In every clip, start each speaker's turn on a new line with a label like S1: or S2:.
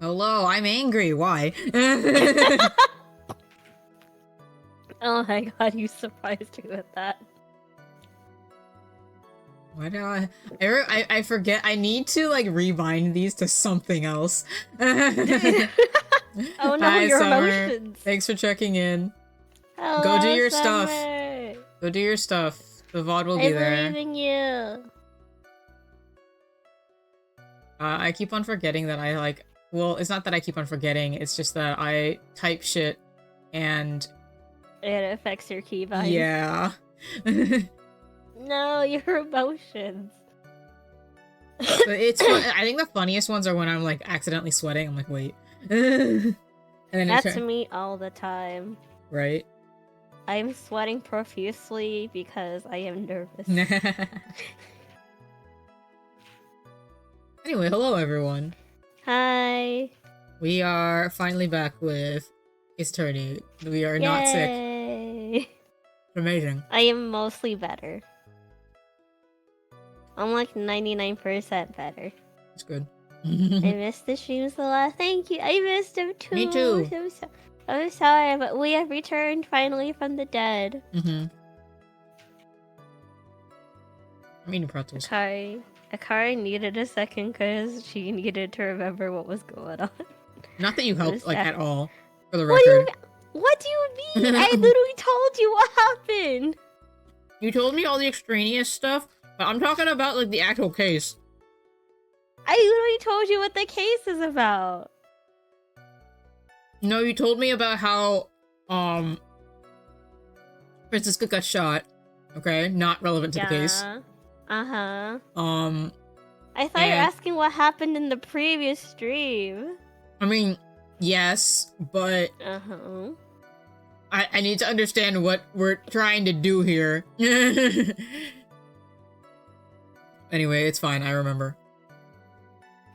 S1: Hello, I'm angry. Why?
S2: Oh my god, you surprised me with that.
S1: Why do I forget. I need to like rebind these to something else.
S2: Oh no,
S1: Hi,
S2: your
S1: Summer.
S2: emotions.
S1: Thanks for checking in.
S2: Hello,
S1: Go do your
S2: Summer.
S1: stuff. Go do your stuff. The VOD will
S2: I
S1: be there.
S2: believe in you.
S1: I keep on forgetting that I like. Well, it's not that I keep on forgetting. It's just that I type shit, and
S2: It affects your keybinds.
S1: yeah.
S2: No, your emotions.
S1: But it's fun. I think the funniest ones are when I'm like accidentally sweating. I'm like, wait. And then
S2: That's me all the time.
S1: Right?
S2: I'm sweating profusely because I am nervous.
S1: Anyway, hello everyone.
S2: Hi.
S1: We are finally back with Ace Attorney. We are not sick.
S2: Yay.
S1: Amazing.
S2: I am mostly better. I'm like 99% better.
S1: It's good.
S2: I missed the streams a lot. Thank you. I missed them too.
S1: Me too.
S2: I'm sorry, but we have returned finally from the dead.
S1: I'm eating pretzels.
S2: Akari needed a second because she needed to remember what was going on.
S1: Not that you helped, like, at all, for the
S2: What do
S1: record.
S2: what do you mean? I literally told you what happened.
S1: You told me all the extraneous stuff, but I'm talking about, like, the actual case.
S2: I literally told you what the case is about.
S1: No, you told me about how, Francisca got shot. Okay? Not relevant to the case.
S2: Uh-huh.
S1: I
S2: thought you were asking what happened in the previous stream.
S1: I mean, yes, but...
S2: Uh-huh.
S1: I need to understand what we're trying to do here. Anyway, it's fine, I remember.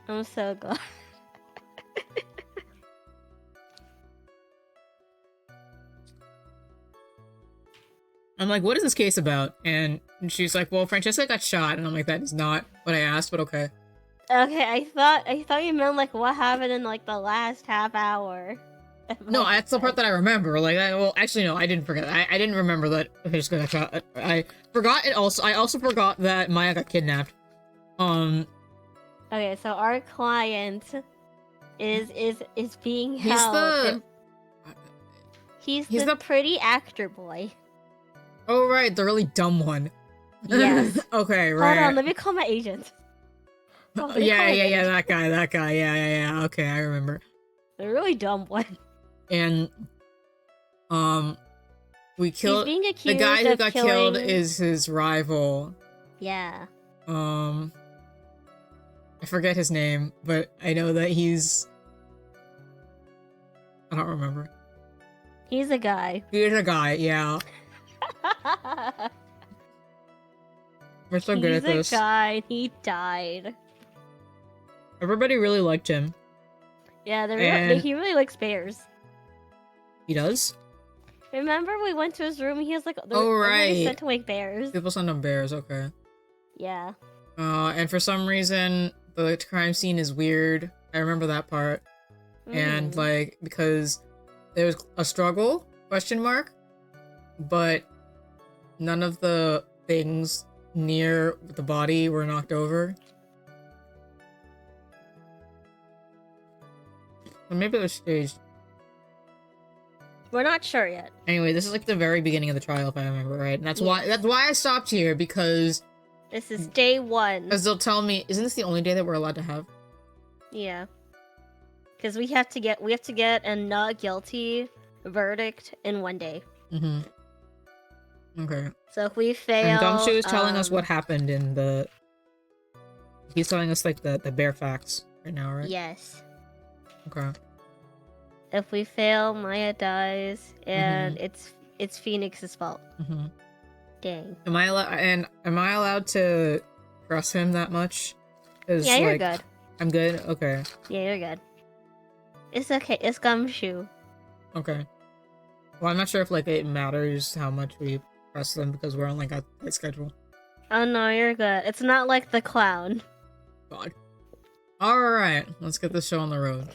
S2: I'm so glad.
S1: I'm like, what is this case about? And she's like, well, Francesca got shot. And I'm like, that is not what I asked, but okay.
S2: Okay, I thought you meant like what happened in like the last half hour.
S1: No, that's the part that I remember. Like, well, actually, no, I didn't forget. I didn't remember that Francesca got shot. I forgot it also. I also forgot that Maya got kidnapped.
S2: Okay, so our client is being held. He's the pretty actor boy.
S1: Oh, right, the really dumb one.
S2: Yes.
S1: Okay, right.
S2: Hold on, let me call my agent.
S1: Yeah, that guy, yeah, okay, I remember.
S2: The really dumb one.
S1: And, we killed,
S2: He's being accused
S1: the guy who got
S2: killing...
S1: killed is his rival.
S2: Yeah.
S1: I forget his name, but I know that he's... I don't remember.
S2: He's a guy.
S1: He's a guy, yeah. We're so good at this.
S2: He's a guy, he died.
S1: Everybody really liked him.
S2: Yeah, he really likes bears.
S1: He does?
S2: Remember we went to his room and he was like,
S1: oh, right.
S2: sent away bears.
S1: People send him bears, okay.
S2: Yeah.
S1: And for some reason, the crime scene is weird. I remember that part. And, like, because there was a struggle, question mark, but none of the things near the body were knocked over. Or maybe it was staged.
S2: We're not sure yet.
S1: Anyway, this is like the very beginning of the trial, if I remember right. And that's why I stopped here, because
S2: this is day 1.
S1: Because they'll tell me, isn't this the only day that we're allowed to have?
S2: Yeah. Because we have to get a not guilty verdict in 1 day.
S1: Okay.
S2: So if we fail,
S1: and Gumshoe is telling us what happened in the... He's telling us, like, the bare facts right now, right?
S2: Yes.
S1: Okay.
S2: If we fail, Maya dies, and it's Phoenix's fault. Dang.
S1: Am I allowed to trust him that much?
S2: Yeah, you're good.
S1: I'm good? Okay.
S2: Yeah, you're good. It's okay. It's Gumshoe.
S1: Okay. Well, I'm not sure if, like, it matters how much we trust them because we're on, like, a schedule.
S2: Oh, no, you're good. It's not like the clown.
S1: God. Alright, let's get this show on the road.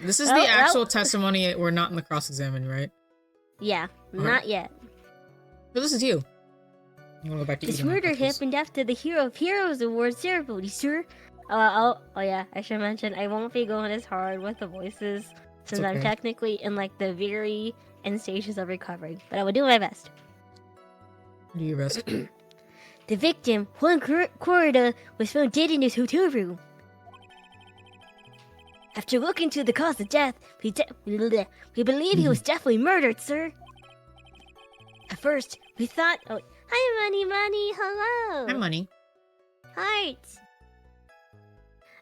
S1: This is the actual testimony. We're not in the cross-examine, right?
S2: Yeah, not yet.
S1: So this is you. You wanna go back to
S2: This murder happened after the Hero of Heroes Award ceremony, sir. Oh yeah, I should mention I won't be going as hard with the voices since I'm technically in like the very end stages of recovering, but I will do my best.
S1: Do your best.
S2: The victim, Juan Corrida, was found dead in his hotel room. After looking into the cause of death, we believe he was definitely murdered, sir. At first, we thought... Oh, hi, Money, hello!
S1: Hi, Money.
S2: Hearts!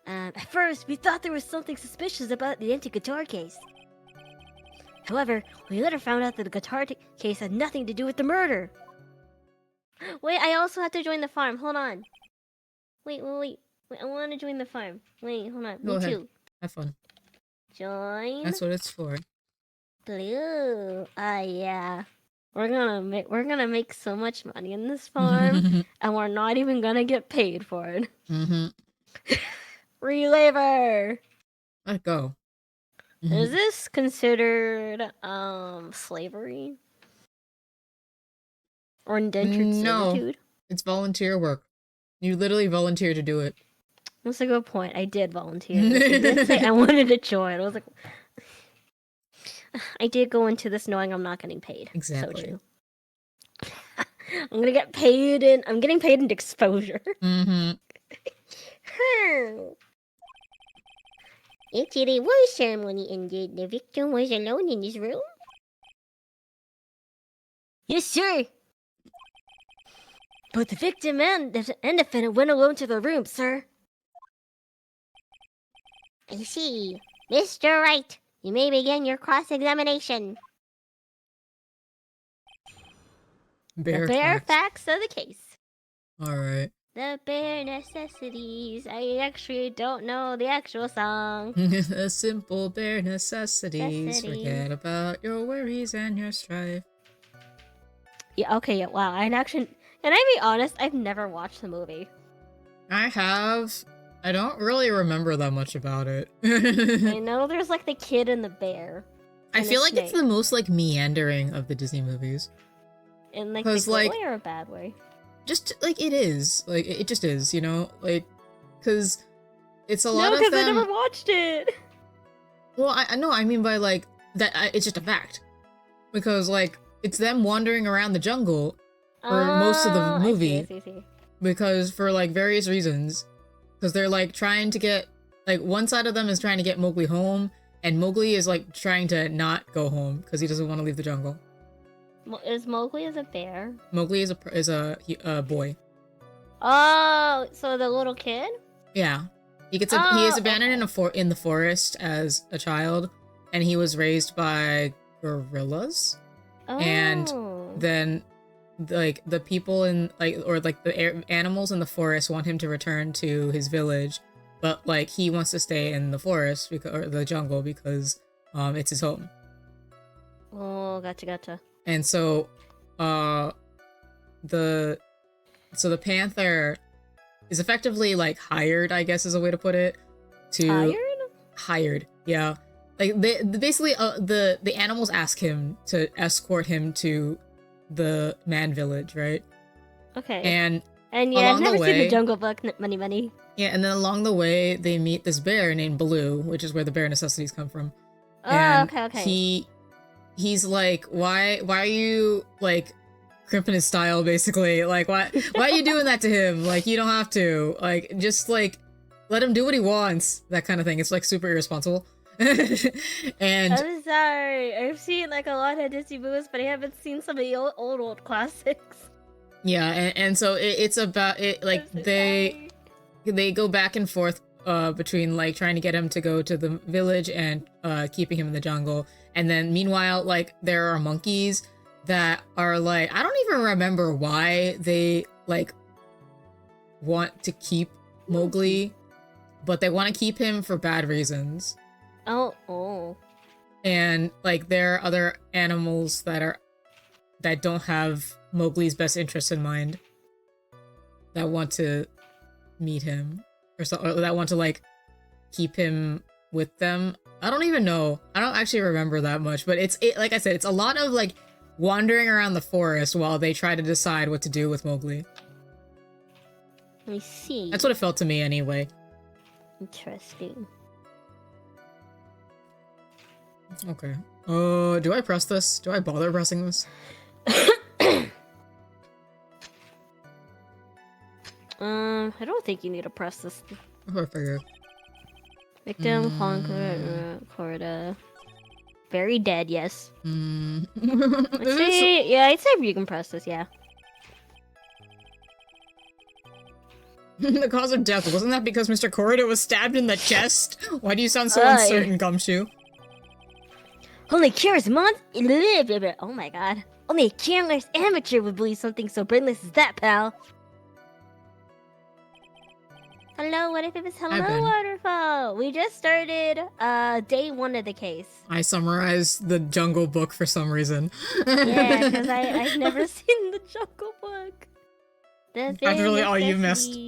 S2: At first, we thought there was something suspicious about the empty guitar case. However, we later found out that the guitar case had nothing to do with the murder. Wait, I also have to join the farm. Hold on. Wait, I want to join the farm. Wait, hold on.
S1: Go
S2: Me
S1: ahead.
S2: too.
S1: Have fun.
S2: Join.
S1: That's what it's for.
S2: Blue. Yeah. We're gonna make so much money in this farm, and we're not even gonna get paid for it. Free labor.
S1: Let go.
S2: Is this considered slavery? Or indentured servitude?
S1: It's volunteer work. You literally volunteer to do it.
S2: That's a good point. I did volunteer. I did say I wanted to join. I was like, I did go into this knowing I'm not getting paid.
S1: Exactly.
S2: So true. I'm gonna get paid in. I'm getting paid in exposure. After the war ceremony ended, the victim was alone in his room. Yes, sir. Both the victim and defendant went alone to their room, sir. I see. Mr. Wright, you may begin your cross-examination. The bare facts of the case.
S1: Alright.
S2: The bare necessities. I actually don't know the actual song.
S1: The simple bare necessities. Forget about your worries and your strife.
S2: Yeah, okay, yeah, wow. Can I be honest? I've never watched the movie.
S1: I have. I don't really remember that much about it.
S2: I know there's like the kid and the bear.
S1: I feel like it's the most like meandering of the Disney movies.
S2: In like the good way or a bad way?
S1: Just like it is. Like it just is, you know? Like, cause it's a lot of them.
S2: No, because I never watched it.
S1: Well, I know. I mean by like that. It's just a fact. Because like it's them wandering around the jungle for most of the movie.
S2: I see.
S1: Because for like various reasons. Because they're like trying to get like one side of them is trying to get Mowgli home, and Mowgli is like trying to not go home because he doesn't want to leave the jungle.
S2: Is Mowgli a bear?
S1: Mowgli is a boy.
S2: Oh, so the little kid?
S1: Yeah, he is abandoned in the forest as a child, and he was raised by gorillas.
S2: Oh.
S1: And then like the people in the animals in the forest want him to return to his village, but like he wants to stay in the forest or the jungle because it's his home.
S2: Oh, gotcha.
S1: And so the panther is effectively like hired, I guess is a way to put it. Hired, yeah. Like they basically the animals ask him to escort him to the man village, right?
S2: Okay.
S1: And
S2: yeah, I've never seen the Jungle Book. Money.
S1: Yeah, and then along the way they meet this bear named Baloo, which is where the bare necessities come from.
S2: Oh,
S1: and
S2: okay.
S1: He's like, why are you like crimping his style, basically? Like, why are you doing that to him? Like, you don't have to. Like, just like let him do what he wants. That kind of thing. It's like super irresponsible. And
S2: I'm sorry, I've seen like a lot of Disney movies, but I haven't seen some of the old classics.
S1: Yeah, and so it's about it. Like they go back and forth between like trying to get him to go to the village and keeping him in the jungle. And then meanwhile, like there are monkeys that are like, I don't even remember why they like want to keep Mowgli, but they want to keep him for bad reasons.
S2: Oh.
S1: And like there are other animals that don't have Mowgli's best interests in mind that want to meet him. or that want to like keep him with them. I don't even know. I don't actually remember that much, but it's like I said, it's a lot of like wandering around the forest while they try to decide what to do with Mowgli.
S2: I see.
S1: That's what it felt to me anyway.
S2: Interesting.
S1: Okay. Do I press this? Do I bother pressing this?
S2: I don't think you need to press this.
S1: I figured.
S2: Victim, Corda. Very dead, yes. Actually, yeah, I'd say you can press this, yeah.
S1: The cause of death, wasn't that because Mr. Corridor was stabbed in the chest? Why do you sound so uncertain, Gumshoe?
S2: Only curious oh my god. Only a careless amateur would believe something so brainless as that, pal. Hello, what if it was hello, waterfall? We just started day 1 of the case.
S1: I summarized the Jungle Book for some reason.
S2: Yeah, because I've never seen the Jungle Book. That's
S1: really all you missed.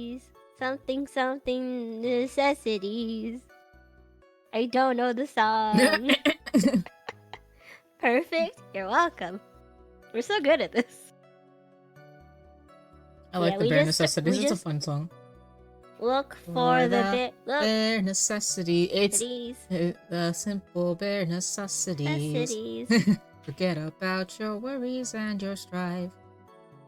S2: Something necessities. I don't know the song. Perfect. You're welcome. We're so good at this.
S1: I like the bare necessities. It's a fun song.
S2: Look for the
S1: bare necessity. It's the simple bare necessities. Forget about your worries and your strife.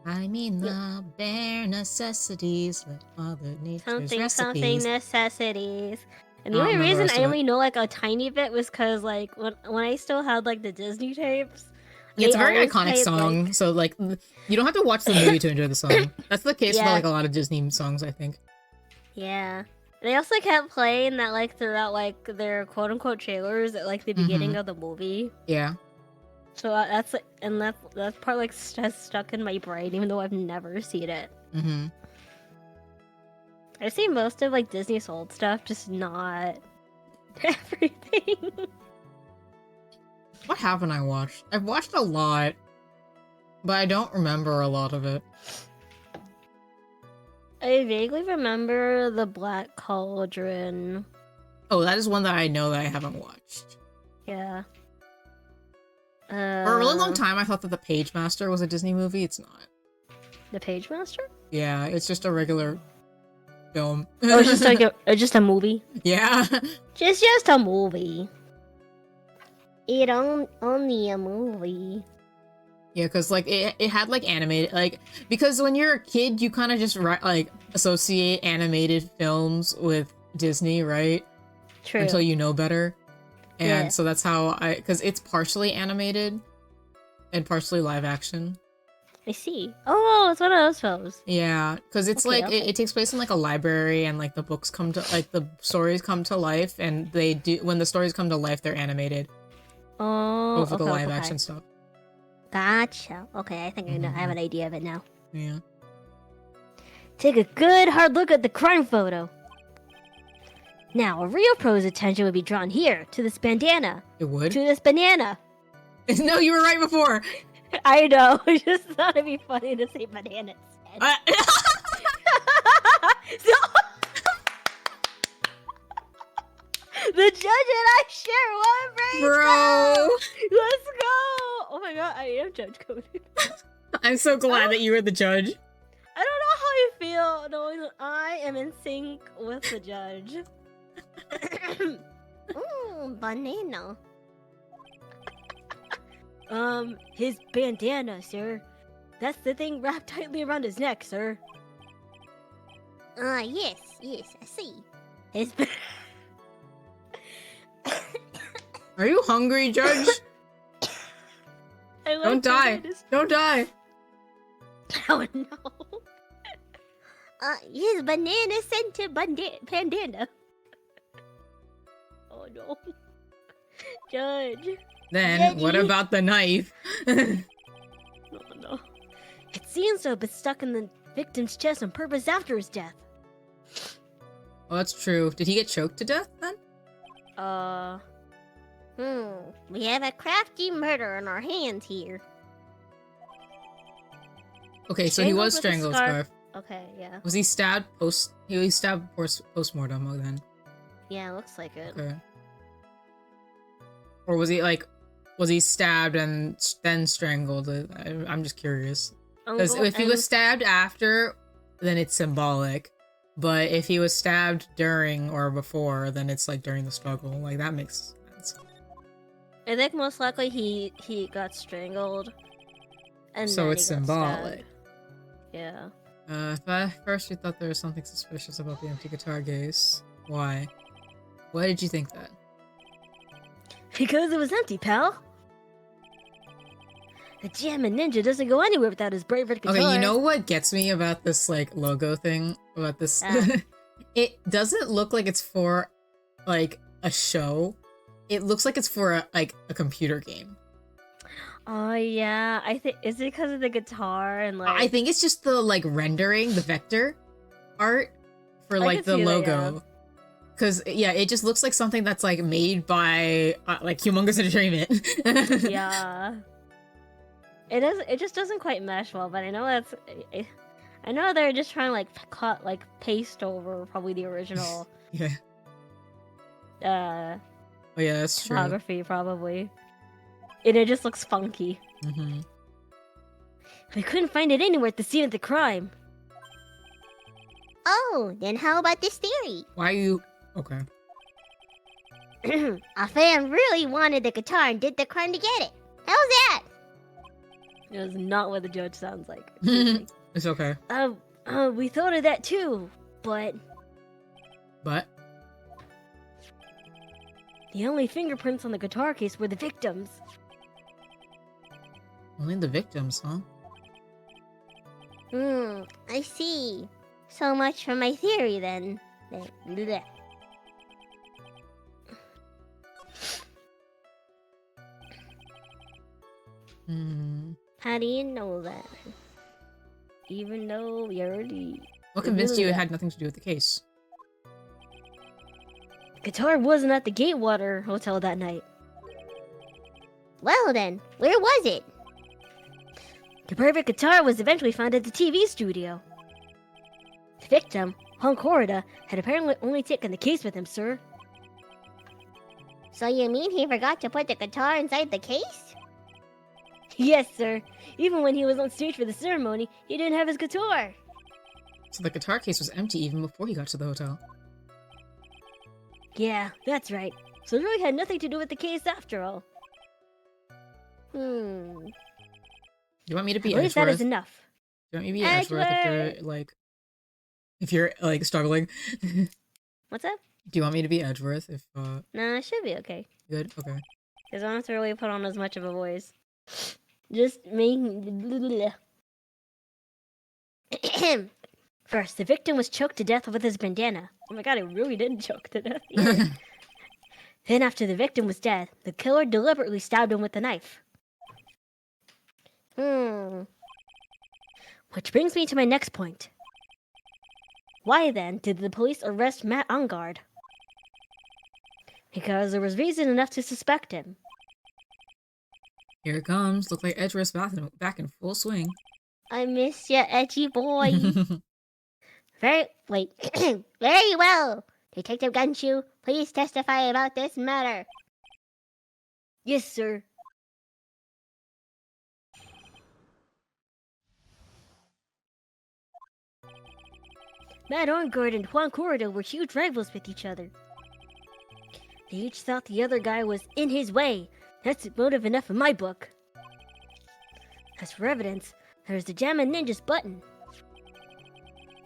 S1: I mean the bare necessities, like Mother Nature's recipes.
S2: Something necessities. And the only reason I only know like a tiny bit was because like when I still had like the Disney tapes.
S1: Yeah, it's a very iconic song, like... so like you don't have to watch the movie to enjoy the song. That's the case for like a lot of Disney songs, I think.
S2: Yeah. They also kept playing that like throughout like their quote unquote trailers at like the beginning of the movie.
S1: Yeah.
S2: So that's like, and that part like has stuck in my brain even though I've never seen it. I've seen most of like Disney's old stuff, just not everything.
S1: What haven't I watched? I've watched a lot, but I don't remember a lot of it.
S2: I vaguely remember the Black Cauldron.
S1: Oh, that is one that I know that I haven't watched.
S2: Yeah.
S1: For a really long time, I thought that The Page Master was a Disney movie. It's not.
S2: The Page Master?
S1: Yeah, it's just a regular film.
S2: Oh, it's just like just a movie?
S1: Yeah.
S2: Just a movie. Only a movie.
S1: Yeah, because like it had like animated, like, because when you're a kid you kind of just like associate animated films with Disney, right?
S2: True.
S1: Until you know better. And so that's how because it's partially animated and partially live action.
S2: I see. Oh, it's one of those films.
S1: Yeah, because it's it takes place in like a library, and like the books come to like the stories come to life, and they do when the stories come to life they're animated.
S2: Oh,
S1: over the live action stuff.
S2: Gotcha. Okay, I think I know. I have an idea of it now.
S1: Yeah.
S2: Take a good hard look at the crime photo. Now, a real pro's attention would be drawn here, to this bandana.
S1: It would?
S2: To this banana.
S1: No, you were right before.
S2: I know. I just thought it'd be funny to say banana instead. The judge and I share one brain cell. Let's go. Oh my god, I am Judge Cody.
S1: I'm so glad that you were the judge.
S2: I don't know how you feel knowing that I am in sync with the judge. Ooh, banana. His bandana, sir. That's the thing wrapped tightly around his neck, sir. Yes, I see. His
S1: Are you hungry, Judge? Don't die. Don't die.
S2: Oh no. His banana scented bandana. Oh no. Judge.
S1: Then, what about the knife?
S2: Oh no. It seems to have been stuck in the victim's chest on purpose after his death.
S1: Well, that's true. Did he get choked to death then?
S2: We have a crafty murder on our hands here.
S1: Okay, so he was strangled, Scarf.
S2: Okay, yeah.
S1: Was he stabbed post? He was stabbed post-mortem. Oh, then.
S2: Yeah, looks like it.
S1: Okay. Or was he like, was he stabbed and then strangled? I'm just curious. Because if he was stabbed after, then it's symbolic. But if he was stabbed during or before, then it's like during the struggle. Like that makes sense.
S2: I think most likely he got strangled. And
S1: so
S2: then
S1: it's
S2: he got
S1: symbolic.
S2: stabbed. Yeah.
S1: At first you thought there was something suspicious about the empty guitar case. Why? Why did you think that?
S2: Because it was empty, pal. The Jammin' Ninja doesn't go anywhere without his brave red guitar.
S1: Okay, you know what gets me about this like logo thing? About this it doesn't look like it's for like a show. It looks like it's for a computer game.
S2: Oh yeah, I think is it because of the guitar and like
S1: I think it's just the like rendering, the vector art for like the logo. Cause yeah, it just looks like something that's like made by like Humongous Entertainment.
S2: Yeah. It just doesn't quite mesh well, but I know that's I know they're just trying to like cut like paste over probably the original
S1: yeah. Oh yeah, that's true.
S2: photography probably. And it just looks funky.
S1: Mm-hmm.
S2: We couldn't find it anywhere at the scene of the crime.
S3: Oh, then how about this theory?
S1: Why are you... Okay.
S3: A fan really wanted the guitar and did the crime to get it. How's that?
S2: It was not what the judge sounds like.
S1: It's okay.
S2: We thought of that too, but...
S1: But?
S2: The only fingerprints on the guitar case were the victims.
S1: Only the victims, huh?
S3: I see. So much for my theory then. Blech.
S2: How do you know that? Even though we already...
S1: What convinced you it had nothing to do with the case?
S2: The guitar wasn't at the Gatewater Hotel that night.
S3: Well then, where was it?
S2: The perfect guitar was eventually found at the TV studio. The victim, Hunk Horida, had apparently only taken the case with him, sir.
S3: So you mean he forgot to put the guitar inside the case?
S2: Yes, sir. Even when he was on stage for the ceremony, he didn't have his guitar.
S1: So the guitar case was empty even before he got to the hotel.
S2: Yeah, that's right. So it really had nothing to do with the case after all.
S1: You want me to be
S2: I believe
S1: Edgeworth?
S2: that is enough.
S1: You want me to be Edgeworth if you're like struggling?
S2: What's up?
S1: Do you want me to be Edgeworth if
S2: Nah, it should be okay.
S1: Good? Okay.
S2: Because I don't have to really put on as much of a voice. Just make... First, the victim was choked to death with his bandana. Oh my god, it really did choke to death. Yeah. Then after the victim was dead, the killer deliberately stabbed him with a knife. Which brings me to my next point. Why then did the police arrest Matt Ungard? Because there was reason enough to suspect him.
S1: Here it comes. Look like Edgeworth's back in full swing.
S3: I miss ya, edgy boy. Very well. Detective Gumshoe, please testify about this matter.
S2: Yes, sir. Matt Ungard and Juan Corrido were huge rivals with each other. They each thought the other guy was in his way. That's motive enough in my book. As for evidence, there's the Jammin' Ninja's button.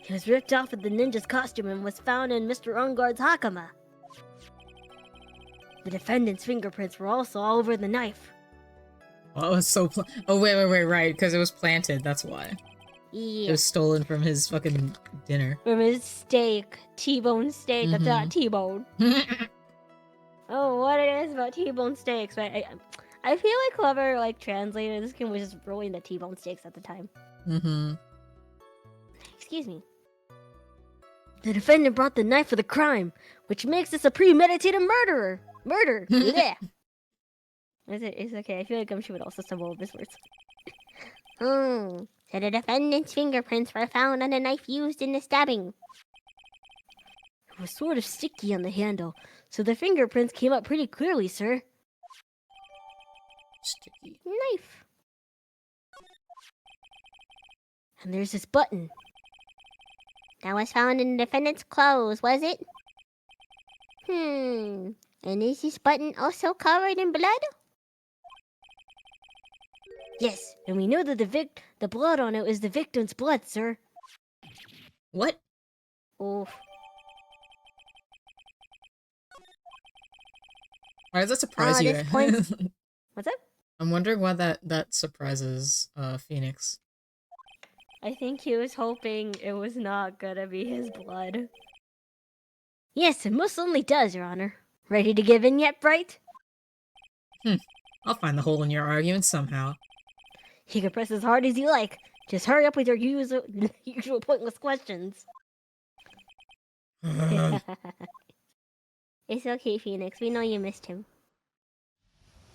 S2: It was ripped off of the ninja's costume and was found in Mr. Ungard's hakama. The defendant's fingerprints were also all over the knife.
S1: Oh, it was so oh, wait, right, because it was planted, that's why.
S3: Yeah.
S1: It was stolen from his fucking dinner.
S2: From his steak. T-bone steak. That's not T-bone. Oh, what it is about T-bone steaks. But I feel like whoever like translated this game was just rolling the T-bone steaks at the time. Excuse me. The defendant brought the knife for the crime, which makes this a premeditated murder. Yeah. It's okay. I feel like Gumshoe would also stumble over his words.
S3: So the defendant's fingerprints were found on the knife used in the stabbing.
S2: It was sort of sticky on the handle, so the fingerprints came up pretty clearly, sir.
S1: Sticky.
S3: Knife.
S2: And there's this button.
S3: That was found in the defendant's clothes, was it? And is this button also covered in blood?
S2: Yes, and we know that the blood on it is the victim's blood, sir.
S1: What?
S3: Oof.
S1: Why does that surprise you?
S3: This point- What's up?
S1: I'm wondering why that surprises Phoenix.
S2: I think he was hoping it was not gonna be his blood.
S3: Yes, it most certainly does, Your Honor. Ready to give in yet, Wright?
S1: I'll find the hole in your argument somehow.
S2: You can press as hard as you like. Just hurry up with your usual pointless questions.
S3: It's okay, Phoenix. We know you missed him.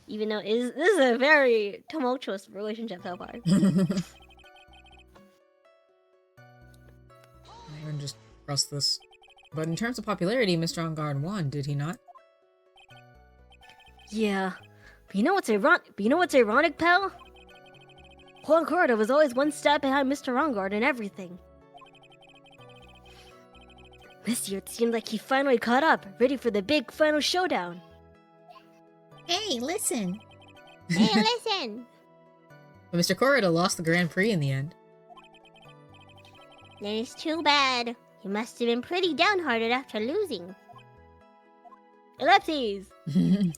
S2: Even though this is a very tumultuous relationship so far.
S1: I'm gonna just cross this. But in terms of popularity, Mr. On Guard won, did he not?
S2: Yeah. But you know what's ironic, pal? Juan Carter was always one step behind Mr. Rongard and everything. This year, it seemed like he finally caught up, ready for the big final showdown.
S1: Hey, listen!
S3: Hey, listen!
S1: But Mr. Corrida lost the Grand Prix in the end.
S3: That is too bad. You must have been pretty downhearted after losing.
S2: Ellipses!
S1: Wait,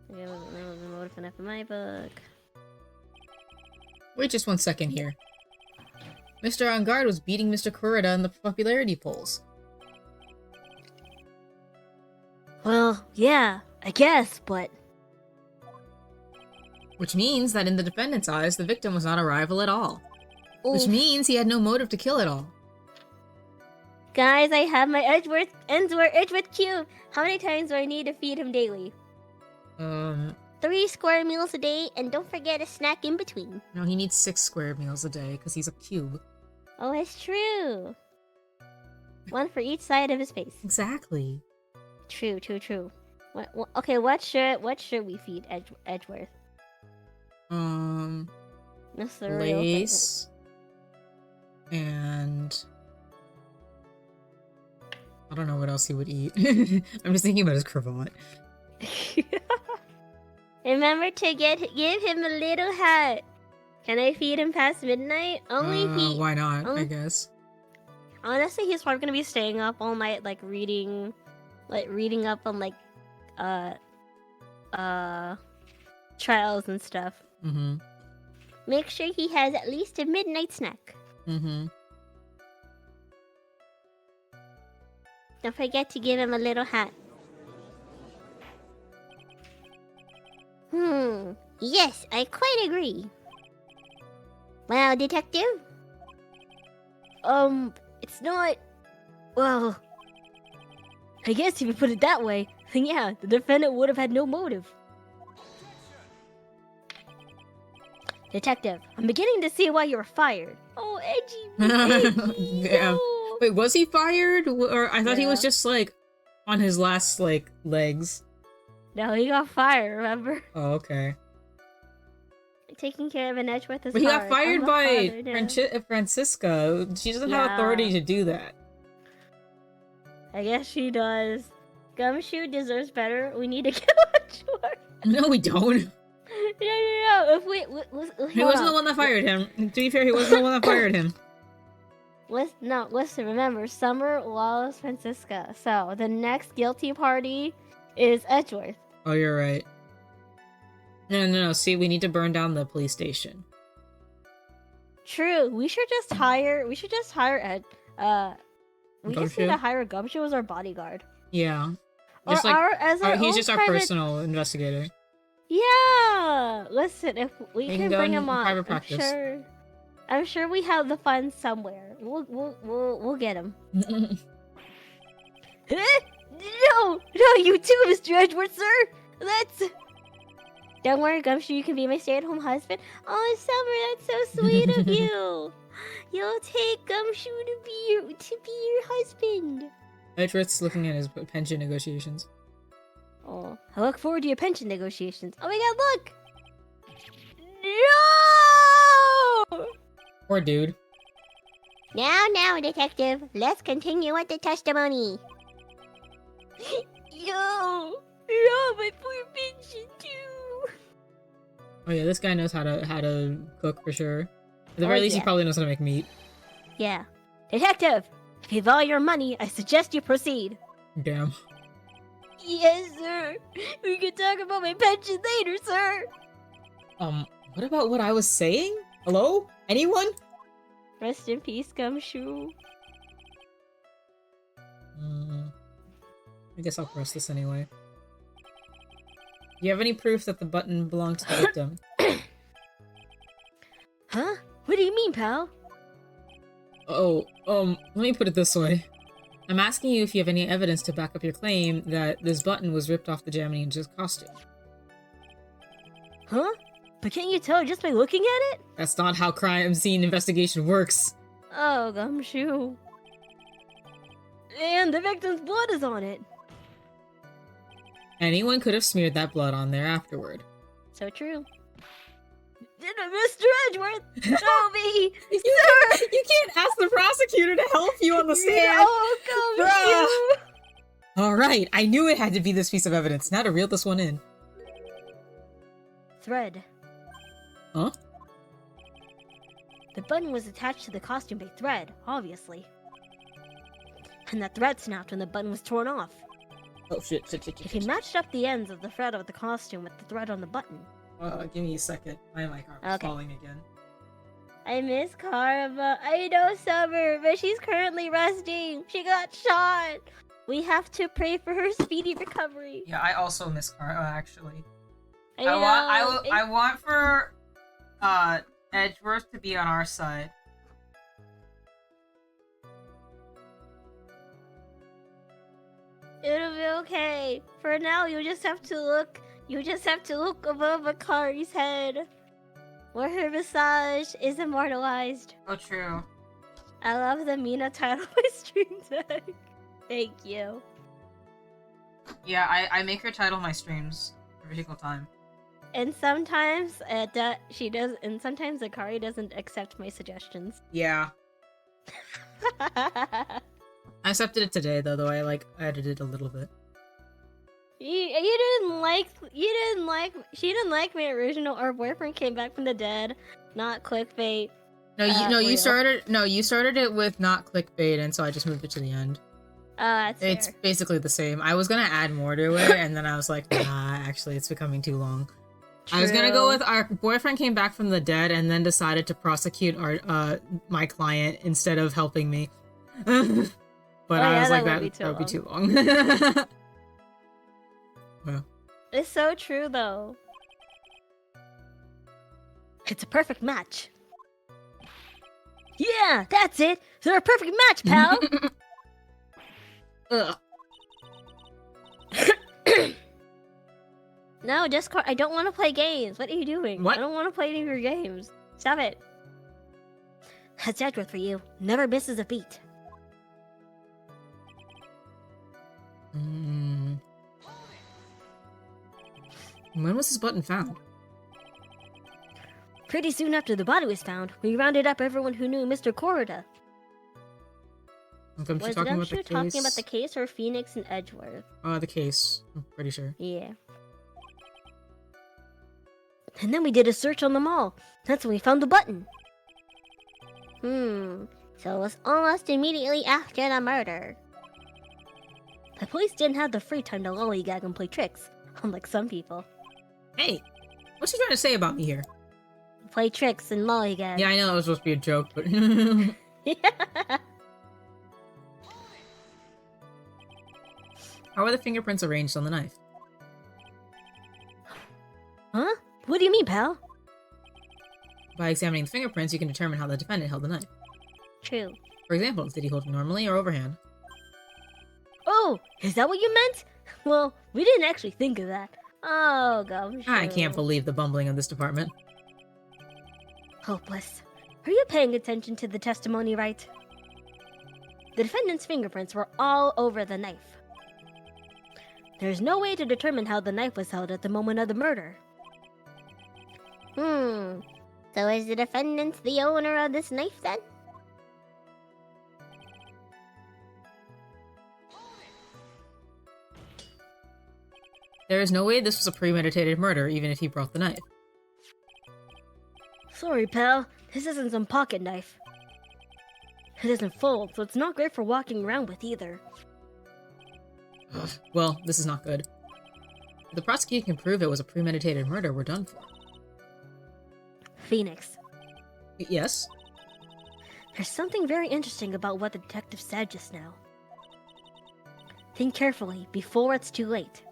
S2: That wasn't motive enough in my book.
S1: just 1 second here. Mr. On Guard was beating Mr. Corrida in the popularity polls.
S2: Well, yeah, I guess, but...
S1: Which means that in the defendant's eyes, the victim was not a rival at all. Which
S2: Oof.
S1: means he had no motive to kill at all.
S2: Guys, I have my Edgeworth cube. How many times do I need to feed him daily?
S3: 3 square meals a day, and don't forget a snack in between.
S1: No, he needs 6 square meals a day, because he's a cube.
S3: Oh, it's true. 1 for each side of his face.
S1: Exactly.
S3: True. Okay, what should we feed Edgeworth? That's the real
S1: Lace. And... I don't know what else he would eat. I'm just thinking about his cravat.
S3: Remember to give him a little hat. Can I feed him past midnight? Only if he...
S1: Why not, I
S3: only-
S1: guess.
S2: Honestly, he's probably gonna be staying up all night, like reading up on trials and stuff.
S1: Mm-hmm.
S3: Make sure he has at least a midnight snack.
S1: Mm-hmm.
S3: Don't forget to give him a little hat. Yes, I quite agree. Well, Detective?
S2: It's not... Well... I guess if you put it that way, then yeah, the defendant would have had no motive. Detective, I'm beginning to see why you were fired. Oh, Edgy!
S1: Yeah.
S2: No.
S1: Wait, was he fired? Or I thought he was
S2: Yeah.
S1: just, like, on his last, like, legs.
S2: No, he got fired, remember?
S1: Oh, okay.
S2: Taking care of an Edgeworth is
S1: But he got
S2: hard.
S1: fired
S2: I'm a
S1: by
S2: father now.
S1: Francisca. She doesn't have
S2: Yeah.
S1: authority to do that.
S2: I guess she does. Gumshoe deserves better. We need to kill Edgeworth.
S1: No, we don't.
S2: No. If we
S1: He wasn't the one that fired him. To be fair, he wasn't the one that fired him.
S2: Listen, remember, Summer loves Francisca. So, the next guilty party is Edgeworth.
S1: Oh, you're right. No. See, we need to burn down the police station.
S2: True. We should just hire We just need to hire Gumshoe as our bodyguard.
S1: Yeah.
S2: Or
S1: Just like, he's
S2: own
S1: just our
S2: private-
S1: personal investigator.
S2: Yeah. Listen, if we
S1: He
S2: can
S1: can go
S2: bring
S1: in
S2: him on,
S1: private practice.
S2: I'm sure we have the funds somewhere. We'll get him. No, you too, Mr. Edgeworth, sir.
S3: Don't worry, Gumshoe, you can be my stay-at-home husband. Oh, Summer, that's so sweet of you. You'll take Gumshoe to be your husband.
S1: Edgeworth's looking at his pension negotiations.
S3: Oh, I look forward to your pension negotiations. Oh my god, look! No!
S1: Poor dude.
S3: Now, detective, let's continue with the testimony. Yo, my poor pension too.
S1: Oh yeah, this guy knows how to cook for sure. At the very least, he
S3: yeah.
S1: probably knows how to make meat.
S3: Yeah. Detective, if you have all your money, I suggest you proceed.
S1: Damn.
S3: Yes, sir. We can talk about my pension later, sir.
S1: What about what I was saying? Hello? Anyone?
S3: Rest in peace, Gumshoe.
S1: I guess I'll press this anyway. Do you have any proof that the button belonged to the victim?
S3: Huh? What do you mean, pal?
S1: Oh, let me put it this way. I'm asking you if you have any evidence to back up your claim that this button was ripped off the Jammy Ninja's costume.
S3: Huh? But can't you tell just by looking at it?
S1: That's not how crime scene investigation works.
S3: Oh, Gumshoe. And the victim's blood is on it.
S1: Anyone could have smeared that blood on there afterward.
S3: So true. Mr. Edgeworth, help me! Sir!
S1: You can't ask the prosecutor to help you on the stand!
S3: Oh, Gumshoe!
S1: Alright, I knew it had to be this piece of evidence. Now to reel this one in.
S3: Thread.
S1: Huh?
S3: The button was attached to the costume by thread, obviously. And that thread snapped when the button was torn off.
S1: Oh shit.
S3: If you matched up the ends of the thread of the costume with the thread on the button.
S1: Give me a second. My mic is falling again.
S3: I miss Karma. I know Summer, but she's currently resting. She got shot. We have to pray for her speedy recovery.
S1: Yeah, I also miss Cara, actually.
S3: I
S1: want for Edgeworth to be on our side.
S3: It'll be okay. For now, you just have to look above Akari's head, where her visage is immortalized.
S1: Oh, true.
S3: I love the Mina title my stream deck. Thank you.
S1: Yeah, I make her title my streams every single time.
S3: And sometimes she does, and sometimes Akari doesn't accept my suggestions.
S1: Yeah. I accepted it today though I edited a little bit.
S3: She didn't like my original Our Boyfriend Came Back from the Dead, not clickbait.
S1: You started it with not clickbait, and so I just moved it to the end.
S3: That's
S1: It's
S3: fair.
S1: basically the same. I was gonna add more to it, and then I was like, nah, actually it's becoming too long. True. I was gonna go with Our Boyfriend Came Back from the Dead, and then decided to prosecute my client instead of helping me. But I was like, that would be too long. Well.
S3: It's so true, though. It's a perfect match. Yeah, that's it. They're a perfect match, pal.
S1: Ugh.
S3: No, Discord. I don't want to play games. What are you doing?
S1: What?
S3: I don't want to play any of your games. Stop it. That's Edgeworth for you. Never misses a beat.
S1: When was this button found?
S3: Pretty soon after the body was found, we rounded up everyone who knew Mr. Corrida.
S1: Was
S3: Gumshoe talking about the case or Phoenix and Edgeworth?
S1: The case. I'm pretty sure.
S3: Yeah. And then we did a search on the mall. That's when we found the button. So it was almost immediately after the murder. The police didn't have the free time to lollygag and play tricks, unlike some people.
S1: Hey! What's he trying to say about me here?
S3: Play tricks and lollygag.
S1: Yeah, I know that was supposed to be a joke, but... How are the fingerprints arranged on the knife?
S3: Huh? What do you mean, pal?
S1: By examining the fingerprints, you can determine how the defendant held the knife.
S3: True.
S1: For example, did he hold it normally or overhand?
S3: Oh, is that what you meant? Well, we didn't actually think of that.
S2: Oh, Gumshoe.
S1: I can't believe the bumbling of this department.
S2: Hopeless. Are you paying attention to the testimony, Wright? The defendant's fingerprints were all over the knife. There's no way to determine how the knife was held at the moment of the murder.
S3: So is the defendant the owner of this knife then?
S1: There is no way this was a premeditated murder, even if he brought the knife.
S2: Sorry, pal. This isn't some pocket knife. It doesn't fold, so it's not great for walking around with either.
S1: Well, this is not good. If the prosecution can prove it was a premeditated murder, we're done for.
S2: Phoenix.
S1: Yes?
S2: There's something very interesting about what the detective said just now. Think carefully before it's too late.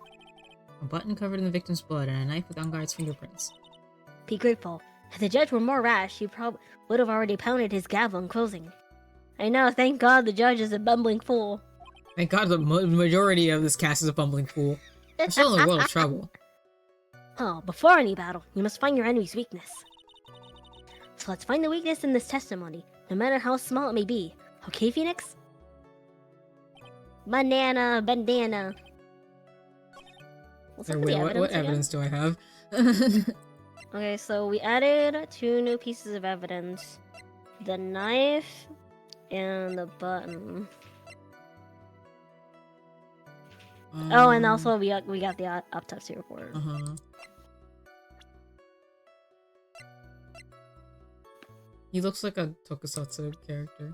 S1: A button covered in the victim's blood and a knife with unguard's fingerprints.
S2: Be grateful. If the judge were more rash, he probably would have already pounded his gavel in closing. I know, thank God the judge is a bumbling fool.
S1: Thank God the majority of this cast is a bumbling fool. We're still in a world of trouble.
S2: Oh, before any battle, you must find your enemy's weakness. So let's find the weakness in this testimony, no matter how small it may be. Okay, Phoenix?
S3: Banana, bandana.
S2: What's
S1: Or
S2: up with
S1: wait,
S2: the
S1: what
S2: evidence again?
S1: evidence do I have?
S2: Okay, so we added 2 new pieces of evidence. The knife and the button. Oh, and also we got the autopsy report.
S1: Uh-huh. He looks like a tokusatsu character.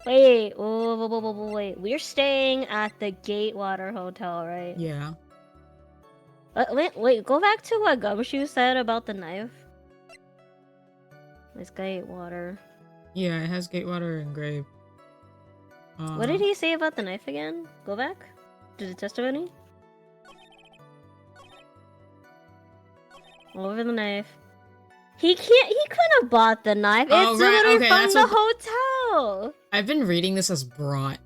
S2: Wait, wait. We're staying at the Gatewater Hotel, right?
S1: Yeah.
S2: Wait, go back to what Gumshoe said about the knife. It's Gatewater.
S1: Yeah, it has Gatewater engraved.
S2: What did he say about the knife again? Go back to the testimony. All over the knife. He couldn't have bought the knife.
S1: Oh,
S2: It's
S1: right,
S2: literally
S1: okay,
S2: from
S1: that's
S2: the
S1: what-
S2: hotel.
S1: I've been reading this as brought.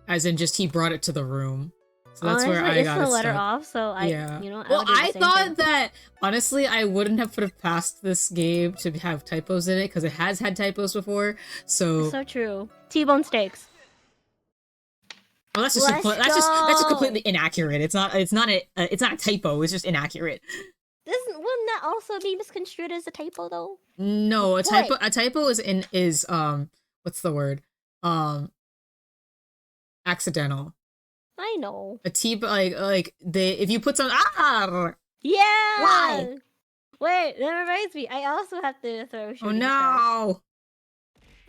S1: As in just he brought it to the room. So that's where
S2: Honestly,
S1: I got
S2: it's
S1: it
S2: the letter
S1: stuck.
S2: off, so I,
S1: Yeah.
S2: you know,
S1: Well,
S2: would do the
S1: I
S2: same
S1: thought
S2: thing.
S1: that, honestly, I wouldn't have put it past this game to have typos in it, because it has had typos before, so...
S2: It's so true. T-bone steaks.
S1: Well, that's just,
S2: Let's
S1: that's just
S2: go.
S1: completely inaccurate. It's not a typo, it's just inaccurate.
S2: Wouldn't that also be misconstrued as a typo, though?
S1: No, a typo is what's the word? Accidental.
S2: I know.
S1: A T, if you put some
S2: Yeah.
S1: Why?
S2: Wait, that reminds me. I also have to throw.
S1: Oh
S2: shooting stars.
S1: no!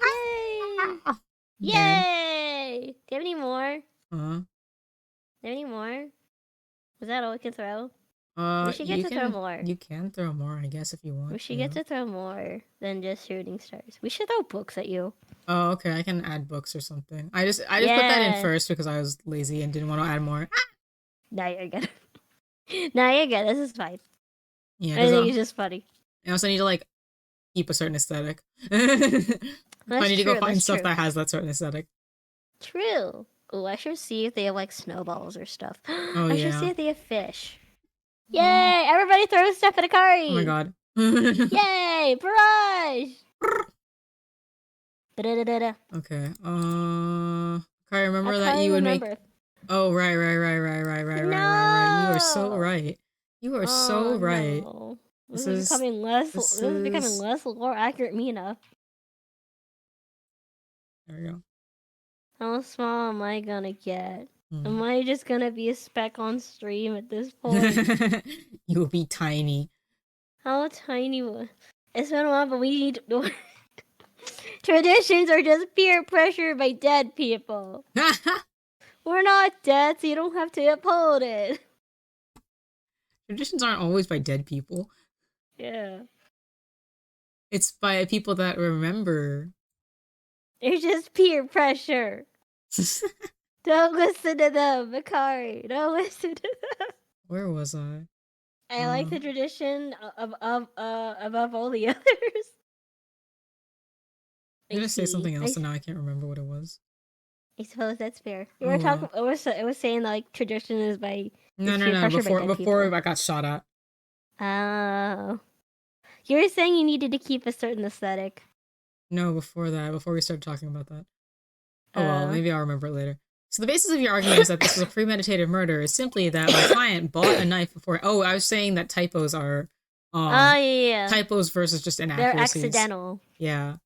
S2: Yay!
S1: Man.
S2: Yay! Do you have any more? Do
S1: Uh,
S2: you have any more? Was that all we can throw? We should get
S1: you
S2: to throw more.
S1: You can throw more, I guess, if you want.
S2: We should get to throw more than just shooting stars. We should throw books at you.
S1: Oh, okay. I can add books or something. I just put that in
S2: Yeah.
S1: first because I was lazy and didn't want to add more.
S2: Now you're good. Now you're good. This is fine.
S1: Yeah,
S2: I think it's just funny.
S1: I also need to keep a certain aesthetic. I need to go find stuff that has that certain aesthetic.
S2: True. Oh, I should see if they have snowballs or stuff.
S1: Oh,
S2: I should
S1: yeah.
S2: see if they have fish. Yay! Everybody throw stuff at Akari!
S1: Oh my god.
S2: Yay! Barrage! Da-da-da-da-da.
S1: Okay. I remember that
S2: Akari
S1: you would make.
S2: remember.
S1: Oh, right. You are so
S2: No!
S1: right. You are so right.
S2: No.
S1: This
S2: This is
S1: is-
S2: becoming less.
S1: this
S2: This is becoming
S1: is-
S2: less lore accurate, Mina.
S1: There we go.
S2: How small am I gonna get?
S1: Hmm.
S2: Am I just gonna be a speck on stream at this point?
S1: You will be tiny.
S2: How tiny? It's been a while, but we need. Traditions are just peer pressure by dead people. We're not dead, so you don't have to uphold it.
S1: Traditions aren't always by dead people.
S2: Yeah.
S1: It's by people that remember.
S2: They're just peer pressure. Don't listen to them, Makari. Don't listen to them.
S1: Where was I?
S2: I like the tradition above all the others.
S1: I'm gonna say something else,
S2: I
S1: and now I can't remember what it was.
S2: I suppose that's fair. We
S1: Oh,
S2: were
S1: well.
S2: talking. It was saying like tradition is by
S1: No,
S2: is
S1: no,
S2: peer
S1: no.
S2: pressure by dead
S1: Before
S2: people.
S1: I got shot at.
S2: Oh, you were saying you needed to keep a certain aesthetic.
S1: No, before that. Before we started talking about that. Oh well, maybe I'll remember it later. So the basis of your argument is that this was a premeditated murder is simply that my client bought a knife before. Oh, I was saying that typos are,
S2: yeah.
S1: typos versus just
S2: They're
S1: inaccuracies.
S2: accidental.
S1: Yeah.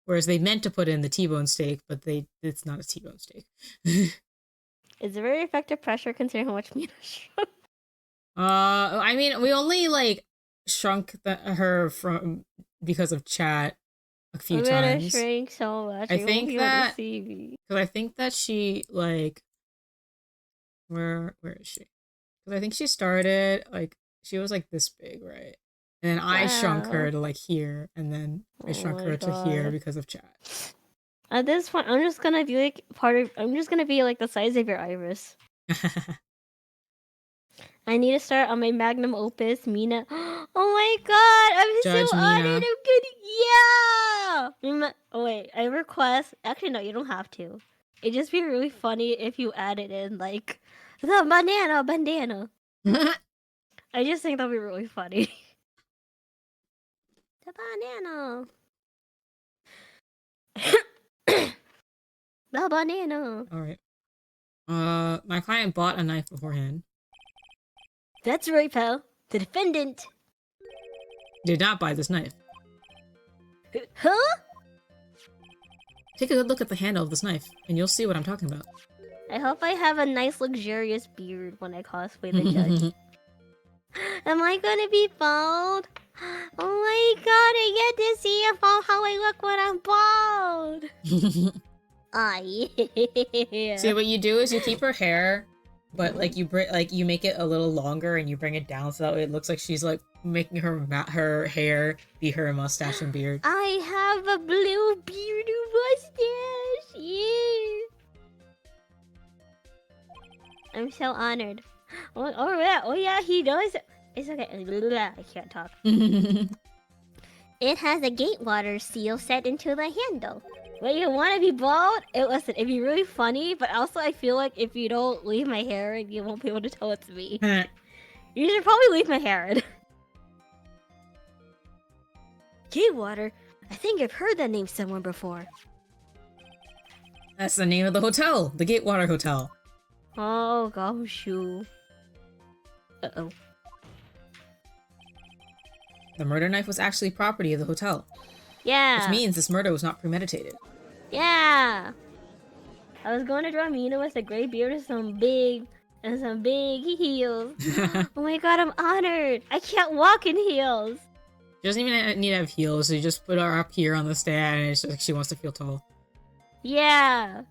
S1: Whereas they meant to put in the T-bone steak, but it's not a T-bone steak.
S2: It's a very effective pressure considering how much meat I shrunk.
S1: I mean, we only like shrunk her from because of chat a few
S2: I'm
S1: times.
S2: gonna shrink so much.
S1: I
S2: You won't
S1: think
S2: be able to
S1: that
S2: see me.
S1: because I think that she like where is she? Because I think she started like she was like this big, right? And then I shrunk her to like here, and then I shrunk her to here because of chat.
S2: At this point, I'm just gonna be like I'm just gonna be like the size of your iris. I need to start on my magnum opus, Mina. Oh my god, I'm
S1: Judge
S2: so
S1: Mina.
S2: honored. I'm good. Yeah. Oh wait, I request. Actually, no, you don't have to. It'd just be really funny if you added in like the banana bandana. I just think that'd be really funny. The banana. The banana.
S1: All right. My client bought a knife beforehand.
S2: That's right, pal. The defendant.
S1: Did not buy this knife.
S2: Huh?
S1: Take a good look at the handle of this knife, and you'll see what I'm talking about.
S2: I hope I have a nice, luxurious beard when I cosplay the judge. Am I gonna be bald? Oh my god, I get to see how I look when I'm bald. Ah, yeah.
S1: See, what you do is you keep her hair, but like you make it a little longer and you bring it down so that way it looks like she's like making her hair be her mustache and beard.
S2: I have a blue beard mustache. Yeah. I'm so honored. Oh yeah, he does. It's okay. I can't talk. It has a gatewater seal set into the handle. Wait, you want to be bald? Listen, it'd be really funny, but also I feel like if you don't leave my hair in, you won't be able to tell it's me. You should probably leave my hair in. Gatewater? I think I've heard that name somewhere before.
S1: That's the name of the hotel, the Gatewater Hotel.
S2: Oh gosh, you. Uh-oh.
S1: The murder knife was actually property of the hotel.
S2: Yeah.
S1: Which means this murder was not premeditated.
S2: Yeah. I was going to draw Mina with a gray beard and some big heels. Oh my god, I'm honored. I can't walk in heels.
S1: She doesn't even need to have heels, so you just put her up here on the stand and it's just like she wants to feel tall.
S2: Yeah.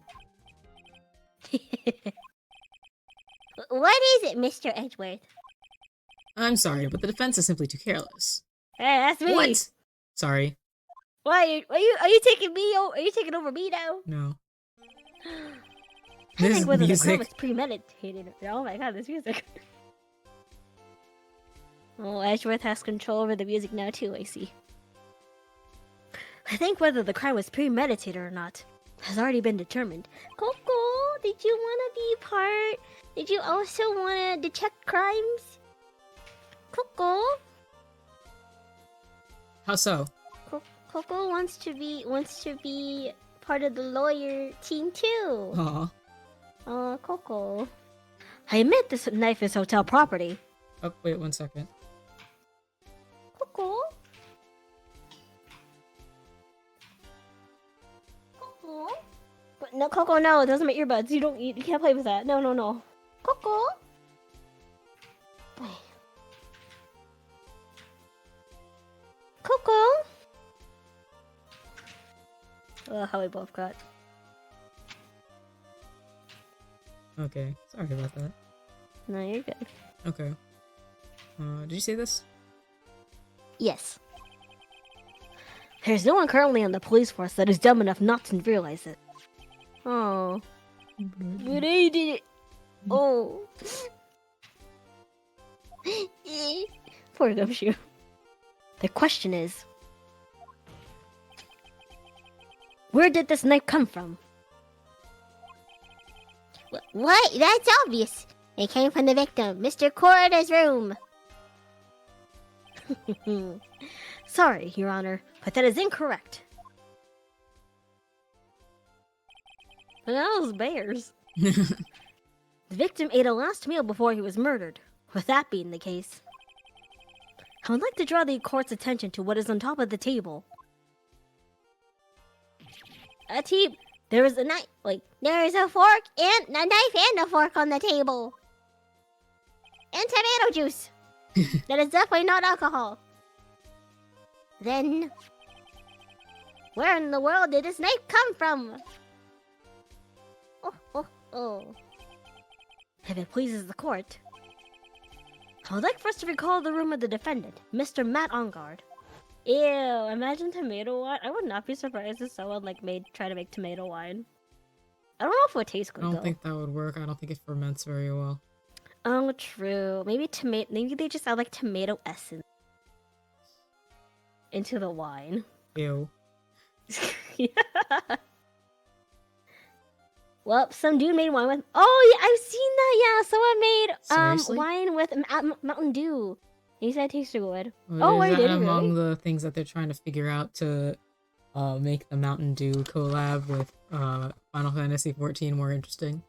S2: What is it, Mr. Edgeworth?
S1: I'm sorry, but the defense is simply too careless.
S2: Hey, that's me.
S1: What? Sorry.
S2: Why are you taking me? Are you taking over me now?
S1: No.
S2: I
S1: This
S2: think whether the
S1: music.
S2: crime was premeditated. Oh my god, this music. Oh, Edgeworth has control over the music now too, I see. I think whether the crime was premeditated or not has already been determined. Coco, did you want to be part? Did you also want to detect crimes? Coco?
S1: How so?
S2: Coco wants to be part of the lawyer team too.
S1: Aw.
S2: Oh, Coco. I admit this knife is hotel property.
S1: Oh, wait 1 second.
S2: Coco? Coco? But no, Coco, no, those are my earbuds. You can't play with that. No. Coco? Coco? Oh, how we both got.
S1: Okay, sorry about that.
S2: No, you're good.
S1: Okay. Did you say this?
S2: Yes. There's no one currently on the police force that is dumb enough not to realize it. Oh. But I did it. Oh. Poor Gumshoe. The question is, where did this knife come from?
S3: What? That's obvious. It came from the victim, Mr. Coroner's room.
S2: Sorry, Your Honor, but that is incorrect. Those bears. The victim ate a last meal before he was murdered. With that being the case, I would like to draw the court's attention to what is on top of the table.
S3: There is a knife. Wait, there is a fork and a knife and a fork on the table. And tomato juice. That is definitely not alcohol. Then, where in the world did this knife come from? Oh.
S2: If it pleases the court, I would like for us to recall the room of the defendant, Mr. Matt Ongard.
S3: Ew, imagine tomato wine. I would not be surprised if someone try to make tomato wine. I don't know if it would taste good
S1: I don't
S3: though.
S1: think that would work. I don't think it ferments very well.
S2: Oh, true. Maybe they just add tomato essence into the wine.
S1: Ew.
S2: Yeah. Well, some dude made wine with. Oh yeah, I've seen that. Yeah, someone made
S1: Seriously?
S2: wine with Mountain Dew. He said it tasted good.
S1: Well,
S2: wait,
S1: is
S2: did
S1: that
S2: he
S1: among
S2: really?
S1: the things that they're trying to figure out to make the Mountain Dew collab with Final Fantasy XIV more interesting?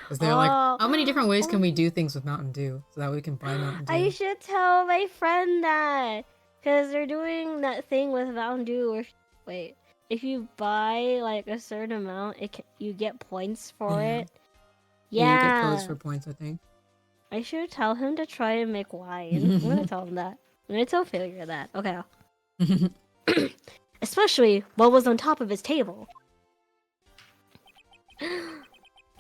S1: Because they're like, how many different ways can we do things with Mountain Dew so that we can buy Mountain Dew?
S2: I should tell my friend that, because they're doing that thing with Mountain Dew. Wait, if you buy a certain amount, you get points for it.
S1: Yeah, you get codes for points, I think.
S2: I should tell him to try and make wine. I'm gonna tell him that. I'm gonna tell Failure that. Okay. Especially what was on top of his table.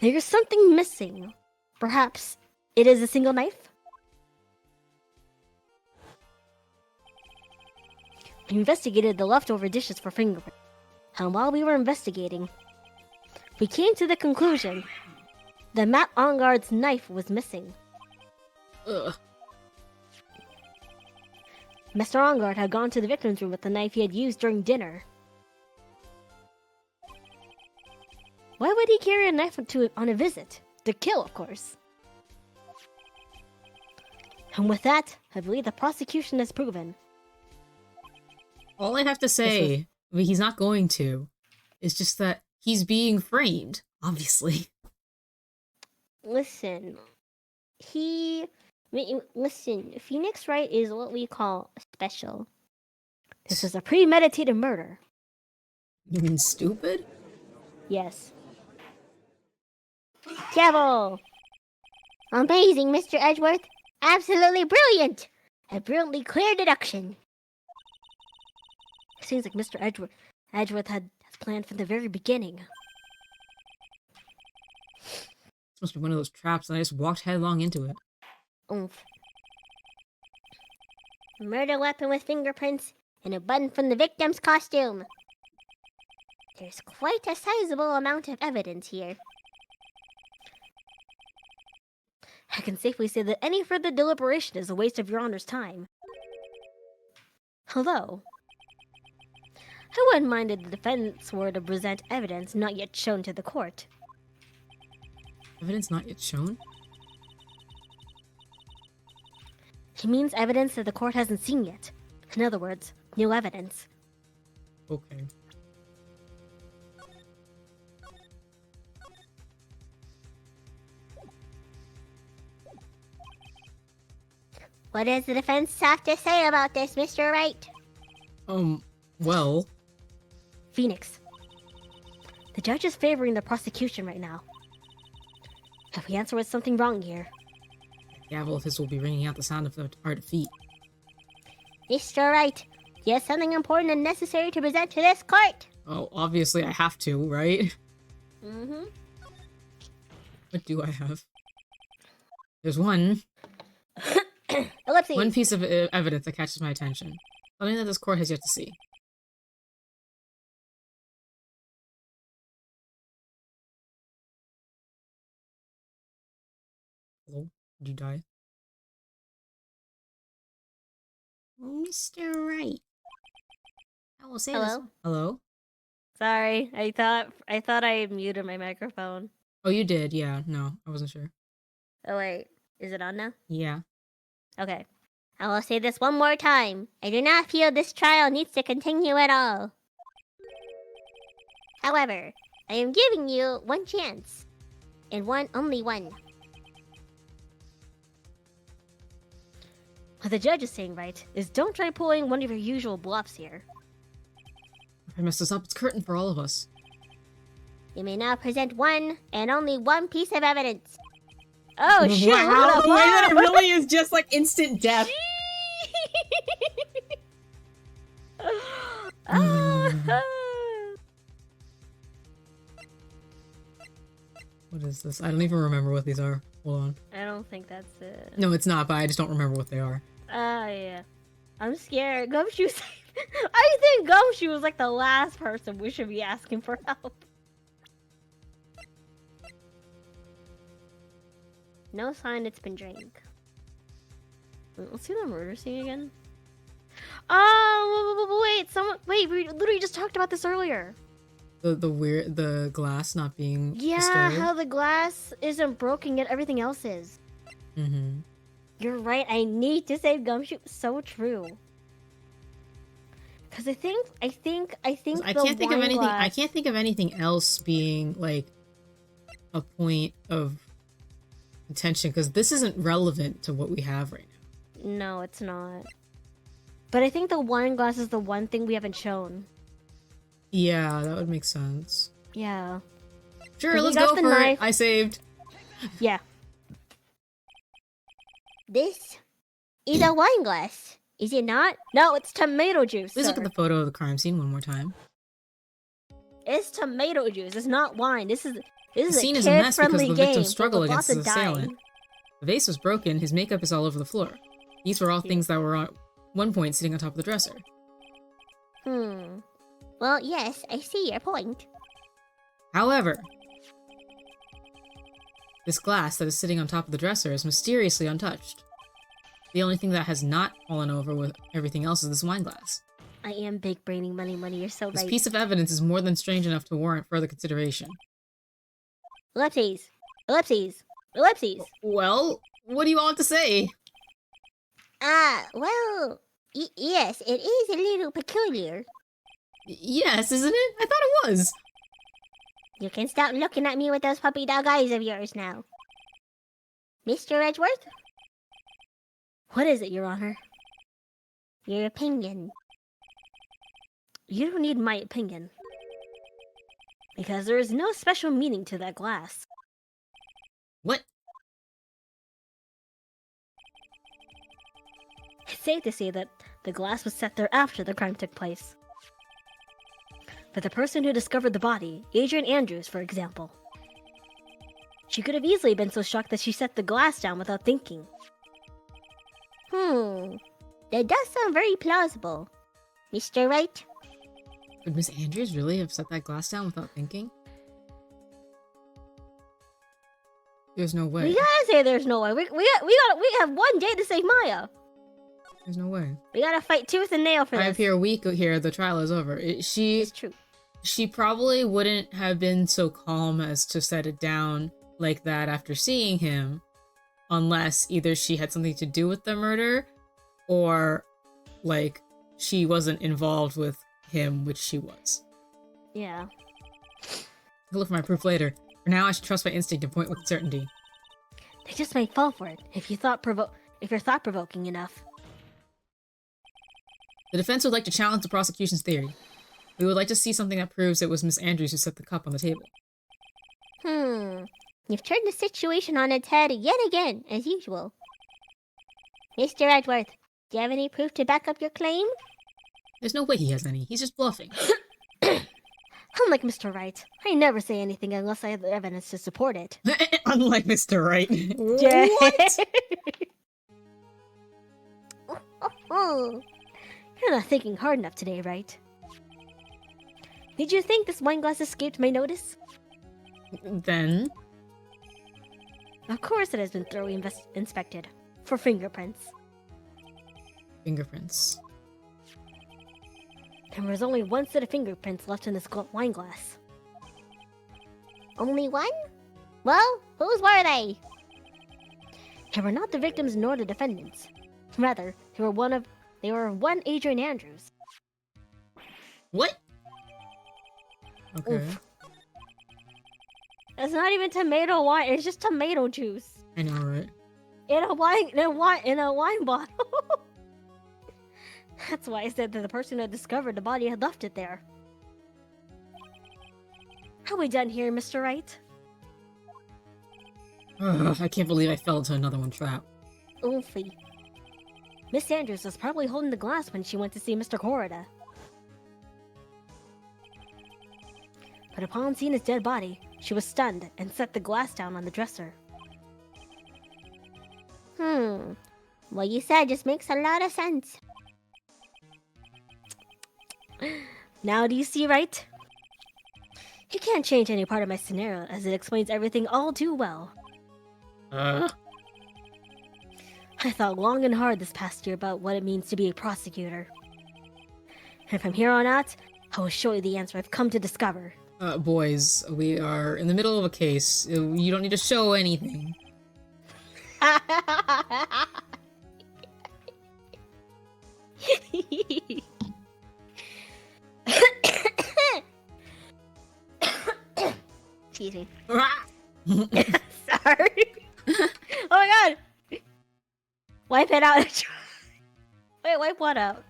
S2: There's something missing. Perhaps it is a single knife? We investigated the leftover dishes for fingerprints. And while we were investigating, we came to the conclusion that Matt Ongard's knife was missing.
S1: Ugh.
S2: Mr. Ongard had gone to the victim's room with the knife he had used during dinner. Why would he carry a knife on a visit? To kill, of course. And with that, I believe the prosecution has proven.
S1: All I have to say, I mean, he's not going to, is just that he's being framed, obviously.
S3: Listen, Phoenix Wright is what we call special.
S2: This was a premeditated murder.
S1: You mean stupid?
S3: Yes. Devil! Amazing, Mr. Edgeworth. Absolutely brilliant! A brilliantly clear deduction.
S2: It seems like Mr. Edgeworth has planned from the very beginning.
S1: This must be one of those traps, and I just walked headlong into it.
S3: Oomph. A murder weapon with fingerprints and a button from the victim's costume. There's quite a sizable amount of evidence here.
S2: I can safely say that any further deliberation is a waste of Your Honor's time. Hello. I wouldn't mind if the defense were to present evidence not yet shown to the court.
S1: Evidence not yet shown?
S2: He means evidence that the court hasn't seen yet. In other words, new evidence.
S1: Okay.
S3: What does the defense have to say about this, Mr. Wright?
S1: Well...
S2: Phoenix. The judge is favoring the prosecution right now. If we answer with something wrong here...
S1: gavel of his will be ringing out the sound of our defeat.
S3: Mr. Wright, you have something important and necessary to present to this court.
S1: Oh, obviously I have to, right?
S3: Mm-hmm.
S1: What do I have? There's one
S3: Ellipses.
S1: One piece of evidence that catches my attention. Something that this court has yet to see. Hello? Did you die? Oh, Mr. Wright. I will say
S3: Hello?
S1: this. Hello?
S2: Sorry, I thought I muted my microphone.
S1: Oh, you did? Yeah. No, I wasn't sure.
S3: Oh wait, is it on now?
S1: Yeah.
S3: Okay. I will say this one more time. I do not feel this trial needs to continue at all. However, I am giving you one chance. And only one.
S2: What the judge is saying, right, is don't try pulling one of your usual bluffs here.
S1: If I mess this up, it's curtain for all of us.
S3: You may now present one and only one piece of evidence. Oh shit!
S1: Wow, the way that it really is just like instant death. What is this? I don't even remember what these are. Hold on.
S2: I don't think that's it.
S1: No, it's not, but I just don't remember what they are.
S2: Yeah. I'm scared. Gumshoe. I think Gumshoe was like the last person we should be asking for help.
S3: No sign it's been drank.
S2: Let's see the murder scene again. Oh, wait, we literally just talked about this earlier.
S1: The glass not being disturbed.
S2: How the glass isn't broken yet everything else is.
S1: Mm-hmm.
S2: You're right, I need to save Gumshoe. So true. Cause I think
S1: I can't think of anything. I can't think of anything else being like a point of contention because this isn't relevant to what we have right now.
S2: No, it's not. But I think the wine glass is the one thing we haven't shown.
S1: Yeah, that would make sense.
S2: Yeah.
S1: Sure, let's go for it. I saved.
S2: Yeah.
S3: This is a wine glass, is it not?
S2: No, it's tomato juice.
S1: Please
S2: sir.
S1: look at the photo of the crime scene one more time.
S2: It's tomato juice. It's not wine. This is
S1: The scene
S2: a
S1: is a mess because
S2: kid-friendly
S1: the
S2: game
S1: victim's struggle
S2: with
S1: against
S2: lots
S1: his
S2: of
S1: assailant.
S2: dying.
S1: The vase was broken, his makeup is all over the floor. These were all things that were at one point sitting on top of the dresser.
S3: Well, yes, I see your point.
S1: However, this glass that is sitting on top of the dresser is mysteriously untouched. The only thing that has not fallen over with everything else is this wine glass.
S2: I am big braining money. You're so
S1: This
S2: right.
S1: piece of evidence is more than strange enough to warrant further consideration.
S3: Ellipses.
S1: Well, what do you want to say?
S3: Well, yes, it is a little peculiar.
S1: Yes, isn't it? I thought it was.
S3: You can stop looking at me with those puppy dog eyes of yours now. Mr. Edgeworth?
S2: What is it, Your Honor?
S3: Your opinion.
S2: You don't need my opinion. Because there is no special meaning to that glass.
S1: What?
S2: It's safe to say that the glass was set there after the crime took place. But the person who discovered the body, Adrian Andrews, for example, she could have easily been so shocked that she set the glass down without thinking.
S3: That does sound very plausible. Mr. Wright?
S1: Would Miss Andrews really have set that glass down without thinking? There's no way.
S2: We gotta say there's no way. We have one day to save Maya.
S1: There's no way.
S2: We gotta fight tooth and nail for this.
S1: I appear a week here, the trial is over.
S2: It's true.
S1: She probably wouldn't have been so calm as to set it down like that after seeing him, unless either she had something to do with the murder, or, like, she wasn't involved with him, which she was.
S2: Yeah.
S1: I'll look for my proof later. For now, I should trust my instinct and point with certainty.
S2: They just might fall for it if you're thought-provoking enough.
S1: The defense would like to challenge the prosecution's theory. We would like to see something that proves it was Miss Andrews who set the cup on the table.
S3: You've turned the situation on its head yet again, as usual. Mr. Edgeworth, do you have any proof to back up your claim?
S1: There's no way he has any. He's just bluffing.
S2: Unlike Mr. Wright, I never say anything unless I have the evidence to support it.
S1: Unlike Mr. Wright.
S2: What? You're not thinking hard enough today, right? Did you think this wine glass escaped my notice?
S1: Then?
S2: Of course it has been thoroughly inspected. For fingerprints.
S1: Fingerprints.
S2: And there was only one set of fingerprints left in this wine glass.
S3: Only one? Well, whose were they?
S2: They were not the victims nor the defendants. Rather, they were one Adrian Andrews.
S1: What? Okay.
S2: Oof. It's not even tomato wine, it's just tomato juice.
S1: I know, right?
S2: In a wine bottle. That's why I said that the person who had discovered the body had left it there. Are we done here, Mr. Wright?
S1: Ugh, I can't believe I fell into another one trap.
S2: Oofy. Miss Andrews was probably holding the glass when she went to see Mr. Corrida. But upon seeing his dead body, she was stunned and set the glass down on the dresser.
S3: What you said just makes a lot of sense.
S2: Now do you see, Wright? You can't change any part of my scenario as it explains everything all too well. I thought long and hard this past year about what it means to be a prosecutor. And from here on out, I will show you the answer I've come to discover.
S1: Boys, we are in the middle of a case. You don't need to show anything.
S2: Excuse me.
S3: Sorry.
S2: Oh my god! Wipe it out. Wait, wipe what out?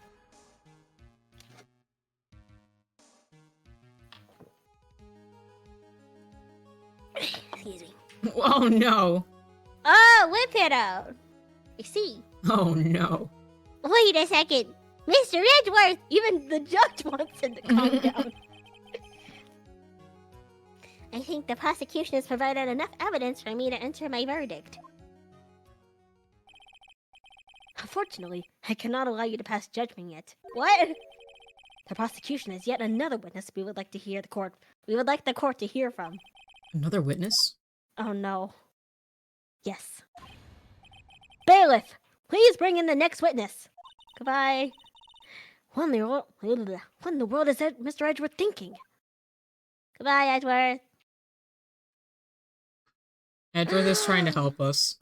S2: Excuse me.
S1: Oh no!
S3: Oh, whip it out. I see.
S1: Oh no!
S3: Wait a second. Mr. Edgeworth!
S2: Even the judge wants him to calm down.
S3: I think the prosecution has provided enough evidence for me to enter my verdict.
S2: Unfortunately, I cannot allow you to pass judgment yet.
S3: What?
S2: The prosecution has yet another witness we would like to hear the court. We would like the court to hear from.
S1: Another witness?
S2: Oh no. Yes. Bailiff, please bring in the next witness. Goodbye. What in the world is Mr. Edgeworth thinking?
S3: Goodbye, Edgeworth.
S1: Edgeworth is trying to help us.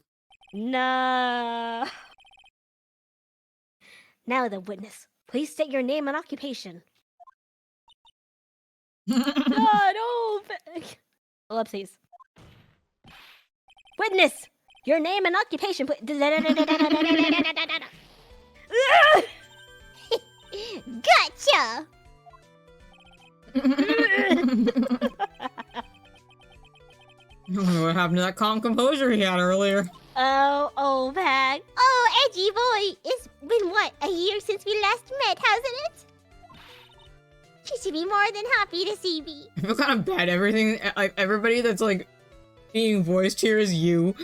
S2: No. Now the witness. Please state your name and occupation. No. Ellipses. Witness! Your name and occupation, please.
S3: Gotcha!
S1: I don't know what happened to that calm composure he had earlier.
S3: Oh, bag. Oh, Edgy boy. It's been, what, a year since we last met, hasn't it? You should be more than happy to see me.
S1: I feel kind of bad. Everybody that's, like, being voiced here is you.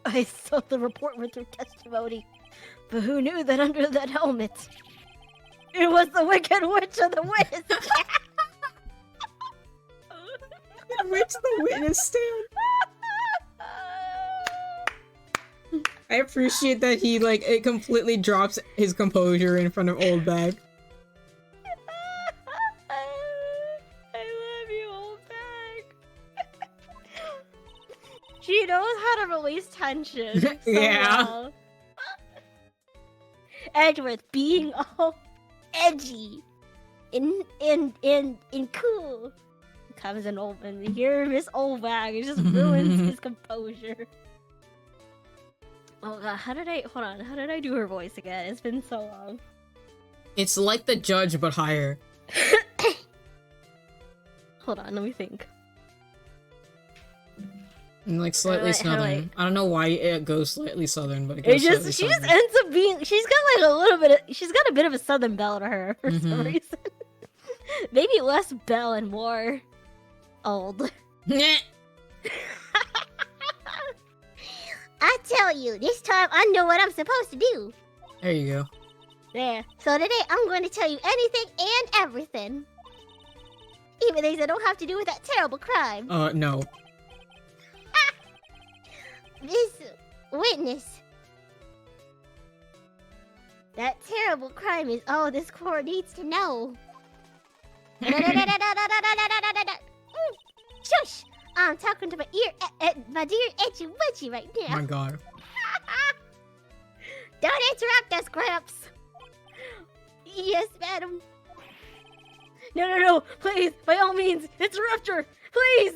S2: I saw the report with her testimony, but who knew that under that helmet, it was the Wicked Witch of the Witch!
S1: Witch the witness stand. I appreciate that he, like, it completely drops his composure in front of Old Bag.
S2: I love you, Old Bag. She knows how to release tension. So
S1: Yeah.
S2: well. Edgeworth being all edgy and cool. Comes an old and we hear Miss Old Bag. It just ruins his composure. Oh god, how did I do her voice again? It's been so long.
S1: It's like the judge, but higher.
S2: Hold on, let me think.
S1: And, like, slightly
S2: How do I-
S1: southern. I don't know why it goes slightly southern, but it goes
S2: It
S1: slightly
S2: just she just
S1: southern.
S2: ends up being she's got a bit of a southern belle to her for some reason. Maybe less belle and more old.
S1: Nyeh.
S3: I tell you, this time I know what I'm supposed to do.
S1: There you go.
S3: There. So today I'm going to tell you anything and everything. Even things that don't have to do with that terrible crime.
S1: No.
S3: This witness. That terrible crime is all this court needs to know. Shush! I'm talking to my my dear Edgy Wedgie right
S1: Oh
S3: now.
S1: my god.
S3: Don't interrupt us, Gramps. Yes, madam.
S2: No, please, by all means, interrupt her, please.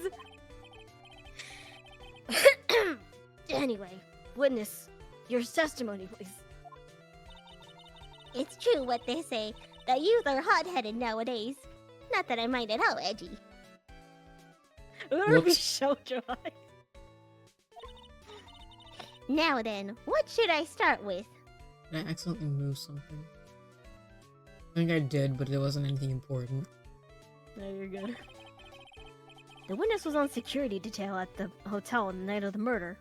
S2: Anyway, witness your testimony, please.
S3: It's true what they say. The youth are hot-headed nowadays. Not that I mind at all, Edgy.
S2: We're gonna be
S1: Whoops.
S2: so dry.
S3: Now then, what should I start with?
S1: Did I accidentally move something? I think I did, but it wasn't anything important.
S2: No, you're good. The witness was on security detail at the hotel on the night of the murder.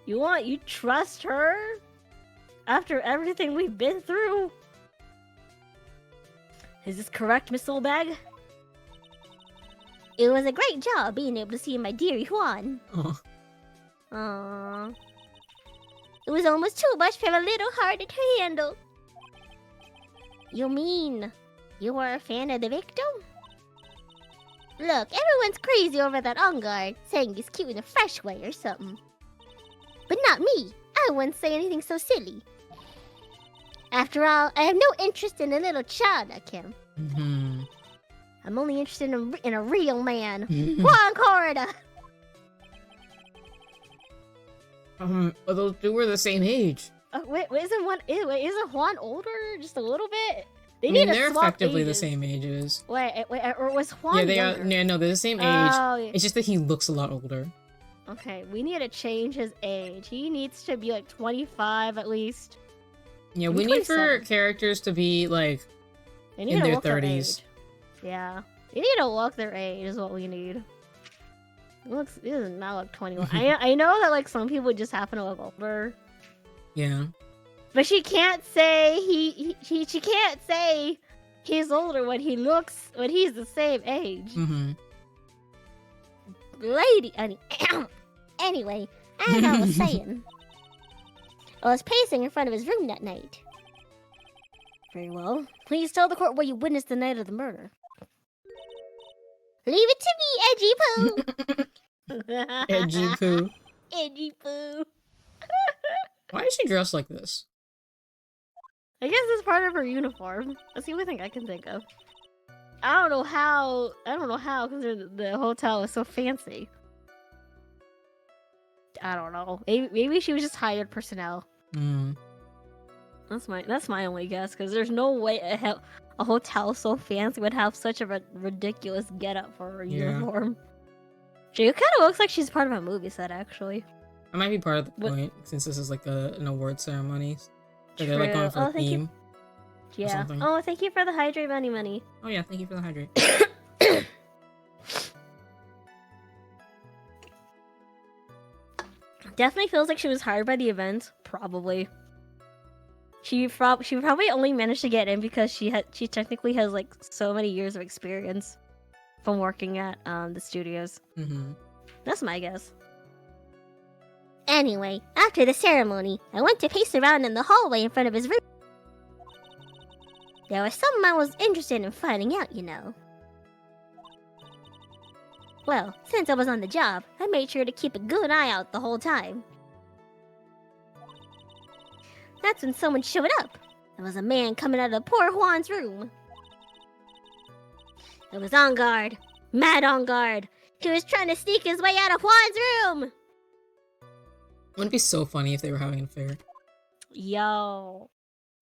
S2: You trust her? After everything we've been through? Is this correct, Miss Soulbag?
S3: It was a great job being able to see my dear Juan.
S1: Oh,
S3: Aww. It was almost too much for a little heart to handle. You mean you were a fan of the victim? Look, everyone's crazy over that on guard, saying he's cute in a fresh way or something. But not me. I wouldn't say anything so silly. After all, I have no interest in a little child like him.
S1: mm-hmm.
S3: I'm only interested in a real man. Juan Corrida!
S1: But those two were the same age.
S2: Wait, isn't Juan older? Just a little bit? They
S1: I mean,
S2: need to
S1: they're
S2: swap
S1: effectively the
S2: ages.
S1: same ages.
S2: Wait, or was Juan
S1: Yeah, they
S2: younger?
S1: are. Yeah, no, they're the same age.
S2: Oh, yeah.
S1: It's just that he looks a lot older.
S2: Okay, we need to change his age. He needs to be like 25 at least.
S1: Yeah,
S2: Maybe
S1: we need for
S2: 27.
S1: characters to be like
S2: They need
S1: in
S2: to
S1: their
S2: look their
S1: 30s.
S2: age. Yeah, they need to look their age is what we need. It does not look 21. I know that like some people just happen to look older,
S1: Yeah.
S2: but she can't say she can't say he's older when he's the same age.
S1: Mm-hmm.
S3: Lady, anyway, as I was saying, I was pacing in front of his room that night.
S2: Very well. Please tell the court what you witnessed the night of the murder.
S3: Leave it to me, Edgy Poo.
S1: Edgy poo.
S3: Edgy Poo.
S1: Why is she dressed like this?
S2: I guess it's part of her uniform. That's the only thing I can think of. I don't know how, because the hotel is so fancy. I don't know. Maybe she was just hired personnel.
S1: Mm.
S2: That's my only guess, because there's no way a hotel so fancy would have such a ridiculous getup for her
S1: Yeah.
S2: uniform. She kind of looks like she's part of a movie set, actually.
S1: That might be part of the
S2: What-
S1: point, since this is like an award ceremony. So they're like
S2: True.
S1: going for
S2: Oh,
S1: a
S2: thank you.
S1: theme.
S2: Yeah.
S1: something.
S2: Oh, thank you for the hydrate money.
S1: Oh yeah, thank you for the hydrate.
S2: Definitely feels like she was hired by the event. Probably. She probably only managed to get in because she technically has like so many years of experience from working at the studios.
S1: Mm-hmm.
S2: That's my guess.
S3: Anyway, after the ceremony, I went to pace around in the hallway in front of his room. There was something I was interested in finding out, you know. Well, since I was on the job, I made sure to keep a good eye out the whole time. That's when someone showed up. There was a man coming out of poor Juan's room. It was on guard. Mad on guard. He was trying to sneak his way out of Juan's room.
S1: Wouldn't it be so funny if they were having an affair?
S2: Yo,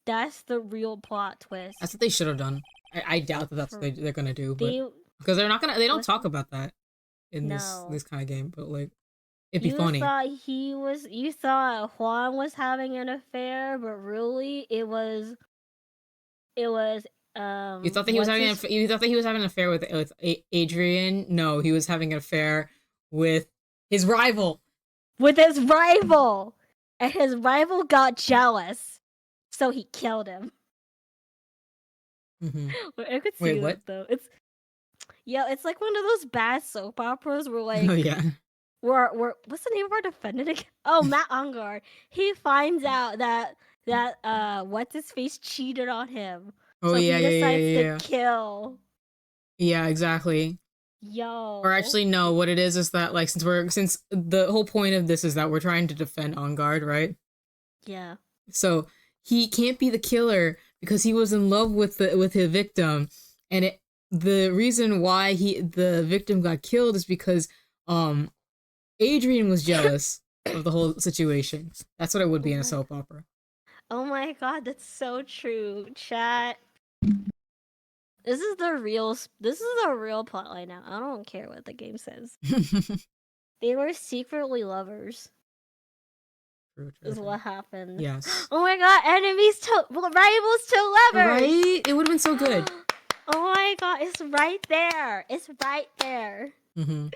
S2: that's the real plot twist.
S1: That's what they should have done. I doubt that that's what they're gonna do, but
S2: They,
S1: because they're not gonna. They don't
S2: Listen.
S1: talk about that in
S2: No.
S1: this kind of game. But like, it'd be
S2: you
S1: funny.
S2: you thought Juan was having an affair, but really it was
S1: You thought that he was having you thought that he was having an affair with Adrian. No, he was having an affair with his rival.
S2: with his rival, and his rival got jealous, so he killed him.
S1: Mm-hmm.
S2: I could see
S1: Wait,
S2: that
S1: what?
S2: though. It's like one of those bad soap operas where like
S1: Oh yeah.
S2: we're what's the name of our defendant again? Oh, Matt Ungar. He finds out that what's his face cheated on him.
S1: Oh
S2: so
S1: yeah,
S2: he
S1: yeah,
S2: decides
S1: yeah.
S2: to kill
S1: Yeah, exactly.
S2: Yo.
S1: Or actually, no. What it is that like since the whole point of this is that we're trying to defend On Guard, right?
S2: Yeah.
S1: So he can't be the killer because he was in love with his victim, and the reason why the victim got killed is because Adrian was jealous of the whole situation. That's what it would be in a soap opera.
S2: Oh my god, that's so true. Chat. This is the real plotline now. I don't care what the game says. They were secretly lovers.
S1: True.
S2: Is what happened.
S1: Yes.
S2: Oh my god, rivals to lovers.
S1: Right? It would have been so good.
S2: Oh my god, it's right there. It's right there.
S1: Mm-hmm.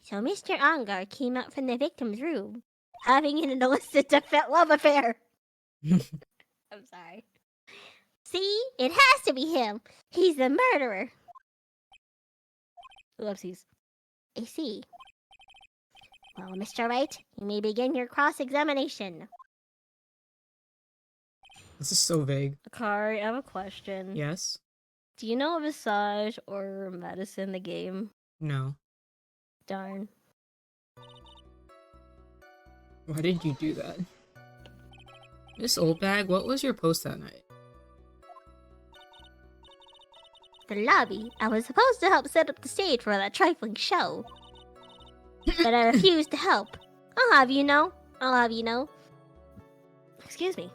S3: So Mr. Ongar came out from the victim's room, having an illicit love affair.
S2: I'm sorry.
S3: See? It has to be him. He's the murderer.
S2: Oopsies.
S3: I see. Well, Mr. Wright, you may begin your cross-examination.
S1: This is so vague.
S2: Akari, I have a question.
S1: Yes?
S2: Do you know Visage or Medicine, the game?
S1: No.
S2: Darn.
S1: Why did you do that? Miss Oldbag, what was your post that night?
S3: The lobby. I was supposed to help set up the stage for that trifling show. But I refused to help. I'll have you know. Excuse me.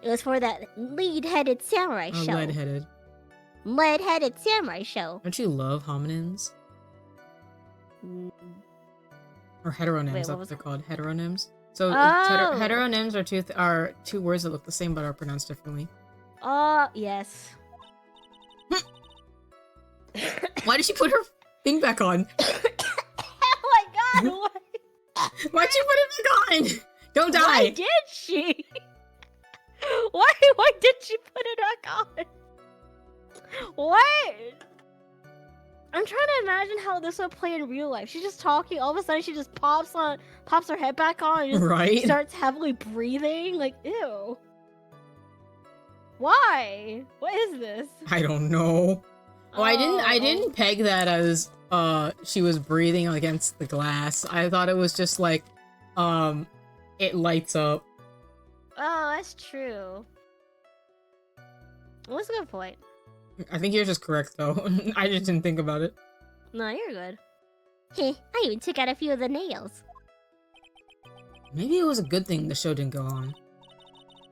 S3: It was for that lead-headed samurai show.
S1: Lead-headed.
S3: Lead-headed samurai show.
S1: Don't you love hominins? Or heteronyms,
S2: Wait,
S1: that's what they're called. Heteronyms. So
S2: Oh.
S1: heteronyms are two words that look the same but are pronounced differently.
S2: Oh, yes.
S1: Why did she put her thing back on?
S2: Oh my god, what?
S1: Why'd she put it back on? Don't die!
S2: Why did she? Why did she put it back on? What? I'm trying to imagine how this would play in real life. She's just talking, all of a sudden she just pops her head back on and just
S1: Right?
S2: starts heavily breathing. Like, ew. Why? What is this?
S1: I don't know. Oh, I didn't peg that as she was breathing against the glass. I thought it was just like it lights up.
S2: Oh, that's true. Well, that's a good point.
S1: I think you're just correct though. I just didn't think about it.
S2: No, you're good.
S3: Heh, I even took out a few of the nails.
S1: Maybe it was a good thing the show didn't go on.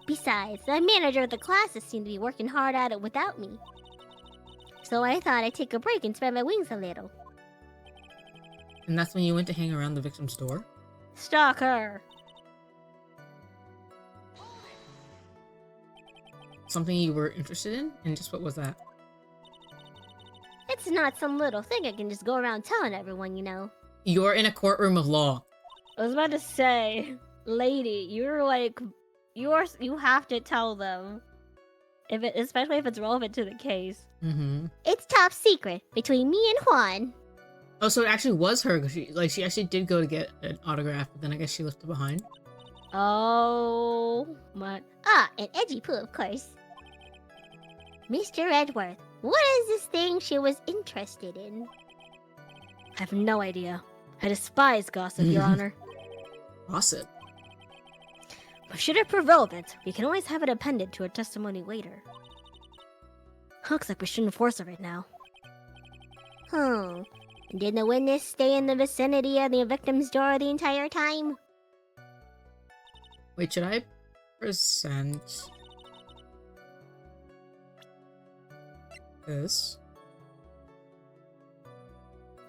S3: Besides, the manager of the classes seemed to be working hard at it without me. So I thought I'd take a break and spread my wings a little.
S1: And that's when you went to hang around the victim's door?
S2: Stalker.
S1: Something you were interested in? And just what was that?
S3: It's not some little thing I can just go around telling everyone, you know.
S1: You're in a courtroom of law.
S2: I was about to say, lady, you're like, you have to tell them, especially if it's relevant to the case.
S1: Mm-hmm.
S3: It's top secret between me and Juan.
S1: Oh, so it actually was her. She actually did go to get an autograph, but then I guess she left it behind.
S2: Oh my!
S3: And Edgy Poo, of course. Mr. Edgeworth, what is this thing she was interested in?
S2: I have no idea. I despise gossip, Your Honor.
S1: Gossip.
S2: But should it prove relevant, we can always have it appended to a testimony later. Looks like we shouldn't force it right now.
S3: Did the witness stay in the vicinity of the victim's door the entire time?
S1: Wait, should I present this?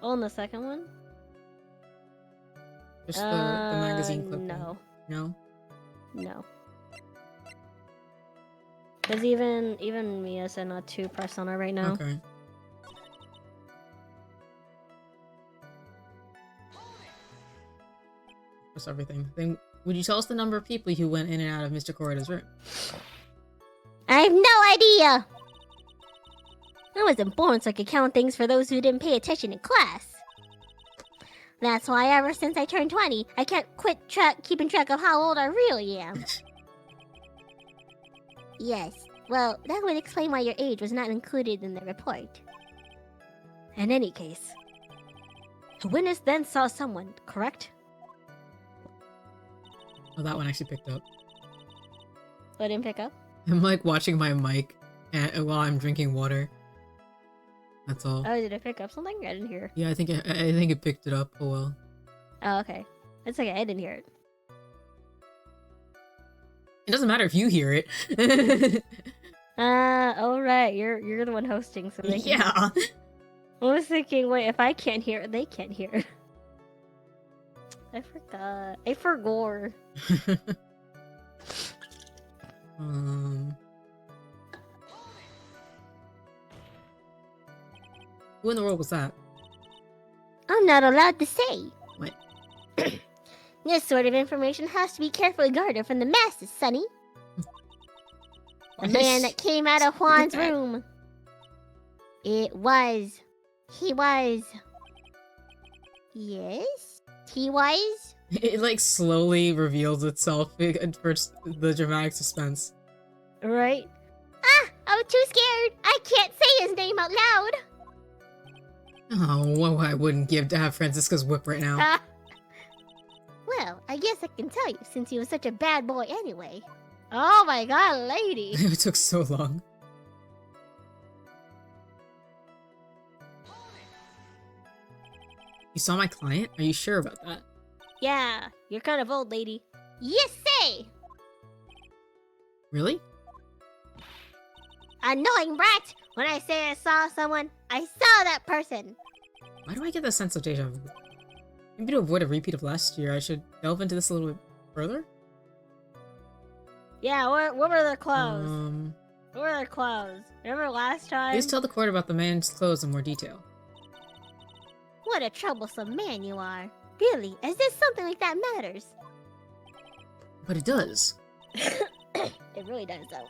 S2: Oh, and the second one?
S1: Just the magazine clip.
S2: No.
S1: No?
S2: No. Because even Mia said not to press on her right now.
S1: Okay. That's everything. Then would you tell us the number of people who went in and out of Mr. Corrida's room?
S3: I have no idea! I wasn't born so I could count things for those who didn't pay attention in class. That's why ever since I turned 20, I can't quit keeping track of how old I really am. Yes, Well, that would explain why your age was not included in the report.
S2: In any case, the witness then saw someone, correct?
S1: Oh, that one actually picked up.
S2: I didn't pick up.
S1: I'm like watching my mic while I'm drinking water. That's all.
S2: Oh, did it pick up something? I didn't hear.
S1: Yeah, I think it picked it up. Oh well.
S2: Oh, okay. It's okay. I didn't hear it.
S1: It doesn't matter if you hear it.
S2: All right. You're the one hosting, so they can...
S1: Yeah.
S2: I was thinking, wait, if I can't hear it, they can't hear it. I forgot. I forgot.
S1: Who in the world was that?
S3: I'm not allowed to say.
S1: What?
S3: This sort of information has to be carefully guarded from the masses, Sonny. The man that came out of Juan's room. He was. Yes? He was?
S1: It like slowly reveals itself for the dramatic suspense.
S2: Right?
S3: Ah! I'm too scared! I can't say his name out loud!
S1: Oh, what I wouldn't give to have Francisca's whip right now.
S3: Well, I guess I can tell you since he was such a bad boy anyway.
S2: Oh my god, lady!
S1: It took so long. You saw my client? Are you sure about that?
S2: Yeah, you're kind of old, lady.
S3: Yes, say!
S1: Really?
S3: Annoying brat! When I say I saw someone, I saw that person!
S1: Why do I get the sense of deja vu? Maybe to avoid a repeat of last year, I should delve into this a little bit further?
S2: Yeah, what were their clothes? What were their clothes? Remember last time?
S1: Please tell the court about the man's clothes in more detail.
S3: What a troublesome man you are. Really, as if something like that matters.
S1: But it does.
S2: It really does, though.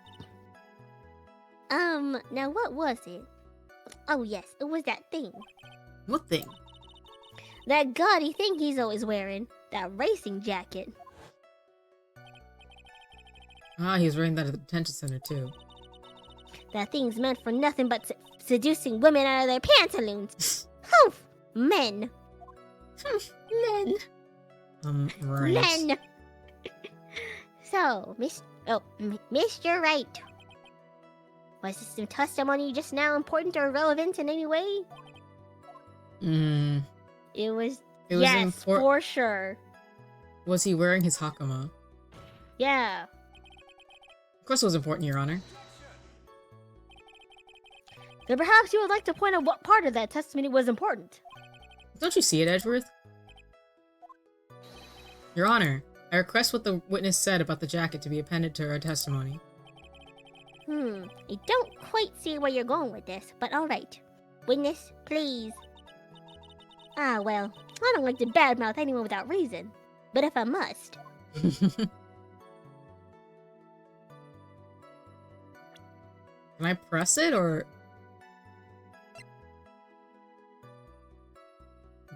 S3: Now what was it? Oh yes, it was that thing.
S1: What thing?
S3: That gaudy thing he's always wearing. That racing jacket.
S1: Ah, he was wearing that at the detention center too.
S3: That thing's meant for nothing but seducing women out of their pantaloons. Humph! Men. Men.
S1: Right.
S3: Men. So, Mr. Wright. Was this testimony just now important or relevant in any way?
S2: It was
S1: yes,
S2: for sure.
S1: Was he wearing his hakama?
S2: Yeah.
S1: Of course it was important, Your Honor.
S2: Then perhaps you would like to point out what part of that testimony was important.
S1: Don't you see it, Edgeworth? Your Honor, I request what the witness said about the jacket to be appended to her testimony.
S3: I don't quite see where you're going with this, but alright. Witness, please. Ah, well, I don't like to badmouth anyone without reason. But if I must...
S1: Can I press it, or...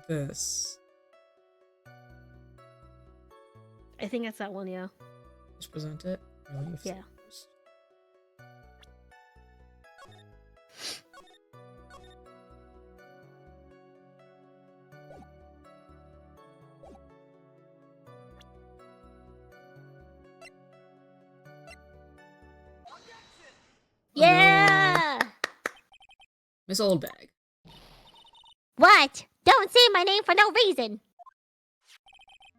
S1: this?
S2: I think that's that one, yeah.
S1: Just present it? Really?
S2: Yeah.
S3: Yeah!
S1: Miss Oldbag.
S3: What? Don't say my name for no reason!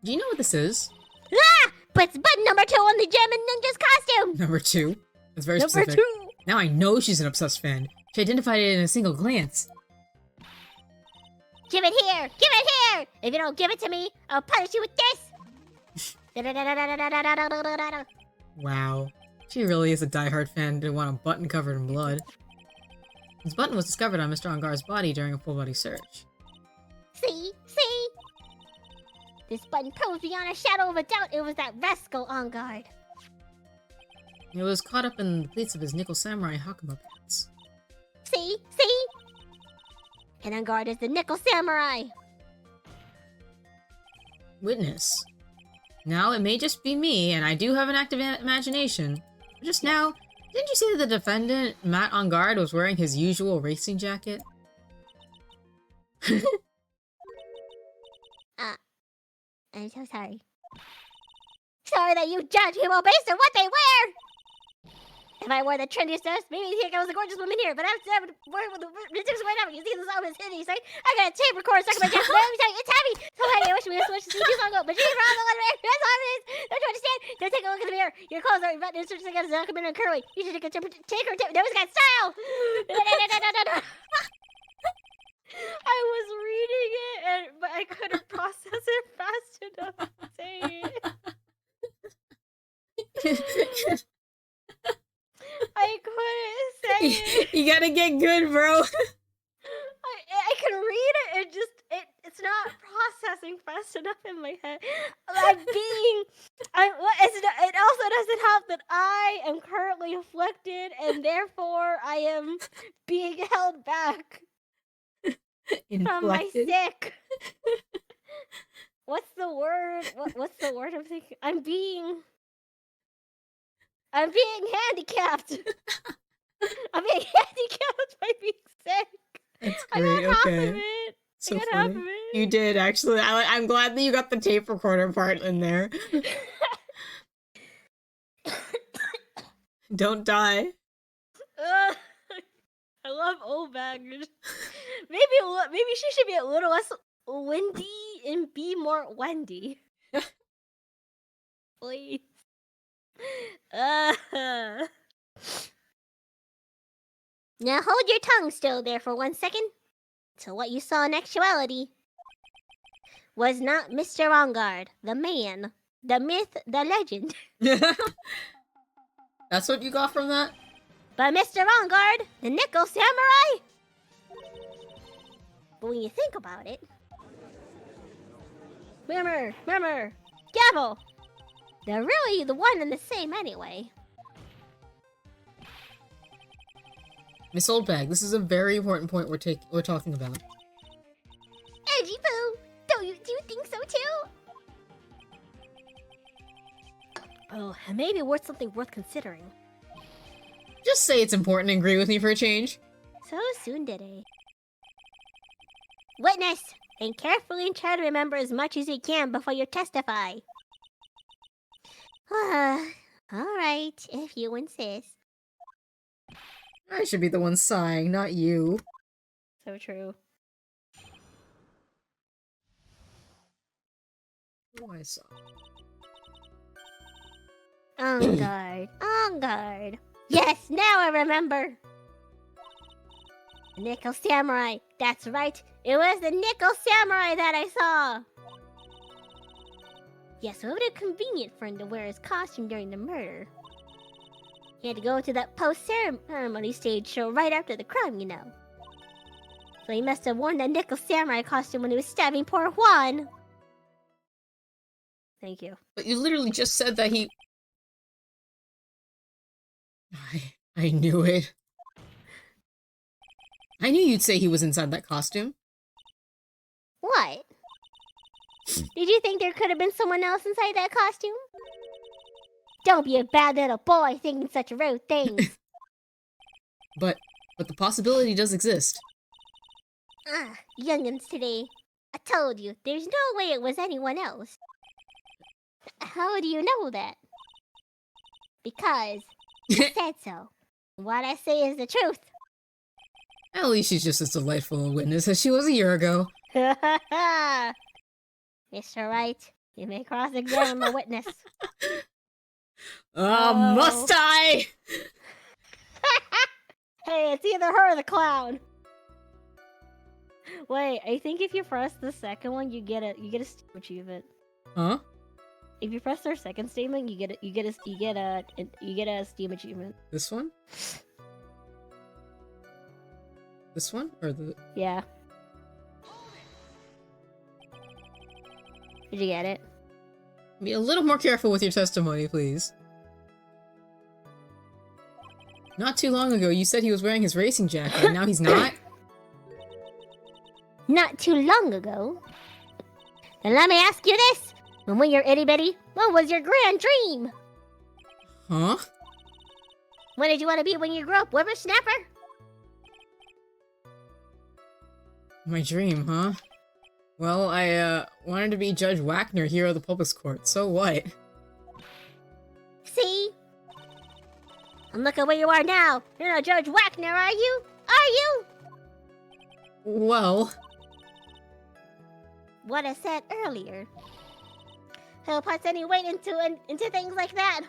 S1: Do you know what this is?
S3: Ah! Puts button number 2 on the Gem and Ninja's costume!
S1: Number 2? That's very
S2: Number
S1: specific.
S2: 2!
S1: Now I know she's an obsessed fan. She identified it in a single glance.
S3: Give it here! Give it here! If you don't give it to me, I'll punish you with this!
S1: Wow. She really is a diehard fan to want a button covered in blood. This button was discovered on Mr. Angar's body during a full-body search.
S3: See? See? This button proves beyond a shadow of a doubt it was that rascal on guard.
S1: It was caught up in the pleats of his nickel samurai hakama pants.
S3: See? See? And on guard is the nickel samurai.
S1: Witness. Now, it may just be me, and I do have an active imagination. But just now, Didn't you say the defendant, Matt on guard, was wearing his usual racing jacket?
S3: I'm so sorry. Sorry that you judge people based on what they wear! If I wore the trendiest dress, maybe you'd think I was a gorgeous woman here, but I'm wearing the ridiculous right now. You see this album is hideous, right? I got a tape recorder stuck in my jacket, but let me tell you, it's heavy! So heavy, I wish we were supposed to see too long ago, but she's around the letter. That's all it is! Don't you understand? Now take a look in the mirror. Your clothes are about to start to get a document and curly. You should take a now he's got style!
S2: I was reading it, but I couldn't process it fast enough to say it. I couldn't say it.
S1: You gotta get good, bro.
S2: I can read it. It's not processing fast enough in my head. It also doesn't help that I am currently afflicted and therefore I am being held back from my sick. What's the word? What's the word I'm thinking? I'm being handicapped. I'm being handicapped by being sick.
S1: That's
S2: I
S1: great.
S2: got half
S1: Okay.
S2: of it.
S1: So
S2: I got
S1: funny.
S2: half of it.
S1: You did actually. I'm glad that you got the tape recorder part in there. Don't die.
S2: I love old baggage. Maybe she should be a little less windy and be more Wendy. Please.
S3: Now hold your tongue still there for 1 second. So what you saw in actuality was not Mr. Rongard, the man, the myth, the legend,
S1: That's what you got from that?
S3: but Mr. Rongard, the Nickel Samurai. But when you think about it,
S2: Murmur,
S3: Gavel, they're really the one and the same anyway.
S1: Miss Oldbag, this is a very important point we're talking about.
S3: Edgy Poo, do you think so too?
S2: oh, maybe something worth considering.
S1: Just say it's important and agree with me for a change.
S3: So soon did I. Witness, and carefully try to remember as much as you can before you testify. Alright, if you insist.
S1: I should be the one sighing, not you.
S2: So true.
S1: Oh, I saw.
S3: On guard, on guard. Yes, now I remember. Nickel Samurai, that's right. It was the Nickel Samurai that I saw. Yes, it would have been convenient for him to wear his costume during the murder. He had to go to that post-ceremony stage show right after the crime, you know. So he must have worn the Nickel Samurai costume when he was stabbing poor Juan.
S2: Thank you.
S1: But you literally just said that he... I knew it. I knew you'd say he was inside that costume.
S3: What? Did you think there could have been someone else inside that costume? Don't be a bad little boy thinking such rude things.
S1: But the possibility does exist.
S3: Youngins today. I told you, there's no way it was anyone else. How do you know that? Because I said so. What I say is the truth.
S1: At least she's just as delightful a witness as she was a year ago.
S3: Mr. Wright, you may cross-examine the witness.
S2: Oh.
S1: Must I?
S2: Hey, it's either her or the clown. Wait, I think if you press the second one, you get a Steam achievement.
S1: Huh?
S2: If you press their second statement, you get a Steam achievement.
S1: This one? This one? Or the...
S2: Yeah. Did you get it?
S1: Be a little more careful with your testimony, please. Not too long ago, you said he was wearing his racing jacket, and now he's not?
S3: Not too long ago. Then let me ask you this. When we were itty-bitty, what was your grand dream?
S1: Huh?
S3: What did you want to be when you grew up, whippersnapper?
S1: My dream, huh? Well, I wanted to be Judge Wagner, hero of the public court. So what?
S3: See? And look at where you are now. You're not Judge Wagner, are you? Are you?
S1: Well,
S3: What I said earlier. Who puts any weight into things like that?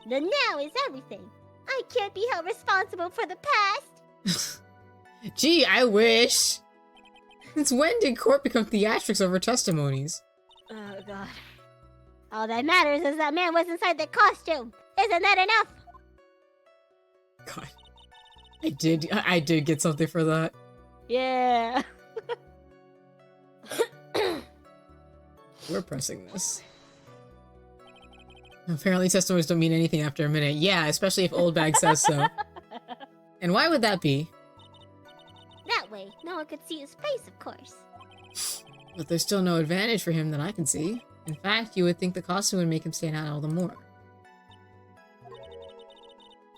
S3: The now is everything. I can't be held responsible for the past.
S1: gee, I wish. Since when did court become theatrics over testimonies?
S3: Oh god. All that matters is that man was inside the costume. Isn't that enough?
S1: God, I did get something for that.
S2: Yeah.
S1: We're pressing this. Apparently testimonies don't mean anything after a minute. Yeah, especially if Old Bag says so. And why would that be?
S3: That way, no one could see his face, of course.
S1: But there's still no advantage for him that I can see. In fact, you would think the costume would make him stand out all the more.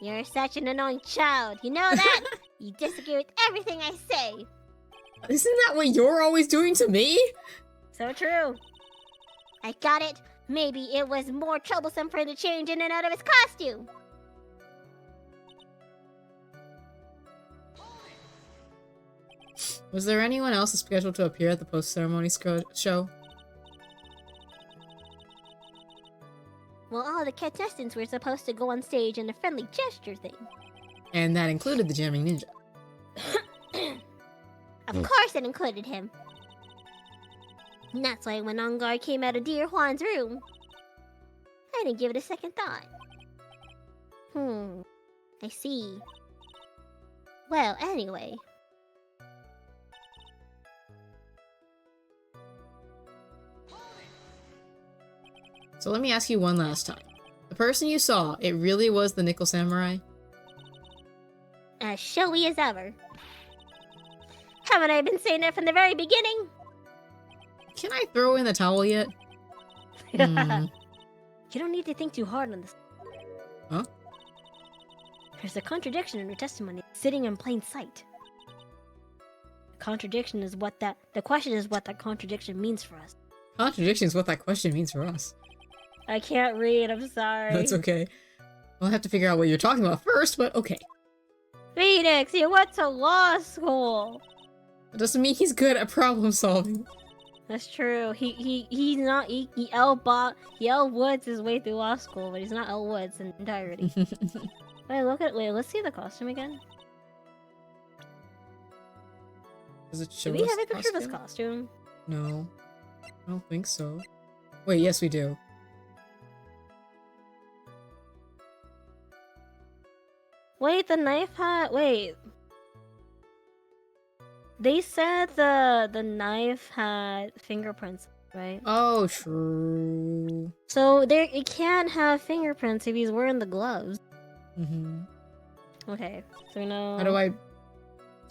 S3: You're such an annoying child, you know that? You disagree with everything I say.
S1: Isn't that what you're always doing to me?
S2: So true.
S3: I got it. Maybe it was more troublesome for him to change in and out of his costume.
S1: Was there anyone else scheduled to appear at the post-ceremony show?
S3: Well, all the contestants were supposed to go on stage in a friendly gesture thing.
S1: And that included the Jamming Ninja.
S3: Of course it included him. And that's why when On Guard came out of Dear Juan's room, I didn't give it a second thought. I see. Well, anyway.
S1: So let me ask you one last time. The person you saw, it really was the Nickel Samurai?
S3: As showy as ever. Haven't I been saying that from the very beginning?
S1: Can I throw in the towel yet? Hmm.
S2: You don't need to think too hard on this.
S1: Huh?
S2: There's a contradiction in your testimony sitting in plain sight. The question is what that contradiction means for us.
S1: Contradiction is what that question means for us.
S2: I can't read, I'm sorry.
S1: That's okay. We'll have to figure out what you're talking about first, but okay.
S2: Phoenix, you went to law school.
S1: That doesn't mean he's good at problem solving.
S2: That's true. He's not L Woods his way through law school, but he's not L Woods in entirety. Wait, let's see the costume again.
S1: Does it show
S2: Do we
S1: us
S2: have a
S1: the
S2: picture of this
S1: costume?
S2: costume?
S1: No. I don't think so. Wait, yes we do.
S2: Wait, the knife had... Wait. They said the knife had fingerprints, right?
S1: Oh, true.
S2: So it can't have fingerprints if he's wearing the gloves.
S1: Mm-hmm.
S2: Okay, so we know...
S1: How do I...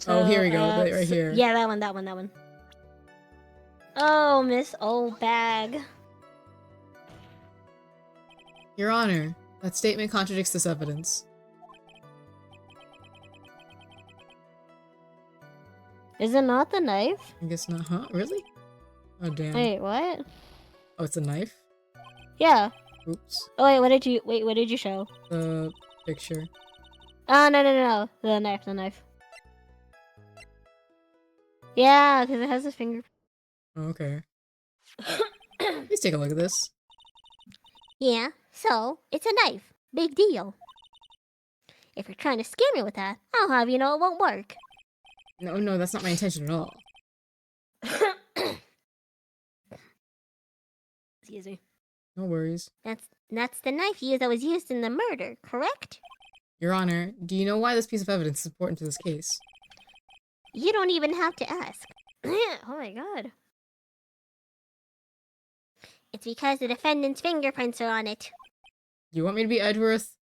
S1: oh, here we go. Right here.
S2: Yeah, that one. Oh, Miss Old Bag.
S1: Your Honor, that statement contradicts this evidence.
S2: Is it not the knife?
S1: I guess not, huh? Really? Oh, damn.
S2: Wait, what?
S1: Oh, it's a knife?
S2: Yeah.
S1: Oops.
S2: Oh, wait, what did you show?
S1: The picture.
S2: Oh, no. The knife. Yeah, because it has a finger.
S1: Oh, okay. Let's take a look at this.
S3: Yeah, so, it's a knife. Big deal. If you're trying to scare me with that, I'll have you know it won't work.
S1: No, that's not my intention at all.
S2: Excuse me.
S1: No worries.
S3: That's the knife that was used in the murder, correct?
S1: Your Honor, do you know why this piece of evidence is important to this case?
S3: You don't even have to ask.
S2: Oh my god.
S3: It's because the defendant's fingerprints are on it.
S1: You want me to be Edgeworth?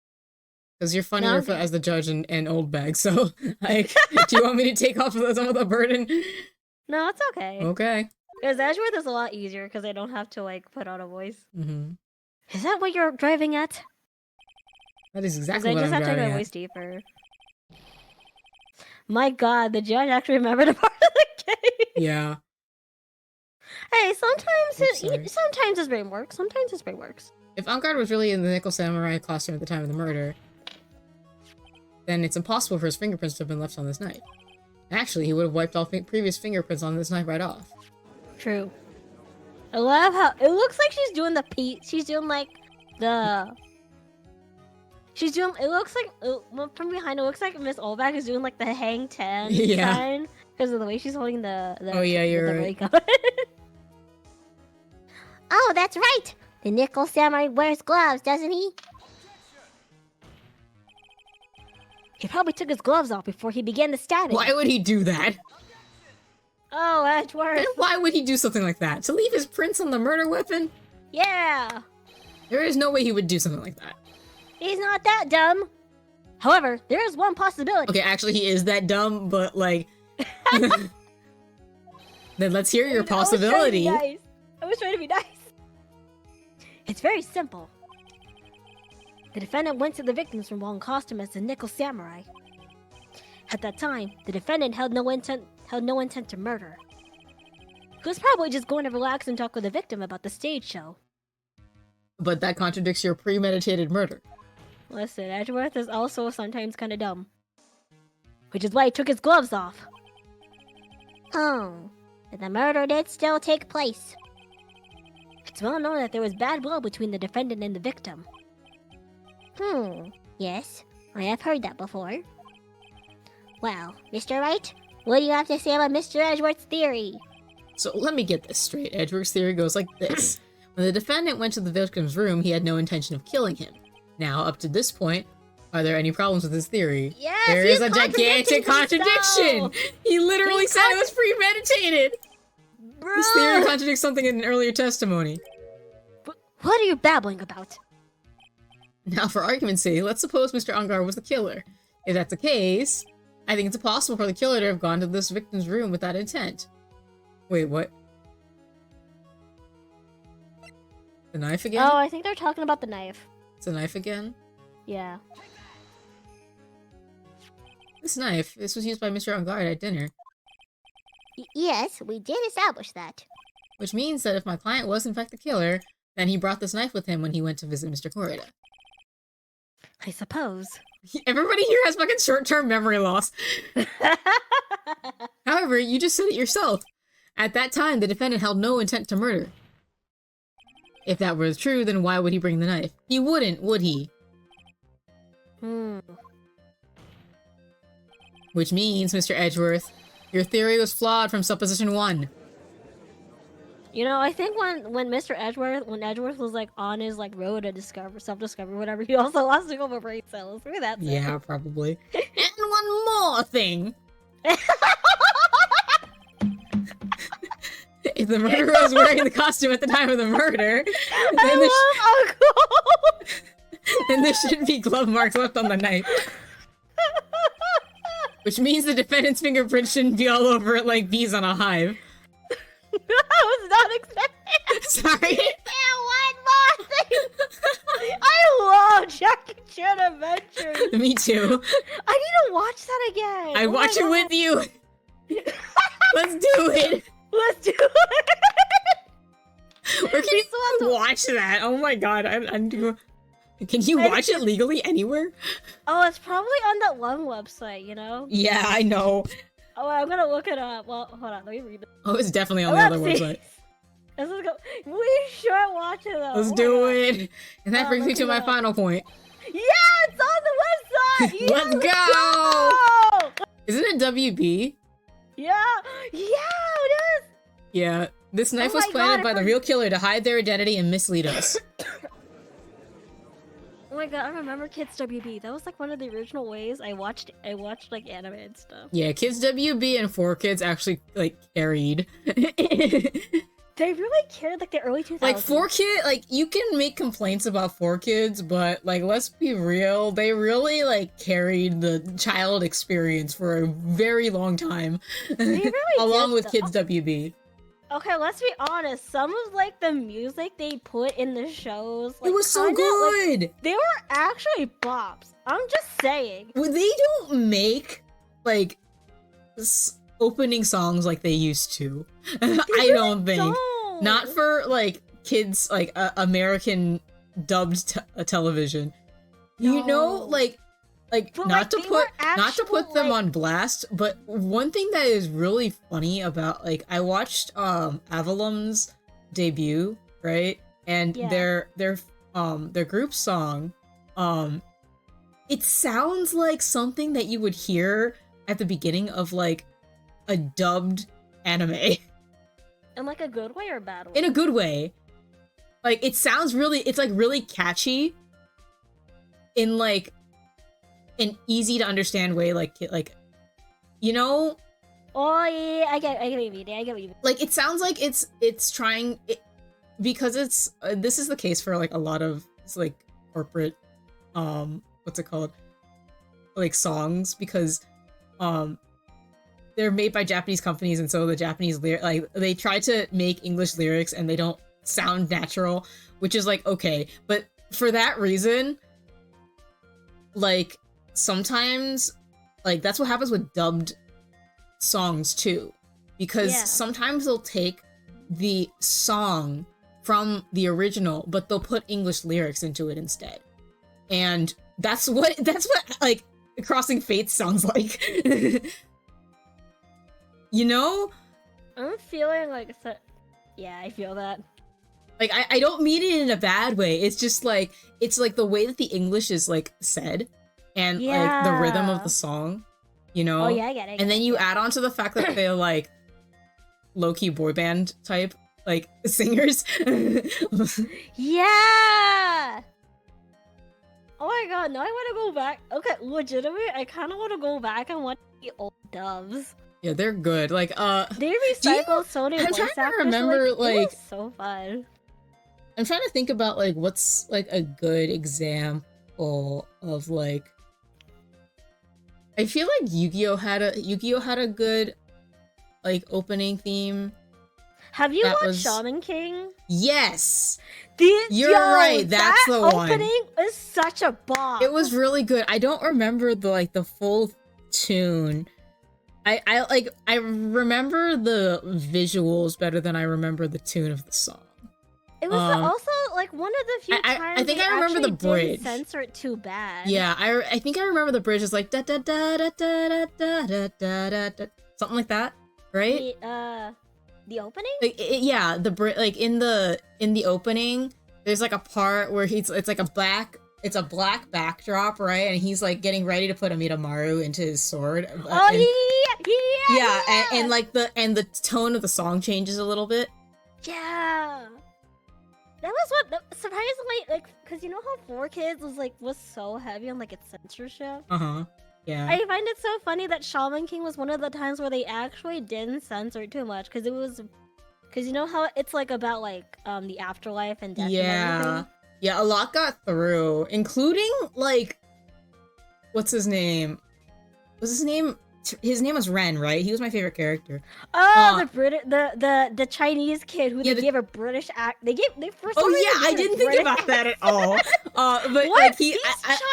S1: Because you're funnier
S2: No.
S1: as the judge and Old Bag, so, like, do you want me to take off some of the burden?
S2: No, it's okay.
S1: Okay.
S2: Because Edgeworth is a lot easier because I don't have to, like, put on a voice.
S1: Mm-hmm.
S2: Is that what you're driving at?
S1: That is
S2: 'Cause
S1: exactly
S2: I
S1: what
S2: just
S1: I'm
S2: have to go
S1: driving at.
S2: voice deeper. My god, the judge actually remembered a part of the game.
S1: Yeah.
S2: Hey, sometimes
S1: Oops, sorry.
S2: sometimes his brain works. Sometimes his brain works.
S1: If Enguarde was really in the Nickel Samurai costume at the time of the murder, then it's impossible for his fingerprints to have been left on this knife. Actually, he would have wiped all previous fingerprints on this knife right off.
S2: True. I love how it looks like she's doing the she's doing like the. She's doing. It looks like from behind. It looks like Miss Olbach is doing like the hang 10
S1: Yeah.
S2: sign because of the way she's holding the
S1: Oh, yeah, you're
S2: the
S1: right.
S2: gun.
S3: Oh, that's right. The Nickel Samurai wears gloves, doesn't he?
S2: He probably took his gloves off before he began the stabbing.
S1: Why would he do that?
S2: Oh, Edgeworth.
S1: And why would he do something like that? To leave his prints on the murder weapon?
S2: Yeah.
S1: There is no way he would do something like that.
S2: He's not that dumb. However, there is one possibility.
S1: Okay, actually, he is that dumb, but like... Then let's hear your possibility.
S2: I was trying to be nice. It's very simple. The defendant went to the victim's room while in costume as the Nickel Samurai. At that time, the defendant held no intent to murder. He was probably just going to relax and talk with the victim about the stage show.
S1: But that contradicts your premeditated murder.
S2: Listen, Edgeworth is also sometimes kind of dumb. Which is why he took his gloves off.
S3: Oh, but the murder did still take place.
S2: It's well known that there was bad blood between the defendant and the victim.
S3: Yes, I have heard that before. Well, Mr. Wright, what do you have to say about Mr. Edgeworth's theory?
S1: So let me get this straight. Edgeworth's theory goes like this. When the defendant went to the victim's room, he had no intention of killing him. Now, up to this point, are there any problems with his theory?
S2: Yes,
S1: there
S2: he's
S1: is a gigantic contradiction!
S2: himself.
S1: He literally said it was premeditated!
S2: Bruh.
S1: This theory contradicts something in an earlier testimony.
S2: What are you babbling about?
S1: Now, for argument's sake, let's suppose Mr. Enguarde was the killer. If that's the case, I think it's impossible for the killer to have gone to this victim's room with that intent. Wait, what? The knife again?
S2: Oh, I think they're talking about the knife.
S1: It's a knife again?
S2: Yeah.
S1: This knife, this was used by Mr. Enguarde at dinner.
S3: Yes, we did establish that.
S1: Which means that if my client was in fact the killer, then he brought this knife with him when he went to visit Mr. Corrida.
S2: I suppose.
S1: Everybody here has fucking short-term memory loss. However, you just said it yourself. At that time, the defendant held no intent to murder. If that were true, then why would he bring the knife? He wouldn't, would he? Which means, Mr. Edgeworth, your theory was flawed from supposition 1.
S2: You know, I think when Edgeworth was like on his like road to self-discovery, whatever, he also lost a couple brain cells. Maybe that's it.
S1: Yeah, probably. And one more thing. If the murderer was wearing the costume at the time of the murder, then there shouldn't be glove marks left on the knife. Which means the defendant's fingerprint shouldn't be all over it like bees on a hive.
S2: I was not expecting.
S1: Sorry.
S2: And one more thing. I love Jack and Chan Adventures.
S1: Me too.
S2: I need to watch that again.
S1: I watch it with you. Let's do it.
S2: Let's do it.
S1: Where can you watch that? Oh my god. Can you watch it legally anywhere?
S2: Oh, it's probably on that one website, you know?
S1: Yeah, I know.
S2: Oh, I'm gonna look it up. Well, hold on, let me read it.
S1: Oh, it's definitely on the other website.
S2: Let's go. We should watch it though.
S1: Let's do it. And that brings me to my final point.
S2: Yeah, it's on the website. Yeah,
S1: Let's go! Isn't it WB?
S2: Yeah, it is.
S1: Yeah, this knife was
S2: my
S1: planted
S2: God,
S1: by the real killer to hide their identity and mislead us.
S2: Oh my god, I remember Kids WB. That was like one of the original ways I watched like anime and stuff.
S1: Yeah, Kids WB and 4Kids actually like carried.
S2: They really cared like the early 2000s.
S1: Like 4Kid, like you can make complaints about 4Kids, but like let's be real, they really like carried the child experience for a very long time.
S2: They really
S1: along
S2: did,
S1: with
S2: though.
S1: Kids WB.
S2: okay, let's be honest. Some of like the music they put in the shows, like,
S1: it was so
S2: kinda,
S1: good.
S2: like, they were actually bops. I'm just saying.
S1: Well, they don't make like opening songs like they used to. I don't think.
S2: Don't.
S1: Not for like kids, like American dubbed television. You know,
S2: No.
S1: like
S2: But,
S1: not
S2: like,
S1: to
S2: they were
S1: put them
S2: actual,
S1: on blast, but one thing that is really funny about, like, I watched Avalon's debut, right? And
S2: Yeah.
S1: their group song, it sounds like something that you would hear at the beginning of like a dubbed anime.
S2: In like a good way or a bad way?
S1: In a good way. Like, it sounds really, it's like really catchy in like an easy to understand way, like, you know,
S2: Oh yeah, I get what you mean. I get what you mean.
S1: like, it sounds like it's trying because it's this is the case for like a lot of like corporate what's it called, like, songs, because they're made by Japanese companies, and so the Japanese like, they try to make English lyrics and they don't sound natural, which is like, okay, but for that reason, like, sometimes, like, that's what happens with dubbed songs too, because sometimes they'll take the song from the original, but they'll put English lyrics into it instead, and that's what like Crossing Fates sounds like. You know,
S2: I'm feeling like yeah, I feel that.
S1: like, I don't mean it in a bad way. It's just like, it's like the way that the English is like said, and like the rhythm of the song, you know?
S2: Oh yeah, I get it.
S1: And then you add on to the fact that they're like low-key boy band type, like, singers.
S2: Yeah! Oh my god, now I want to go back. Okay, legitimately, I kind of want to go back and watch the old dubs.
S1: Yeah, they're good. Like,
S2: they recycle so many
S1: I'm
S2: voice
S1: trying to
S2: actors,
S1: remember,
S2: it
S1: like,
S2: was so fun.
S1: I'm trying to think about, like, what's, like, a good example of, like, I feel like Yu-Gi-Oh had a good, like, opening theme.
S2: Have you
S1: that
S2: watched
S1: was...
S2: Shaman King?
S1: Yes!
S2: You're
S1: right, that's
S2: that
S1: the one.
S2: opening is such a bomb.
S1: It was really good. I don't remember the full tune. I remember the visuals better than I remember the tune of the song.
S2: It was also like one of the few times
S1: I think I remember the bridge.
S2: Didn't censor it too bad.
S1: Yeah, I think I remember the bridge is like da da da da da da da da da da, something like that, right?
S2: The opening?
S1: Like, yeah, the like in the opening, there's like a part where it's like a black backdrop, right? And he's like getting ready to put Amidamaru into his sword. Yeah, and like the tone of the song changes a little bit.
S2: Yeah. That was what surprisingly, like, because you know how 4Kids was so heavy on like its censorship.
S1: Yeah.
S2: I find it so funny that Shaman King was one of the times where they actually didn't censor too much, because you know how it's like about like the afterlife and death.
S1: Yeah.
S2: And everything?
S1: Yeah, a lot got through, including like, what's his name? His name was Ren, right? He was my favorite character.
S2: Oh, the Chinese kid who they gave a British act. They first.
S1: Oh yeah, I didn't think about that at all. But
S2: what?
S1: like
S2: He's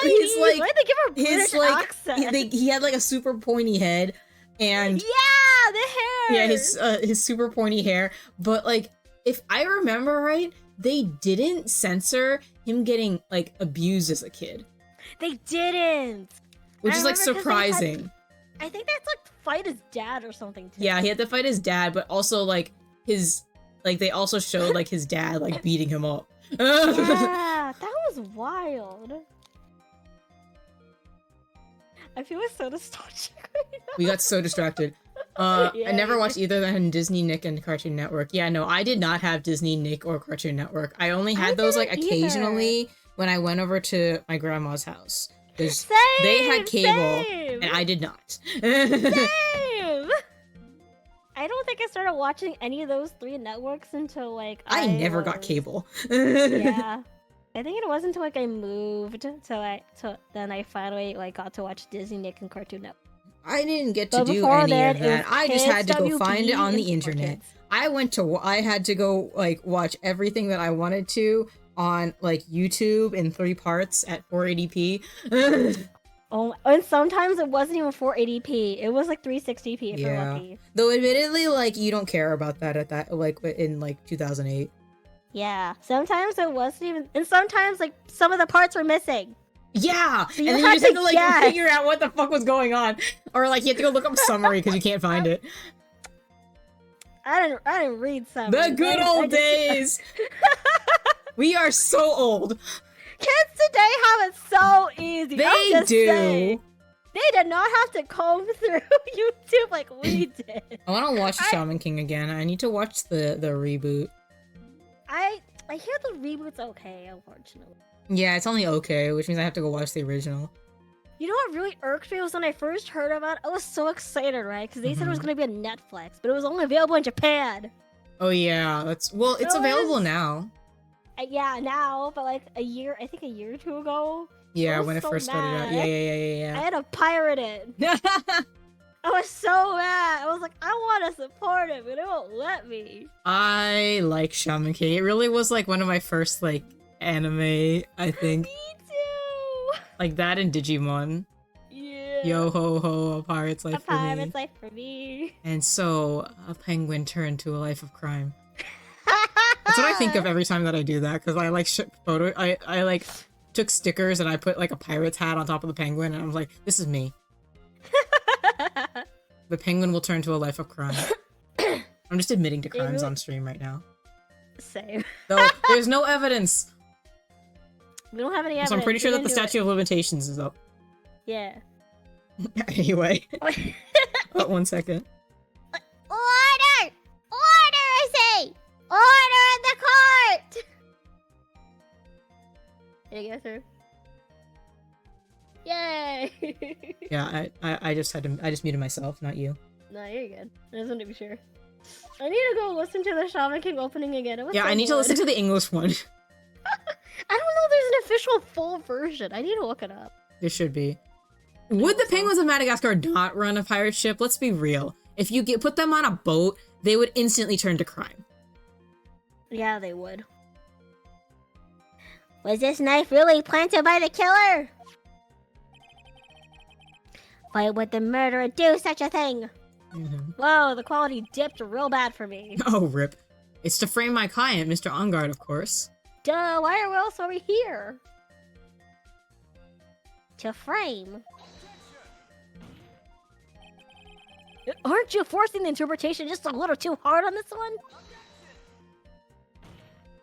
S1: he's like,
S2: why'd they give her a British accent?
S1: He had like a super pointy head, and
S2: yeah, the hair.
S1: Yeah, his super pointy hair. But like, if I remember right, they didn't censor him getting like abused as a kid.
S2: They didn't,
S1: which is like surprising.
S2: I think that's like fight his dad or something too.
S1: Yeah, he had to fight his dad, but also like they also showed like his dad like beating him up.
S2: Yeah, that was wild. I feel so nostalgic right now.
S1: We got so distracted. I never watched either than Disney, Nick, and Cartoon Network. Yeah, no, I did not have Disney, Nick, or Cartoon Network. I only had those like occasionally when I went over to my grandma's house. They had cable, and I did not.
S2: Same! I don't think I started watching any of those 3 networks until like
S1: I never got cable.
S2: Yeah, I think it wasn't until like I moved then I finally like got to watch Disney, Nick, and Cartoon Network.
S1: I didn't get to
S2: But
S1: do
S2: before
S1: any
S2: that,
S1: of
S2: it
S1: that.
S2: was
S1: I just had to go
S2: Kids
S1: find it
S2: WB
S1: on the
S2: and Super
S1: internet.
S2: Kids.
S1: I had to go like watch everything that I wanted to on like YouTube in 3 parts at 480p.
S2: Oh, and sometimes it wasn't even 480p. It was like 360p if you're
S1: Yeah.
S2: lucky.
S1: Though admittedly, like you don't care about that at that like in like 2008.
S2: Yeah. Sometimes it wasn't even, and sometimes like some of the parts were missing.
S1: Yeah,
S2: So you
S1: and then
S2: had
S1: you just have
S2: to
S1: to like
S2: guess.
S1: figure out what the fuck was going on, or like you have to go look up a summary because you can't find it.
S2: I didn't read some.
S1: The good old days. We are so old.
S2: Kids today have it so easy.
S1: They do.
S2: Saying, they did not have to comb through YouTube like we did.
S1: I want to watch Shaman King again. I need to watch the reboot.
S2: I hear the reboot's okay, unfortunately.
S1: Yeah, it's only okay, which means I have to go watch the original.
S2: You know what really irked me was when I first heard about it, I was so excited, right? Because they said it was going to be on Netflix, but it was only available in Japan.
S1: Oh yeah, it's available now.
S2: Yeah, now, but like I think a year or two ago.
S1: Yeah,
S2: was
S1: when it
S2: so
S1: first started out. Yeah.
S2: I had to pirate it. I was so mad. I was like, I want to support it, but it won't let me.
S1: I like Shaman King. It really was like one of my first like anime, I think.
S2: Me too.
S1: Like that and Digimon.
S2: Yeah.
S1: Yo ho ho, a pirate's life for me.
S2: A pirate's life for me.
S1: And so a penguin turned to a life of crime. That's what I think of every time that I do that, because I like I like took stickers and I put like a pirate's hat on top of the penguin, and I was like, this is me. The penguin will turn to a life of crime. I'm just admitting to crimes on stream right now.
S2: Same.
S1: Though there's no evidence.
S2: We don't have any evidence.
S1: So I'm pretty sure that the statute of limitations is up.
S2: Yeah.
S1: Anyway. But 1 second.
S3: Order! Order, I say! Order in the court!
S2: Did you get through? Yay!
S1: Yeah, I just muted myself, not you.
S2: No, you're good. I just wanted to be sure. I need to go listen to the Shaman King opening again.
S1: Yeah, I need to listen to the English one.
S2: I don't know if there's an official full version. I need to look it up.
S1: There should be. Would the penguins of Madagascar not run a pirate ship? Let's be real. If you put them on a boat, they would instantly turn to crime.
S2: Yeah, they would.
S3: Was this knife really planted by the killer? Why would the murderer do such a thing?
S2: Whoa, the quality dipped real bad for me.
S1: Oh, rip. It's to frame my client, Mr. Ongard, of course.
S2: Duh, why else are we here?
S3: To frame.
S2: Aren't you forcing the interpretation just a little too hard on this one?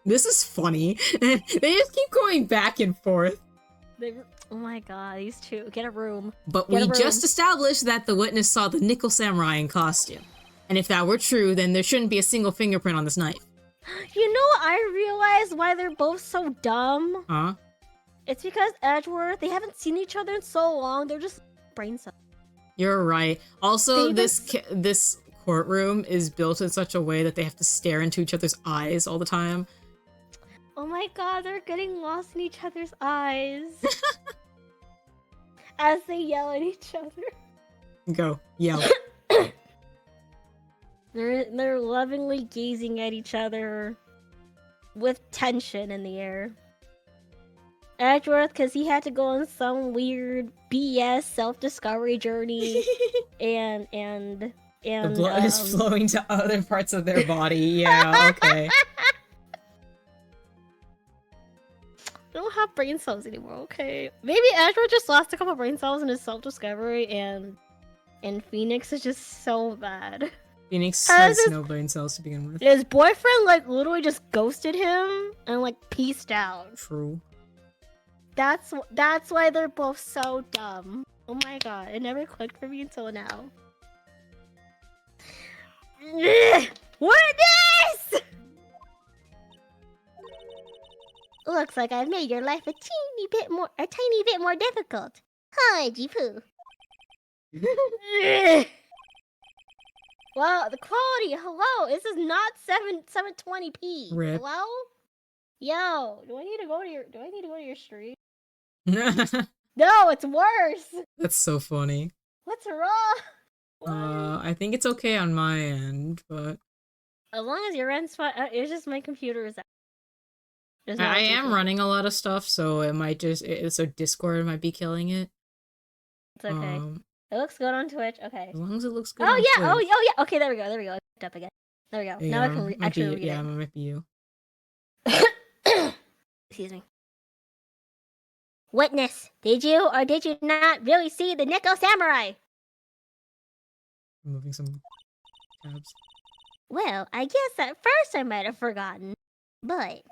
S1: This is funny. They just keep going back and forth.
S2: Oh my god, these two. Get a room.
S1: But we just established that the witness saw the Nickel Samurai in costume. And if that were true, then there shouldn't be a single fingerprint on this knife.
S2: You know what I realized why they're both so dumb?
S1: Huh?
S2: It's because Edgeworth, they haven't seen each other in so long, they're just brain cells.
S1: You're right. Also, this courtroom is built in such a way that they have to stare into each other's eyes all the time.
S2: Oh my god, they're getting lost in each other's eyes. As they yell at each other.
S1: Go, yell.
S2: They're lovingly gazing at each other with tension in the air. Edgeworth, because he had to go on some weird BS self-discovery journey, and
S1: the blood is flowing to other parts of their body. Yeah, okay.
S2: They don't have brain cells anymore. Okay, maybe Edgeworth just lost a couple brain cells in his self-discovery, and Phoenix is just so bad.
S1: Phoenix has no brain cells to begin with.
S2: His boyfriend like literally just ghosted him and like peaced out.
S1: True.
S2: That's why they're both so dumb. Oh my god, it never clicked for me until now. What is this?
S3: Looks like I've made your life a tiny bit more difficult. Hi, Jipu.
S2: Wow, the quality. Hello, this is not 720p.
S1: Rip.
S2: Hello. Yo, do I need to go to your stream?
S1: That's
S2: No, it's worse.
S1: so funny.
S2: What's wrong? What?
S1: I think it's okay on my end, but
S2: As long as your end's fine, it's just my computer is out. There's no
S1: I
S2: update
S1: am
S2: for it.
S1: running a lot of stuff, so it might so Discord might be killing it.
S2: It's okay. It looks good on Twitch. Okay.
S1: As long as it looks good.
S2: Oh
S1: on
S2: yeah.
S1: Twitch.
S2: Oh yeah. Okay, there we go. There we go. I picked up again. There we go.
S1: Yeah,
S2: Now I can actually read
S1: yeah,
S2: it.
S1: it might be you.
S2: Excuse me. Witness, did you or did you not really see the Nickel Samurai?
S1: I'm moving some tabs.
S2: Well, I guess at first I might have forgotten, but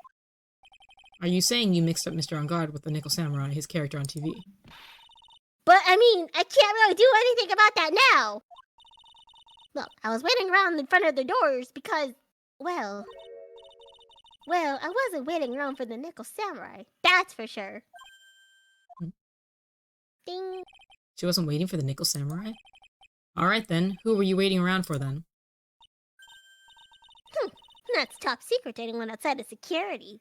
S1: Are you saying you mixed up Mr. On Guard with the Nickel Samurai, his character on TV?
S2: I mean, I can't really do anything about that now. Look, I was waiting around in front of the doors because, well, I wasn't waiting around for the Nickel Samurai. That's for sure.
S1: Hmm.
S2: Ding.
S1: She wasn't waiting for the Nickel Samurai? Alright then, who were you waiting around for then?
S2: That's top secret to anyone outside of security.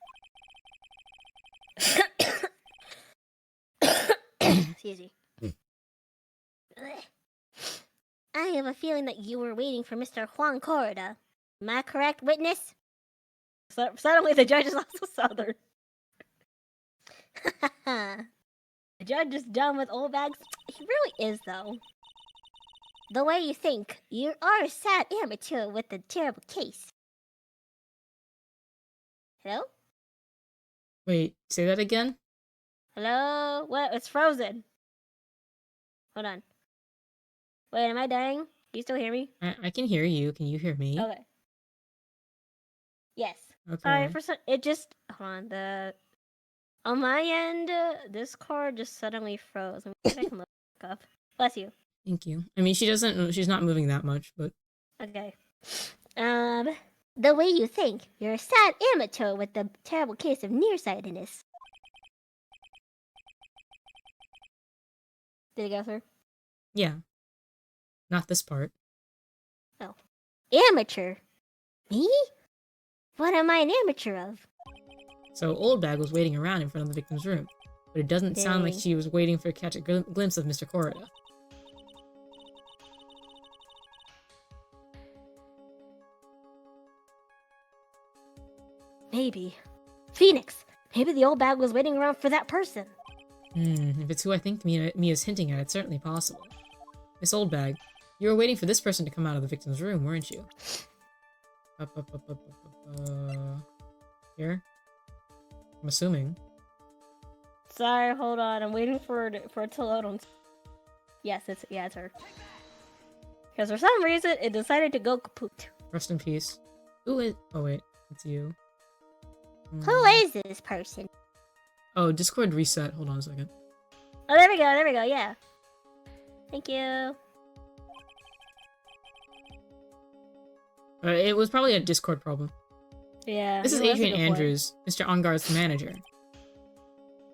S2: Excuse me. I have a feeling that you were waiting for Mr. Juan Corrida. Am I correct, witness? Suddenly the judge is also southern. The judge is done with old bags. He really is, though. The way you think, you are a sad amateur with a terrible case. Hello?
S1: Wait, say that again?
S2: Hello? What? It's frozen. Hold on. Wait, am I dying? Can you still hear me?
S1: I can hear you. Can you hear me?
S2: Okay. Yes.
S1: Okay.
S2: Sorry for it just hold on on my end. This card just suddenly froze. Let me see if I can look it up. Bless you.
S1: Thank you. I mean, she's not moving that much, but
S2: Okay. The way you think, you're a sad amateur with the terrible case of nearsightedness. Did it go through?
S1: yeah. Not this part.
S2: Oh. Amateur? Me? What am I an amateur of?
S1: So Old Bag was waiting around in front of the victim's room, but it doesn't sound like
S2: Dang.
S1: she was waiting for a catch a glimpse of Mr. Corrida.
S2: Maybe. Phoenix! Maybe the old bag was waiting around for that person.
S1: If it's who I think Mia's hinting at, it's certainly possible. Miss Old Bag, you were waiting for this person to come out of the victim's room, weren't you? Here? I'm assuming.
S2: Sorry, hold on. I'm waiting for it to load on. Yes, it's her. Because for some reason, it decided to go kaput.
S1: Rest in peace. Who is... Oh, wait. It's you.
S2: Who is this person?
S1: Oh, Discord reset. Hold on a second.
S2: Oh, there we go, yeah. Thank you.
S1: It was probably a Discord problem.
S2: Yeah.
S1: This is
S2: he was a
S1: Adrian
S2: good boy.
S1: Andrews, Mr. Onguard's manager.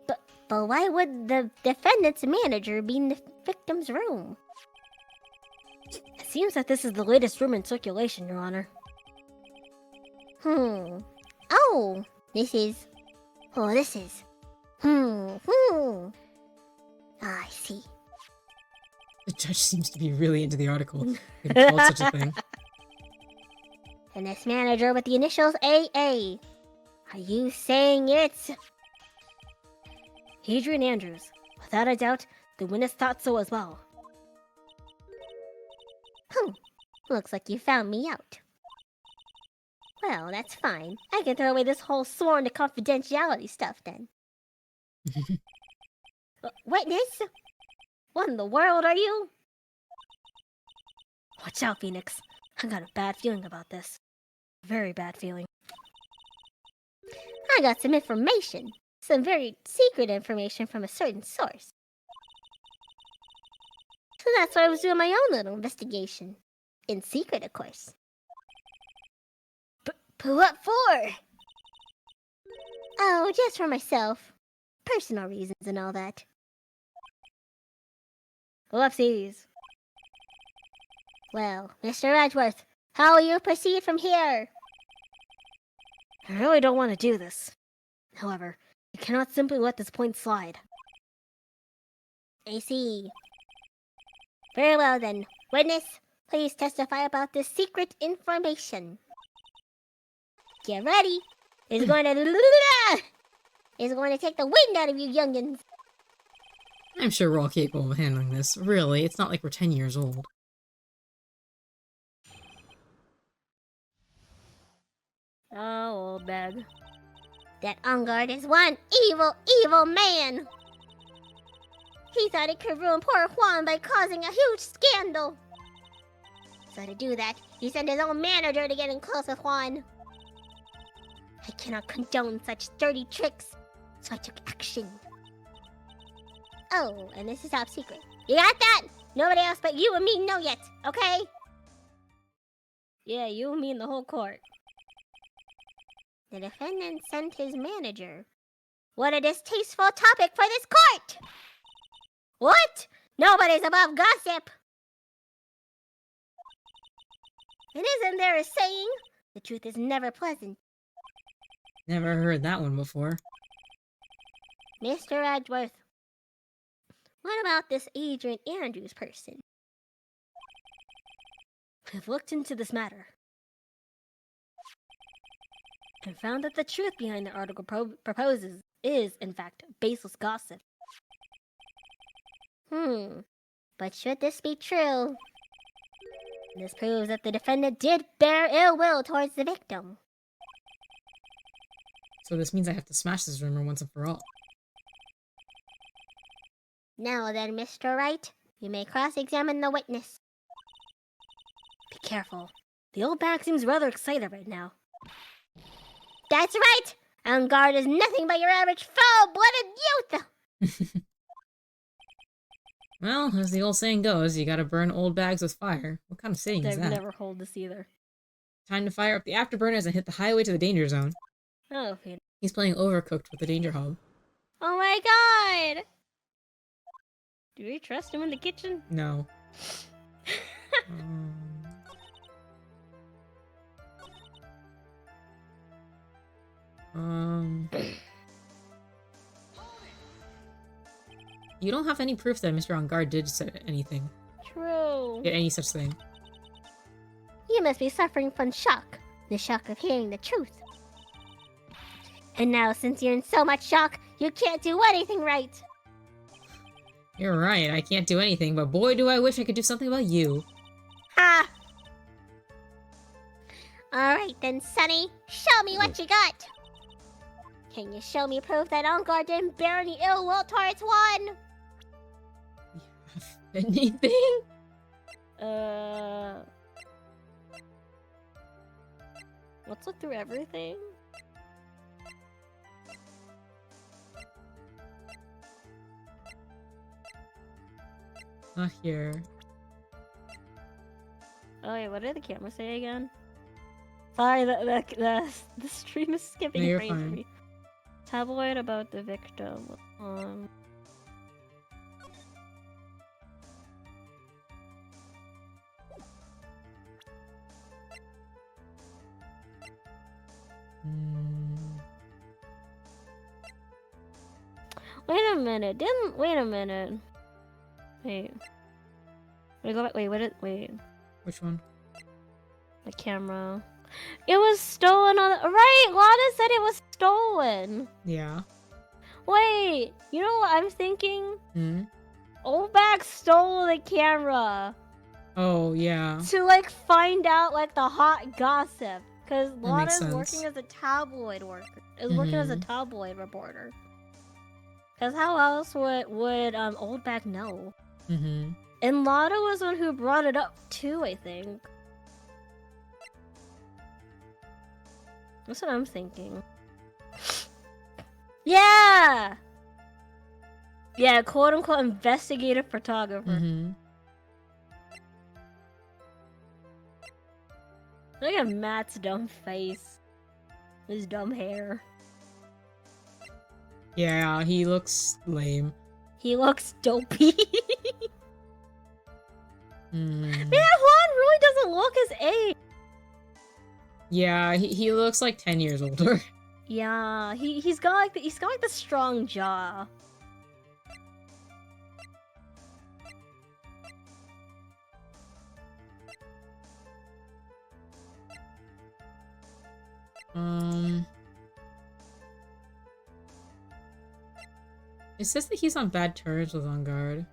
S2: But why would the defendant's manager be in the victim's room? It seems that this is the latest room in circulation, Your Honor. Oh, this is... Oh, this is... Ah, I see.
S1: The judge seems to be really into the article. If he called such a thing.
S2: And this manager with the initials AA. Are you saying it's... Adrian Andrews. Without a doubt, the witness thought so as well. Looks like you found me out. Well, that's fine. I can throw away this whole sworn to confidentiality stuff then. Witness? What in the world are you? Watch out, Phoenix. I got a bad feeling about this. Very bad feeling. I got some information. Some very secret information from a certain source. So that's why I was doing my own little investigation. In secret, of course. But what for? Oh, just for myself. Personal reasons and all that. Whoopsies. Well, Mr. Edgeworth, how will you proceed from here? I really don't want to do this. However, you cannot simply let this point slide. I see.
S3: Very well then. Witness, please testify about this secret information. Get ready. It's going to take the wind out of you youngins.
S1: I'm sure we're all capable of handling this. Really, it's not like we're 10 years old.
S2: Oh, old bag.
S3: That On Guard is one evil, evil man. He thought he could ruin poor Juan by causing a huge scandal. So to do that, he sent his own manager to get in close with Juan. I cannot condone such dirty tricks, so I took action. Oh, and this is top secret. You got that? Nobody else but you and me know yet, okay?
S2: Yeah, you and me and the whole court.
S3: The defendant sent his manager. What a distasteful topic for this court! What? Nobody's above gossip! And isn't there a saying? The truth is never pleasant.
S1: Never heard that one before.
S3: Mr. Edgeworth, what about this Adrian Andrews person?
S2: I've looked into this matter and found that the truth behind the article proposes is, in fact, baseless gossip.
S3: But should this be true, this proves that the defendant did bear ill will towards the victim.
S1: So this means I have to smash this rumor once and for all.
S3: Now then, Mr. Wright, you may cross-examine the witness.
S2: Be careful. The old bag seems rather excited right now.
S3: That's right! On Guard is nothing but your average foul-blooded youth!
S1: Well, as the old saying goes, you gotta burn old bags with fire. What kind of saying is
S2: I've
S1: that?
S2: never heard this either.
S1: Time to fire up the afterburners and hit the highway to the danger zone.
S2: Oh, okay.
S1: He's playing Overcooked with the danger hub.
S3: Oh my god!
S2: Do we trust him in the kitchen?
S1: No. You don't have any proof that Mr. On Guard did say anything.
S2: True.
S1: Did any such thing.
S3: You must be suffering from shock. The shock of hearing the truth. And now, since you're in so much shock, you can't do anything right.
S1: You're right, I can't do anything, but boy do I wish I could do something about you.
S3: Ha! Alright then, Sonny, show me what you got. Can you show me proof that On Guard didn't bear any ill will towards Juan?
S1: Anything?
S2: Let's look through everything.
S1: Not here.
S2: Oh wait, what did the camera say again? Sorry, the stream is skipping
S1: No, you're
S2: frames for
S1: fine.
S2: me. Tabloid about the victim. Wait a minute. Wait a minute. Wait. Wait, go back. Wait, wait.
S1: Which one?
S2: The camera. It was stolen on the... Right! Lana said it was stolen!
S1: Yeah.
S2: Wait! You know what I'm thinking?
S1: Hmm?
S2: Old Bag stole the camera
S1: Oh, yeah.
S2: to, like, find out, like, the hot gossip. Because
S1: makes
S2: Lana's
S1: sense.
S2: working as a tabloid worker. Is working as a tabloid reporter. Because how else would Old Bag know?
S1: Mm-hmm.
S2: And Lana was the one who brought it up, too, I think. That's what I'm thinking. Yeah! Yeah, quote-unquote investigative photographer.
S1: Mm-hmm.
S2: Look at Matt's dumb face. His dumb hair.
S1: Yeah, he looks lame.
S2: He looks dopey.
S1: Mm.
S2: Man, Juan really doesn't look his age.
S1: Yeah, he looks like 10 years older.
S2: Yeah, he's got like the strong jaw.
S1: It says that he's on bad terms with On Guard.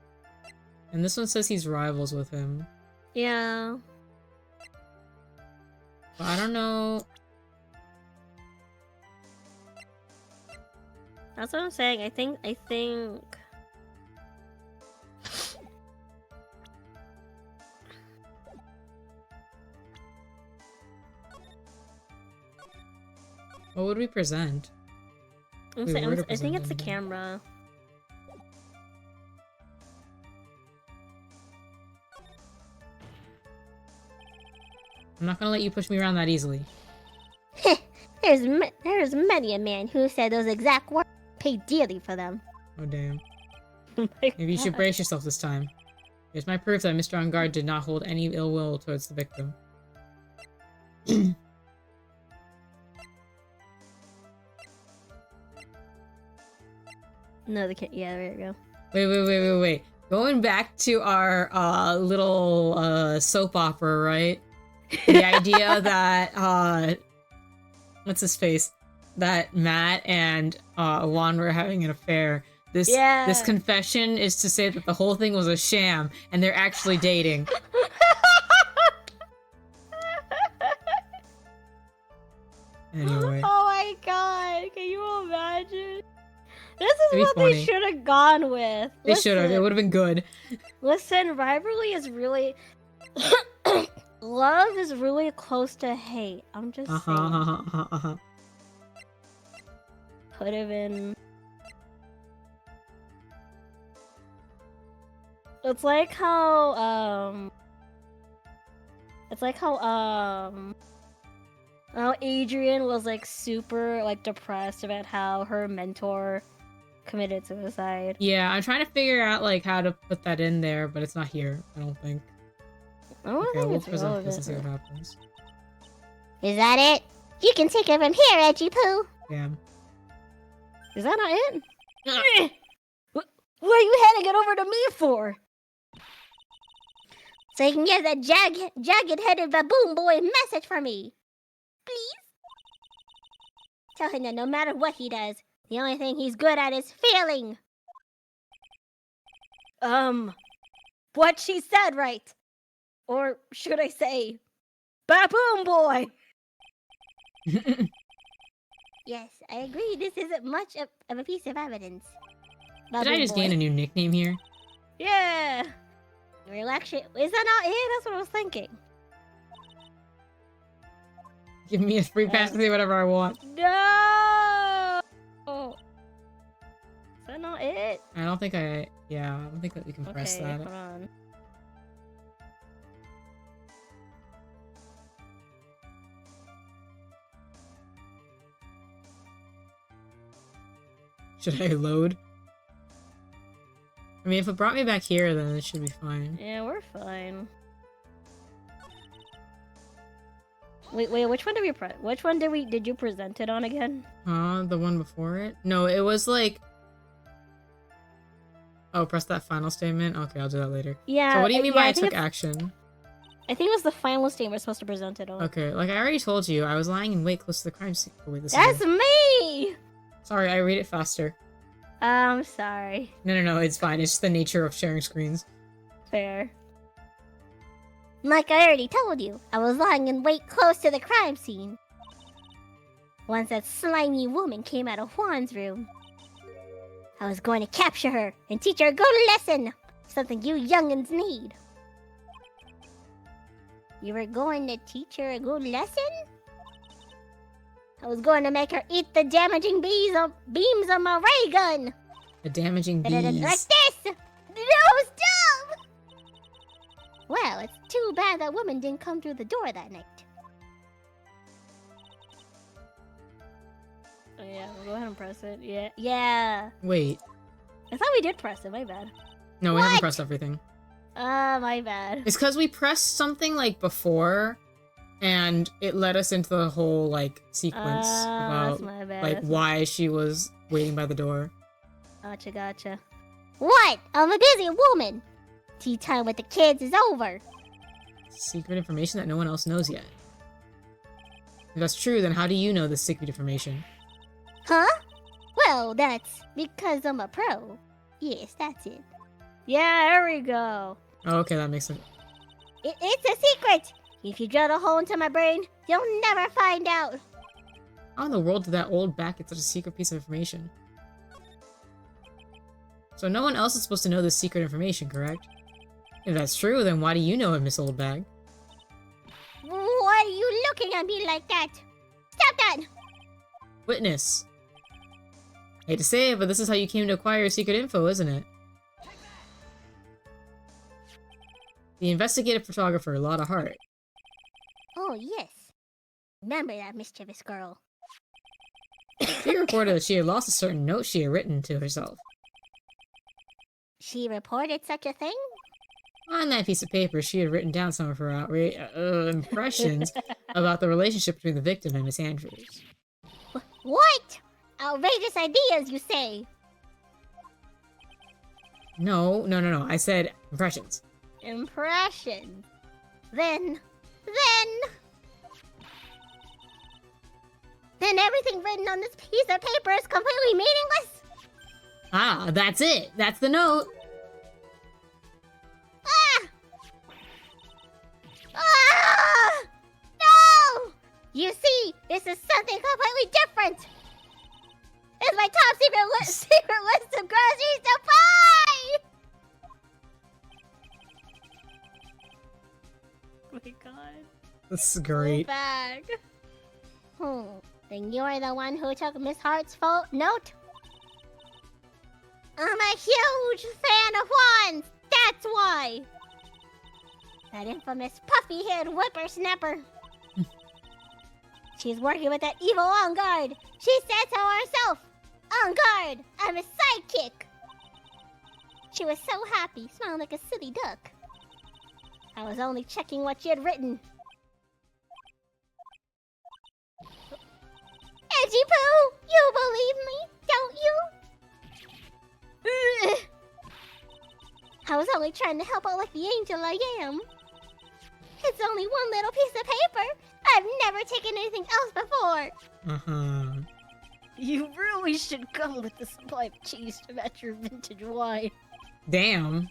S1: And this one says he's rivals with him.
S2: Yeah.
S1: But I don't know.
S2: That's what I'm saying. I think.
S1: What would we present?
S2: I
S1: We were to
S2: think
S1: present
S2: it's the
S1: anything.
S2: camera.
S1: I'm not gonna let you push me around that easily.
S3: There's many a man who said those exact words. Paid dearly for them.
S1: Oh damn.
S2: Oh my
S1: Maybe you should
S2: God.
S1: brace yourself this time. Here's my proof that Mr. On Guard did not hold any ill will towards the victim.
S2: No, yeah, there you go.
S1: Wait. Going back to our little soap opera, right? The idea that what's his face? That Matt and Juan were having an affair. This confession is to say that the whole thing was a sham and they're actually dating. Anyway.
S2: Oh my God! Can you imagine? This is
S1: It'd be
S2: what
S1: funny.
S2: they should have gone with.
S1: They should have. It would have been good.
S2: Listen, rivalry is really. Love is really close to hate. I'm just saying. Could have been. It's like how Adrian was like super like depressed about how her mentor committed suicide.
S1: Yeah, I'm trying to figure out like how to put that in there, but it's not here. I don't think.
S2: I don't
S1: Okay,
S2: think
S1: we'll
S2: it's
S1: present this and see
S2: relevant.
S1: what happens.
S3: Is that it? You can take it from here, Edgy Poo.
S1: Damn.
S2: Is that not it? What are you handing it over to me for?
S3: So you can get that jagged-headed baboon boy a message for me. Please? Tell him that no matter what he does, the only thing he's good at is failing.
S2: What she said, right? Or should I say, baboon boy?
S3: Yes, I agree. This isn't much of a piece of evidence.
S1: Did I
S3: Baboon
S1: just
S3: boy.
S1: gain a new nickname here?
S2: Yeah.
S3: Well, actually,
S2: Is that not it? That's what I was thinking.
S1: Give me a free pass to say whatever I want.
S2: No. Is that not it?
S1: I don't think I don't think that we can press
S2: Okay,
S1: that.
S2: hold on.
S1: Should I load? I mean, if it brought me back here, then it should be fine.
S2: Yeah, we're fine. Wait, which one did you present it on again?
S1: The one before it? No, it was like... Oh, press that final statement? Okay, I'll do that later.
S2: Yeah.
S1: So what do you mean by I
S2: think
S1: took
S2: it's-
S1: action?
S2: I think it was the final statement we're supposed to present it on.
S1: Okay, like I already told you, I was lying in wait close to the crime scene. Oh, wait, this is
S2: That's
S1: it.
S2: me!
S1: Sorry, I read it faster.
S2: I'm sorry.
S1: No, it's fine. It's just the nature of sharing screens.
S2: Fair.
S3: like I already told you, I was lying in wait close to the crime scene. Once that slimy woman came out of Juan's room, I was going to capture her and teach her a good lesson. Something you youngins need. You were going to teach her a good lesson? I was going to make her eat the damaging beams on my ray gun.
S1: The damaging
S3: Like
S1: bees.
S3: this! No, stop! Well, it's too bad that woman didn't come through the door that night.
S2: Oh, yeah, we'll go ahead and press it. Yeah.
S1: Wait.
S2: I thought we did press it, my bad.
S1: No, we haven't
S3: What?
S1: pressed everything.
S2: My bad.
S1: It's because we pressed something like before, and it led us into the whole like sequence
S2: That's
S1: about
S2: my bad.
S1: like
S2: that's
S1: why she was waiting by the door.
S2: Gotcha.
S3: What? I'm a busy woman. Tea time with the kids is over.
S1: Secret information that no one else knows yet. If that's true, then how do you know this secret information?
S3: Huh? Well, that's because I'm a pro. Yes, that's it.
S2: Yeah, there we go.
S1: Oh, okay, that makes sense.
S3: It's a secret! If you drill a hole into my brain, you'll never find out.
S1: How in the world did that old bat get such a secret piece of information? So no one else is supposed to know this secret information, correct? If that's true, then why do you know it, Miss Oldbag?
S3: Why are you looking at me like that? Stop that!
S1: Witness. Hate to say it, but this is how you came to acquire secret info, isn't it? The investigative photographer, Lotta Hart.
S3: Oh, yes. Remember that mischievous girl.
S1: She reported that she had lost a certain note she had written to herself.
S3: She reported such a thing?
S1: On that piece of paper, she had written down some of her impressions about the relationship between the victim and Miss Andrews.
S3: What? Outrageous ideas, you say?
S1: No. I said impressions.
S3: Impression. Then everything written on this piece of paper is completely meaningless?
S1: Ah, that's it. That's the note.
S3: Ah! Ah! No! You see, this is something completely different. It's my top secret list of groceries to buy!
S2: Oh my god.
S1: This is great.
S2: Bag.
S3: Then you're the one who took Miss Hart's fault note? I'm a huge fan of wands! That's why! That infamous puffy-haired whippersnapper. She's working with that evil on guard. She said so herself. On guard, I'm a sidekick. She was so happy, smiling like a silly duck. I was only checking what she had written. Edgy Poo, you believe me, don't you? I was only trying to help out like the angel I am. It's only one little piece of paper. I've never taken anything else before.
S1: Uh-huh.
S2: You really should come with the supply of cheese to match your vintage wine.
S1: Damn.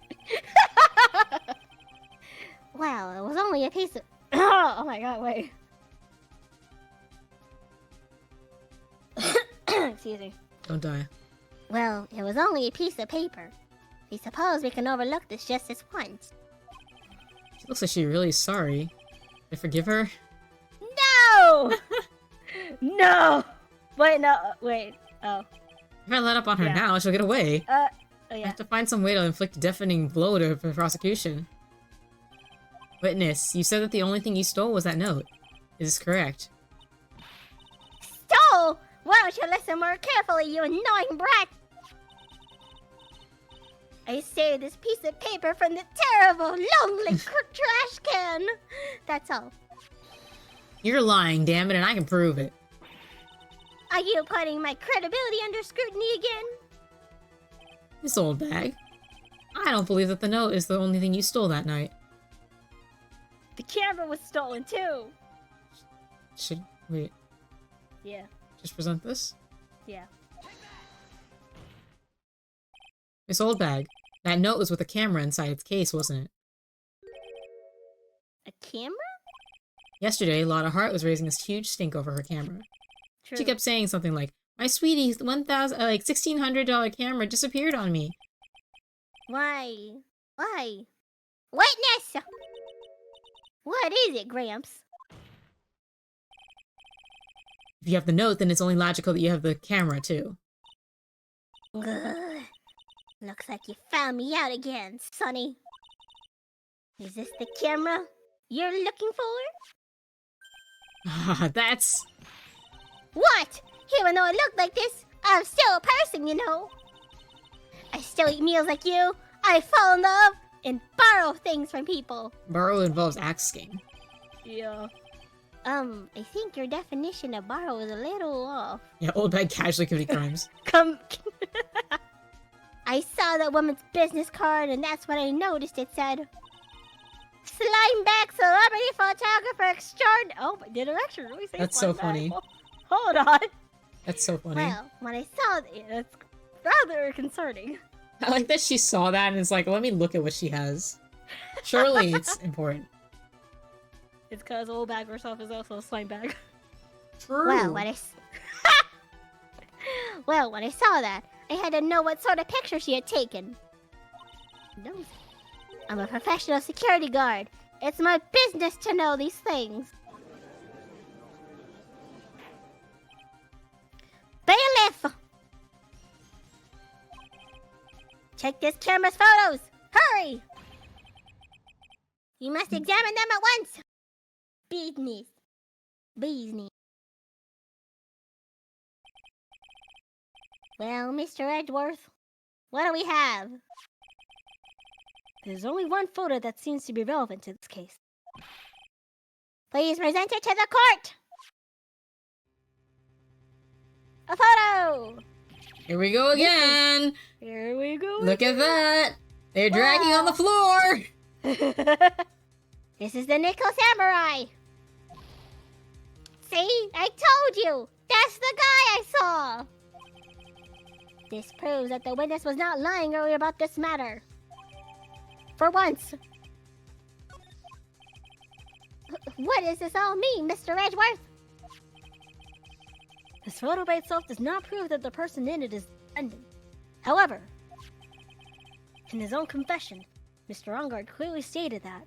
S3: Well, it was only a piece of...
S2: Oh my god, wait. Excuse me.
S1: Don't die.
S3: Well, it was only a piece of paper. I suppose we can overlook this just this once.
S1: She looks like she's really sorry. I forgive her?
S2: No! No! Wait, no, wait. Oh.
S1: If I let up on her
S2: Yeah.
S1: now, she'll get away.
S2: Oh
S1: I
S2: yeah.
S1: have to find some way to inflict a deafening blow to the prosecution. Witness, you said that the only thing you stole was that note. Is this correct?
S3: Stole! Why don't you listen more carefully, you annoying brat? I saved this piece of paper from the terrible, lonely trash can. That's all.
S1: You're lying, damn it, and I can prove it.
S3: Are you putting my credibility under scrutiny again?
S1: Miss Oldbag, I don't believe that the note is the only thing you stole that night.
S2: The camera was stolen too.
S1: Wait,
S2: Yeah.
S1: just present this?
S2: Yeah.
S1: Miss Oldbag, that note was with a camera inside its case, wasn't it?
S2: A camera?
S1: Yesterday, Lotta Hart was raising this huge stink over her camera.
S2: True.
S1: She kept saying something like, "My sweetie, $1,600 camera disappeared on me."
S3: Why? Witness! What is it, Gramps?
S1: If you have the note, then it's only logical that you have the camera, too.
S3: Ugh. Looks like you found me out again, Sonny. Is this the camera you're looking for?
S1: That's...
S3: What? Even though I look like this, I'm still a person, you know. I still eat meals like you. I fall in love and borrow things from people.
S1: Borrow involves asking.
S2: Yeah.
S3: I think your definition of borrow is a little off.
S1: Yeah, Oldbag casually committing crimes.
S2: Come.
S3: I saw that woman's business card and that's what I noticed it said. Slimeback celebrity photographer extraordinary. Oh, did it actually really say
S1: That's so
S3: Slimeback?
S1: funny.
S3: Hold on.
S1: That's so funny.
S3: Well, when I saw it, it's rather concerning.
S1: I like that she saw that and is like, let me look at what she has. Surely it's important.
S2: It's because old bag herself is also a slime bag.
S1: True.
S3: Well, when I saw that, I had to know what sort of picture she had taken. No, I'm a professional security guard. It's my business to know these things. Bailiff! Check this camera's photos! Hurry! You must examine them at once! Business. Business. Well, Mr. Edgeworth, what do we have?
S2: There's only one photo that seems to be relevant to this case.
S3: Please present it to the court! A photo!
S1: Here we go again.
S2: Here we go.
S1: Look at that. They're dragging on the floor.
S3: This is the Nickel Samurai! See? I told you! That's the guy I saw! This proves that the witness was not lying earlier about this matter. For once. What does this all mean, Mr. Edgeworth?
S2: This photo by itself does not prove that the person in it is the defendant. However, in his own confession, Mr. Ongard clearly stated that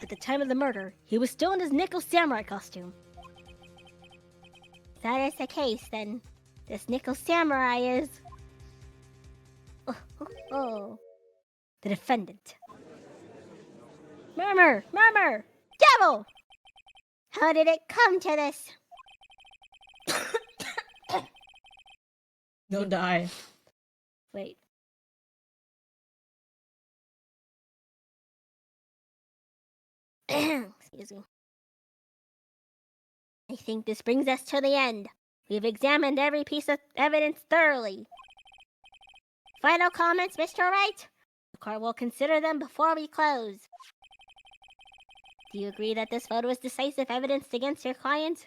S2: at the time of the murder, he was still in his Nickel Samurai costume.
S3: If that is the case, then this Nickel Samurai is... Oh.
S2: The defendant. Murmur! Murmur!
S3: Devil! How did it come to this?
S1: Don't die.
S2: Wait.
S3: Excuse me. I think this brings us to the end. We've examined every piece of evidence thoroughly. Final comments, Mr. Wright?
S2: The court will consider them before we close.
S3: Do you agree that this photo is decisive evidence against your client?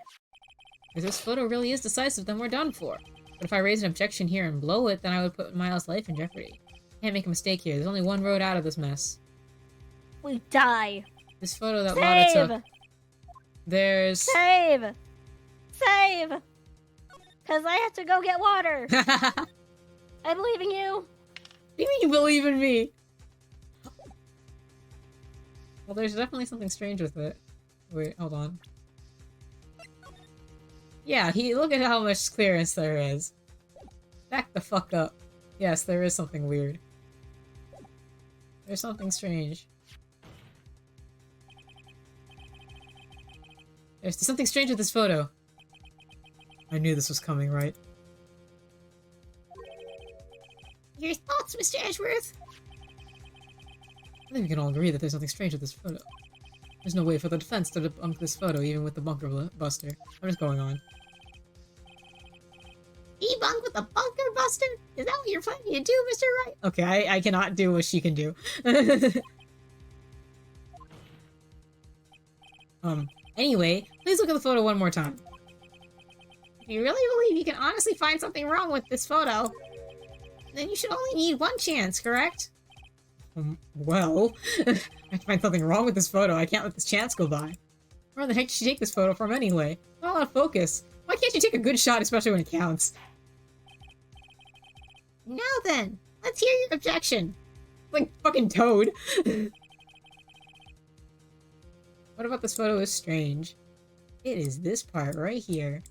S1: If this photo really is decisive, then we're done for. But if I raise an objection here and blow it, then I would put Miles' life in jeopardy. Can't make a mistake here. There's only one road out of this mess.
S2: We die.
S1: This photo that Lotta
S2: Save!
S1: took. There's...
S2: Save! Save! Because I have to go get water. I believe in you.
S1: What do you mean you believe in me? Well, there's definitely something strange with it. Wait, hold on. Yeah, look at how much clearance there is. Back the fuck up. Yes, there is something weird. There's something strange. There's something strange with this photo. I knew this was coming, right? Your thoughts, Mr. Edgeworth? I think we can all agree that there's something strange with this photo. There's no way for the defense to debunk this photo, even with the bunker buster. What is going on? Debunk with the bunker buster? Is that what you're planning to do, Mr. Wright? Okay, I cannot do what she can do. Anyway, please look at the photo one more time. If you really believe you can honestly find something wrong with this photo, then you should only need one chance, correct? Well, I find something wrong with this photo. I can't let this chance go by. Where the heck did she take this photo from anyway? Not out of focus. Why can't you take a good shot, especially when it counts? Now then, let's hear your objection. Like fucking Toad. What about this photo is strange? It is this part right here.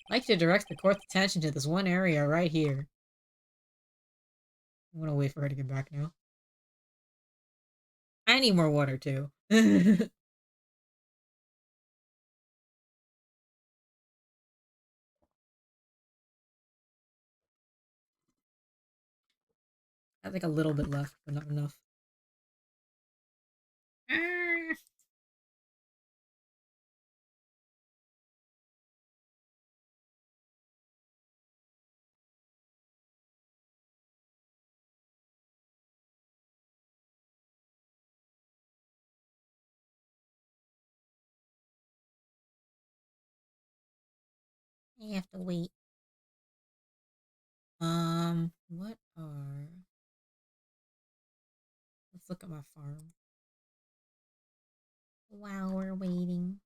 S1: I'd like to direct the court's attention to this one area right here. I'm gonna wait for her to get back now. I need more water too. I have like a little bit left, but not enough. I have to wait. What are... Let's look at my farm. While we're waiting.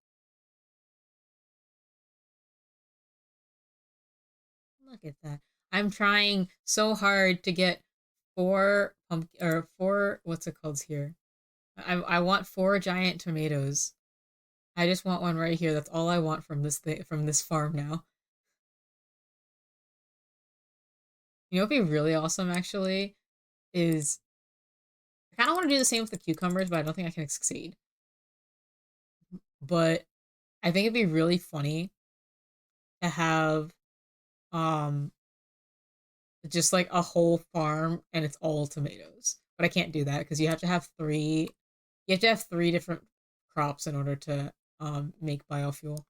S1: Look at that. I'm trying so hard to get 4 what's it called here? I want 4 giant tomatoes. I just want one right here. That's all I want from this farm now. You know what'd be really awesome actually is I kind of want to do the same with the cucumbers, but I don't think I can succeed. But I think it'd be really funny to have um just like a whole farm and it's all tomatoes. But I can't do that because you have to have 3 different crops in order to make biofuel.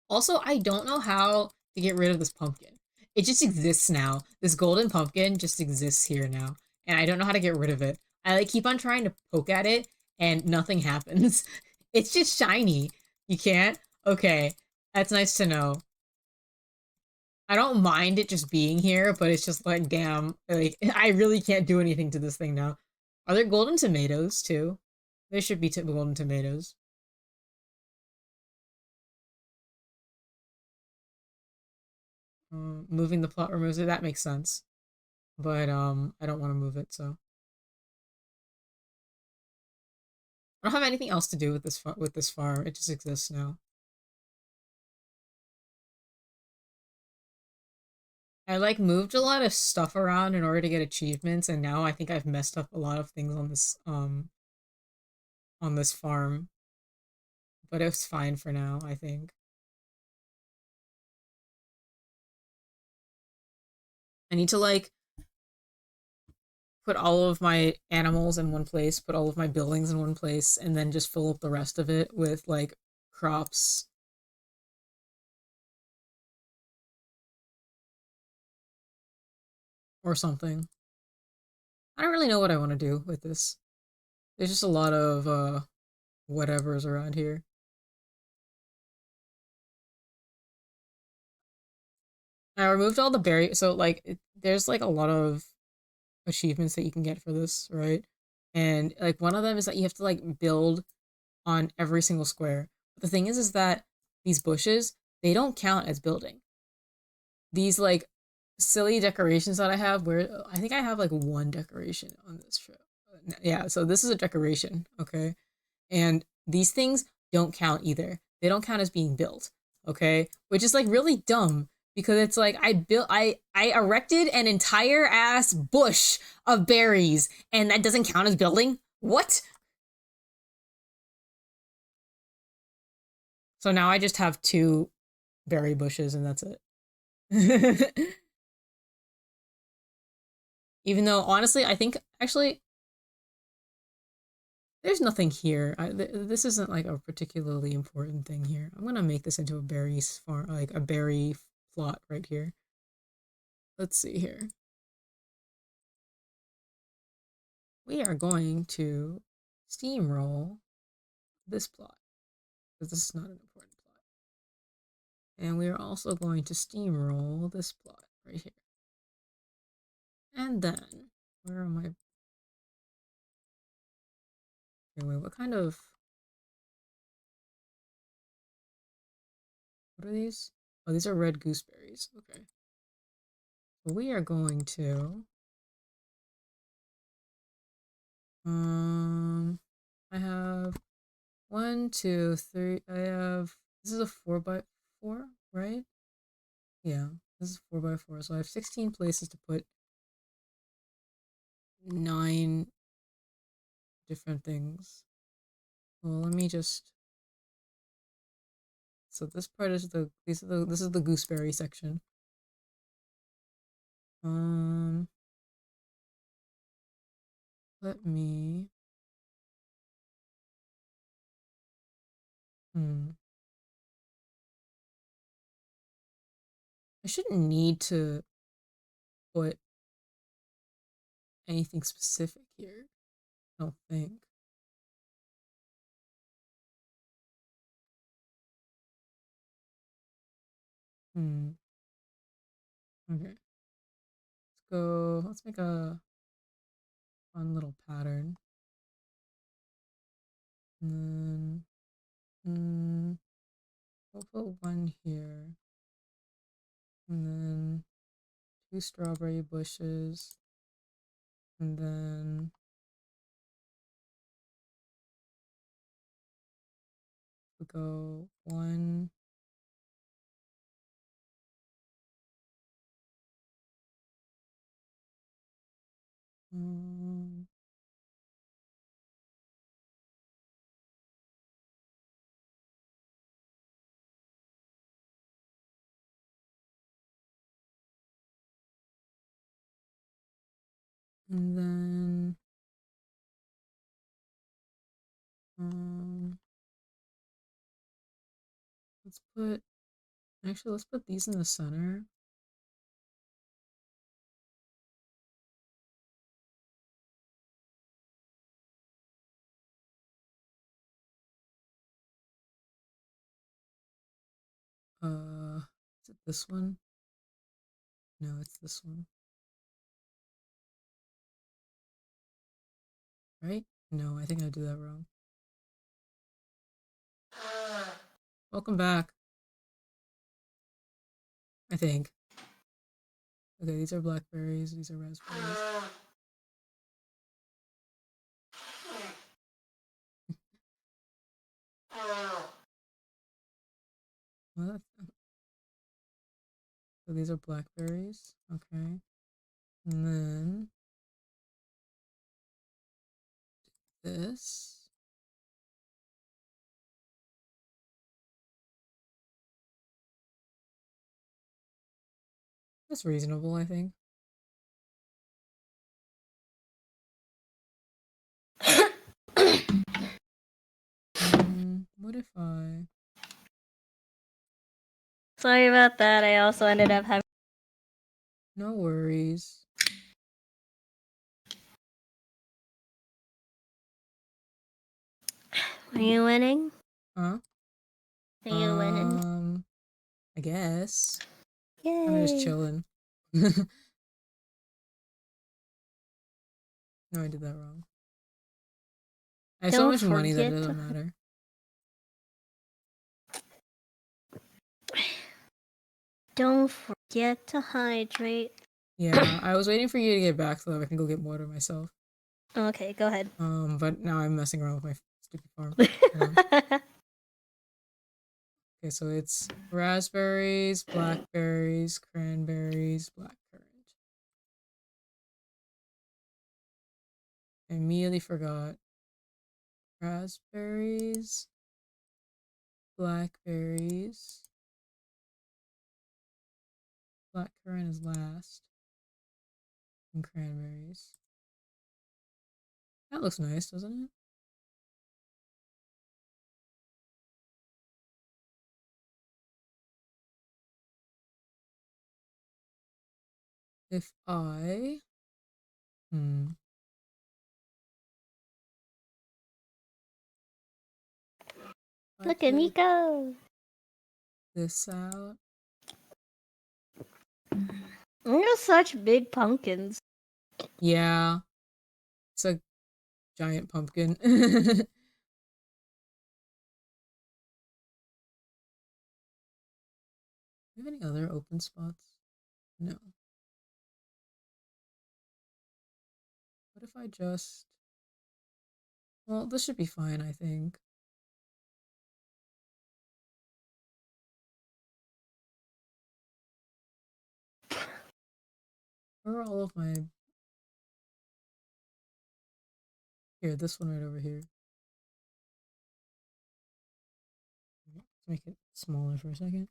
S1: Also, I don't know how to get rid of this pumpkin. It just exists now. This golden pumpkin just exists here now, and I don't know how to get rid of it. I like keep on trying to poke at it and nothing happens. It's just shiny. You can't? Okay. That's nice to know. I don't mind it just being here, but it's just like, damn, like I really can't do anything to this thing now. Are there golden tomatoes too? There should be golden tomatoes. Moving the plot removes it. That makes sense. But I don't want to move it, so I don't have anything else to do with this farm. It just exists now. I like moved a lot of stuff around in order to get achievements, and now I think I've messed up a lot of things on this farm. But it's fine for now, I think. I need to like put all of my animals in one place, put all of my buildings in one place, and then just fill up the rest of it with like crops. Or something. I don't really know what I want to do with this. There's just a lot of whatever's around here. I removed all the berry, so like there's like a lot of achievements that you can get for this, right? And like one of them is that you have to like build on every single square. But the thing is that these bushes, they don't count as building. These like silly decorations that I have, where I think I have like 1 decoration on this show. Yeah, so this is a decoration, okay? And these things don't count either. They don't count as being built, okay? Which is like really dumb because it's like I erected an entire ass bush of berries and that doesn't count as building? What? So now I just have 2 berry bushes and that's it. Even though honestly, I think actually there's nothing here. This isn't like a particularly important thing here. I'm gonna make this into a berry farm, like a berry plot right here. Let's see here. We are going to steamroll this plot because this is not an important plot. And we are also going to steamroll this plot right here. And then, where am I? Anyway, what kind of... What are these? Oh, these are red gooseberries. Okay. So we are going to... I have 1, 2, 3. I have... This is a 4x4, right? Yeah, this is 4x4. So I have 16 places to put 9 different things. Well, let me just... So this part is this is the gooseberry section. Let me... I shouldn't need to put anything specific here. I don't think. Okay. Let's go. Let's make a fun little pattern. And then we'll put one here. And then 2 strawberry bushes. And then we go 1. And then let's put these in the center. Is it this one? No, it's this one. Right? No, I think I did that wrong. Welcome back. I think. Okay, these are blackberries, these are raspberries. What? So these are blackberries. Okay. And then this. That's reasonable, I think. What if I...
S2: Sorry about that. I also ended up having.
S1: No worries.
S2: Are you winning?
S1: Huh?
S2: Are you winning?
S1: I guess.
S2: Yay.
S1: I'm just chilling. No, I did that wrong. I have so much money that it doesn't matter.
S2: Don't forget to hydrate.
S1: Yeah, I was waiting for you to get back so that I can go get water myself.
S2: Okay, go ahead.
S1: But now I'm messing around with my stupid farm. Okay, so it's raspberries, blackberries, cranberries, blackcurrant. I immediately forgot. Raspberries, blackberries. Blackcurrant is last. And cranberries. That looks nice, doesn't it? If I...
S2: Look at Nico.
S1: This out.
S2: You're such big pumpkins.
S1: Yeah. It's a giant pumpkin. Do you have any other open spots? No. What if I just... Well, this should be fine, I think. Where are all of my... Here, this one right over here. Let's make it smaller for a second.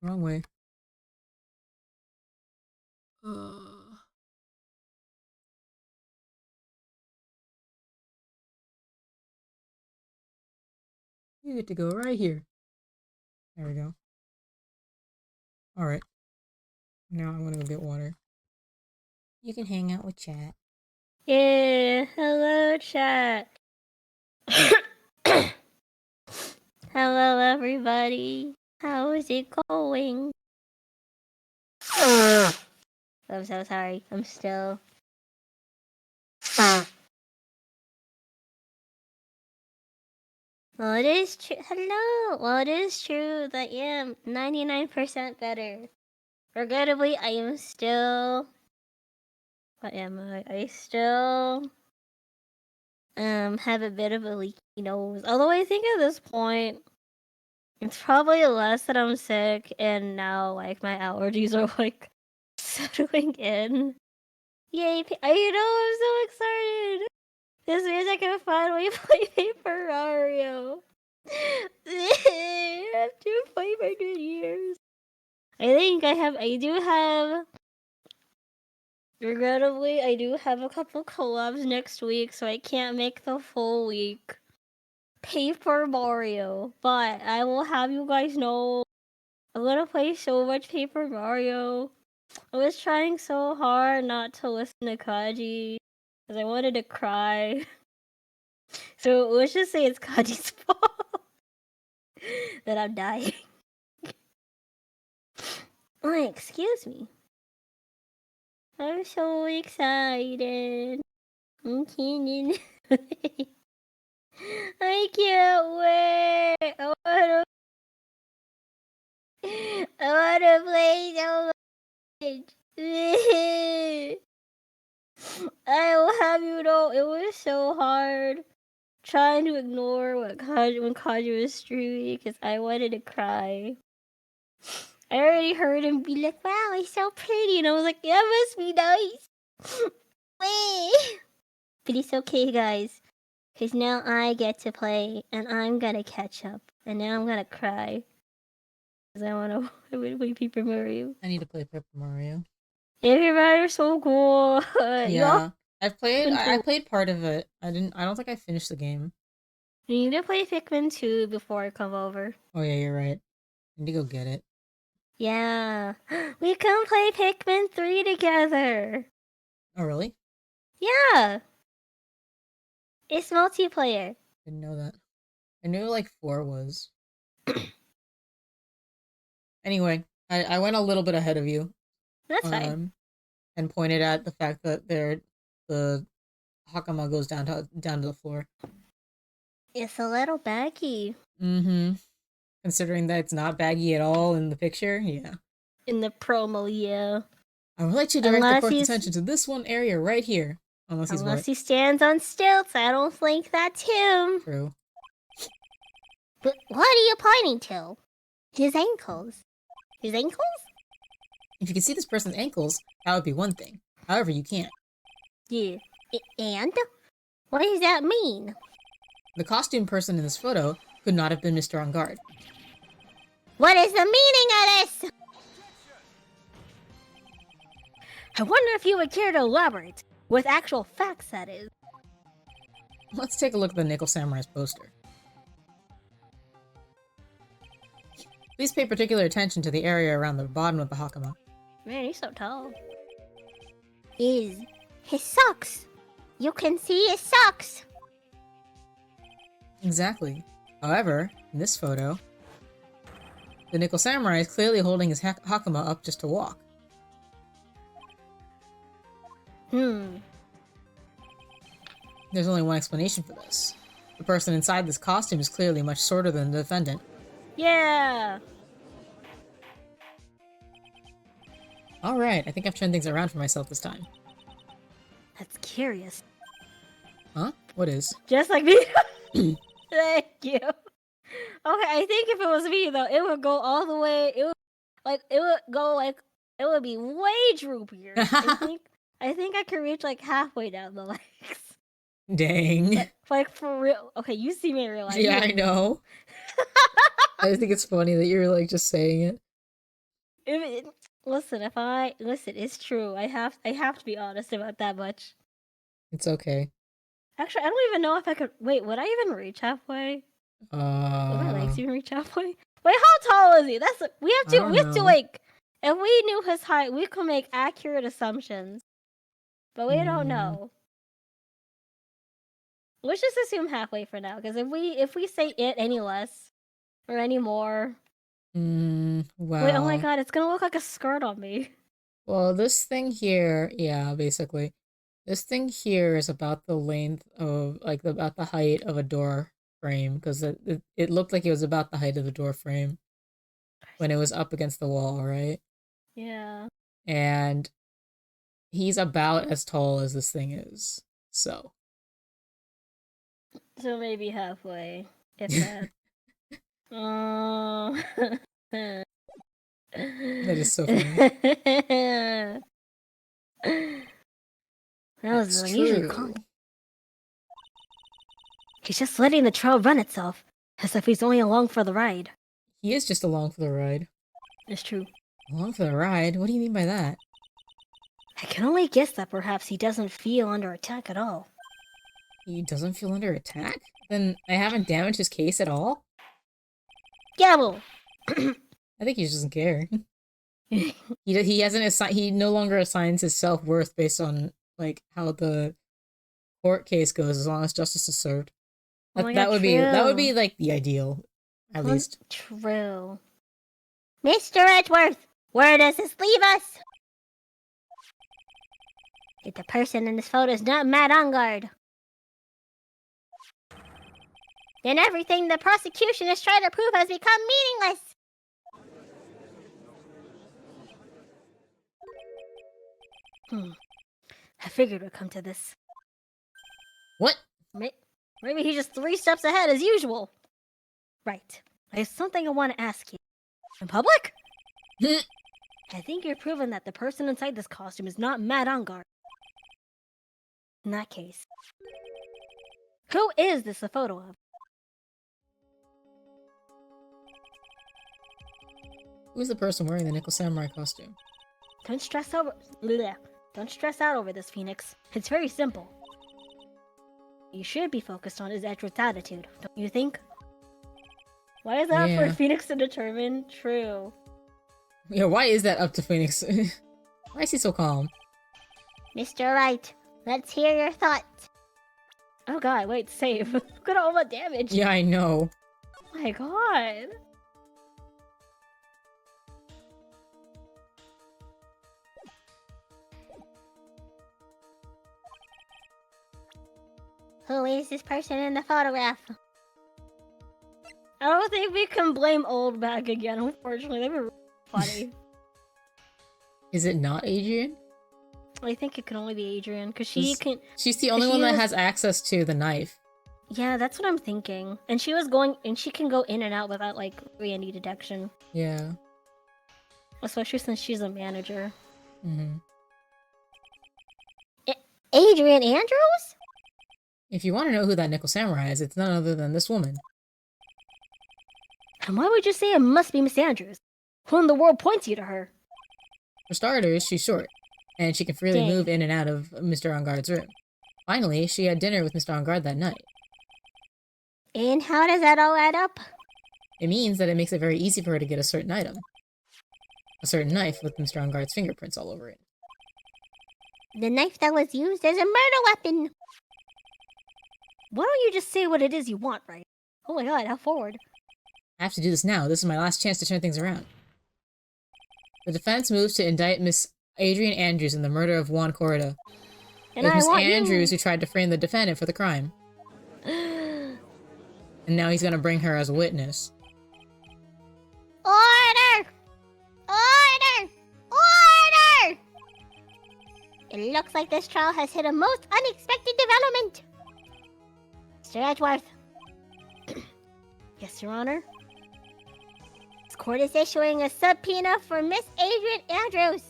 S1: Wrong way. You get to go right here. There we go. Alright. Now I'm gonna go get water. You can hang out with chat.
S2: Yeah, hello chat. Hello everybody. How is it going?
S3: I'm so sorry. I'm still. Well, it is true. Hello. Well, it is true that I am 99% better. Regrettably, I am still. What am I? I still have a bit of a leaky nose. Although I think at this point, it's probably less that I'm sick, and now like my allergies are like settling in. Yay! I'm so excited. This means I can finally play Paper Mario. After 500 years. I do have, regrettably, I do have a couple collabs next week, so I can't make the full week. Paper Mario. But I will have you guys know, I'm gonna play so much Paper Mario. I was trying so hard not to listen to Kaji, because I wanted to cry. So let's just say it's Kaji's fault that I'm dying. Oh, excuse me. I'm so excited. I'm kidding. I can't wait. I wanna play so much. I will have you know, it was so hard trying to ignore when Kaji was streaming because I wanted to cry. I already heard him be like, wow, he's so pretty. And I was like, yeah, must be nice. Wait. But it's okay, guys. Because now I get to play and I'm going to catch up. And now I'm going to cry. Because I want to play Paper Mario.
S1: I need to play Paper Mario.
S3: Paper Mario's so cool.
S1: Yeah. I played part of it. I don't think I finished the game.
S3: You need to play Pikmin 2 before I come over.
S1: Oh yeah, you're right. I need to go get it.
S3: Yeah. We can play Pikmin 3 together.
S1: Oh really?
S3: Yeah. It's multiplayer.
S1: Didn't know that. I knew like 4 was. Anyway, I went a little bit ahead of you.
S3: That's fine.
S1: And pointed at the fact that the Hakama goes down to the floor.
S3: It's a little baggy.
S1: Mm-hmm. Considering that it's not baggy at all in the picture, yeah.
S3: In the promo, yeah.
S1: I would like to direct the court's attention to this one area right here. Unless
S3: he stands on stilts, I don't think that's him.
S1: True.
S3: But what are you pointing to? His ankles. His ankles?
S1: If you could see this person's ankles, that would be one thing. However, you can't.
S3: Yeah. And? What does that mean?
S1: The costume person in this photo could not have been Mr. On Guard.
S3: What is the meaning of this? I wonder if you would care to elaborate. With actual facts, that is.
S1: Let's take a look at the Nickel Samurai's poster. Please pay particular attention to the area around the bottom of the Hakama.
S3: Man, he's so tall. His socks. You can see his socks.
S1: Exactly. However, in this photo, the Nickel Samurai is clearly holding his Hakama up just to walk. There's only one explanation for this. The person inside this costume is clearly much shorter than the defendant.
S3: Yeah.
S1: Alright, I think I've turned things around for myself this time.
S3: That's curious.
S1: Huh? What is?
S3: Just like me. Thank you. Okay, I think if it was me though, it would go all the way. It would be way droopier. I think I could reach like halfway down the legs.
S1: Dang.
S3: Like for real. Okay, you see me in real life.
S1: Yeah, I know. I think it's funny that you're like just saying it.
S3: Listen, it's true. I have to be honest about that much.
S1: It's okay.
S3: Actually, I don't even know if I could. Wait, would I even reach halfway? Would my legs even reach halfway? Wait, how tall is he? We have to like. If we knew his height, we could make accurate assumptions. But we don't know. Let's just assume halfway for now, because if we say it any less or any more.
S1: Wow.
S3: Wait, oh my god, it's gonna look like a skirt on me.
S1: Well, this thing here, yeah, basically. This thing here is about the length of, like, about the height of a door frame, because it looked like it was about the height of the door frame when it was up against the wall, right?
S2: Yeah.
S1: And he's about as tall as this thing is, so.
S2: So maybe halfway, if that. Oh.
S1: That is so funny.
S2: That was
S1: That's
S2: unusually
S1: true.
S2: calm. He's just letting the trail run itself, as if he's only along for the ride.
S1: He is just along for the ride.
S2: It's true.
S1: Along for the ride? What do you mean by that?
S2: I can only guess that perhaps he doesn't feel under attack at all.
S1: He doesn't feel under attack? Then I haven't damaged his case at all?
S2: Gavel!
S1: I think he just doesn't care. He hasn't he no longer assigns his self-worth based on, like, how the court case goes, as long as justice is served. That would be like the ideal, at least.
S2: True.
S3: Mr. Edgeworth, where does this leave us? If the person in this photo is not Matt Ongard, then everything the prosecution is trying to prove has become meaningless.
S2: I figured we'd come to this.
S1: What?
S2: Maybe he's just 3 steps ahead as usual. Right. I have something I want to ask you. In public? I think you're proving that the person inside this costume is not Matt Ongard. In that case, who is this a photo of?
S1: Who's the person wearing the Nickel Samurai costume?
S2: Don't stress out over this, Phoenix. It's very simple. What you should be focused on is Edgeworth's attitude, don't you think? Why is that for Phoenix to determine? True.
S1: Yeah, why is that up to Phoenix? Why is he so calm?
S3: Mr. Wright, let's hear your thoughts.
S2: Oh god, wait, save. Look at all that damage.
S1: Yeah, I know.
S2: Oh my god.
S3: Who is this person in the photograph?
S2: I don't think we can blame Old back again, unfortunately. They were really funny.
S1: Is it not Adrian?
S2: I think it can only be Adrian, because she's
S1: the only one that has access to the knife.
S2: Yeah, that's what I'm thinking. And she can go in and out without, like, Randy detection.
S1: Yeah.
S2: Especially since she's a manager.
S1: Mm-hmm.
S3: Adrian Andrews?
S1: If you want to know who that Nickel Samurai is, it's none other than this woman.
S2: And why would you say it must be Miss Andrews? Who in the world points you to her?
S1: For starters, she's short, and she can freely move in and out of Mr. Ongard's room. Finally, she had dinner with Mr. Ongard that night.
S3: And how does that all add up?
S1: It means that it makes it very easy for her to get a certain item. A certain knife with Mr. Ongard's fingerprints all over it.
S3: The knife that was used as a murder weapon.
S2: Why don't you just say what it is you want, right? Oh my god, how forward.
S1: I have to do this now. This is my last chance to turn things around. The defense moves to indict Miss Adrian Andrews in the murder of Juan Corrida.
S2: And
S1: it was
S2: I
S1: Miss Andrews who tried to frame the defendant for the crime. And now he's gonna bring her as a witness.
S3: Order! Order! Order! It looks like this trial has hit a most unexpected development. Mr. Edgeworth.
S2: Yes, Your Honor?
S3: This court is issuing a subpoena for Miss Adrian Andrews.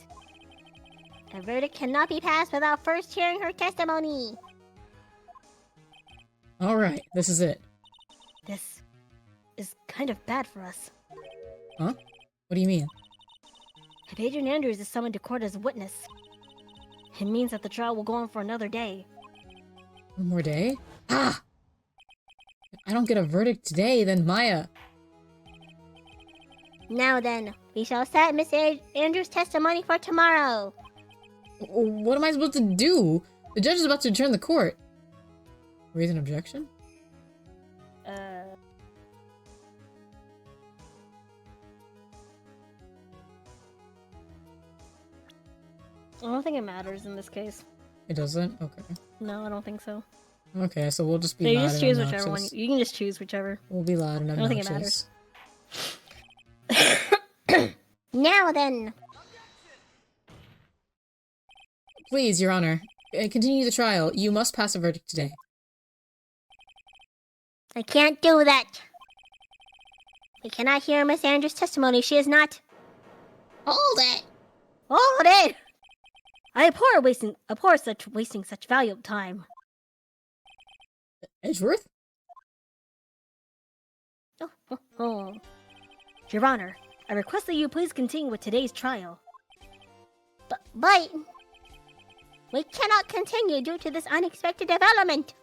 S3: The verdict cannot be passed without first hearing her testimony.
S1: Alright, this is it.
S2: This is kind of bad for us.
S1: Huh? What do you mean?
S2: If Adrian Andrews is summoned to court as a witness, it means that the trial will go on for another day.
S1: One more day? Ah! If I don't get a verdict today, then Maya...
S3: Now then, we shall set Miss Andrews' testimony for tomorrow.
S1: What am I supposed to do? The judge is about to adjourn the court. Raise an objection?
S2: don't think it matters in this case.
S1: It doesn't? Okay.
S2: No, I don't think so.
S1: Okay, so we'll just be
S2: So you
S1: loud
S2: just
S1: and
S2: choose
S1: obnoxious.
S2: whichever one. You can just choose whichever.
S1: We'll be loud and
S2: I don't
S1: obnoxious.
S2: think it matters.
S3: Now then.
S1: Please, Your Honor, continue the trial. You must pass a verdict today.
S3: I can't do that. We cannot hear Miss Andrews' testimony. She is not. Hold it.
S2: Hold it! I abhor wasting such valuable time.
S1: Edgeworth?
S2: Oh. Your Honor, I request that you please continue with today's trial.
S3: But we cannot continue due to this unexpected development.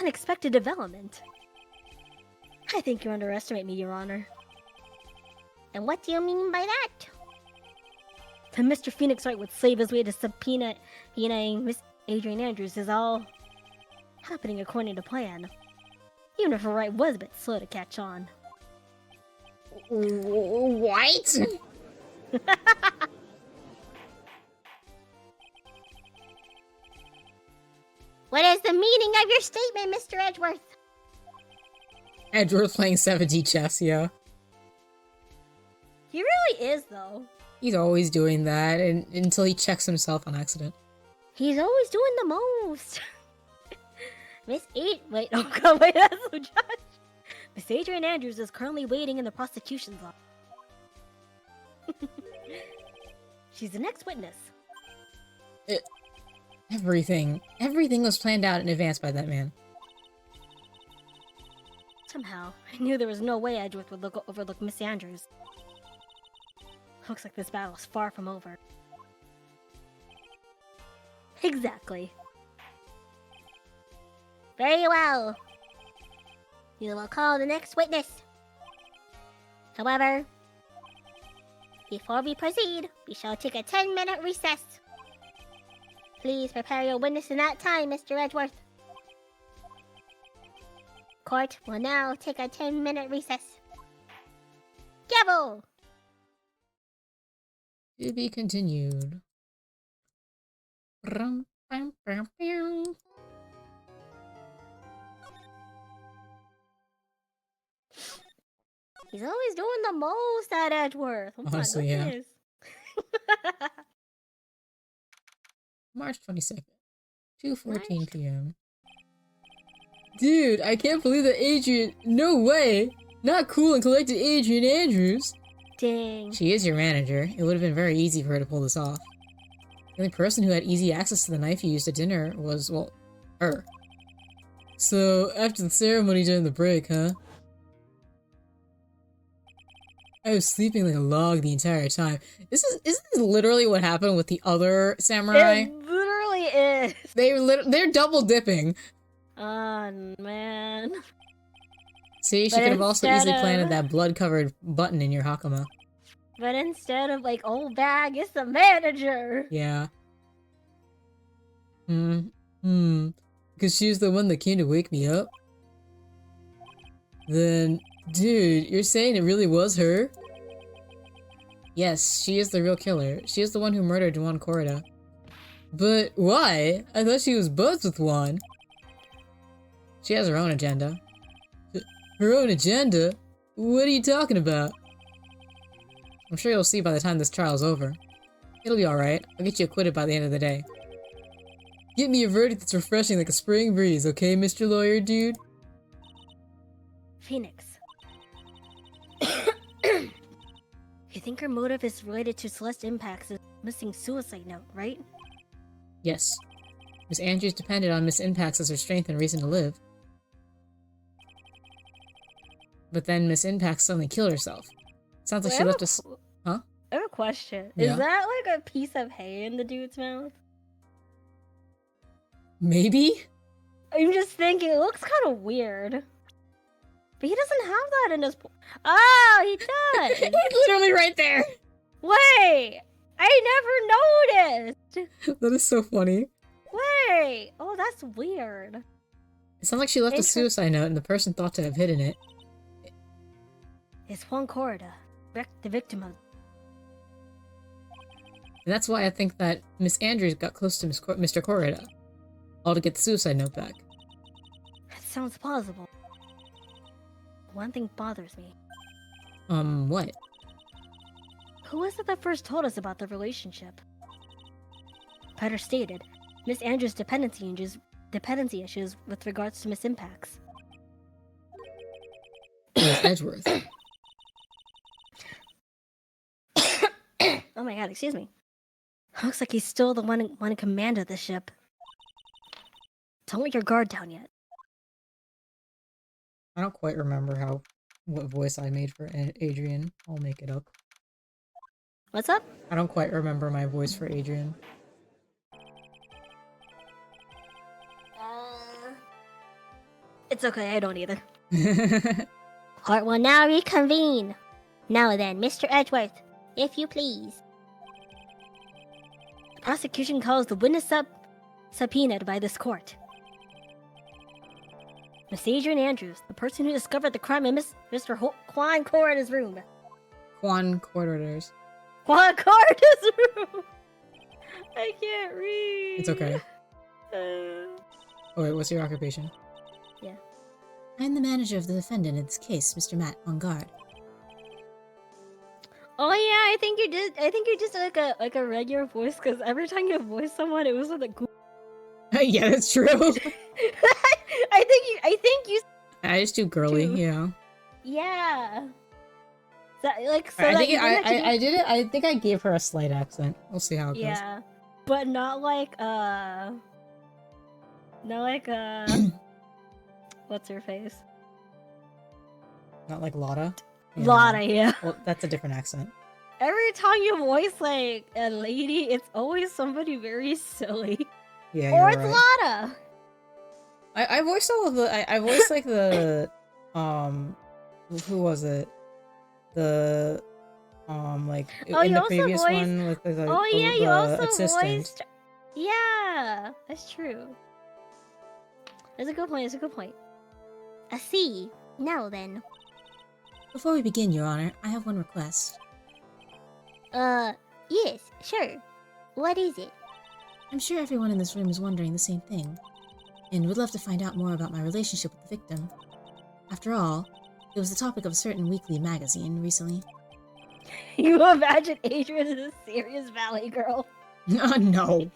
S2: Unexpected development? I think you underestimate me, Your Honor.
S3: And what do you mean by that?
S2: That Mr. Phoenix Wright would slave his way to subpoenaing Miss Adrian Andrews is all happening according to plan. Even if Wright was a bit slow to catch on.
S1: What?
S3: What is the meaning of your statement, Mr. Edgeworth?
S1: Edgeworth playing 7G chess, yeah.
S2: He really is, though.
S1: He's always doing that until he checks himself on accident.
S2: He's always doing the most. Wait, oh god, wait, that's so Josh. Miss Adrian Andrews is currently waiting in the prosecution's office. She's the next witness.
S1: Everything was planned out in advance by that man.
S2: Somehow, I knew there was no way Edgeworth would overlook Miss Andrews. Looks like this battle is far from over. Exactly.
S3: Very well. We will call the next witness. However, before we proceed, we shall take a 10-minute recess. Please prepare your witness in that time, Mr. Edgeworth. Court will now take a 10-minute recess. Gavel!
S1: To be continued. Rum, bam, bam, bam.
S2: He's always doing the most at Edgeworth. Oh my
S1: Honestly, yeah.
S2: goodness.
S1: March 22nd, 2:14 p.m. Dude, I can't believe that Adrian. No way! Not cool and collected Adrian Andrews.
S2: Dang.
S1: She is your manager. It would have been very easy for her to pull this off. The only person who had easy access to the knife you used at dinner was, well, her. So, after the ceremony during the break, huh? I was sleeping like a log the entire time. Isn't this literally what happened with the other samurai?
S2: It literally is.
S1: They're double dipping.
S2: Oh, man.
S1: See, she
S2: But
S1: could have also easily
S2: instead
S1: planted
S2: of-
S1: that blood-covered button in your Hakama.
S2: But instead of, like, old bag, it's the manager.
S1: Yeah. Because she was the one that came to wake me up? Then, dude, you're saying it really was her? Yes, she is the real killer. She is the one who murdered Juan Corrida. But why? I thought she was buds with Juan. She has her own agenda. Her own agenda? What are you talking about? I'm sure you'll see by the time this trial's over. It'll be alright. I'll get you acquitted by the end of the day. Get me a verdict that's refreshing like a spring breeze, okay, Mr. Lawyer Dude?
S2: Phoenix. You think her motive is related to Celeste Impact's missing suicide note, right?
S1: Yes. Miss Andrews depended on Miss Impacts as her strength and reason to live. But then Miss Impacts suddenly killed herself. Sounds like she left us. Huh?
S2: I have a question.
S1: Yeah.
S2: Is that like a piece of hay in the dude's mouth?
S1: Maybe?
S2: I'm just thinking, it looks kind of weird. But he doesn't have that in his... Oh, he does!
S1: He's literally right there!
S2: Wait! I never noticed!
S1: That is so funny.
S2: Wait! Oh, that's weird.
S1: It sounds like she left a suicide note and the person thought to have hidden it.
S2: It's Juan Corrida, the victim of...
S1: And that's why I think that Miss Andrews got close to Mr. Corrida. All to get the suicide note back.
S2: That sounds plausible. One thing bothers me.
S1: What?
S2: Who was it that first told us about the relationship? Better stated, Miss Andrews' dependency issues with regards to Miss Impact's.
S1: It was Edgeworth.
S2: Oh my god, excuse me. Looks like he's still the one in command of the ship. Don't let your guard down yet.
S1: I don't quite remember what voice I made for Adrian. I'll make it up.
S2: What's up?
S1: I don't quite remember my voice for Adrian.
S2: It's okay, I don't either.
S3: Court will now reconvene. Now then, Mr. Edgeworth, if you please.
S2: The prosecution calls the witness subpoenaed by this court. Miss Adrian Andrews, the person who discovered the crime in Mr. Juan Corrida's room.
S1: Juan Corridors.
S2: Juan Corrida's room! I can't read.
S1: It's okay. Oh wait, what's your occupation?
S2: Yeah.
S4: I'm the manager of the defendant in this case, Mr. Matt, on guard.
S2: Oh yeah, I think you did. I think you just like a regular voice, because every time you voice someone, it was with a.
S1: Yeah, that's true.
S2: I think you.
S1: I just do girly,
S2: True.
S1: yeah.
S2: Yeah. So, like so.
S1: I
S2: that
S1: think
S2: you didn't actually-
S1: I did it. I think I gave her a slight accent. We'll see how it goes.
S2: Yeah, but not like what's her face?
S1: Not like Lotta. Yeah.
S2: Lotta, yeah.
S1: Well, that's a different accent.
S2: Every time you voice like a lady, it's always somebody very silly.
S1: Yeah,
S2: Or
S1: you're
S2: it's
S1: right.
S2: Lotta.
S1: I voiced all of the. I voiced like the. Who was it? The. Like
S2: Oh,
S1: in
S2: you
S1: the
S2: also
S1: previous
S2: voiced-
S1: one with the.
S2: Oh yeah,
S1: the
S2: you also
S1: assistant.
S2: voiced. Yeah, that's true. That's a good point. That's a good point.
S3: I see. Now then.
S4: Before we begin, Your Honor, I have one request.
S3: Yes, sure. What is it?
S4: I'm sure everyone in this room is wondering the same thing, and would love to find out more about my relationship with the victim. After all, it was the topic of a certain weekly magazine recently.
S2: You imagine Adrian is a serious Valley girl.
S1: No.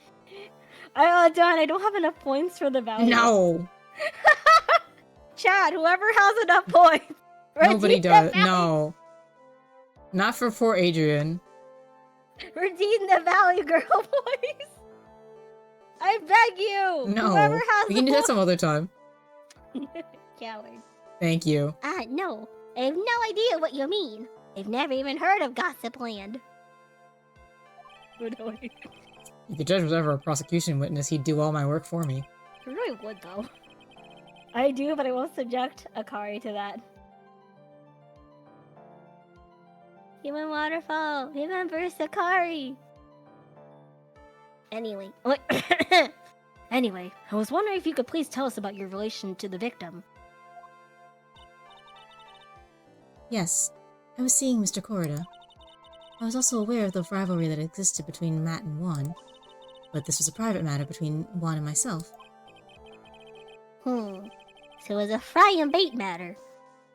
S2: Don, I don't have enough points for the Valley.
S1: No.
S2: Chad, whoever has enough points.
S1: Nobody
S2: redeem the
S1: does.
S2: Valley-
S1: No. Not for poor Adrian.
S2: Redeem the Valley girl voice. I beg you.
S1: No.
S2: Whoever has
S1: We can
S2: the
S1: do that some other time.
S2: Coward.
S1: Thank you.
S3: No. I have no idea what you mean. I've never even heard of Gossip Land.
S2: Annoying.
S1: If the judge was ever a prosecution witness, he'd do all my work for me.
S2: I really would, though. I do, but I won't subject Akari to that.
S3: Human waterfall. Remember Sakari. Anyway.
S2: Anyway, I was wondering if you could please tell us about your relation to the victim.
S4: Yes, I was seeing Mr. Corrida. I was also aware of the rivalry that existed between Matt and Juan, but this was a private matter between Juan and myself.
S3: So it was a fry and bait matter.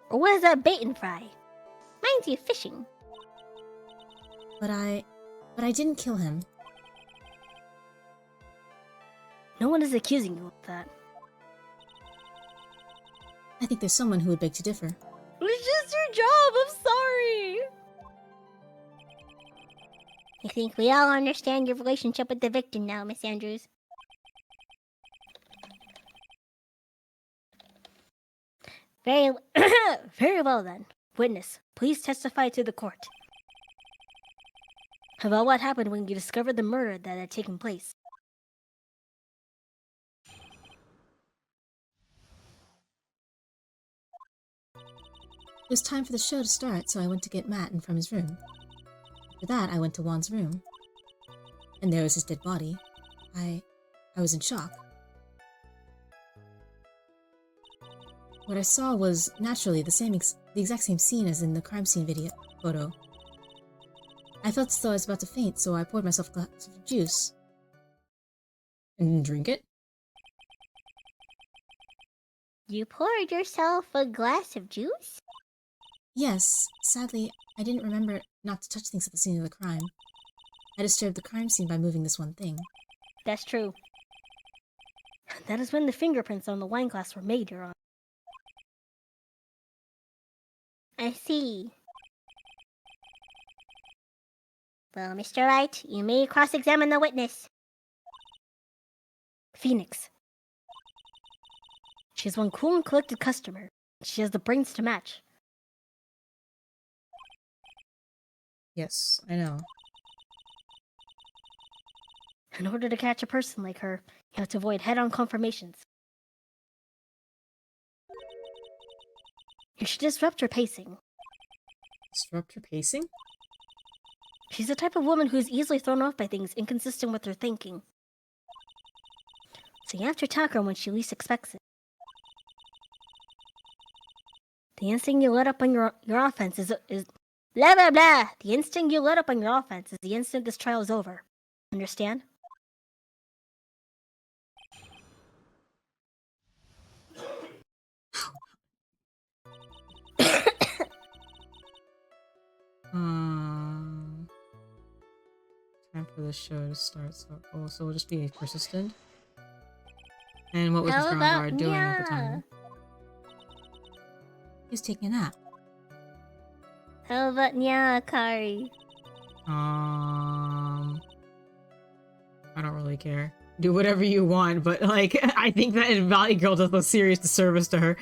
S3: Or was that bait and fry? Mine's you fishing.
S4: But I didn't kill him.
S2: No one is accusing you of that.
S4: I think there's someone who would beg to differ.
S2: It was just your job, I'm sorry!
S3: I think we all understand your relationship with the victim now, Miss Andrews.
S2: Very, very well then. Witness, please testify to the court. About what happened when you discovered the murder that had taken place.
S4: It was time for the show to start, so I went to get Matt from his room. After that, I went to Juan's room. And there was his dead body. I was in shock. What I saw was, naturally, the exact same scene as in the crime scene photo. I felt as though I was about to faint, so I poured myself a glass of juice.
S1: And drink it?
S3: You poured yourself a glass of juice?
S4: Yes, sadly, I didn't remember not to touch things at the scene of the crime. I disturbed the crime scene by moving this one thing.
S2: That's true. That is when the fingerprints on the wine glass were made, Your Honor.
S3: I see. Well, Mr. Wright, you may cross-examine the witness.
S2: Phoenix. She is one cool and collected customer. She has the brains to match.
S1: Yes, I know.
S2: In order to catch a person like her, you have to avoid head-on confirmations. You should disrupt her pacing.
S1: Disrupt her pacing?
S2: She's the type of woman who is easily thrown off by things inconsistent with her thinking. So you have to attack her when she least expects it. The instinct you let up on your offense is blah blah blah. The instinct you let up on your offense is the instant this trial is over. Understand?
S1: Time for the show to start. So we'll just be persistent. And what was
S3: How
S1: Mr.
S3: about
S1: Onguard doing at the time?
S4: He was taking a nap.
S3: How about Nyakari?
S1: I don't really care. Do whatever you want, but like, I think that Valley Girl does a serious disservice to her.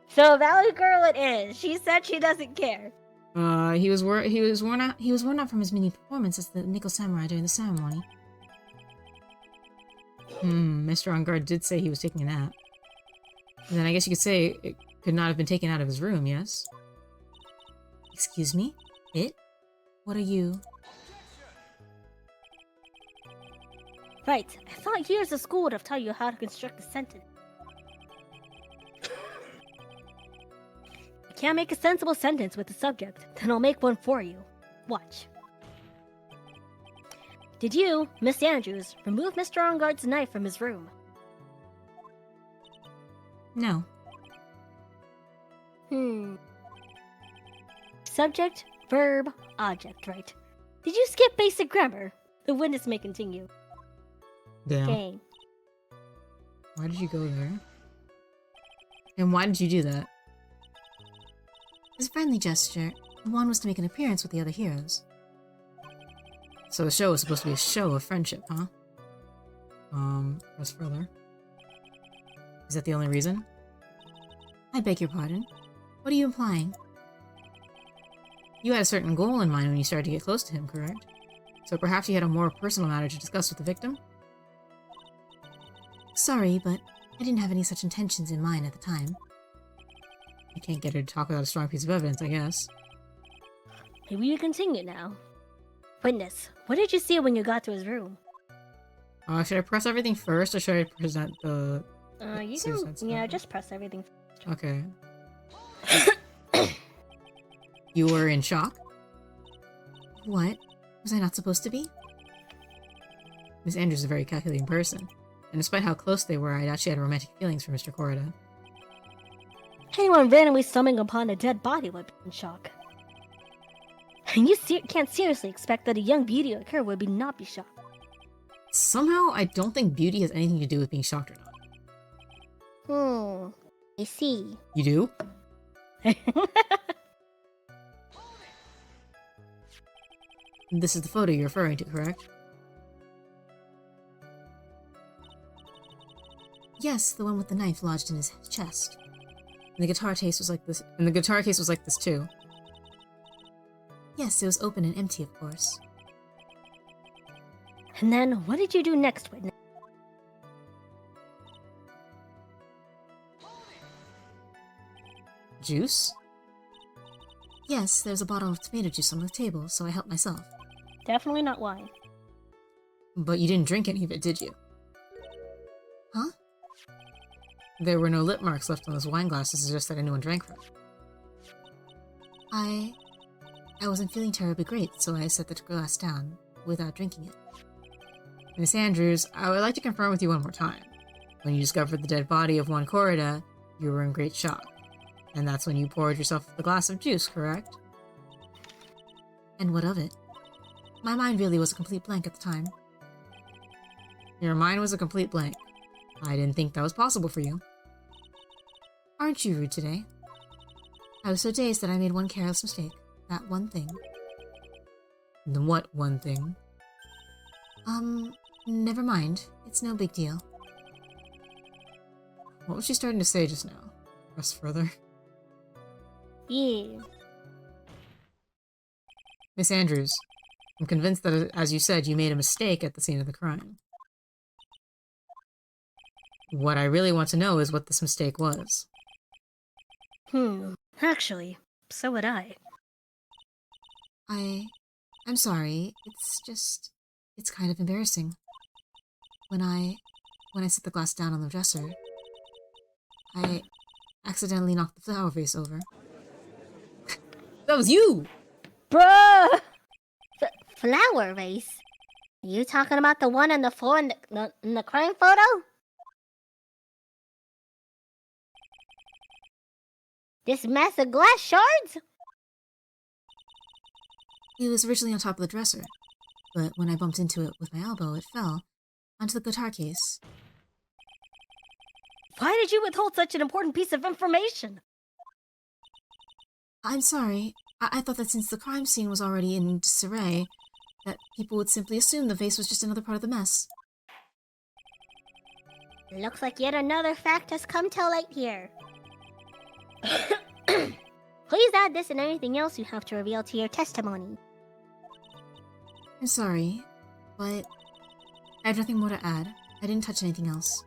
S2: So Valley Girl it is. She said she doesn't care.
S1: He was worn out
S4: From his mini performance as the Nickel Samurai during the ceremony.
S1: Mr. Onguard did say he was taking a nap. And then I guess you could say it could not have been taken out of his room, yes?
S4: Excuse me? It? What are you?
S2: Right. I thought years of school would have taught you how to construct a sentence. I can't make a sensible sentence with the subject, then I'll make one for you. Watch. Did you, Miss Andrews, remove Mr. Onguard's knife from his room?
S4: No.
S2: Subject, verb, object, right? Did you skip basic grammar? The witness may continue.
S1: Damn.
S2: Dang.
S1: Why did you go there? And why did you do that?
S4: As a friendly gesture, Juan was to make an appearance with the other heroes.
S1: So the show was supposed to be a show of friendship, huh? Press further. Is that the only reason?
S4: I beg your pardon. What are you implying?
S1: You had a certain goal in mind when you started to get close to him, correct? So perhaps you had a more personal matter to discuss with the victim?
S4: Sorry, but I didn't have any such intentions in mind at the time.
S1: You can't get her to talk without a strong piece of evidence, I guess.
S2: Maybe you continue now. Witness, what did you see when you got to his room?
S1: Should I press everything first, or should I present the...
S2: You
S1: suicide
S2: can,
S1: stuff?
S2: yeah, just press everything.
S1: Okay. You were in shock?
S4: What? Was I not supposed to be?
S1: Miss Andrews is a very calculating person, and despite how close they were, I doubt she had romantic feelings for Mr. Corrida.
S2: Anyone randomly stumbling upon a dead body would be in shock. And you can't seriously expect that a young beauty like her would not be shocked.
S1: Somehow, I don't think beauty has anything to do with being shocked or not.
S3: I see.
S1: You do? This is the photo you're referring to, correct?
S4: Yes, the one with the knife lodged in his chest.
S1: And the guitar case was like this. And the guitar case was like this too.
S4: Yes, it was open and empty, of course.
S2: And then, what did you do next, witness?
S1: Juice?
S4: Yes, there was a bottle of tomato juice on the table, so I helped myself.
S2: Definitely not wine.
S1: But you didn't drink any of it, did you?
S4: Huh?
S1: There were no lip marks left on this wine glass to suggest that anyone drank from it.
S4: I I wasn't feeling terribly great, so I set the glass down without drinking it.
S1: Miss Andrews, I would like to confirm with you one more time. When you discovered the dead body of one Corrida, you were in great shock. And that's when you poured yourself the glass of juice, correct?
S4: And what of it? My mind really was a complete blank at the time.
S1: Your mind was a complete blank. I didn't think that was possible for you.
S4: Aren't you rude today? I was so dazed that I made one careless mistake. That one thing.
S1: Then what one thing?
S4: Never mind. It's no big deal.
S1: What was she starting to say just now? Press further.
S3: Yeah.
S1: Miss Andrews, I'm convinced that, as you said, you made a mistake at the scene of the crime. What I really want to know is what this mistake was.
S2: Actually, so would I.
S4: I'm sorry. It's kind of embarrassing. When I set the glass down on the dresser, I accidentally knocked the flower vase over.
S1: That was you!
S2: Bruh!
S3: Flower vase? You talking about the one on the floor in the crime photo? This mess of glass shards?
S4: It was originally on top of the dresser, but when I bumped into it with my elbow, it fell onto the guitar case.
S2: Why did you withhold such an important piece of information?
S4: I'm sorry. I thought that since the crime scene was already in disarray, that people would simply assume the vase was just another part of the mess.
S3: Looks like yet another fact has come to light here. Please add this and anything else you have to reveal to your testimony.
S4: I'm sorry, but I have nothing more to add. I didn't touch anything else.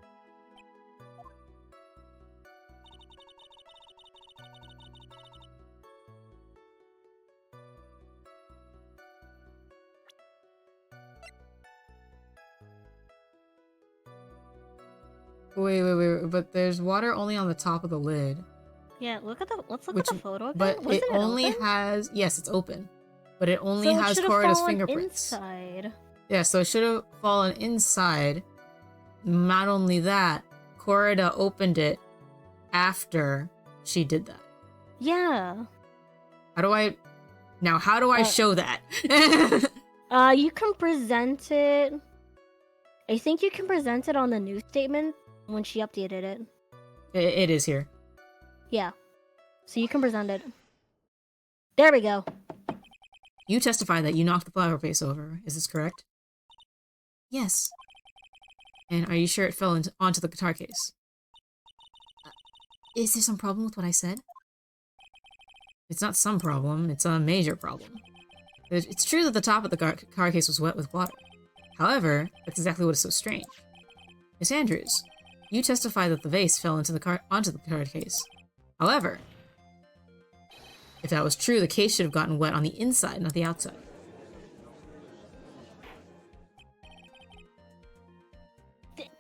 S1: Wait, but there's water only on the top of the lid.
S2: Yeah, let's look at the photo again.
S1: But
S2: Wasn't
S1: it only
S2: open?
S1: has, yes, it's open. But it only
S2: So it
S1: has
S2: should've
S1: Corrida's
S2: fallen
S1: fingerprints.
S2: inside.
S1: Yeah, so it should have fallen inside. Not only that, Corrida opened it after she did that.
S2: Yeah.
S1: How do I show that?
S2: You can present it. I think you can present it on the news statement when she updated it.
S1: It is here.
S2: Yeah. So you can present it. There we go.
S1: You testify that you knocked the flower vase over. Is this correct?
S4: Yes.
S1: And are you sure it fell onto the guitar case?
S4: Is there some problem with what I said?
S1: It's not some problem, it's a major problem. It's true that the top of the guitar case was wet with water. However, that's exactly what is so strange. Miss Andrews, you testify that the vase fell onto the guitar case. However, if that was true, the case should have gotten wet on the inside, not the outside.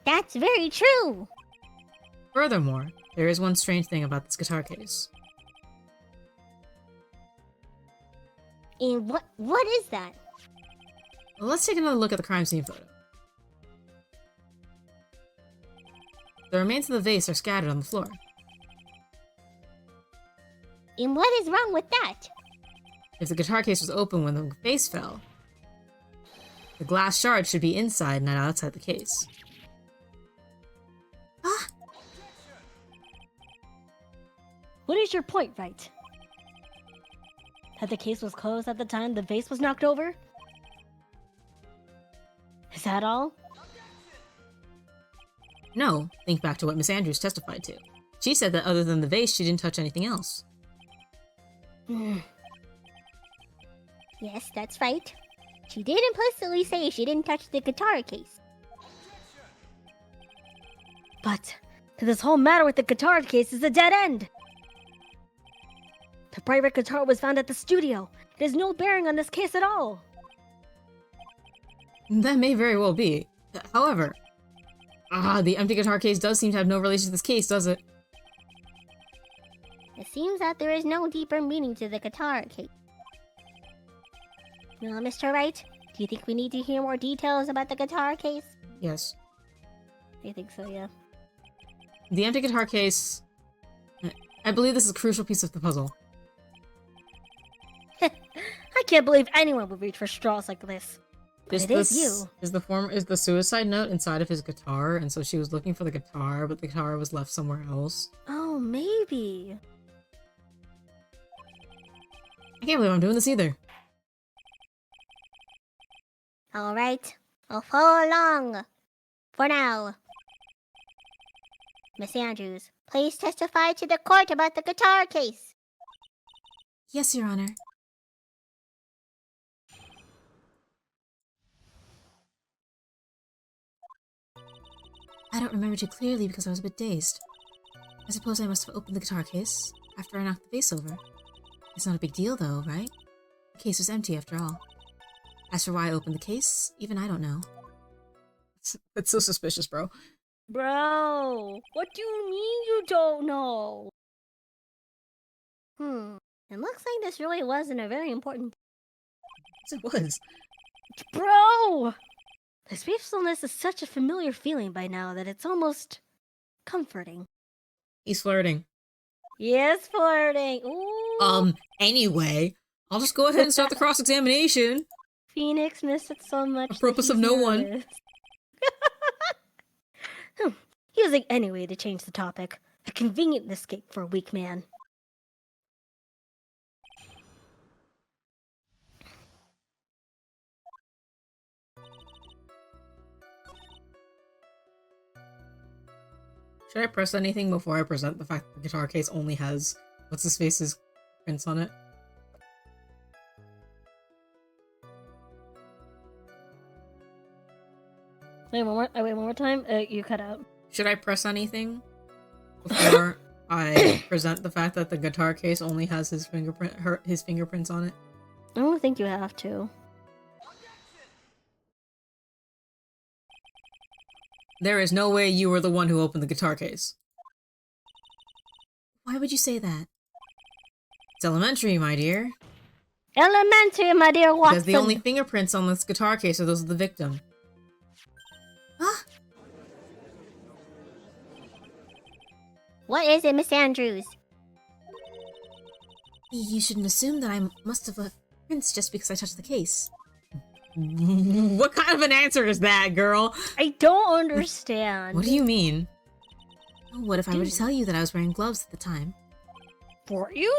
S3: That's very true.
S1: Furthermore, there is one strange thing about this guitar case.
S3: And what is that?
S1: Well, let's take another look at the crime scene photo. The remains of the vase are scattered on the floor.
S3: And what is wrong with that?
S1: If the guitar case was open when the vase fell, the glass shard should be inside, not outside the case.
S2: What is your point, Wright? That the case was closed at the time the vase was knocked over? Is that all?
S1: No, think back to what Miss Andrews testified to. She said that other than the vase, she didn't touch anything else.
S3: Yes, that's right. She did implicitly say she didn't touch the guitar case.
S2: But this whole matter with the guitar case is a dead end. The private guitar was found at the studio. It has no bearing on this case at all.
S1: That may very well be. However, the empty guitar case does seem to have no relation to this case, does it?
S3: It seems that there is no deeper meaning to the guitar case. Well, Mr. Wright, do you think we need to hear more details about the guitar case?
S1: Yes.
S2: I think so, yeah.
S1: The empty guitar case... I believe this is a crucial piece of the puzzle.
S2: I can't believe anyone would reach for straws like this. But it is you.
S1: Is the suicide note inside of his guitar, and so she was looking for the guitar, but the guitar was left somewhere else?
S2: Oh, maybe.
S1: I can't believe I'm doing this either.
S3: Alright, I'll follow along. For now. Miss Andrews, please testify to the court about the guitar case.
S4: Yes, Your Honor. I don't remember too clearly because I was a bit dazed. I suppose I must have opened the guitar case after I knocked the vase over. It's not a big deal though, right? The case was empty after all. As for why I opened the case, even I don't know.
S1: That's so suspicious, bro.
S2: Bro, what do you mean you don't know?
S3: It looks like this really wasn't a very important...
S1: Yes, it was.
S2: Bro! This peacefulness is such a familiar feeling by now that it's almost comforting.
S1: He's flirting.
S2: Yes, flirting. Ooh.
S1: Anyway, I'll just go ahead and start the cross-examination.
S2: Phoenix missed it so much.
S1: Apropos of no one.
S2: Using any way to change the topic. A convenient escape for a weak man.
S1: Should I press anything before I present the fact that the guitar case only has what's-his-face's prints on it?
S2: Wait, one more time? You cut out.
S1: Should I press anything before I present the fact that the guitar case only has his fingerprints on it?
S2: I don't think you have to.
S1: There is no way you were the one who opened the guitar case.
S4: Why would you say that?
S1: It's elementary, my dear.
S2: Elementary, my dear Watson.
S1: Because the only fingerprints on this guitar case are those of the victim.
S4: Ah!
S3: What is it, Miss Andrews?
S4: You shouldn't assume that I must have left prints just because I touched the case.
S1: What kind of an answer is that, girl?
S2: I don't understand.
S1: What do you mean?
S4: What if I were to tell you that I was wearing gloves at the time?
S2: For you?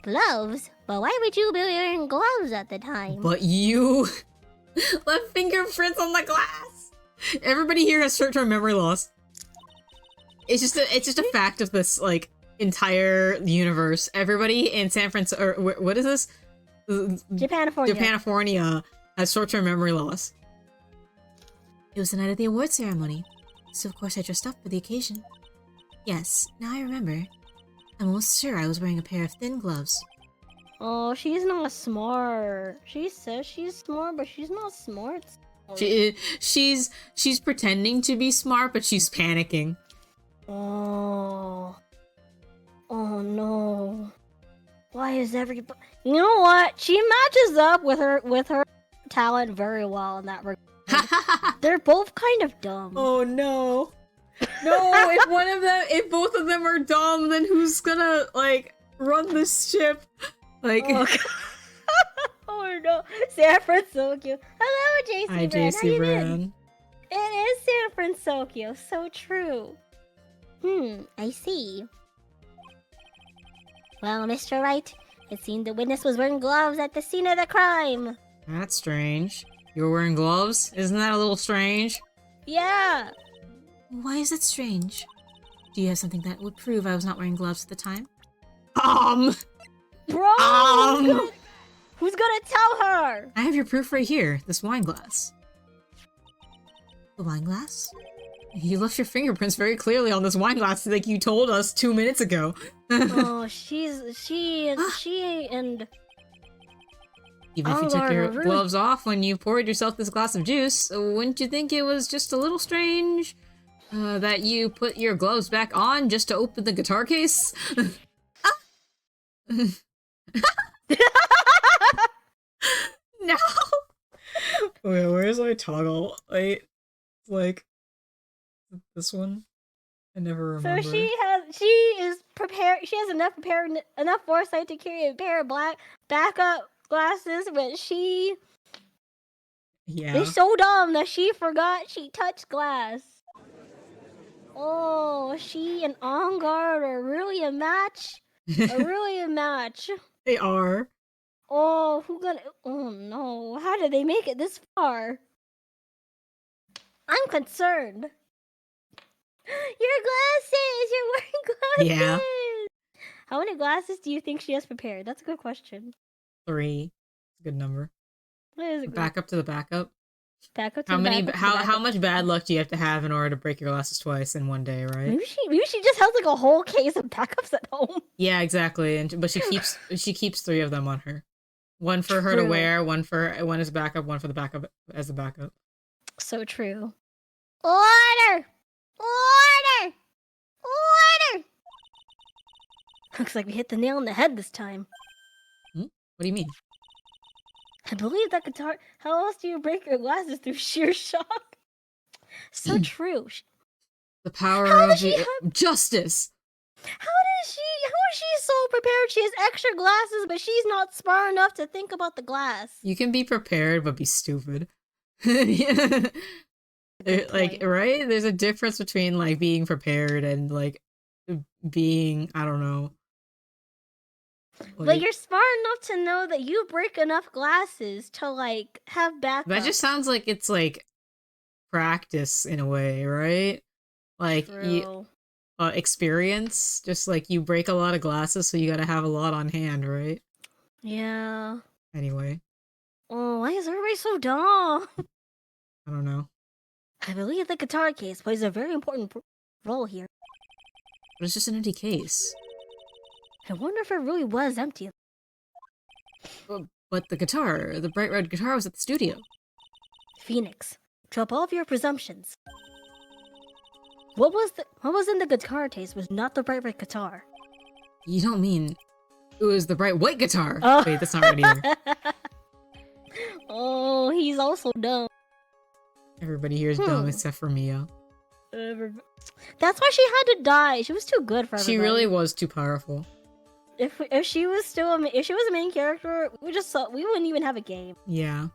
S3: Gloves? But why would you be wearing gloves at the time?
S1: But you left fingerprints on the glass. Everybody here has short-term memory loss. It's just a fact of this like entire universe. Everybody in San Francisco, or what is this? Japanifornia has short-term memory loss.
S4: It was the night of the award ceremony, so of course I dressed up for the occasion. Yes, now I remember. I'm almost sure I was wearing a pair of thin gloves.
S2: Oh, she's not smart. She says she's smart, but she's not smart.
S1: She's pretending to be smart, but she's panicking.
S2: Oh. Oh no. Why is everybody... You know what? She matches up with her talent very well in that regard. They're both kind of dumb.
S1: Oh no. No, if both of them are dumb, then who's gonna, like, run this ship? Like...
S2: Oh, oh no. San Francisco. Hello, JC
S1: Hi,
S2: Brand. How you
S1: JC
S2: been?
S1: Brand.
S2: It is San Francisco. So true.
S3: I see. Well, Mr. Wright, it seemed the witness was wearing gloves at the scene of the crime.
S1: That's strange. You were wearing gloves? Isn't that a little strange?
S2: Yeah.
S4: Why is that strange? Do you have something that would prove I was not wearing gloves at the time?
S2: Bro, who's gonna tell her?
S1: I have your proof right here, this wine glass.
S4: The wine glass?
S1: You left your fingerprints very clearly on this wine glass like you told us 2 minutes ago.
S2: Oh, she and...
S1: Even if you took your gloves off when you poured yourself this glass of juice, wouldn't you think it was just a little strange that you put your gloves back on just to open the guitar case? No! Wait, where's my toggle? Wait, like this one? I never remember.
S2: So she is prepared. She has enough foresight to carry a pair of black backup glasses, but she
S1: Yeah.
S2: is so dumb that she forgot she touched glass. Oh, she and On Guard are really a match. Really a match.
S1: They are.
S2: Oh, oh no, how did they make it this far? I'm concerned. Your glasses! You're wearing glasses!
S1: Yeah.
S2: How many glasses do you think she has prepared? That's a good question.
S1: 3. Good number.
S2: What is it?
S1: Back up to the backup.
S2: Back up to
S1: How
S2: the
S1: many?
S2: backup to the
S1: How
S2: backup.
S1: much bad luck do you have to have in order to break your glasses twice in one day, right?
S2: Maybe she just has like a whole case of backups at home.
S1: Yeah, exactly. But she keeps 3 of them on her. One for her to
S2: True.
S1: wear, one as backup, one for the backup as the backup.
S2: So true.
S3: Order! Order! Order!
S2: Looks like we hit the nail on the head this time.
S1: What do you mean?
S2: I believe that guitar. How else do you break your glasses through sheer shock? So true.
S1: The power
S2: How
S1: of
S2: does she
S1: justice.
S2: How is she so prepared? She has extra glasses, but she's not smart enough to think about the glass.
S1: You can be prepared but be stupid. Yeah.
S2: Good
S1: Like,
S2: point.
S1: right? There's a difference between like being prepared and like being, I don't know.
S2: But
S1: Like,
S2: you're smart enough to know that you break enough glasses to like have backup.
S1: that just sounds like it's like practice in a way, right? Like
S2: True.
S1: experience, just like you break a lot of glasses, so you gotta have a lot on hand, right?
S2: Yeah.
S1: Anyway,
S2: Oh, why is everybody so dumb?
S1: I don't know.
S2: I believe the guitar case plays a very important role here.
S1: But it's just an empty case.
S2: I wonder if it really was empty.
S1: But the guitar, the bright red guitar, was at the studio.
S2: Phoenix, drop all of your presumptions. What was in the guitar case was not the bright red guitar.
S1: You don't mean it was the bright white guitar?
S2: Oh.
S1: Wait, that's not right either.
S2: Oh, he's also dumb.
S1: Everybody here is dumb except for Mia.
S2: That's why she had to die. She was too good for everybody.
S1: She really was too powerful.
S2: If she was still if she was a main character, we wouldn't even have a game.
S1: Yeah.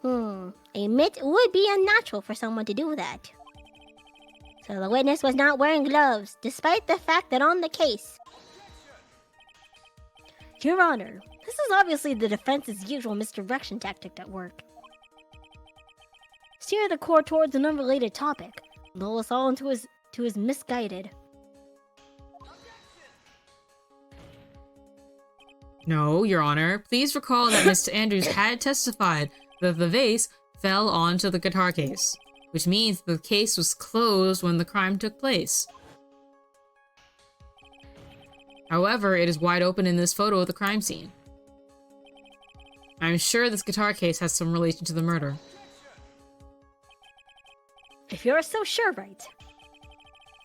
S3: Admit it would be unnatural for someone to do that. So the witness was not wearing gloves, despite the fact that on the case.
S2: Your Honor, this is obviously the defense's usual misdirection tactic at work. Steer the court towards an unrelated topic, lull us all into his misguided.
S1: No, Your Honor. Please recall that Mr. Andrews had testified that the vase fell onto the guitar case, which means the case was closed when the crime took place. However, it is wide open in this photo of the crime scene. I'm sure this guitar case has some relation to the murder.
S2: If you're so sure, Wright,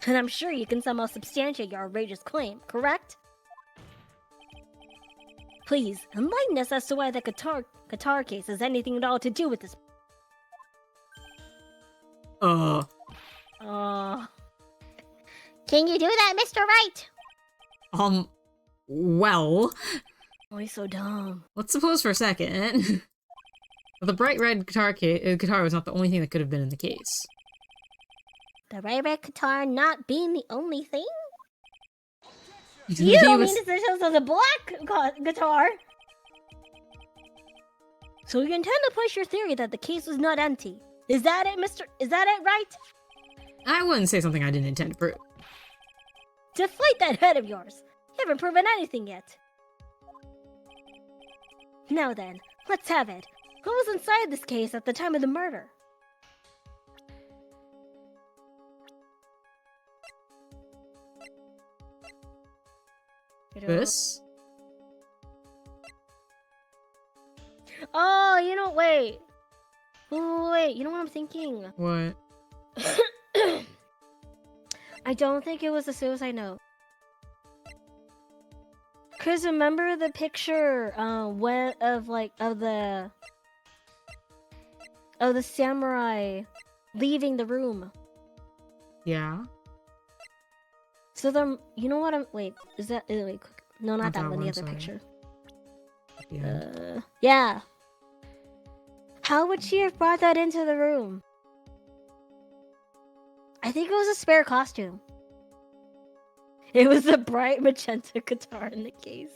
S2: then I'm sure you can somehow substantiate your outrageous claim, correct? Please, enlighten us as to why the guitar case has anything at all to do with this.
S3: Can you do that, Mr. Wright?
S1: Well,
S2: Oh, he's so dumb.
S1: let's suppose for a second. The bright red guitar was not the only thing that could have been in the case.
S3: The bright red guitar not being the only thing?
S2: You don't mean this is a black guitar? So you intend to push your theory that the case was not empty? Is that it, Is that it, Wright?
S1: I wouldn't say something I didn't intend to prove.
S2: Deflate that head of yours. You haven't proven anything yet. Now then, let's have it. Who was inside this case at the time of the murder?
S1: This?
S2: Oh, wait. Wait, you know what I'm thinking?
S1: What?
S2: I don't think it was a suicide note. Cause remember the picture, when of the samurai leaving the room.
S1: Yeah.
S2: So you know what wait, is that, wait, no, not that one, the other
S1: sorry.
S2: picture.
S1: At the end.
S2: Yeah. How would she have brought that into the room? I think it was a spare costume. It was a bright magenta guitar in the case.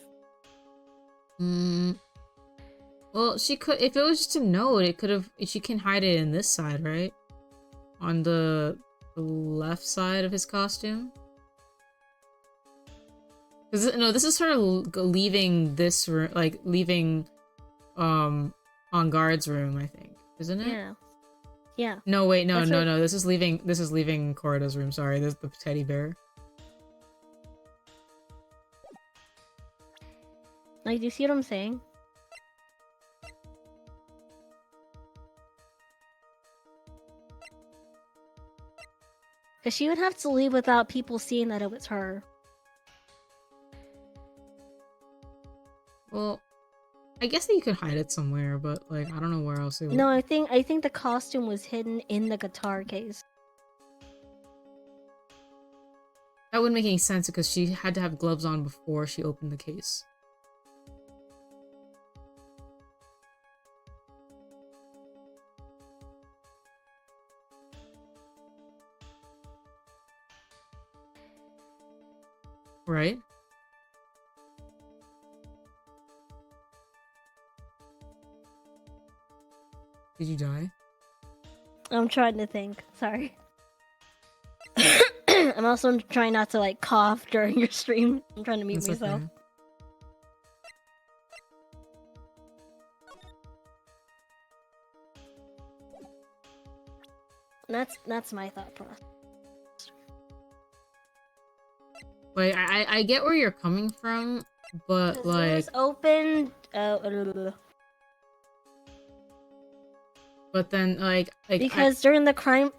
S1: Well, she could, if it was just a note, it could have, she can hide it in this side, right? On the left side of his costume. No, this is her leaving this room, like leaving, on guard's room, I think, isn't it?
S2: Yeah. Yeah.
S1: No, wait, no. This is leaving Corrida's room. Sorry, there's the teddy bear.
S2: Like, do you see what I'm saying? Because she would have to leave without people seeing that it was her.
S1: Well, I guess that you could hide it somewhere, but like I don't know where else it would.
S2: No, I think the costume was hidden in the guitar case.
S1: That wouldn't make any sense because she had to have gloves on before she opened the case. Right? Did you die?
S2: I'm trying to think. Sorry. I'm also trying not to like cough during your stream. I'm trying to mute
S1: That's
S2: myself.
S1: okay.
S2: That's my thought process.
S1: Like I get where you're coming from, but like
S2: it was open.
S1: But then like
S2: because during the crime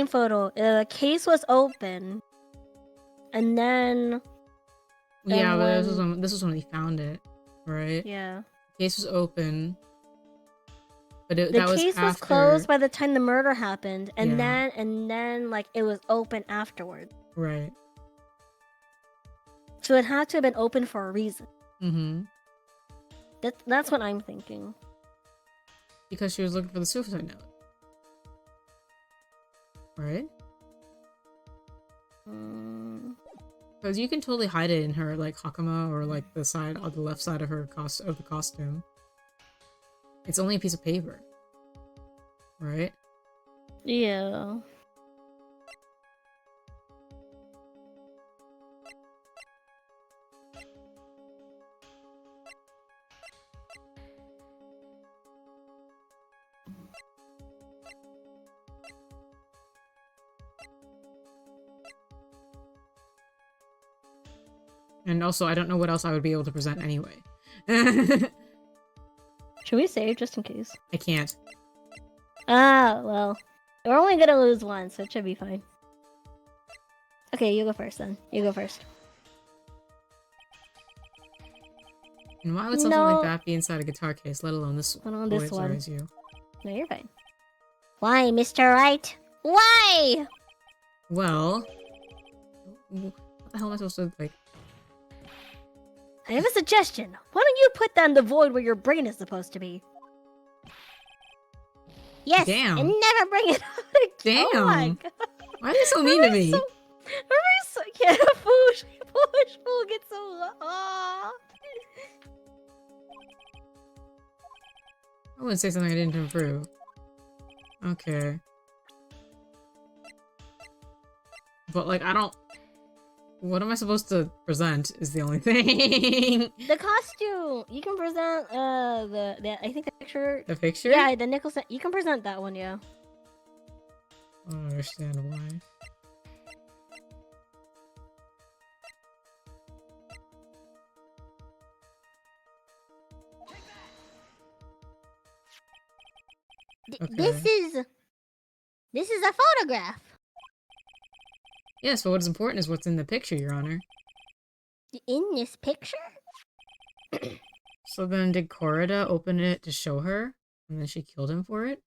S2: photo, the case was open, and then
S1: yeah, but
S2: when...
S1: this was when he found it, right?
S2: Yeah.
S1: The case was open, but that
S2: the
S1: was
S2: case was
S1: after...
S2: closed by the time the murder happened, and
S1: Yeah.
S2: then like it was open afterwards.
S1: Right.
S2: So it had to have been open for a reason.
S1: Mm-hmm.
S2: That's what I'm thinking.
S1: Because she was looking for the suicide note. Right? Because you can totally hide it in her like hakama or like the side on the left side of her costume. It's only a piece of paper. Right?
S2: Yeah.
S1: And also, I don't know what else I would be able to present anyway.
S2: Should we save just in case?
S1: I can't.
S2: Ah, well. We're only gonna lose one, so it should be fine. Okay, you go first then. You go first.
S1: And why would something like that be inside a guitar case, let alone this one?
S2: Not on this
S1: sorry,
S2: one.
S1: it's you.
S2: No, you're fine.
S3: Why, Mr. Wright? Why?
S1: Well... What the hell am I supposed to, like...
S2: I have a suggestion. Why don't you put that in the void where your brain is supposed to be?
S3: Yes,
S1: Damn.
S3: and never bring it up again.
S2: Oh my
S1: Damn!
S2: god.
S1: Why are you so mean to me?
S2: Yeah, fool gets so... Oh.
S1: I wouldn't say something I didn't improve. Okay. But, like, I don't... What am I supposed to present is the only thing.
S2: The costume! You can present, I think the picture...
S1: The picture?
S2: Yeah, the Nicholson... You can present that one, yeah.
S1: I don't understand why. Okay.
S3: This is a photograph.
S1: Yes, but what is important is what's in the picture, Your Honor.
S3: In this picture?
S1: So then did Korida open it to show her, and then she killed him for it?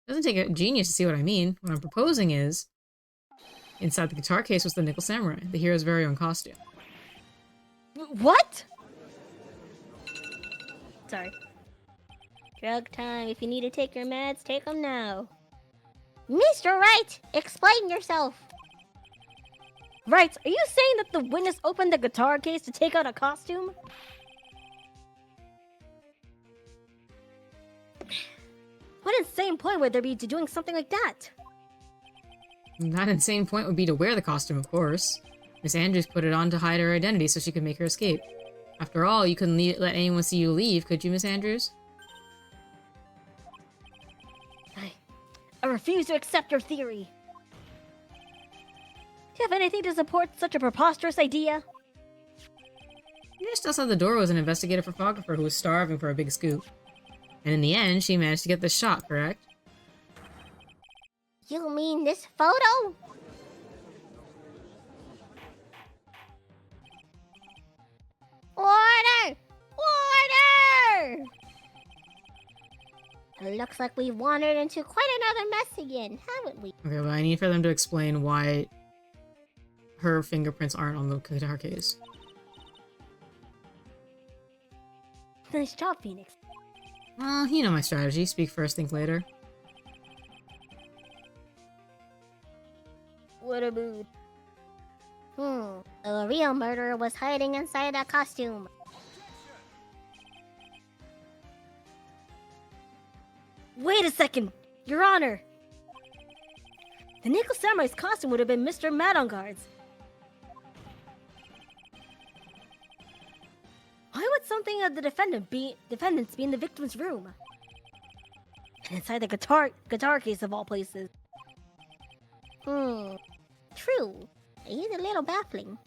S1: Doesn't take a genius to see what I mean. What I'm proposing is, inside the guitar case was the Nickel Samurai, the hero's very own costume.
S2: What? Sorry.
S3: Drug time. If you need to take your meds, take them now. Mr. Wright, explain yourself.
S2: Right, are you saying that the witness opened the guitar case to take out a costume? What insane point would there be to doing something like that?
S1: That insane point would be to wear the costume, of course. Miss Andrews put it on to hide her identity so she could make her escape. After all, you couldn't let anyone see you leave, could you, Miss Andrews?
S2: I refuse to accept your theory. Do you have anything to support such a preposterous idea?
S1: Just outside the door was an investigative photographer who was starving for a big scoop. And in the end, she managed to get this shot, correct?
S3: You mean this photo? Order! Order! It looks like we've wandered into quite another mess again, haven't we?
S1: Okay, well, I need for them to explain why her fingerprints aren't on the guitar case.
S2: Nice job, Phoenix.
S1: Well, you know my strategy. Speak first, think later.
S3: What a mood. The real murderer was hiding inside that costume.
S2: Wait a second, Your Honor! The Nickel Samurai's costume would have been Mr. Madongard's. Why would something of the defendants be in the victim's room? And inside the guitar case of all places.
S3: True. It is a little baffling.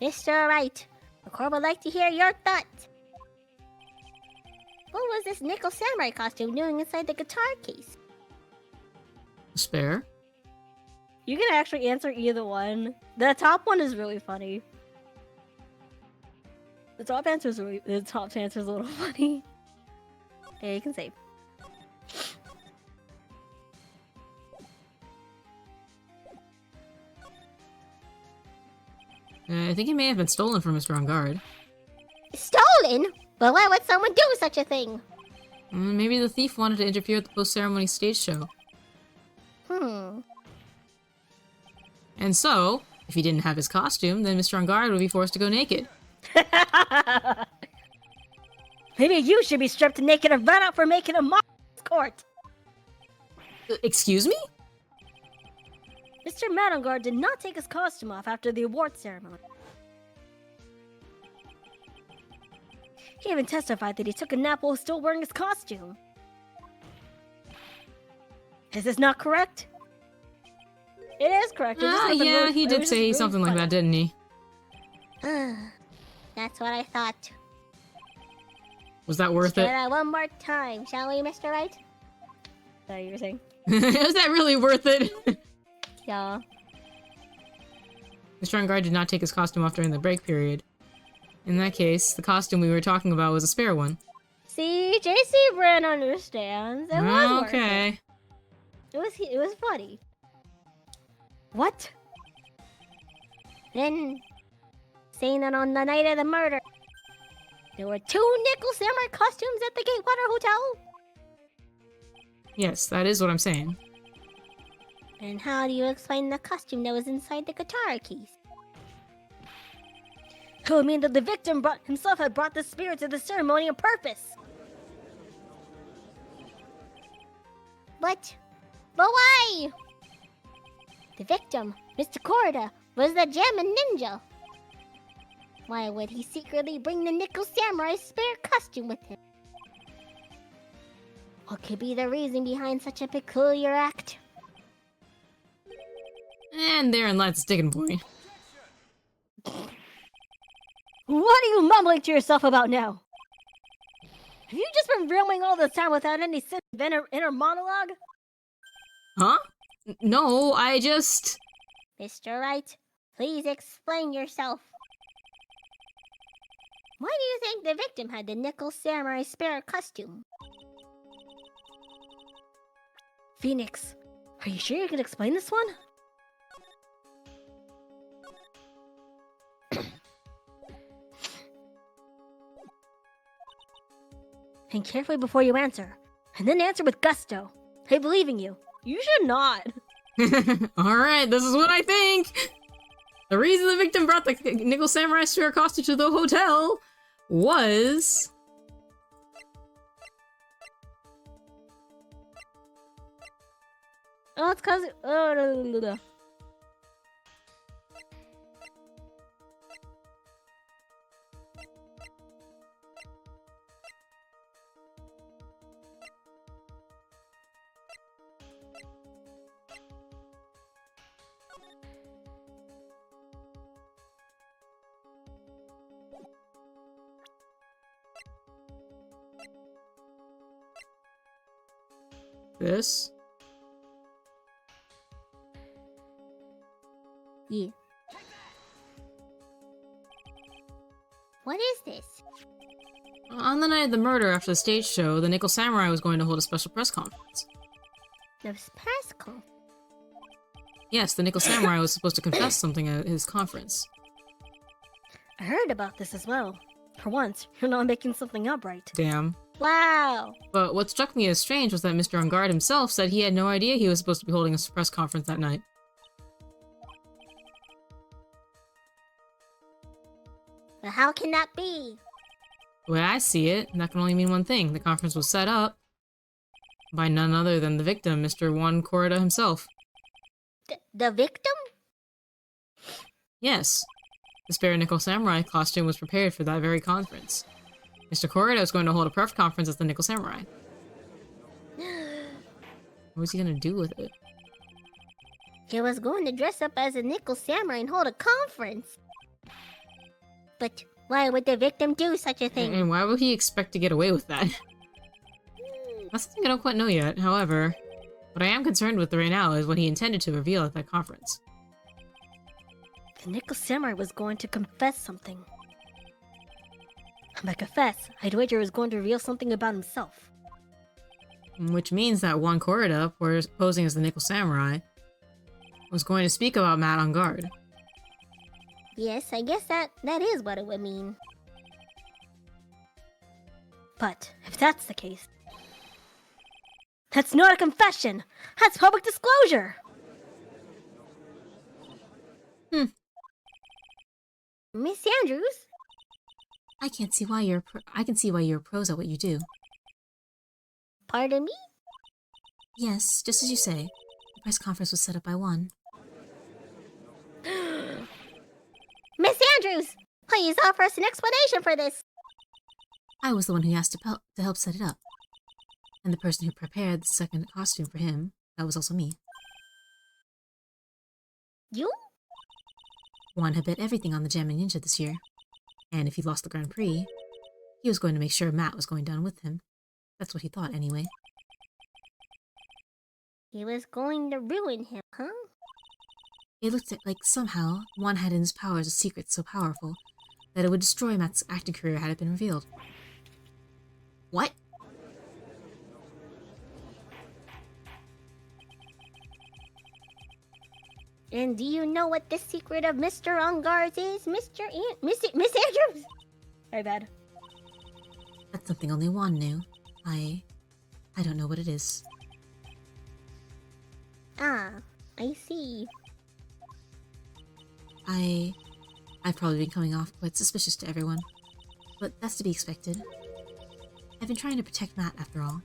S3: Mr. Wright, the court would like to hear your thoughts. What was this Nickel Samurai costume doing inside the guitar case?
S1: Spare?
S2: You can actually answer either one. The top one is really funny. The top answer is a little funny. Yeah, you can save.
S1: I think it may have been stolen from Mr. On Guard.
S3: Stolen? But why would someone do such a thing?
S1: Maybe the thief wanted to interfere with the post-ceremony stage show. And so, if he didn't have his costume, then Mr. On Guard would be forced to go naked.
S2: Maybe you should be stripped naked and run out for making a mock court.
S1: Excuse me?
S2: Mr. Madongard did not take his costume off after the award ceremony. He even testified that he took a nap while still wearing his costume. Is this not correct? It is correct.
S1: Yeah, he did say something like that, didn't he?
S3: That's what I thought.
S1: Was that worth
S3: Let's
S1: it?
S3: try that one more time, shall we, Mr. Wright?
S2: Sorry, you were saying?
S1: Was that really worth it?
S3: Yeah.
S1: Mr. On Guard did not take his costume off during the break period. In that case, the costume we were talking about was a spare one.
S3: See, JC Brand understands. It was worth
S1: Okay.
S3: It was funny.
S2: What?
S3: Then, saying that on the night of the murder, there were 2 Nickel Samurai costumes at the Gatewater Hotel?
S1: Yes, that is what I'm saying.
S3: And how do you explain the costume that was inside the guitar case?
S2: It would mean that the victim himself had brought the spirit to the ceremony on purpose.
S3: But why? The victim, Mr. Korida, was the Gemin Ninja. Why would he secretly bring the Nickel Samurai's spare costume with him? What could be the reason behind such a peculiar act?
S1: And therein lies the sticking point.
S2: What are you mumbling to yourself about now? Have you just been rambling all this time without any sense of inner monologue?
S1: Huh? No, I just...
S3: Mr. Wright, please explain yourself. Why do you think the victim had the nickel samurai spirit costume?
S2: Phoenix, are you sure you can explain this one? Think carefully before you answer, and then answer with gusto. I believe in you. You should not.
S1: Alright, this is what I think! The reason the victim brought the nickel samurai spirit costume to the hotel was...
S2: Oh, it's cause... Oh,
S1: This?
S2: yeah.
S3: What is this?
S1: On the night of the murder after the stage show, the Nickel Samurai was going to hold a special press conference.
S3: This Pascal.
S1: Yes, the Nickel Samurai was supposed to confess something at his conference.
S2: I heard about this as well. For once, you're not making something up right.
S1: Damn.
S3: Wow.
S1: But what struck me as strange was that Mr. On Guard himself said he had no idea he was supposed to be holding a press conference that night.
S3: But how can that be?
S1: The way I see it, that can only mean one thing. The conference was set up by none other than the victim, Mr. Juan Corrida himself.
S3: The victim?
S1: Yes. The spare Nickel Samurai costume was prepared for that very conference. Mr. Corrida was going to hold a press conference as the Nickel Samurai. What was he gonna do with it?
S3: He was going to dress up as a nickel samurai and hold a conference. But why would the victim do such a thing?
S1: And why would he expect to get away with that? That's something I don't quite know yet. However, what I am concerned with right now is what he intended to reveal at that conference.
S2: The Nickel Samurai was going to confess something. And by confess, I'd wager he was going to reveal something about himself.
S1: Which means that Juan Corrida, posing as the Nickel Samurai, was going to speak about Matt on Guard.
S3: Yes, I guess that is what it would mean.
S2: But if that's the case, that's not a confession! That's public disclosure!
S3: Miss Andrews?
S4: I can see why you're pros at what you do.
S3: Pardon me?
S4: Yes, just as you say. The press conference was set up by one.
S3: Miss Andrews! Please offer us an explanation for this.
S4: I was the one who asked to help set it up. And the person who prepared the second costume for him, that was also me.
S3: You?
S4: Juan had bet everything on the Jamming Ninja this year. And if he lost the Grand Prix, he was going to make sure Matt was going down with him. That's what he thought, anyway.
S3: He was going to ruin him, huh?
S4: It looked like somehow Juan had in his powers a secret so powerful that it would destroy Matt's acting career had it been revealed. What?
S3: And do you know what the secret of Mr. On Guard is, Miss Andrews?
S2: Very bad.
S4: That's something only Juan knew. I don't know what it is.
S3: Ah, I see.
S4: I've probably been coming off quite suspicious to everyone. But that's to be expected. I've been trying to protect Matt after all.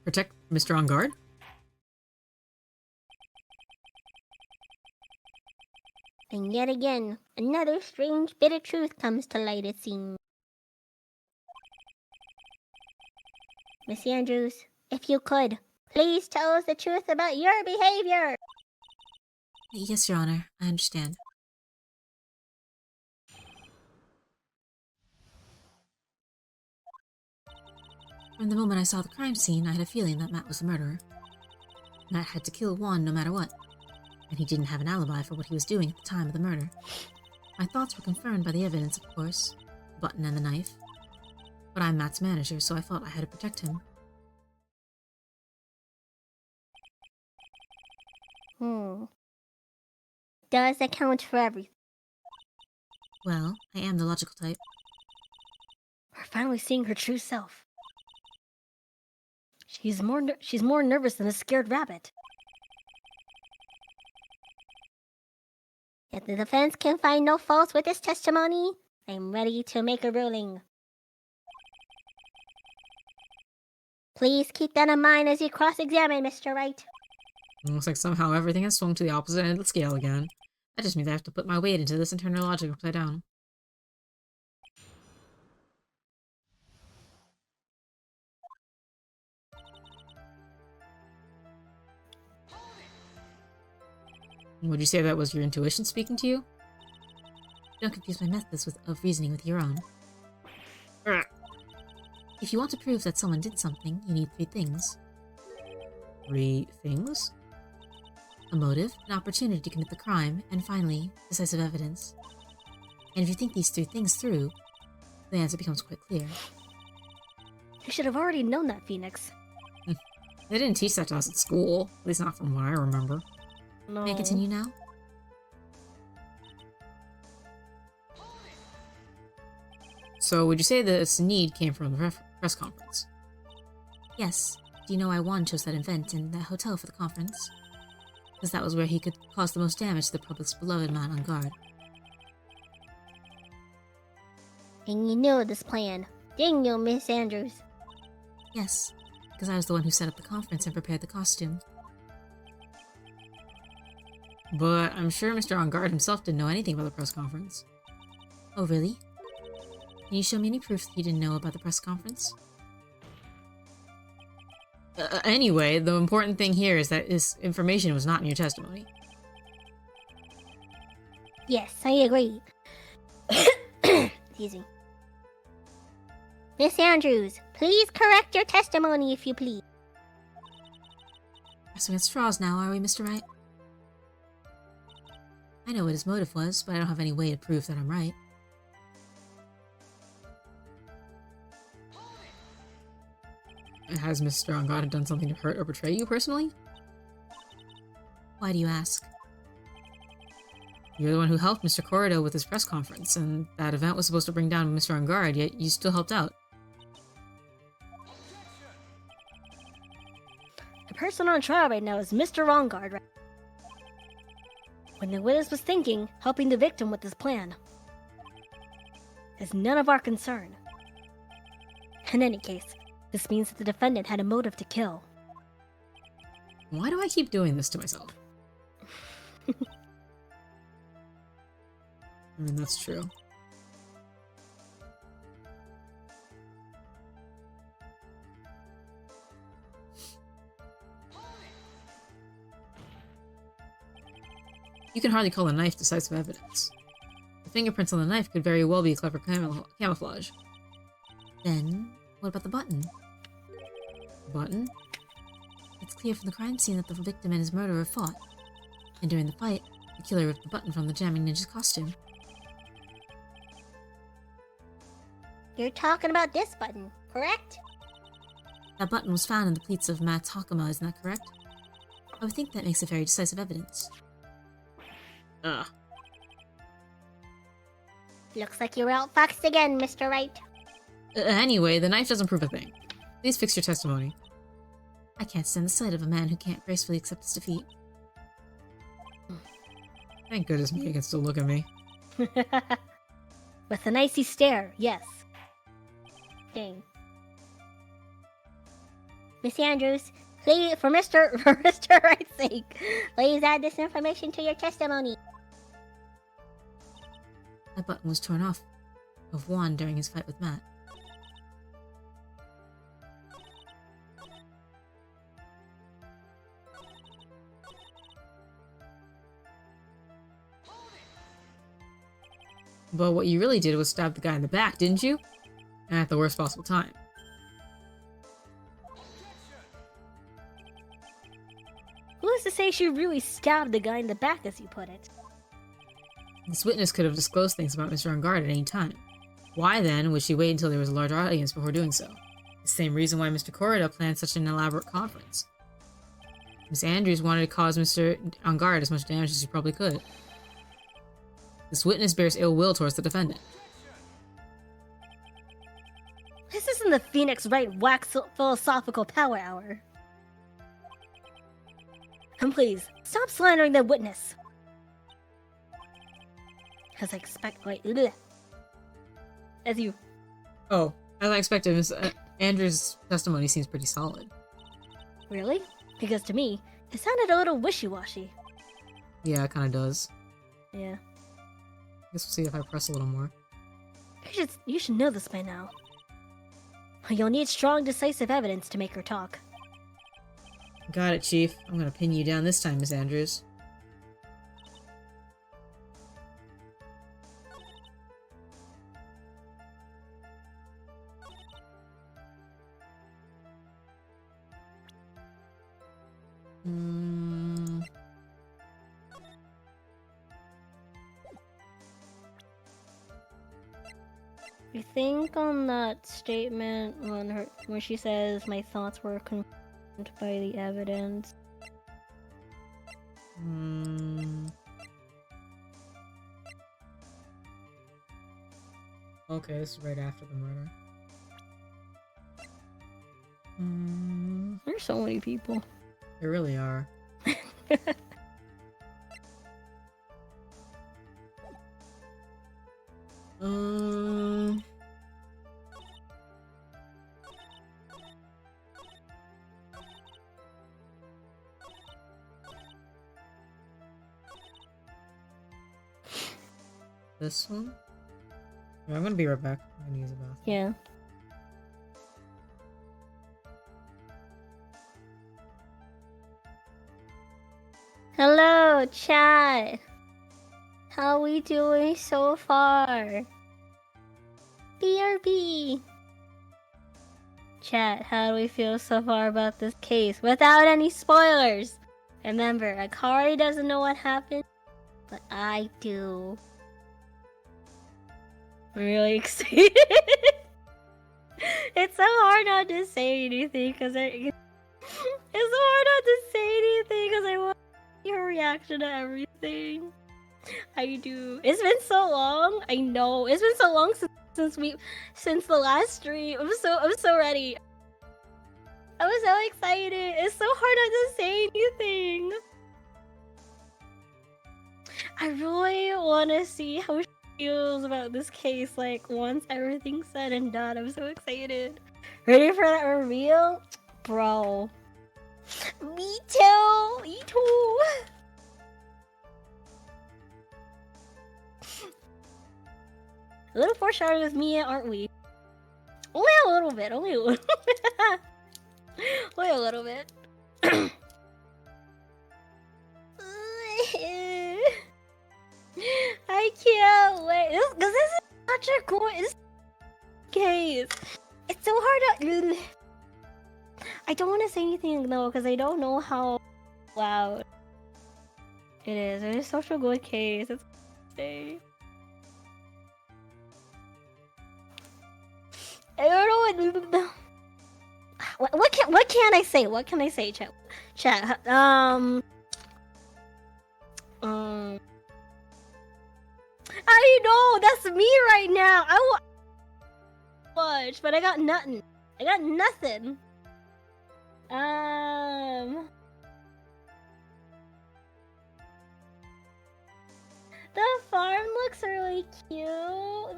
S1: Protect Mr. On Guard?
S3: And yet again, another strange bit of truth comes to light, it seems. Miss Andrews, if you could, please tell us the truth about your behavior.
S4: Yes, Your Honor, I understand. From the moment I saw the crime scene, I had a feeling that Matt was the murderer. Matt had to kill Juan no matter what, and he didn't have an alibi for what he was doing at the time of the murder. My thoughts were confirmed by the evidence, of course. The button and the knife. But I'm Matt's manager, so I felt I had to protect him.
S3: Does account for everything.
S4: Well, I am the logical type.
S2: We're finally seeing her true self. She's more nervous than a scared rabbit.
S3: If the defense can find no faults with this testimony, I'm ready to make a ruling. Please keep that in mind as you cross-examine, Mr. Wright.
S1: It looks like somehow everything has swung to the opposite end of the scale again. That just means I have to put my weight into this internal logic upside down. Would you say that was your intuition speaking to you?
S4: Don't confuse my methods of reasoning with your own. If you want to prove that someone did something, you need 3 things.
S1: 3 things?
S4: A motive, an opportunity to commit the crime, and finally, decisive evidence. And if you think these 3 things through, the answer becomes quite clear.
S2: You should have already known that, Phoenix.
S1: They didn't teach that to us at school. At least not from what I remember.
S2: No.
S4: May I continue now?
S1: So, would you say this need came from the press conference?
S4: Yes. Do you know why Juan chose that event and that hotel for the conference? Because that was where he could cause the most damage to the public's beloved man on guard.
S3: And you knew this plan, didn't you, Miss Andrews?
S4: Yes, because I was the one who set up the conference and prepared the costume.
S1: But I'm sure Mr. On Guard himself didn't know anything about the press conference.
S4: Oh, really? Can you show me any proof that you didn't know about the press conference?
S1: Anyway, the important thing here is that this information was not in your testimony.
S3: Yes, I agree. Excuse me. Miss Andrews, please correct your testimony if you please.
S4: Pressing at straws now, are we, Mr. Wright? I know what his motive was, but I don't have any way to prove that I'm right.
S1: Has Mr. On Guard done something to hurt or betray you personally?
S4: Why do you ask?
S1: You're the one who helped Mr. Corrido with his press conference, and that event was supposed to bring down Mr. On Guard, yet you still helped out.
S2: The person on trial right now is Mr. Wrongguard, right? When the witness was thinking, helping the victim with his plan. Is none of our concern. In any case, this means that the defendant had a motive to kill.
S1: Why do I keep doing this to myself? I mean, that's true. You can hardly call a knife decisive evidence. The fingerprints on the knife could very well be clever camouflage.
S4: Then, what about the button?
S1: Button?
S4: It's clear from the crime scene that the victim and his murderer fought. And during the fight, the killer ripped the button from the jamming ninja's costume.
S3: You're talking about this button, correct?
S4: That button was found in the pleats of Matt's Hakama, isn't that correct? I would think that makes it very decisive evidence.
S1: Ugh.
S3: Looks like you're outfoxed again, Mr. Wright.
S1: Anyway, the knife doesn't prove a thing. Please fix your testimony.
S4: I can't stand the sight of a man who can't gracefully accept his defeat.
S1: Thank goodness Mia can still look at me.
S2: With an icy stare, yes.
S3: Dang. Miss Andrews, please, for Mr. Wright's sake, please add this information to your testimony.
S4: That button was torn off of Juan during his fight with Matt.
S1: But what you really did was stab the guy in the back, didn't you? And at the worst possible time.
S2: Who is to say she really stabbed the guy in the back, as you put it?
S1: This witness could have disclosed things about Mr. Ungard at any time. Why then would she wait until there was a large audience before doing so? The same reason why Mr. Corrida planned such an elaborate conference. Miss Andrews wanted to cause Mr. Ungard as much damage as she probably could. This witness bears ill will towards the defendant.
S2: This isn't the Phoenix Wright wax philosophical power hour. And please, stop slandering the witness. As I expect, wait, bleh. As you.
S1: Oh, as I expected, Miss Andrews' testimony seems pretty solid.
S2: Really? Because to me, it sounded a little wishy-washy.
S1: Yeah, it kind of does.
S2: Yeah.
S1: I guess we'll see if I press a little more.
S2: You should know this by now. You'll need strong, decisive evidence to make her talk.
S1: Got it, Chief. I'm gonna pin you down this time, Miss Andrews.
S2: I think on that statement when she says my thoughts were confirmed by the evidence.
S1: Okay, this is right after the murder.
S2: There's so many people.
S1: There really are. This one? Yeah, I'm gonna be right back. I'm gonna use a bathroom.
S2: Yeah. Hello, chat. How we doing so far? BRB. Chat, how do we feel so far about this case? Without any spoilers. Remember, Akari doesn't know what happened, but I do. I'm really excited. It's so hard not to say anything because it's so hard not to say anything because I want your reaction to everything. I do. It's been so long. I know. It's been so long since the last stream. I'm so ready. I was so excited. It's so hard not to say anything. I really want to see how she feels about this case. Like once everything's said and done, I'm so excited. Ready for that reveal, bro? Me too. Me too. A little foreshadowing with Mia, aren't we? Only a little bit. Only a little. Only a little bit. I can't wait. Because this is such a cool case. It's so hard to. I don't want to say anything though, because I don't know how loud it is. It is such a good case. It's say. I don't know what can I say? What can I say, chat? I know that's me right now. I watch, but I got nothing. I got nothing. The farm looks really cute.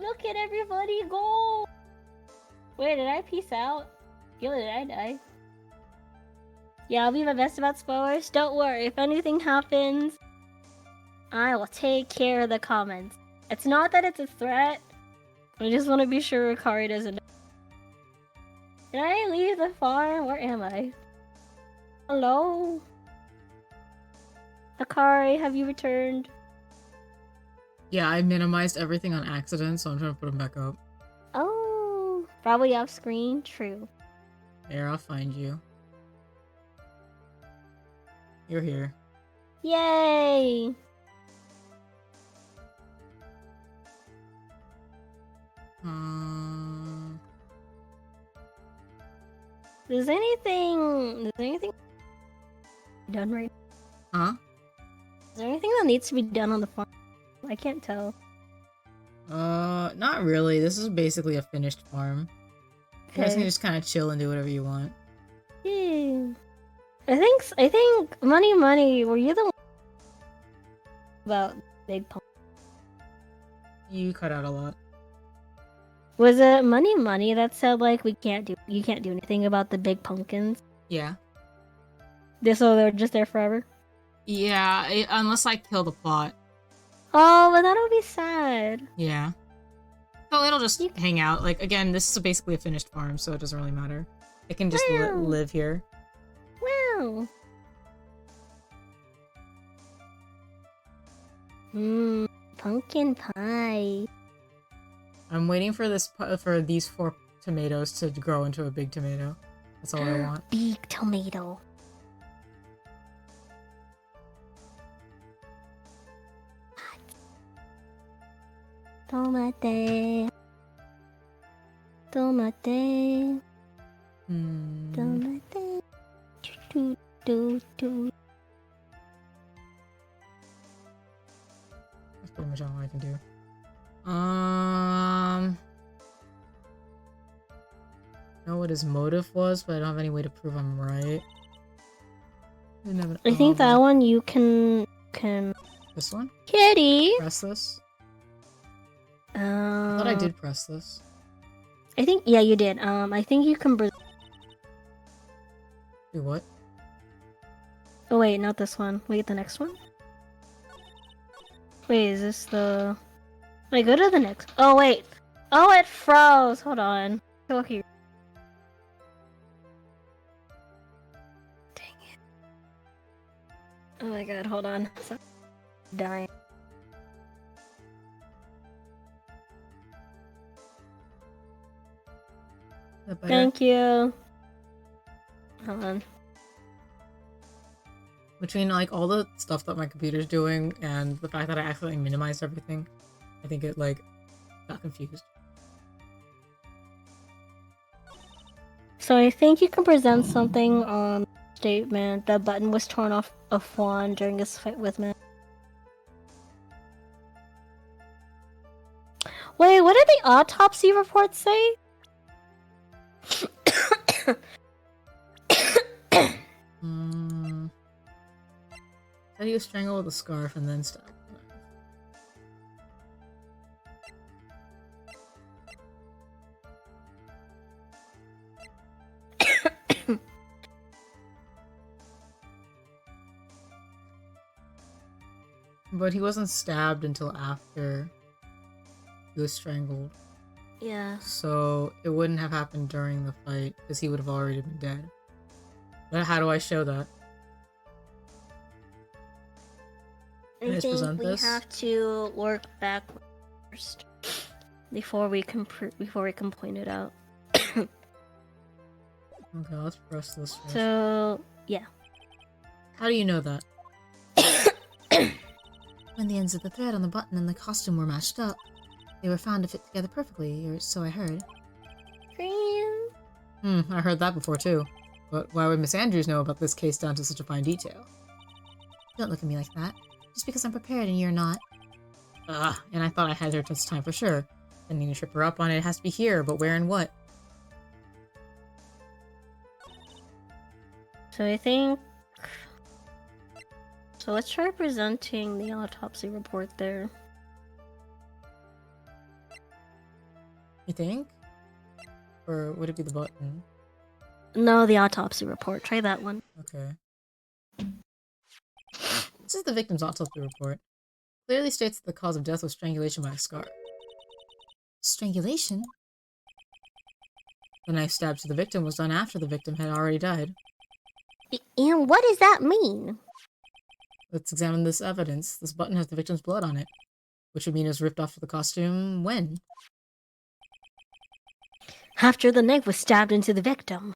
S2: Look at everybody go. Wait, did I peace out? Yo, did I die? Yeah, I'll be my best about spoilers. Don't worry, if anything happens, I will take care of the comments. It's not that it's a threat. I just want to be sure Akari doesn't. Did I leave the farm? Where am I? Hello? Akari, have you returned?
S1: Yeah, I minimized everything on accident, so I'm trying to put them back up.
S2: Oh, probably off screen. True.
S1: There, I'll find you. You're here.
S2: Yay! Is anything done right?
S1: Huh?
S2: Is there anything that needs to be done on the farm? I can't tell.
S1: Not really. This is basically a finished farm. You guys can
S2: Okay.
S1: just kind of chill and do whatever you want.
S2: Yeah. I think Money, were you the one about big pump?
S1: You cut out a lot.
S2: Was it Money that said like you can't do anything about the big pumpkins?
S1: Yeah.
S2: So they're just there forever?
S1: Yeah, unless I kill the plot.
S2: Oh, but that'll be sad.
S1: Yeah. So it'll just hang out. Like, again, this is basically a finished farm, so it doesn't really matter. It can just
S2: Wow.
S1: live here.
S2: Wow. Pumpkin pie.
S1: I'm waiting for these 4 tomatoes to grow into a big tomato. That's all I want.
S2: Big tomato. Tomate. Tomate. Tomate. Do.
S1: That's pretty much all I can do. Know what his motive was, but I don't have any way to prove I'm right.
S2: I think that one you can.
S1: This one?
S2: Kitty.
S1: Press this? I thought I did press this.
S2: I think you did. I think you can.
S1: Do what?
S2: Oh wait, not this one. Wait, the next one. Wait, is this the? Wait, go to the next. Oh wait. Oh, it froze. Hold on. Go here. Dang it. Oh my god, hold on. I'm dying.
S1: Is that better?
S2: Thank you. Hold on.
S1: Between like all the stuff that my computer's doing and the fact that I accidentally minimized everything, I think it like got confused.
S2: So I think you can present something on statement. The button was torn off of Juan during his fight with me. Wait, what did the autopsy report say?
S1: Said he was strangled with a scarf and then stabbed. But he wasn't stabbed until after he was strangled.
S2: Yeah.
S1: So it wouldn't have happened during the fight because he would have already been dead. But how do I show that? Can I just present this?
S2: Have to work backwards first before we can point it out.
S1: Okay, let's press this first.
S2: So yeah.
S1: How do you know that?
S4: When the ends of the thread on the button and the costume were matched up, they were found to fit together perfectly, or so I heard.
S1: I heard that before too. But why would Miss Andrews know about this case down to such a fine detail?
S4: Don't look at me like that. Just because I'm prepared and you're not.
S1: And I thought I had her this time for sure. I need to trip her up on it. It has to be here, but where and what?
S2: So I think. So let's try presenting the autopsy report there.
S1: You think? Or would it be the button?
S2: No, the autopsy report. Try that one.
S1: Okay. This is the victim's autopsy report. Clearly states that the cause of death was strangulation by a scarf.
S4: Strangulation?
S1: The knife stab to the victim was done after the victim had already died.
S3: And what does that mean?
S1: Let's examine this evidence. This button has the victim's blood on it, which would mean it was ripped off of the costume when?
S2: After the knife was stabbed into the victim.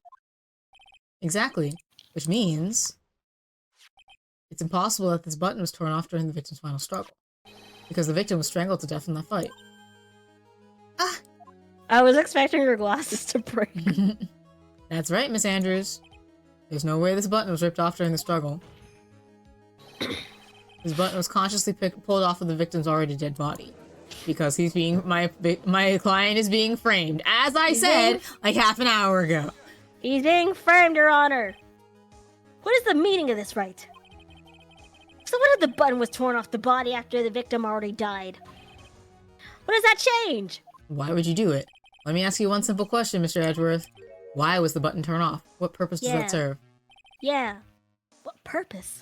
S1: Exactly. Which means it's impossible that this button was torn off during the victim's final struggle, because the victim was strangled to death in that fight.
S2: I was expecting your glasses to break.
S1: That's right, Miss Andrews. There's no way this button was ripped off during the struggle. This button was consciously pulled off of the victim's already dead body. Because he's being- my client is being framed, as I said, like half an hour ago.
S2: He's being framed, Your Honor. What is the meaning of this, Wright? So what if the button was torn off the body after the victim already died? What does that change?
S1: Why would you do it? Let me ask you one simple question, Mr. Edgeworth. Why was the button turned off? What purpose does that serve?
S2: Yeah. What purpose?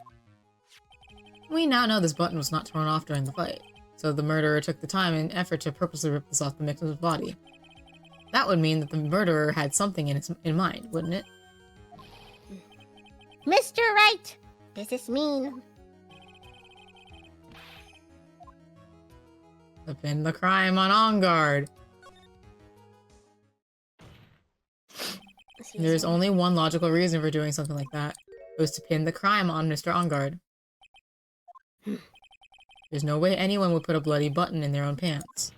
S1: We now know this button was not torn off during the fight, so the murderer took the time and effort to purposely rip this off the victim's body. That would mean that the murderer had something in mind, wouldn't it?
S3: Mr. Wright, does this mean
S1: To pin the crime on guard. There's only one logical reason for doing something like that. It was to pin the crime on Mr. Engard. There's no way anyone would put a bloody button in their own pants.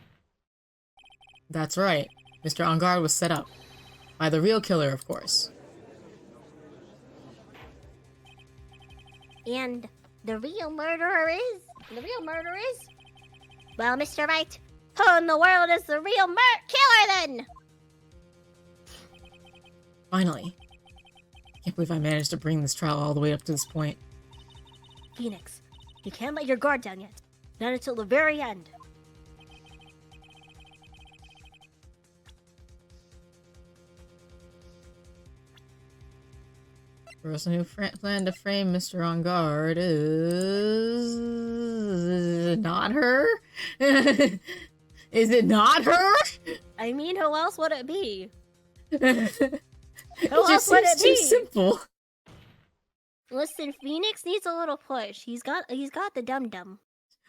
S1: That's right. Mr. Engard was set up. By the real killer, of course.
S3: and the real murderer is? Well, Mr. Wright, who in the world is the real killer then?
S1: Finally. Can't believe I managed to bring this trial all the way up to this point.
S2: Phoenix, you can't let your guard down yet. Not until the very end.
S1: The person who planned to frame Mr. On Guard is not her? Is it not her?
S2: I mean, who else would it be?
S1: It
S2: else
S1: just
S2: would
S1: seems
S2: it
S1: too
S2: be?
S1: simple.
S2: Listen, Phoenix needs a little push. He's got the dum-dum.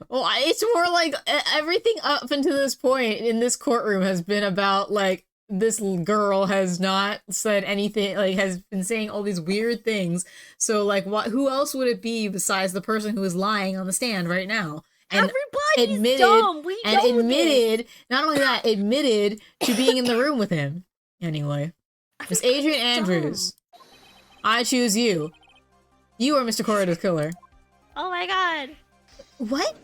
S1: Well, it's more like everything up until this point in this courtroom has been about, like, this girl has not said anything, like, has been saying all these weird things. So, like, who else would it be besides the person who is lying on the stand right now? And
S2: Everybody's dumb. We know
S1: admitted, not only that, admitted to being in the room with him. Anyway, Miss Adrian Andrews, I choose you. You are Mr. Corrida's killer.
S2: Oh my god.
S1: What?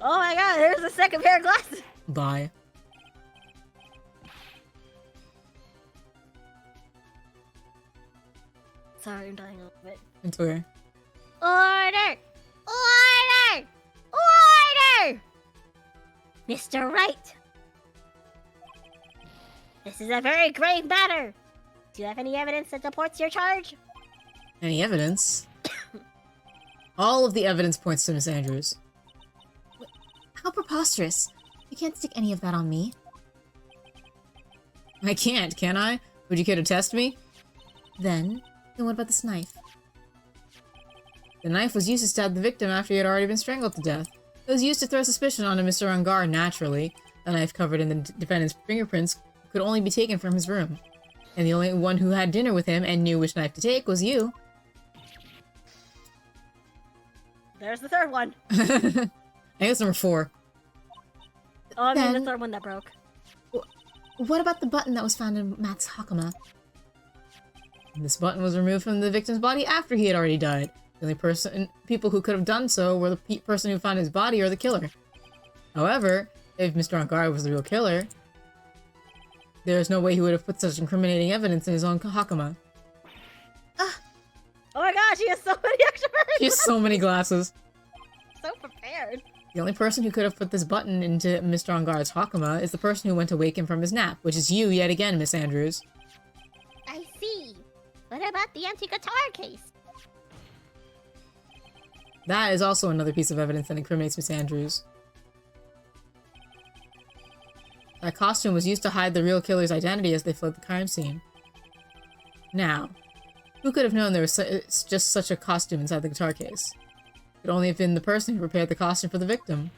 S2: Oh my god, there's the second pair of glasses.
S1: Bye.
S2: Sorry, I'm dying a little bit.
S1: It's okay.
S3: Order! Order! Order! Mr. Wright! This is a very grave matter. Do you have any evidence that supports your charge?
S1: Any evidence? All of the evidence points to Miss Andrews.
S4: How preposterous. You can't stick any of that on me.
S1: I can't, can I? Would you care to test me?
S4: Then what about this knife?
S1: The knife was used to stab the victim after he had already been strangled to death. It was used to throw suspicion onto Mr. Ungar naturally. The knife covered in the defendant's fingerprints could only be taken from his room. And the only one who had dinner with him and knew which knife to take was you.
S2: There's the third one.
S1: I think it's number 4.
S2: Oh, I mean the
S4: Then-
S2: third one that broke.
S4: What about the button that was found in Matt's Hakama?
S1: This button was removed from the victim's body after he had already died. The only people who could have done so were the person who found his body or the killer. However, if Mr. Ankara was the real killer, there's no way he would have put such incriminating evidence in his own Hakama.
S2: Oh my gosh, she has so many extra
S1: He has so many glasses.
S2: so prepared.
S1: The only person who could have put this button into Mr. Angar's Hakama is the person who went to wake him from his nap, which is you yet again, Miss Andrews.
S3: I see. What about the anti-guitar case?
S1: That is also another piece of evidence that incriminates Miss Andrews. That costume was used to hide the real killer's identity as they fled the crime scene. Now, who could have known there was just such a costume inside the guitar case? It could only have been the person who prepared the costume for the victim.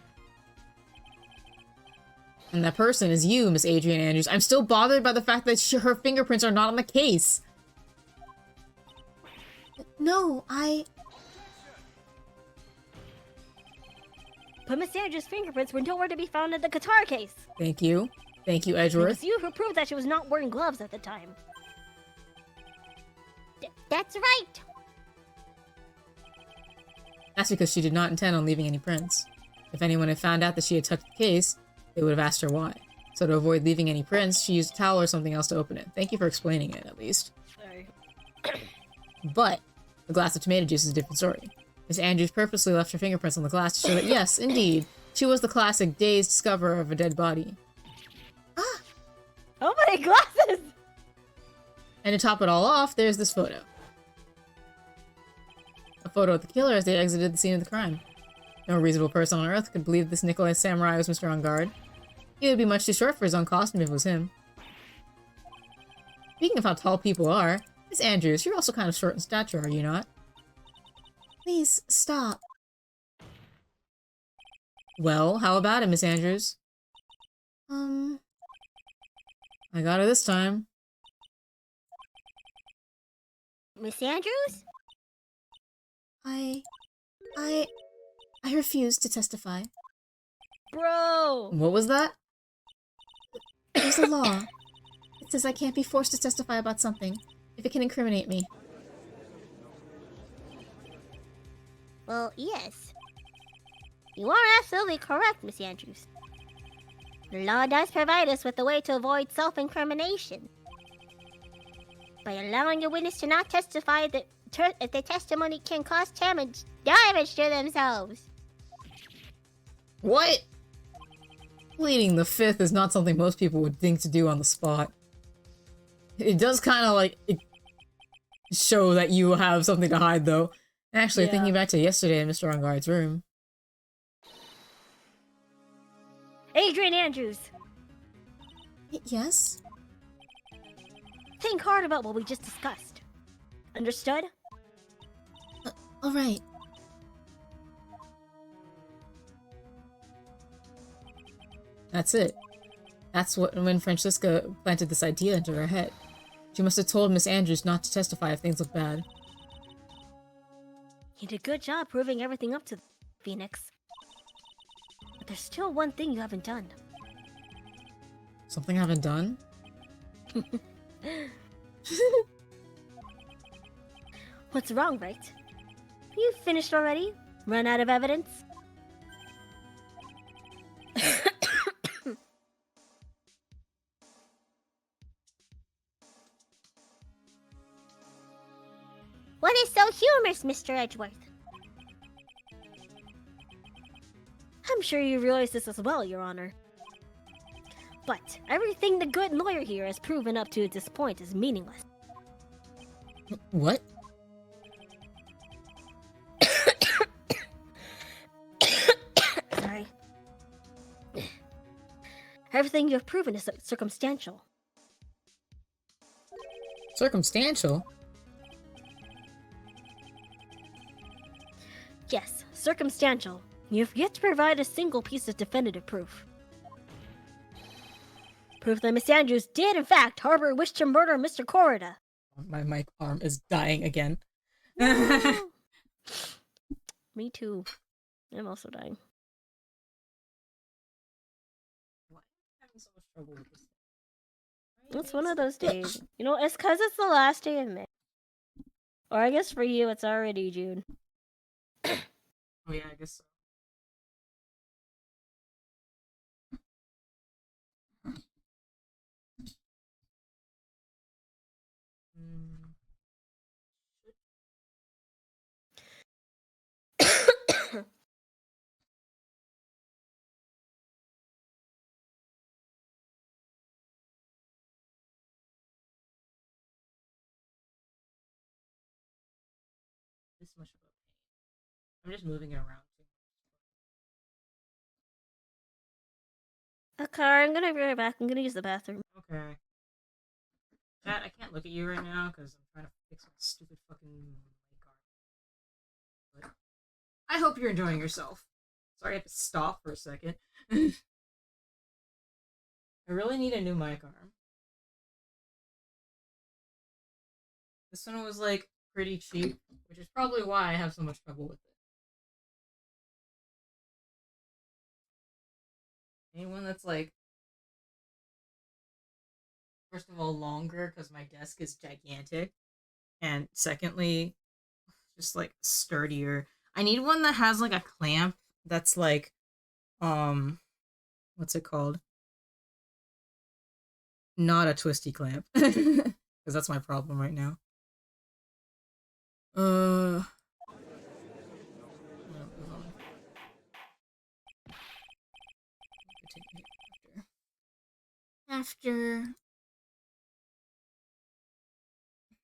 S1: And that person is you, Miss Adrian Andrews. I'm still bothered by the fact that her fingerprints are not on the case.
S4: No,
S2: But Miss Andrews' fingerprints were nowhere to be found in the guitar case.
S1: Thank you. Thank you,
S2: It
S1: Edgeworth.
S2: was you who proved that she was not wearing gloves at the time.
S3: That's right.
S1: That's because she did not intend on leaving any prints. If anyone had found out that she had touched the case, they would have asked her why. So to avoid leaving any prints, she used a towel or something else to open it. Thank you for explaining it, at least.
S2: Sorry.
S1: But the glass of tomato juice is a different story. Miss Andrews purposely left her fingerprints on the glass to show that yes, indeed, she was the classic dazed discoverer of a dead body.
S2: Oh my glasses!
S1: And to top it all off, there's this photo. A photo of the killer as they exited the scene of the crime. No reasonable person on Earth could believe this Nikolai samurai was Mr. On Guard. He would be much too short for his own costume if it was him. Speaking of how tall people are, Miss Andrews, you're also kind of short in stature, are you not?
S4: Please, stop.
S1: Well, how about it, Miss Andrews? I got her this time.
S3: Miss Andrews?
S4: I refuse to testify.
S2: Bro!
S1: What was that?
S4: There's a law. It says I can't be forced to testify about something if it can incriminate me.
S3: Well, yes. You are absolutely correct, Miss Andrews. The law does provide us with a way to avoid self-incrimination. By allowing a witness to not testify if the testimony can cause damage to themselves.
S1: What? Pleading the fifth is not something most people would think to do on the spot. It does kind of like show that you have something to hide, though. Actually,
S2: Yeah.
S1: thinking back to yesterday in Mr. On Guard's room.
S2: Adrian Andrews!
S4: Yes?
S2: Think hard about what we just discussed. Understood?
S4: Alright.
S1: That's it. That's when Francisca planted this idea into her head. She must have told Miss Andrews not to testify if things look bad.
S2: You did a good job proving everything up to Phoenix. But there's still one thing you haven't done.
S1: Something I haven't done?
S2: What's wrong, Wright? You finished already? Run out of evidence?
S3: What is so humorous, Mr. Edgeworth?
S2: I'm sure you realize this as well, Your Honor. But everything the good lawyer here has proven up to this point is meaningless.
S1: What?
S2: Sorry. Everything you've proven is circumstantial.
S1: Circumstantial?
S2: Yes, circumstantial. You've yet to provide a single piece of definitive proof. Proof that Miss Andrews did, in fact, harbor a wish to murder Mr. Corrida.
S1: My mic arm is dying again.
S2: Me too. I'm also dying.
S1: Why am I having so much trouble with this?
S2: It's one of those days. You know, it's because it's the last day of May. Or I guess for you, it's already June.
S1: Oh yeah, I guess so. This much of a pain. I'm just moving it around.
S2: Okay, I'm gonna be right back. I'm gonna use the bathroom.
S1: Okay. Chat, I can't look at you right now because I'm trying to fix my stupid fucking mic arm. But I hope you're enjoying yourself. Sorry I have to stop for a second. I really need a new mic arm. This one was like pretty cheap, which is probably why I have so much trouble with it. Anyone that's like First of all, longer because my desk is gigantic, and secondly, just like sturdier. I need one that has like a clamp that's like, um, what's it called? Not a twisty clamp, because that's my problem right now. Uh, move on. After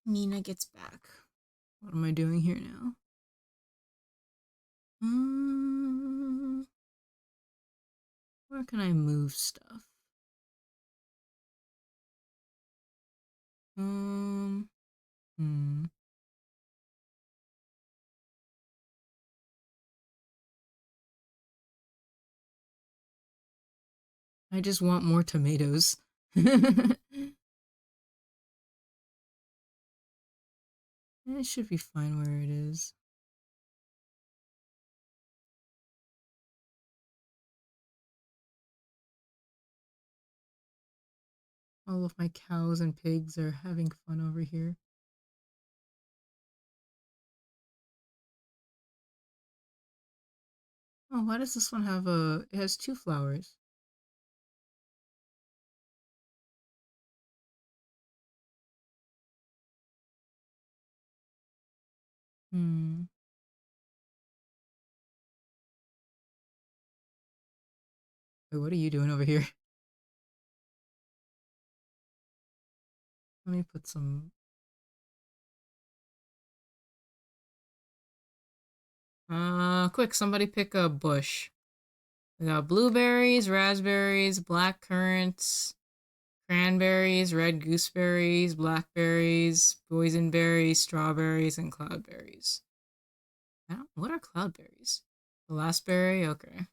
S1: Nina gets back. What am I doing here now? Where can I move stuff? Hmm. I just want more tomatoes. It should be fine where it is. All of my cows and pigs are having fun over here. Oh, why does this one have a... It has 2 flowers. Hmm. Wait, what are you doing over here? Let me put some... Quick, somebody pick a bush. We got blueberries, raspberries, black currants, cranberries, red gooseberries, blackberries, boysenberries, strawberries, and cloudberries. What are cloudberries? The last berry? Okay. I'm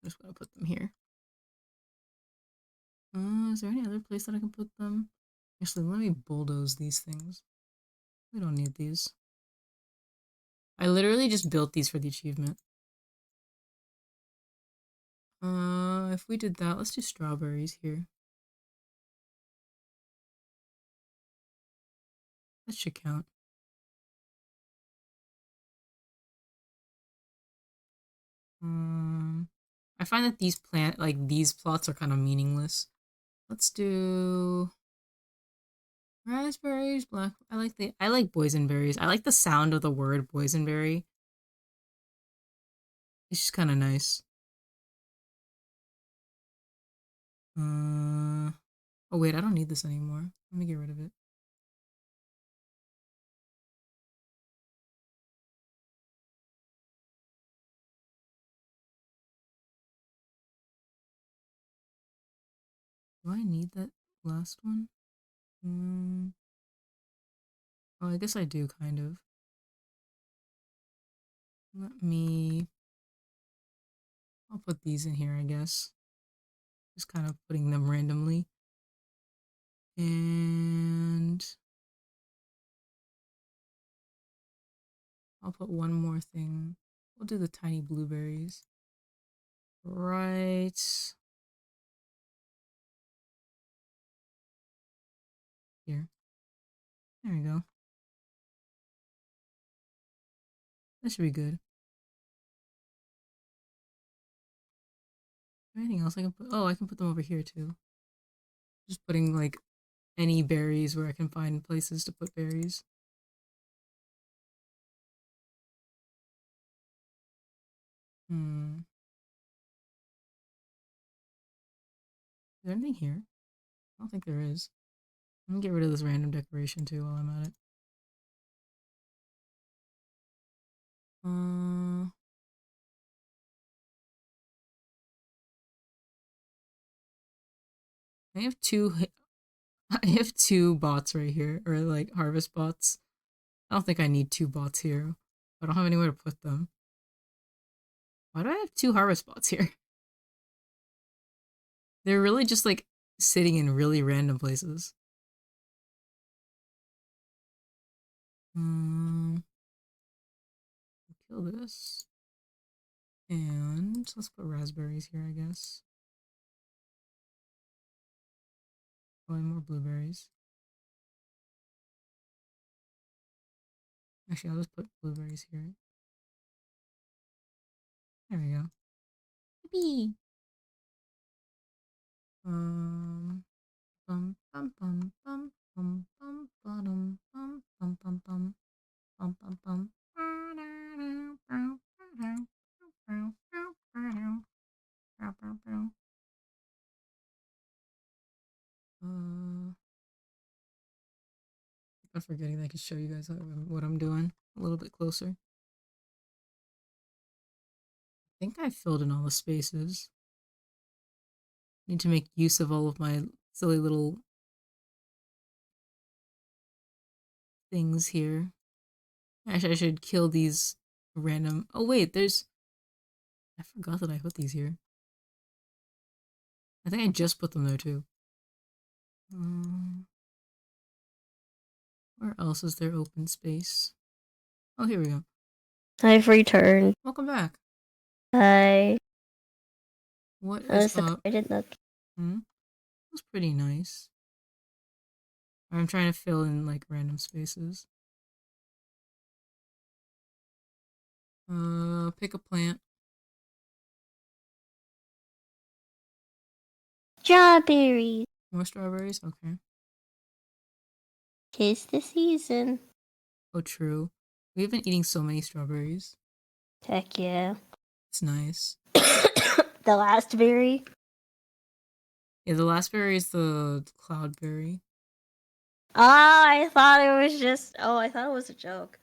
S1: just gonna put them here. Is there any other place that I can put them? Actually, let me bulldoze these things. We don't need these. I literally just built these for the achievement. If we did that, let's do strawberries here. That should count. I find that these plots are kind of meaningless. Let's do raspberries, black. I like boysenberries. I like the sound of the word boysenberry. It's just kind of nice. Oh wait, I don't need this anymore. Let me get rid of it. Do I need that last one? Oh, I guess I do, kind of. I'll put these in here, I guess. Just kind of putting them randomly. And I'll put one more thing. We'll do the tiny blueberries. Right here. There we go. That should be good. Anything else I can put? Oh, I can put them over here too. Just putting like any berries where I can find places to put berries. Is there anything here? I don't think there is. Let me get rid of this random decoration too while I'm at it. I have two I have 2 bots right here, or like harvest bots. I don't think I need 2 bots here. I don't have anywhere to put them. Why do I have 2 harvest bots here? They're really just like sitting in really random places. Kill this. And let's put raspberries here, I guess. Probably more blueberries. Actually, I'll just put blueberries here. There we go. Yippee! Bum bum bum bum bum bum bum bum bum bum bum bum bum bum. I'm forgetting that I can show you guys what I'm doing a little bit closer. I think I filled in all the spaces. Need to make use of all of my silly little things here. Actually, I should kill these random... Oh wait, there's... I forgot that I put these here. I think I just put them there too. Where else is there open space? Oh, here we go.
S2: I've returned.
S1: Welcome back.
S2: Hi.
S1: What
S2: I was
S1: is up?
S2: surprised that.
S1: That's pretty nice. I'm trying to fill in like random spaces. Pick a plant.
S2: Strawberries.
S1: More strawberries? Okay.
S2: 'Tis the season.
S1: Oh, true. We've been eating so many strawberries.
S2: Heck yeah.
S1: It's nice.
S2: The last berry.
S1: Yeah, the last berry is the cloudberry.
S2: I thought it was just. Oh, I thought it was a joke.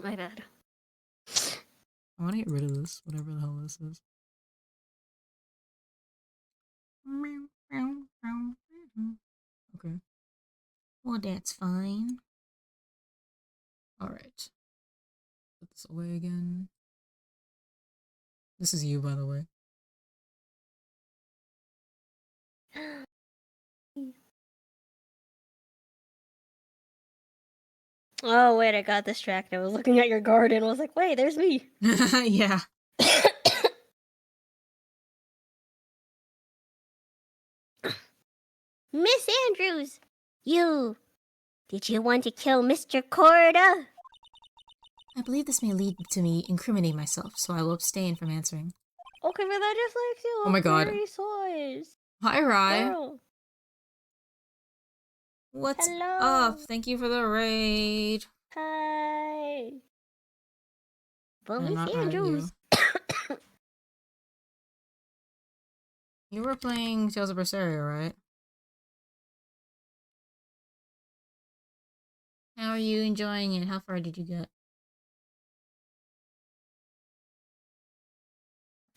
S2: My bad.
S1: I want to get rid of this, whatever the hell this is. Okay.
S4: Well, that's fine.
S1: Alright. Put this away again. This is you, by the way.
S2: Oh, wait, I got distracted. I was looking at your garden. I was like, wait, there's me.
S1: Yeah.
S3: Miss Andrews! Did you want to kill Mr. Corda?
S4: I believe this may lead to me incriminating myself, so I will abstain from answering.
S2: Okay, but that just like you.
S1: Oh my god.
S2: Very size.
S1: Hi, Rye.
S2: Girl.
S1: What's
S3: Hello.
S1: up? Thank you for the raid.
S2: Hi.
S3: But
S1: I'm
S3: Miss
S1: not mad at
S3: Andrews.
S1: You were playing Tales of Berseria, right? How are you enjoying it? How far did you get?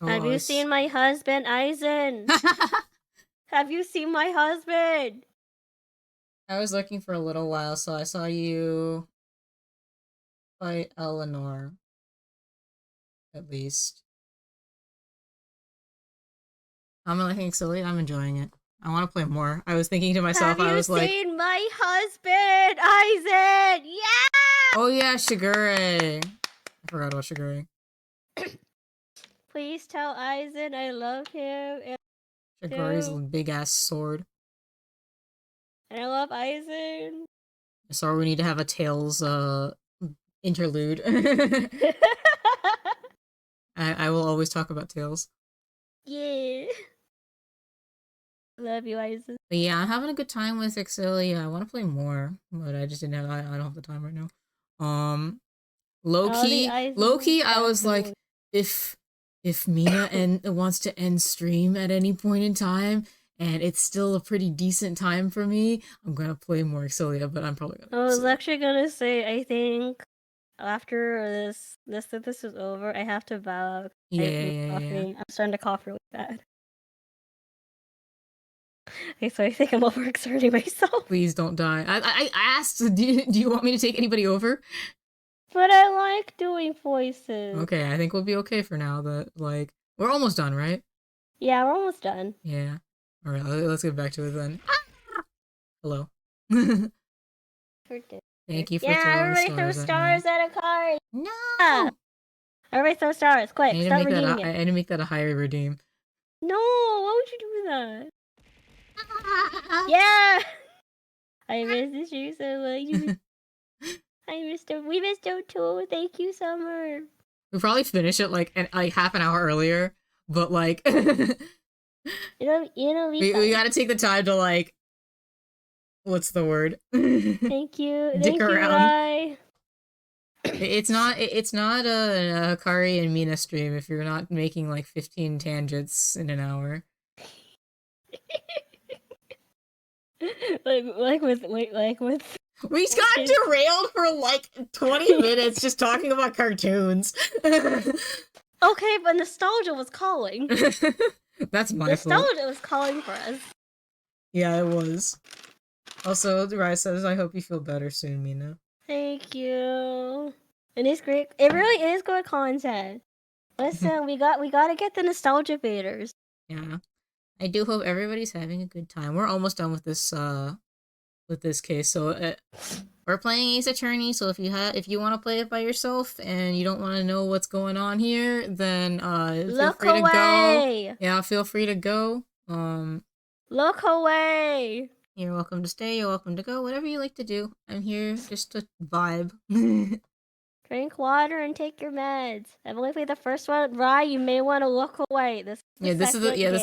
S1: Oh,
S2: Have you seen my husband, Eisen? Have you seen my husband?
S1: I was looking for a little while, so I saw you fight Eleanor. At least. I'm liking silly. I'm enjoying it. I want to play more. I was thinking to myself,
S2: Have
S1: I was
S2: you
S1: like,
S2: seen my husband, Eisen? Yeah!
S1: oh yeah, Shigure. I forgot about Shigure.
S2: Please tell Eisen I love him.
S1: Shigure's big ass sword.
S2: And I love Eisen.
S1: Sorry, we need to have a Tales interlude. I will always talk about Tales.
S2: Yeah. Love you, Eisen.
S1: But yeah, I'm having a good time with Exilia. I want to play more, but I just didn't have. I don't have the time right now. Low key, I was like, if Mina wants to end stream at any point in time, and it's still a pretty decent time for me, I'm gonna play more Exilia. But I'm probably gonna.
S2: I was actually gonna say, I think after this is over, I have to bow.
S1: Yeah.
S2: I'm starting to cough really bad. Okay, so I think I'm overexerting myself.
S1: Please don't die. I asked, do you want me to take anybody over?
S2: But I like doing voices.
S1: Okay, I think we'll be okay for now. Like, we're almost done, right?
S2: Yeah, we're almost done.
S1: Yeah. All right, let's get back to it then. Hello. Thank you for
S2: everybody throw stars at a card.
S1: No.
S2: Yeah. Everybody throw stars, quick! Start redeeming it.
S1: I need to make that a higher redeem.
S2: No, why would you do that?
S3: Yeah! I miss the stream so much. We missed him too. Thank you, Summer.
S1: We probably finish it like half an hour earlier, but like
S3: It'll be fun.
S1: we gotta take the time to like, what's the word?
S3: Thank you.
S1: Dick
S3: Thank you,
S1: around.
S3: Rai.
S1: It's not a Kari and Mina stream if you're not making like 15 tangents in an hour.
S3: like with
S1: We got derailed for like 20 minutes just talking about cartoons.
S3: Okay, but nostalgia was calling.
S1: That's my fault.
S3: Nostalgia was calling for us.
S1: Yeah, it was. Also, Rai says, I hope you feel better soon, Mina.
S3: Thank you. And it's great. It really is good content. Listen, we gotta get the nostalgia baiters.
S1: Yeah. I do hope everybody's having a good time. We're almost done with this case. So we're playing Ace Attorney, so if you want to play it by yourself and you don't want to know what's going on here, then feel free to go. Yeah, feel free to go.
S3: Look away.
S1: You're welcome to stay, you're welcome to go, whatever you like to do. I'm here just to vibe.
S3: Drink water and take your meds. I've only played the first one. Rai, you may want to look away. This is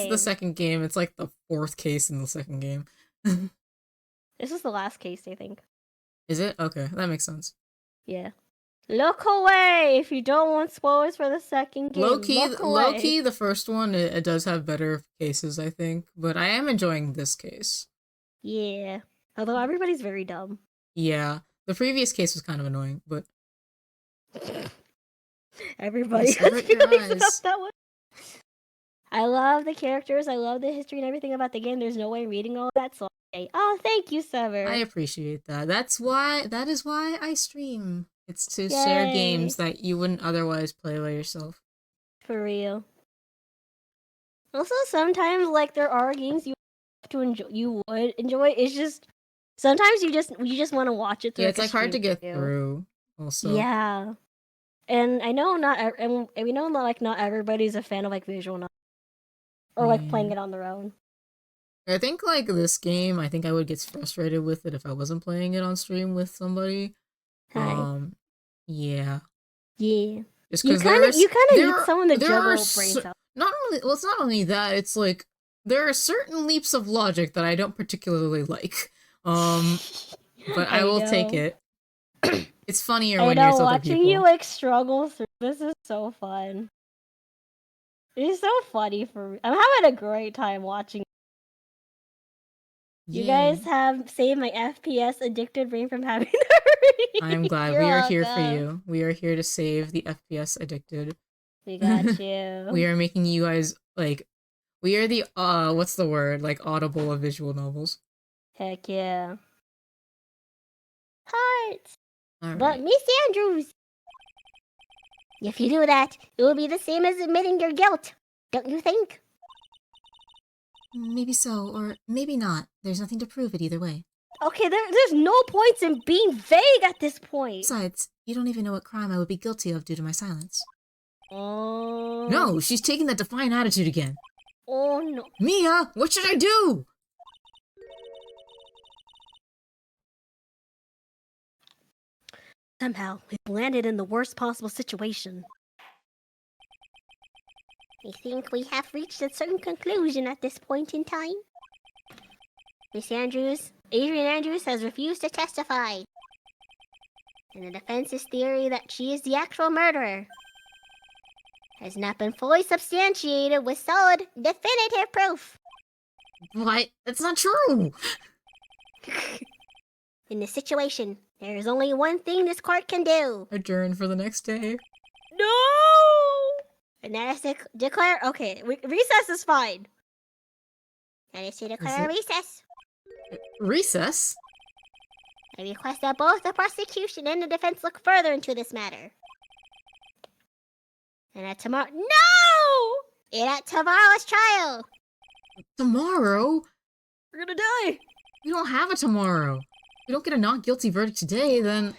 S3: the
S1: second game. It's like the fourth case in the second game.
S3: This is the last case, I think.
S1: Is it? Okay, that makes sense.
S3: Yeah. Look away if you don't want spoilers for the second game.
S1: Low key, the first one, it does have better cases, I think. But I am enjoying this case.
S3: Yeah. Although everybody's very dumb.
S1: Yeah. The previous case was kind of annoying, but...
S3: Everybody has feelings about that one. I love the characters, I love the history and everything about the game. There's no way reading all that, so oh, thank you, Sever.
S1: I appreciate that. That is why I stream. It's to share games that you wouldn't otherwise play by yourself.
S3: For real. Also, sometimes like there are games you have to enjoy. You would enjoy. It's just sometimes you just want to watch it through.
S1: Yeah, it's like hard to get through. Also.
S3: Yeah, and I know and we know that not everybody's a fan of like visual novels or like playing it on their own.
S1: I think like this game, I think I would get frustrated with it if I wasn't playing it on stream with somebody. Yeah. Just because
S3: you kind of need someone to juggle brains up.
S1: It's not only that. It's like there are certain leaps of logic that I don't particularly like. But I will take it. It's funnier when you're with other people.
S3: Watching you like struggle through this is so fun. It's so funny for me. I'm having a great time watching. You guys have saved my FPS addicted brain from having to hurry.
S1: I'm glad. We are here for you. We are here to save the FPS addicted.
S3: We got you.
S1: We are making you guys like, we are the what's the word, like audible of visual novels.
S3: Heck yeah. Hearts.
S1: Right.
S3: But Miss Andrews, if you do that, it will be the same as admitting your guilt, don't you think?
S4: Maybe so, or maybe not. There's nothing to prove it either way.
S3: Okay, there's no points in being vague at this point.
S4: Besides, you don't even know what crime I would be guilty of due to my silence.
S3: Oh.
S1: No, she's taking that defiant attitude again.
S3: Oh no.
S1: Mia, what should I do?
S3: Somehow, we've landed in the worst possible situation.
S2: I think we have reached a certain conclusion at this point in time. Adrian Andrews has refused to testify. And the defense's theory that she is the actual murderer has not been fully substantiated with solid, definitive proof.
S1: What? That's not true!
S2: In this situation, there is only one thing this court can do.
S1: Adjourn for the next day.
S3: No!
S2: And that is to declare...
S3: Okay, recess is fine.
S2: That is to declare a recess.
S1: Recess?
S2: I request that both the prosecution and the defense look further into this matter. And at tomorrow... No! And at tomorrow's trial.
S1: Tomorrow?
S3: We're gonna die!
S1: We don't have a tomorrow. If we don't get a not guilty verdict today, then...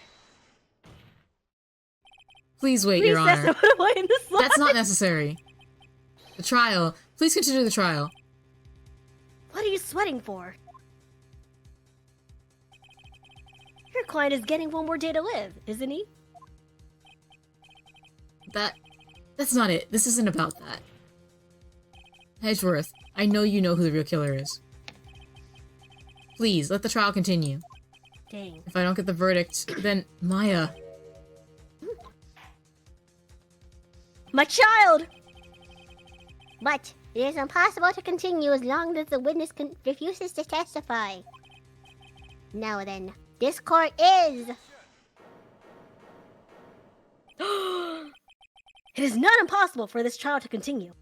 S1: Please wait, Your Honor.
S3: That's
S1: not necessary. The trial. Please continue the trial.
S3: What are
S2: you sweating for? Your client is getting one more day to live, isn't he?
S1: That's not it. This isn't about that. Edgeworth, I know you know who the real killer is. Please, let the trial continue.
S2: Dang.
S1: If I don't get the verdict, then Maya.
S2: My child!
S3: But it is impossible to continue as long as the witness refuses to testify. Now then, this court is...
S2: It is not impossible for this trial to continue.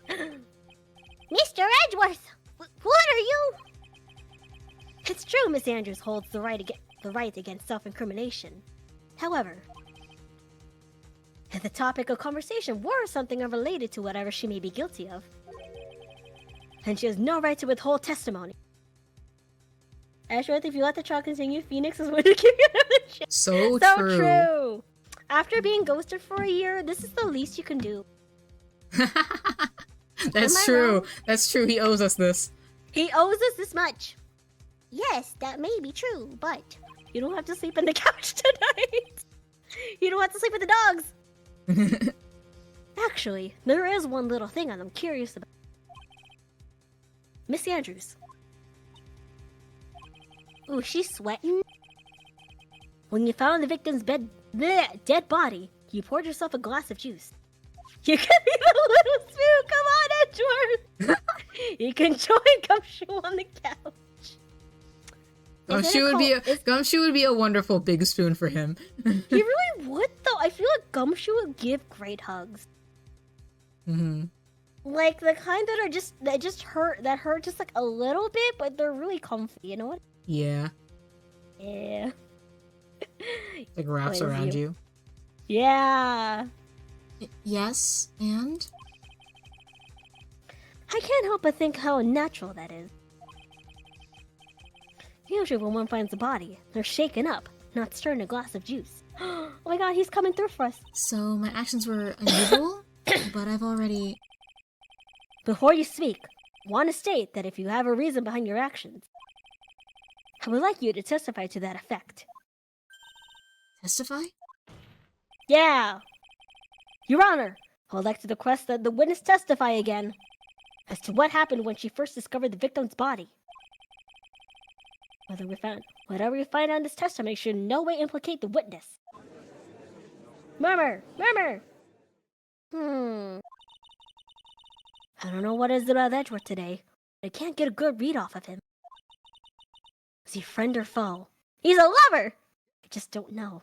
S3: Mr. Edgeworth! What are you?
S2: It's true Miss Andrews holds the right against self-incrimination. However, if the topic of conversation were something unrelated to whatever she may be guilty of, then she has no right to withhold testimony. Edgeworth, if you let the trial continue, Phoenix is going to give you another chance.
S1: So
S2: True. After being ghosted for a year, this is the least you can do.
S1: That's true. That's true. He owes us this.
S2: He owes us this much.
S3: Yes, that may be true, but...
S2: You don't have to sleep in the couch tonight. You don't have to sleep with the dogs. Actually, there is one little thing I'm curious about. Miss Andrews.
S3: Ooh, she's sweating?
S2: When you found the victim's dead body, you poured yourself a glass of juice. You can be the little spoon. Come on, Edgeworth. You can join Gumshoe on the couch.
S1: Gumshoe would be a wonderful big spoon for him.
S2: He really would, though. I feel like Gumshoe would give great hugs.
S1: Mm-hmm.
S2: Like the kind that hurt just like a little bit, but they're really comfy. You know what?
S1: Yeah.
S2: Yeah.
S1: Like wraps around you.
S2: Yeah.
S4: Yes, and?
S2: I can't help but think how unnatural that is. Usually when one finds a body, they're shaken up, not stirred in a glass of juice. Oh my god, he's coming through for us.
S4: So my actions were unusual, but I've already...
S2: Before you speak, want to state that if you have a reason behind your actions, I would like you to testify to that effect.
S4: Testify?
S2: Yeah! Your Honor, I would like to request that the witness testify again as to what happened when she first discovered the victim's body. Whatever we find on this testimony should in no way implicate the witness. Murmur! I don't know what it is about Edgeworth today, but I can't get a good read off of him. Is he friend or foe? He's a lover! I just don't know.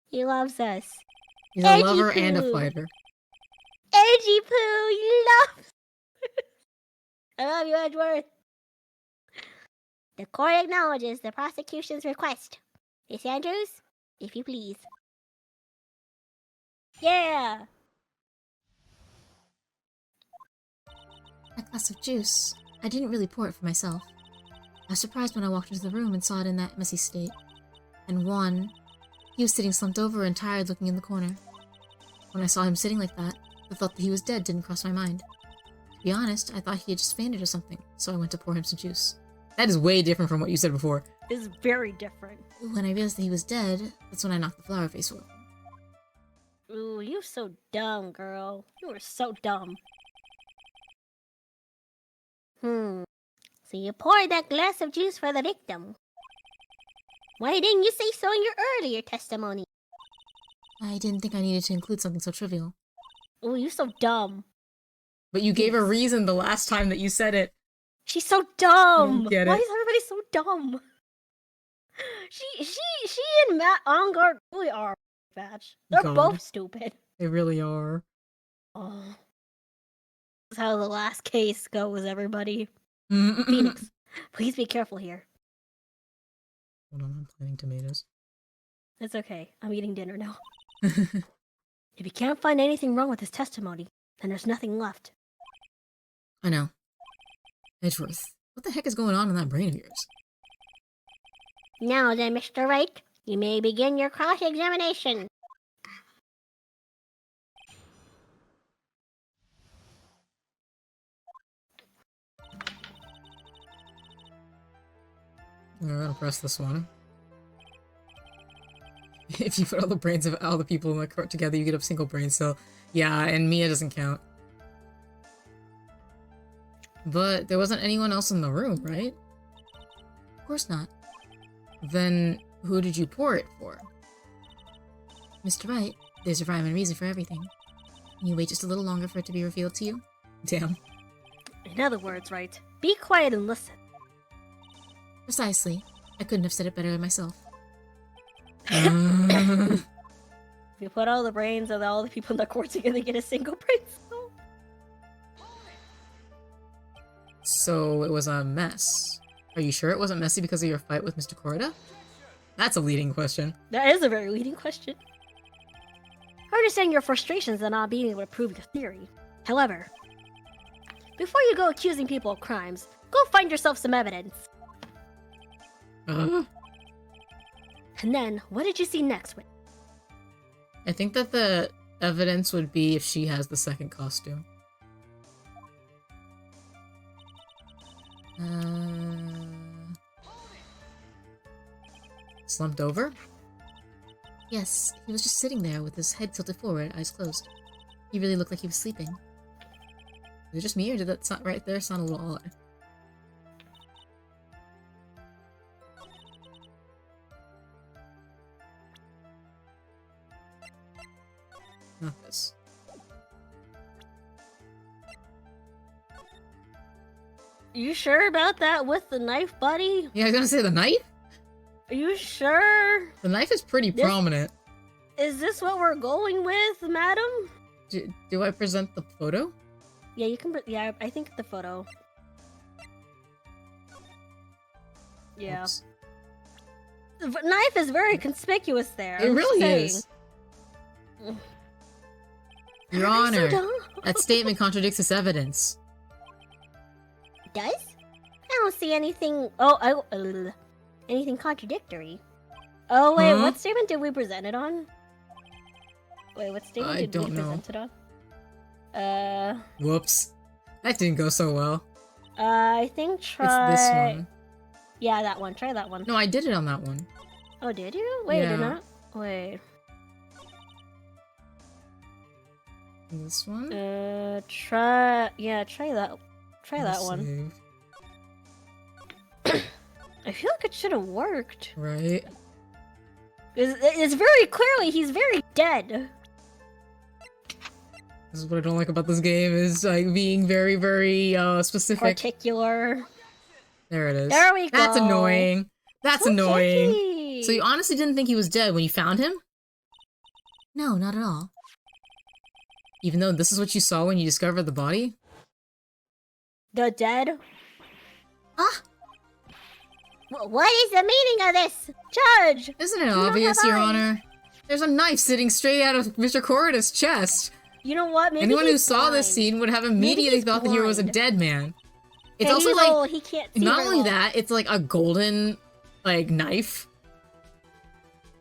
S2: He loves us.
S1: He's a lover and a fighter.
S3: Edgy Poo, you love...
S2: I love you, Edgeworth.
S3: The court acknowledges the prosecution's request. Miss Andrews, if you please.
S2: Yeah!
S4: That glass of juice, I didn't really pour it for myself. I was surprised when I walked into the room and saw it in that messy state. And Juan, he was sitting slumped over and tired looking in the corner. When I saw him sitting like that, the thought that he was dead didn't cross my mind. To be honest, I thought he had just fainted or something, so I went to pour him some juice.
S1: That is way different from what you said before.
S2: It's very different.
S4: When I realized that he was dead, that's when I knocked the flower vase over.
S2: Ooh, you're so dumb, girl. You were so dumb.
S3: So you poured that glass of juice for the victim. Why didn't you say so in your earlier testimony?
S4: I didn't think I needed to include something so trivial.
S2: Ooh, you're so dumb.
S1: But you gave a reason the last time that you said it.
S2: She's so dumb.
S1: Don't get it.
S2: Why is everybody so dumb? She and Matt Ongard really are batch. They're
S1: God.
S2: both stupid.
S1: They really are.
S2: Oh. That's how the last case goes, everybody.
S1: Hold
S2: Phoenix, please be careful here.
S1: on, I'm planting tomatoes.
S2: It's okay. I'm eating dinner now. If you can't find anything wrong with his testimony, then there's nothing left.
S1: I know. Edgeworth, what the heck is going on in that brain of yours?
S3: Now then, Mr. Wright, you may begin your cross-examination.
S1: I'm gonna press this one. If you put all the brains of all the people in the court together, you get a single brain cell. Yeah, and Mia doesn't count. But there wasn't anyone else in the room, right?
S4: Of course not.
S1: Then who did you pour it for?
S4: Mr. Wright, there's a rhyme and reason for everything. Can you wait just a little longer for it to be revealed to you?
S1: Damn.
S2: In other words, Wright, be quiet and listen.
S4: Precisely. I couldn't have said it better myself.
S2: If you put all the brains of all the people in the court together, get a single brain cell.
S1: So it was a mess. Are you sure it wasn't messy because of your fight with Mr. Corda? That's a leading question.
S2: That is a very leading question. I understand your frustrations at not being able to prove your theory. However, before you go accusing people of crimes, go find yourself some evidence. And then, what did you see next?
S1: I think that the evidence would be if she has the second costume. Slumped over?
S4: Yes, he was just sitting there with his head tilted forward, eyes closed. He really looked like he was sleeping.
S1: Is it just me, or did that sound right there sound a little odd? Not this.
S2: You sure about that with the knife, buddy?
S1: Yeah, I was gonna say the knife?
S2: Are you sure?
S1: The knife is pretty prominent.
S2: Is this what we're going with, madam?
S1: Do I present the photo?
S2: Yeah, you can. Yeah, I think the photo. Yeah.
S1: Oops.
S2: The knife is very conspicuous there.
S1: It
S2: I'm
S1: really
S2: saying.
S1: is. Your Honor,
S2: So
S1: that statement contradicts this evidence.
S3: Does? I don't see anything. Anything contradictory.
S2: Oh wait,
S1: Huh?
S2: what statement did we present it on? Wait, what statement
S1: I
S2: did we
S1: don't know.
S2: present it on?
S1: Whoops. That didn't go so well.
S2: I think try.
S1: It's this one.
S2: Yeah, that one. Try that one.
S1: No, I did it on that one.
S2: Oh, did you? Wait,
S1: Yeah.
S2: did not? Wait.
S1: This one?
S2: Try. Yeah, try that. Try that
S1: Let's
S2: one.
S1: save.
S2: I feel like it should have worked.
S1: Right?
S2: It's very clearly he's very dead.
S1: This is what I don't like about this game, is like being very, very specific.
S2: Particular.
S1: There it is.
S2: There we go.
S1: That's annoying. That's
S2: So
S1: annoying.
S2: tricky.
S1: So you honestly didn't think he was dead when you found him?
S4: No, not at all.
S1: Even though this is what you saw when you discovered the body?
S2: The dead?
S4: Ah!
S3: What is the meaning of this?
S2: Judge!
S1: Isn't it
S2: don't
S1: obvious,
S2: have
S1: Your
S2: eyes.
S1: Honor? There's a knife sitting straight out of Mr. Corrida's chest.
S2: You know what? Maybe
S1: Anyone who
S2: he's
S1: saw this
S2: blind.
S1: scene would have immediately
S2: he's
S1: thought that he was a
S2: blind.
S1: dead man. It's
S2: And
S1: also
S2: he's
S1: like,
S2: old, he can't see
S1: not
S2: very
S1: only
S2: well.
S1: that, it's like a golden, like, knife.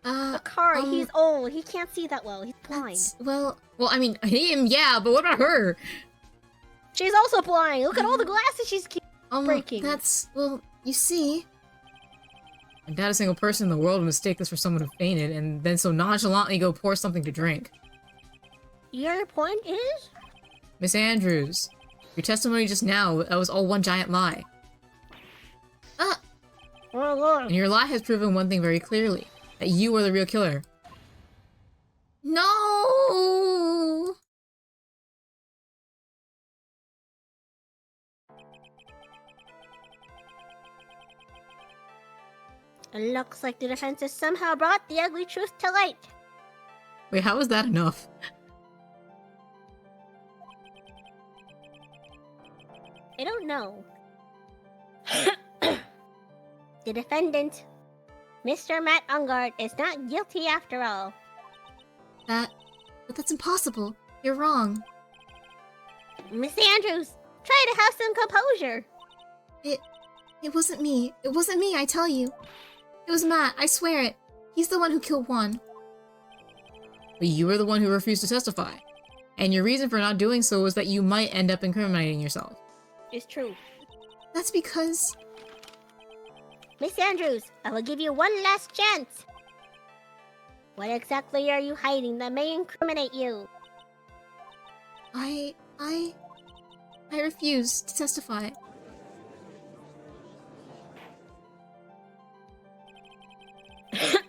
S2: Akari, he's old. He can't see that well. He's blind.
S1: Well, I mean, him, yeah, but what about her?
S2: She's also blind. Look at all the glasses she's keep breaking.
S4: Well, you see...
S1: I doubt a single person in the world would mistake this for someone who fainted and then so nonchalantly go pour something to drink.
S2: Your point is?
S1: Miss Andrews, your testimony just now, that was all one giant lie.
S2: Oh, Lord.
S1: And your lie has proven one thing very clearly, that you were the real killer.
S4: No!
S3: It looks like the defense has somehow brought the ugly truth to light.
S1: Wait, how is that enough?
S3: I don't know. The defendant, Mr. Matt Ungard, is not guilty after all.
S4: But that's impossible. You're wrong.
S3: Miss Andrews, try to have some composure.
S4: It wasn't me. It wasn't me, I tell you. It was Matt, I swear it. He's the one who killed Juan.
S1: But you were the one who refused to testify. And your reason for not doing so was that you might end up incriminating yourself.
S3: It's true.
S4: That's because...
S3: Miss Andrews, I will give you one last chance. What exactly are you hiding that may incriminate you?
S4: I refuse to testify.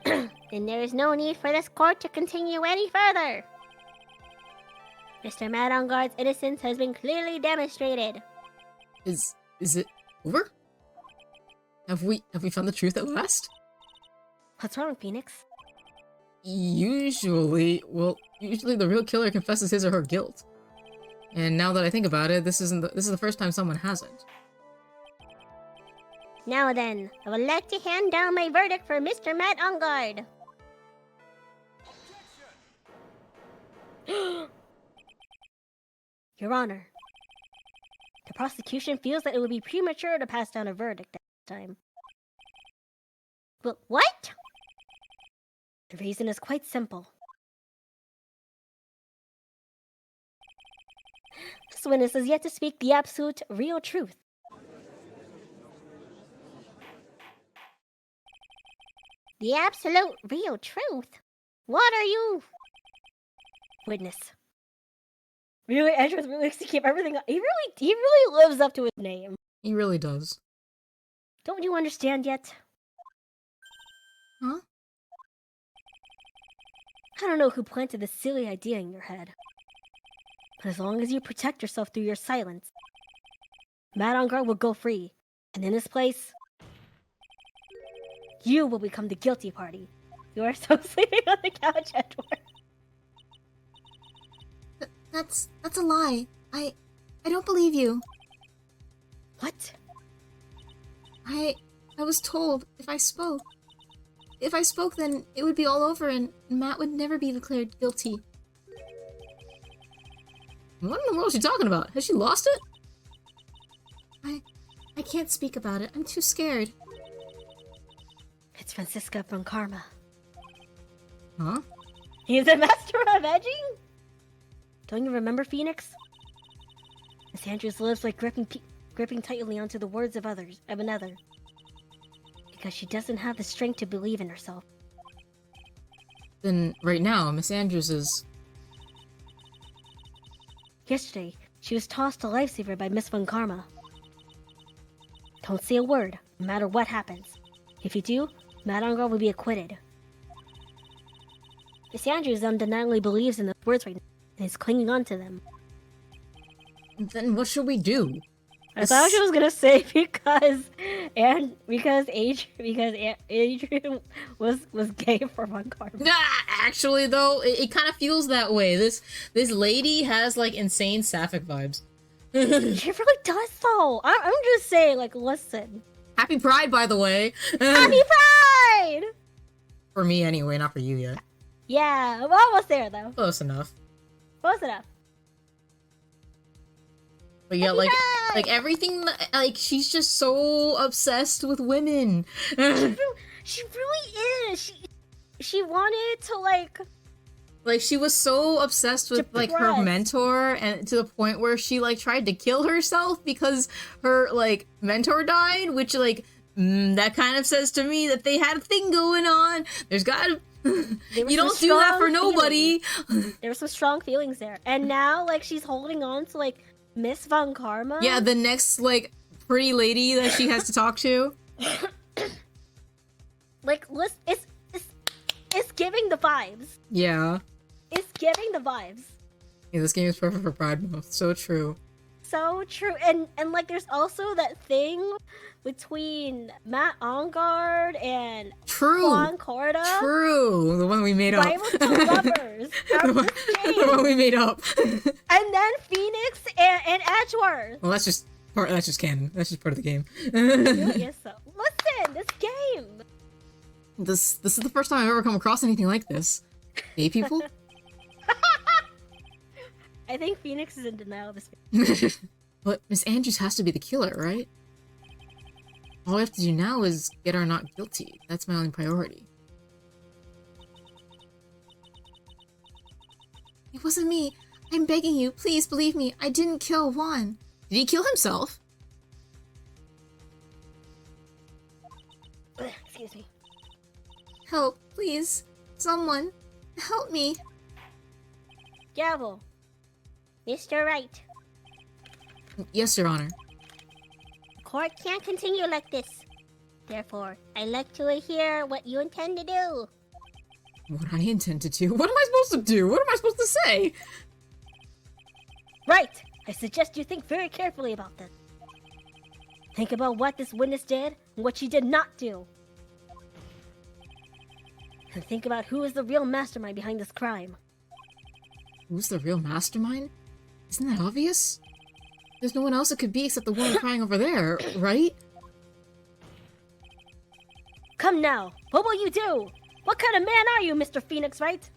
S3: Then there is no need for this court to continue any further. Mr. Madonguard's innocence has been clearly demonstrated.
S1: Is it over? Have we found the truth at last?
S2: What's wrong, Phoenix?
S1: Usually the real killer confesses his or her guilt. And now that I think about it, this is the first time someone hasn't.
S3: Now then, I would like to hand down my verdict for Mr. Madonguard.
S2: Your Honor, the prosecution feels that it would be premature to pass down a verdict at this time.
S3: But what?
S2: The reason is quite simple. This witness has yet to speak the absolute, real truth.
S3: The absolute real truth? What are you?
S2: Witness. Really, Andrews really likes to keep everything up. He really lives up to his name.
S1: He really does.
S2: Don't you understand yet?
S4: Huh?
S2: I don't know who planted this silly idea in your head. But as long as you protect yourself through your silence, Madonguard will go free. And in this place, you will become the guilty party. You are so sleeping on the couch, Edward.
S4: That's a lie. I don't believe you.
S2: What?
S4: I was told if I spoke, then it would be all over and Matt would never be declared guilty.
S1: What in the world is she talking about? Has she lost it?
S4: I can't speak about it. I'm too scared.
S2: It's Francisca from Karma.
S1: Huh?
S2: He's a master of edging? Don't you remember, Phoenix? Miss Andrews lives like gripping tightly onto the words of another. Because she doesn't have the strength to believe in herself.
S1: Then right now, Miss Andrews is...
S2: Yesterday, she was tossed to lifesaver by Miss Von Karma. Don't say a word, no matter what happens. If you do, Madonguard will be acquitted. Miss Andrews undeniably believes in those words right now, and is clinging on to them.
S1: Then what should we do?
S2: I thought she was gonna say because Adrian was gay for Von Karma.
S1: Nah, actually though, it kind of feels that way. This lady has like insane sapphic vibes.
S2: She really does though. I'm just saying, like, listen.
S1: Happy Pride, by the way.
S2: Happy Pride!
S1: For me anyway, not for you yet.
S2: Yeah, I'm almost there though.
S1: Close enough.
S2: Close enough.
S1: But yeah, like everything, like she's just so obsessed with women.
S2: She really is. She wanted to
S1: like she was so obsessed with like her mentor, and to the point where she like tried to kill herself because her like mentor died, which like that kind of says to me that they had a thing going on. There's gotta you don't do that for nobody.
S2: There were some strong feelings there, and now like she's holding on to like Miss Von Karma.
S1: Yeah, the next like pretty lady that she has to talk to.
S2: Like, it's giving the vibes.
S1: Yeah.
S2: It's giving the vibes.
S1: Yeah, this game is perfect for Pride Month. So true.
S2: So true. And like there's also that thing between Matt Ongard and Juan Corda.
S1: True. The one we made up.
S2: Rival to lovers.
S1: The one we made up.
S2: And then Phoenix and Edgeworth.
S1: Well, that's just canon. That's just part of the game.
S2: It really is so. Listen, this game.
S1: This is the first time I've ever come across anything like this. Gay people?
S2: I think Phoenix is in denial of this.
S1: But Miss Andrews has to be the killer, right? All we have to do now is get her not guilty. That's my only priority.
S4: It wasn't me. I'm begging you, please believe me. I didn't kill Juan.
S1: Did he kill himself?
S2: Excuse me.
S4: Help, please. Someone. Help me.
S3: Gavel. Mr. Wright.
S1: Yes, Your Honor.
S3: The court can't continue like this. Therefore, I'd like to hear what you intend to do.
S1: What I intend to do? What am I supposed to do? What am I supposed to say?
S2: Right! I suggest you think very carefully about this. Think about what this witness did and what she did not do. And think about who is the real mastermind behind this crime.
S1: Who's the real mastermind? Isn't that obvious? There's no one else it could be except the woman crying over there, right?
S2: Come now, what will you do? What kind of man are you, Mr. Phoenix Wright?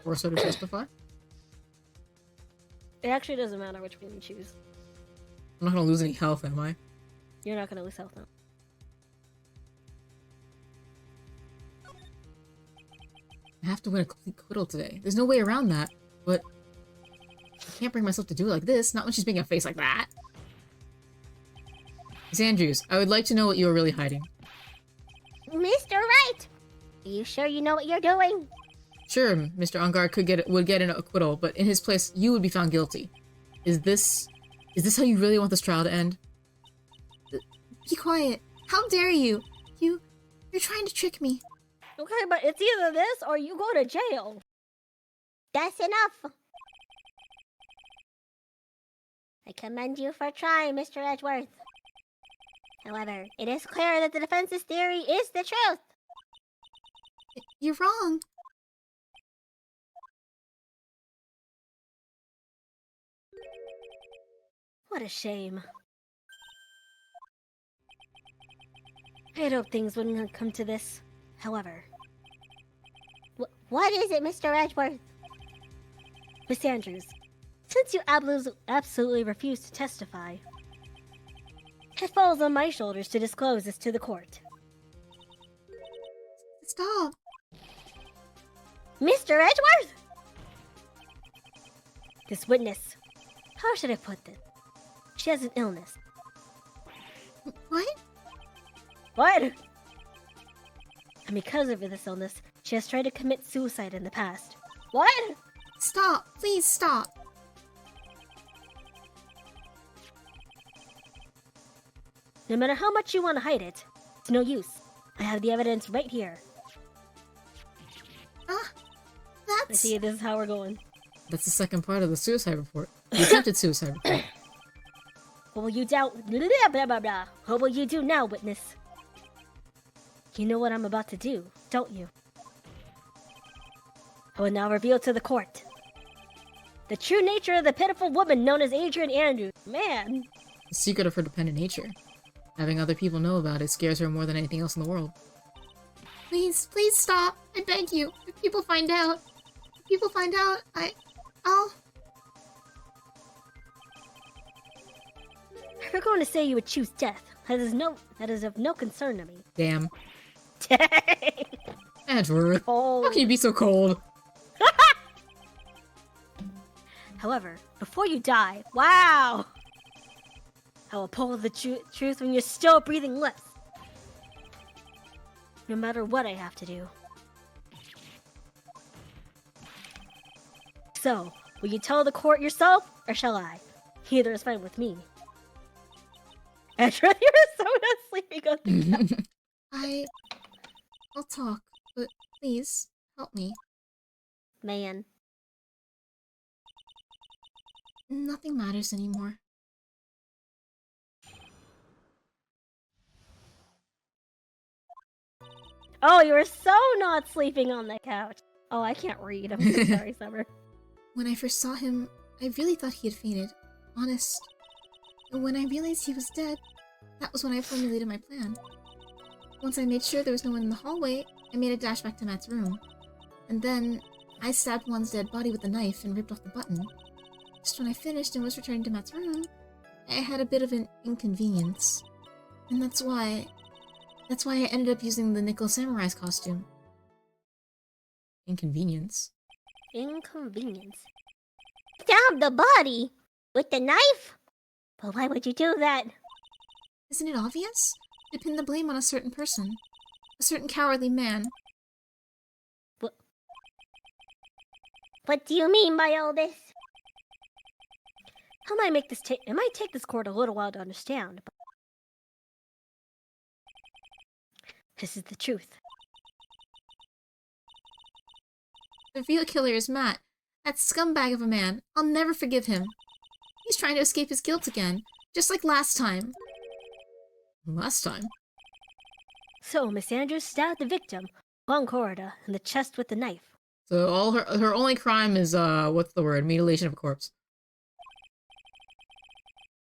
S1: Or so to testify?
S2: It actually doesn't matter which one you choose.
S1: I'm not gonna lose any health, am I?
S2: You're not gonna lose health now.
S1: I have to win a complete acquittal today. There's no way around that, but I can't bring myself to do it like this, not when she's making a face like that. Miss Andrews, I would like to know what you are really hiding.
S3: Mr. Wright! Are you sure you know what you're doing?
S1: Sure, Mr. Ungar would get an acquittal, but in his place, you would be found guilty. Is this how you really want this trial to end?
S4: Be quiet. How dare you? You're trying to trick me.
S2: Okay, but it's either this or you go to jail.
S3: That's enough. I commend you for trying, Mr. Edgeworth. However, it is clear that the defense's theory is the truth.
S4: You're wrong.
S2: What a shame. I had hoped things wouldn't come to this. However,
S3: What is it, Mr. Edgeworth?
S2: Miss Andrews, since you absolutely refuse to testify, it falls on my shoulders to disclose this to the court.
S4: Stop.
S3: Mr. Edgeworth?
S2: This witness, how should I put this? She has an illness.
S4: What?
S2: What? And because of this illness, she has tried to commit suicide in the past. What?
S4: Stop. Please stop.
S2: No matter how much you want to hide it, it's no use. I have the evidence right here. I
S4: That's...
S2: see, this is how we're going.
S1: That's the second part of the suicide report. The attempted suicide report.
S2: What will you doubt? Blah, blah, blah, blah. What will you do now, witness? You know what I'm about to do, don't you? I will now reveal to the court the true nature of the pitiful woman known as Adrian Andrews. Man!
S1: The secret of her dependent nature. Having other people know about it scares her more than anything else in the world.
S4: Please stop. I beg you. If people find out, I'll...
S2: If you're going to say you would choose death, that is of no concern to me.
S1: Damn.
S2: Dang!
S1: Edgeworth.
S2: Oh.
S1: How can you be so cold?
S2: However, before you die, wow! I will pull the truth when you're still breathing lips. No matter what I have to do. So, will you tell the court yourself, or shall I? Either is fine with me. Ezra, you're so not sleeping on the couch.
S4: I'll talk, but please, help me.
S2: Man.
S4: Nothing matters anymore.
S2: Oh, you were so not sleeping on the couch. Oh, I can't read. I'm so sorry, Summer.
S4: When I first saw him, I really thought he had fainted. Honest. And when I realized he was dead, that was when I formulated my plan. Once I made sure there was no one in the hallway, I made a dash back to Matt's room. And then, I stabbed one's dead body with a knife and ripped off the button. Just when I finished and was returning to Matt's room, I had a bit of an inconvenience. And that's why I ended up using the Nickel Samurai's costume.
S1: Inconvenience.
S2: Inconvenience.
S3: Stab the body? With the knife? But why would you do that?
S4: Isn't it obvious? They pinned the blame on a certain person. A certain cowardly man.
S3: What do you mean by all this?
S2: How might I make this take? It might take this court a little while to understand, but this is the truth.
S4: The real killer is Matt. That scumbag of a man. I'll never forgive him. He's trying to escape his guilt again, just like last time.
S1: Last time?
S2: So, Miss Andrews stabbed the victim, Juan Corrida, in the chest with the knife.
S1: So all her only crime is what's the word? Mutilation of a corpse.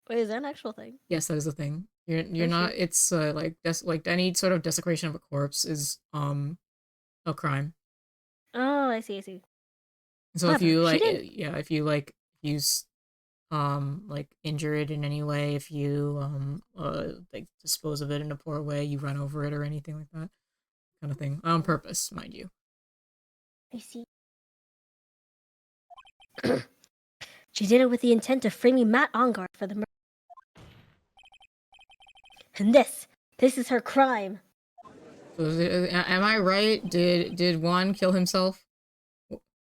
S2: Wait, is that an actual thing?
S1: Yes, that is a thing. You're not. It's like any sort of desecration of a corpse is a crime.
S2: Oh, I see.
S1: So
S2: However,
S1: if you like, if you like use like injure it in any way, if you like dispose of it in a poor way, you run over it or anything like that, kind of thing, on purpose, mind you.
S3: I see.
S2: She did it with the intent of framing Matt Ongard for the murder. And this is her crime.
S1: So am I right? Did Juan kill himself?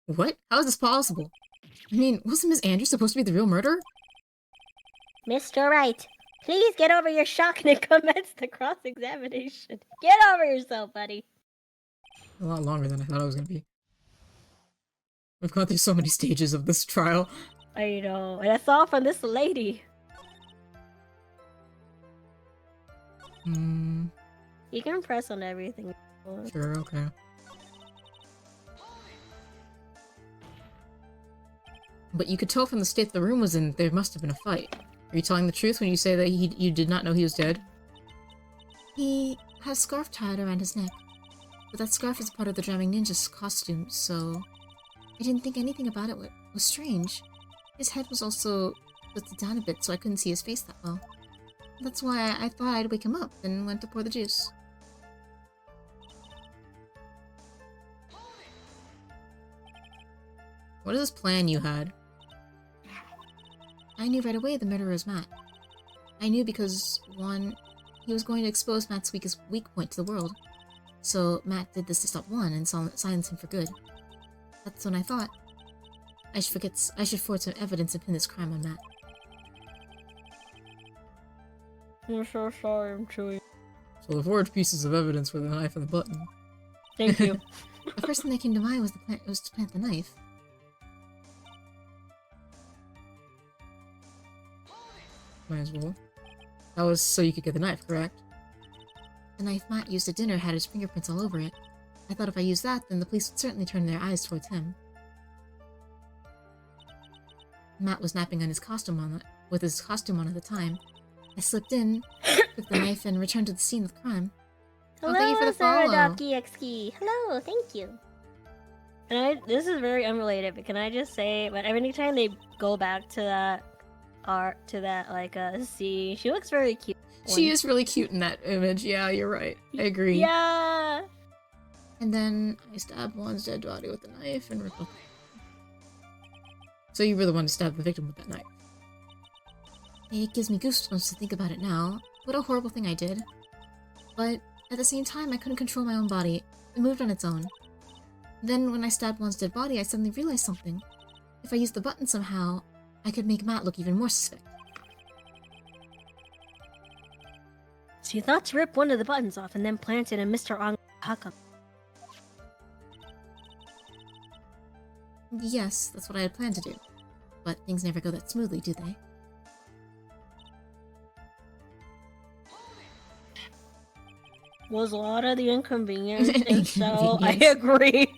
S1: What? How is this possible? I mean, wasn't Miss Andrews supposed to be the real murderer?
S3: Mr. Wright, please get over your shock and commence the cross-examination. Get over yourself, buddy.
S1: A lot longer than I thought it was gonna be. We've gone through so many stages of this trial.
S2: I know, and that's all from this lady. You can press on everything.
S1: Sure, okay. But you could tell from the state the room was in, there must have been a fight. Are you telling the truth when you say that you did not know he was dead?
S4: He had a scarf tied around his neck. But that scarf is part of the Drowning Ninja's costume, so I didn't think anything about it was strange. His head was also tilted down a bit, so I couldn't see his face that well. That's why I thought I'd wake him up, and went to pour the juice.
S1: What is this plan you had?
S4: I knew right away the murderer was Matt. I knew because, one, he was going to expose Matt's weak point to the world. So Matt did this to stop Juan and silence him for good. That's when I thought I should forge some evidence and pin this crime on Matt.
S2: I'm so sorry, I'm chewing.
S1: So the forged pieces of evidence were the knife and the button.
S2: Thank you.
S4: The first thing that came to mind was to plant the knife.
S1: Might as well. That was so you could get the knife, correct?
S4: The knife Matt used at dinner had his fingerprints all over it. I thought if I used that, then the police would certainly turn their eyes towards him. Matt was napping on his costume with his costume on at the time. I slipped in, took the knife, and returned to the scene of the crime.
S3: Hello,
S4: thank you for the follow.
S3: Saradoki Hello, thank you.
S2: And this is very unrelated, but can I just say, but every time they go back to that art, to that sea, she looks very cute.
S1: She is really cute in that image. Yeah, you're right. I agree.
S2: Yeah.
S1: And then I stabbed Juan's dead body with a knife and ripped. So you were the one to stab the victim with that knife.
S4: It gives me goosebumps to think about it now. What a horrible thing I did. But at the same time, I couldn't control my own body. It moved on its own. Then when I stabbed Juan's dead body, I suddenly realized something. If I used the button somehow, I could make Matt look even more suspect.
S2: So you thought to rip one of the buttons off and then plant it in Mr. Ong's haka.
S4: Yes, that's what I had planned to do. But things never go that smoothly, do they?
S2: Was Lotta the inconvenience?
S4: An
S2: If so, I
S4: inconvenience.
S2: agree.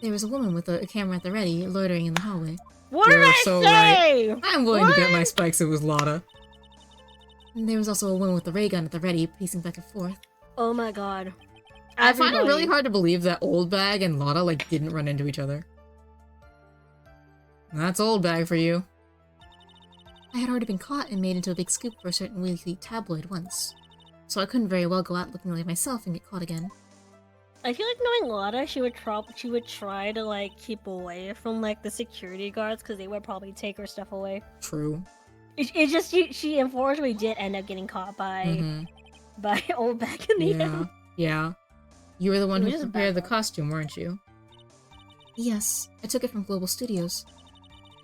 S4: There was a woman with a camera at the ready, loitering in the hallway.
S2: What did
S1: You're
S2: I
S1: so
S2: say?
S1: I'm willing to bet my spikes it was Lotta.
S4: And there was also a woman with a ray gun at the ready, pacing back and forth.
S2: Oh my god.
S1: I find it really
S2: Everybody-
S1: hard to believe that Old Bag and Lotta didn't run into each other. That's Old Bag for you.
S4: I had already been caught and made into a big scoop for a certain weekly tabloid once. So I couldn't very well go out looking like myself and get caught again.
S2: I feel like knowing Lotta, she would try to keep away from the security guards because they would probably take her stuff away.
S1: True.
S2: It just she unfortunately did end up getting caught by old back in the end.
S1: Yeah. You were the one
S2: It
S1: who
S2: was just
S1: prepared the
S2: bad.
S1: costume, weren't you?
S4: Yes, I took it from Global Studios.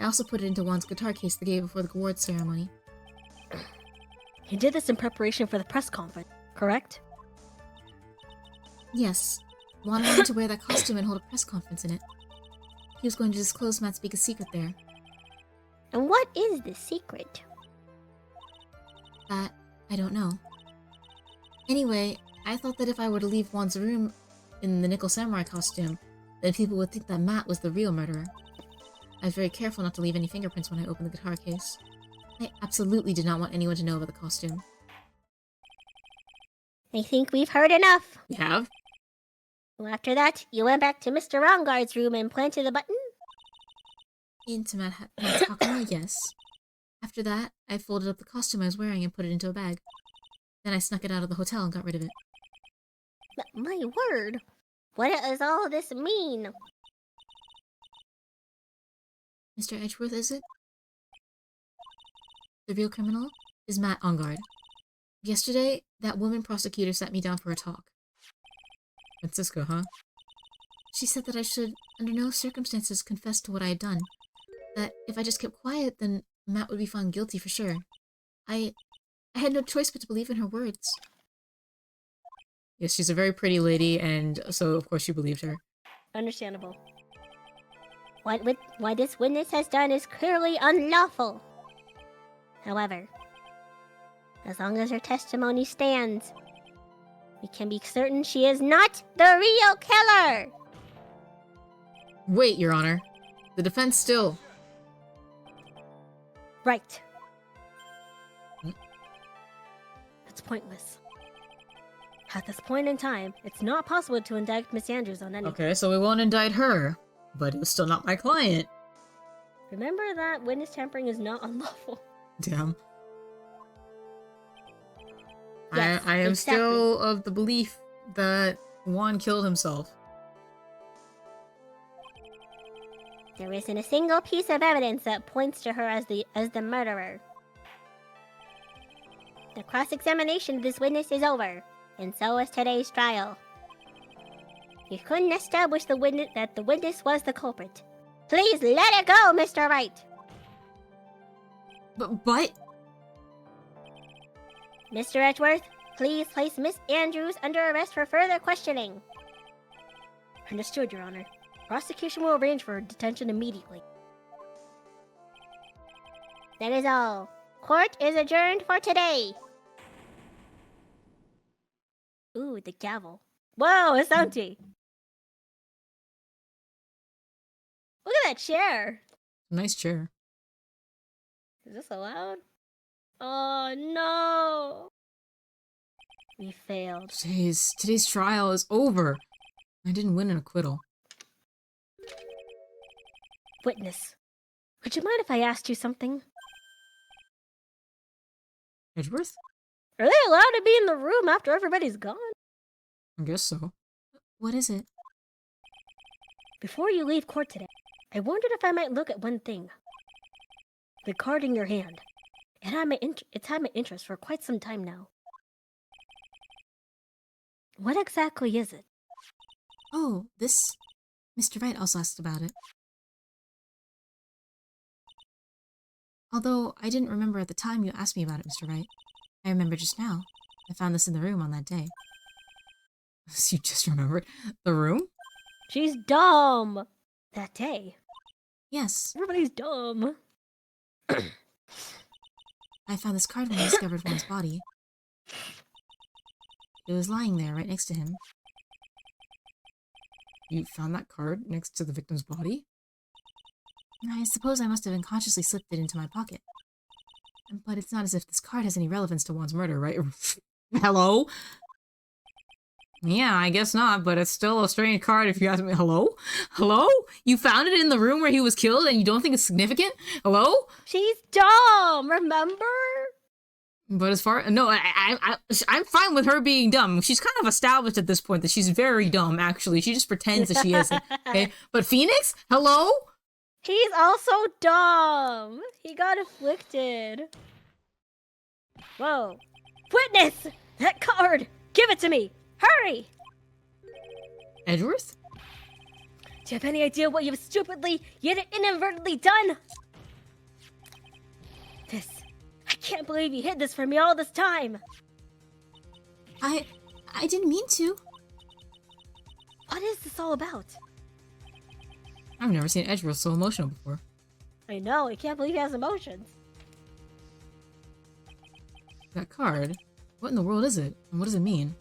S4: I also put it into Juan's guitar case the day before the awards ceremony.
S2: He did this in preparation for the press conference, correct?
S4: Yes, Juan wanted to wear that costume and hold a press conference in it. He was going to disclose Matt's biggest secret there.
S3: And what is the secret?
S4: That, I don't know. Anyway, I thought that if I were to leave Juan's room in the Nickel Samurai costume, then people would think that Matt was the real murderer. I was very careful not to leave any fingerprints when I opened the guitar case. I absolutely did not want anyone to know about the costume.
S3: I think we've heard enough.
S1: We have?
S3: Well, after that, you went back to Mr. Wrongguard's room and planted the button?
S4: Into Matt's Hakama, yes. After that, I folded up the costume I was wearing and put it into a bag. Then I snuck it out of the hotel and got rid of it.
S3: My word. What does all this mean?
S4: Mr. Edgeworth, is it? The real criminal is Matt Ongard. Yesterday, that woman prosecutor sat me down for a talk.
S1: Francisco, huh?
S4: She said that I should, under no circumstances, confess to what I had done. That if I just kept quiet, then Matt would be found guilty for sure. I had no choice but to believe in her words.
S1: Yes, she's a very pretty lady, and so of course you believed her.
S2: Understandable.
S3: What this witness has done is clearly unlawful. However, as long as her testimony stands, we can be certain she is not the real killer!
S1: Wait, Your Honor. The defense still...
S2: Right. It's pointless. At this point in time, it's not possible to indict Miss Andrews on anything.
S1: Okay, so we won't indict her, but it was still not my client.
S2: Remember that witness tampering is not unlawful.
S1: Damn.
S2: Yes,
S1: I am
S2: exactly.
S1: still of the belief that Juan killed himself.
S3: There isn't a single piece of evidence that points to her as the murderer. The cross-examination of this witness is over, and so is today's trial. You couldn't establish that the witness was the culprit. Please let it go, Mr. Wright!
S1: But...
S3: Mr. Edgeworth, please place Miss Andrews under arrest for further questioning.
S2: Understood, Your Honor. Prosecution will arrange for detention immediately.
S3: That is all. Court is adjourned for today.
S2: Ooh, the gavel. Whoa, it's empty. Look at that chair.
S1: Nice chair.
S2: Is this allowed? Oh no. We failed.
S1: Today's trial is over. I didn't win an acquittal.
S2: Witness, would you mind if I asked you something?
S1: Edgeworth?
S2: Are they allowed to be in the room after everybody's gone?
S1: I guess so.
S4: What is it?
S2: Before you leave court today, I wondered if I might look at one thing. The card in your hand. It's had my interest for quite some time now. What exactly is it?
S4: Oh, this... Mr. Wright also asked about it. Although I didn't remember at the time you asked me about it, Mr. Wright. I remember just now. I found this in the room on that day.
S1: You just remembered the room?
S2: She's dumb! That day.
S4: Yes,
S2: Everybody's dumb.
S4: I found this card when I discovered Juan's body. It was lying there right next to him.
S1: You found that card next to the victim's body?
S4: I suppose I must have unconsciously slipped it into my pocket. But it's not as if this card has any relevance to
S1: Juan's murder, right? Hello? Yeah, I guess not, but it's still a strange card if you ask me. Hello? Hello? You found it in the room where he was killed and you don't think it's significant? Hello?
S2: She's dumb, remember?
S1: But as far... No, I'm fine with her being dumb. She's kind of established at this point that she's very dumb, actually. She just pretends that she isn't, okay? But Phoenix? Hello?
S2: He's also dumb. He got afflicted. Whoa. Witness! That card! Give it to me! Hurry!
S1: Edgeworth?
S2: Do you have any idea what you've stupidly, yet inadvertently done? I can't believe you hid this from me all this time.
S4: I didn't mean to.
S2: What is this all about?
S1: I've never seen Edgeworth so emotional before.
S2: I know, I can't believe he has emotions.
S1: That card? What in the world is it? And what does it mean?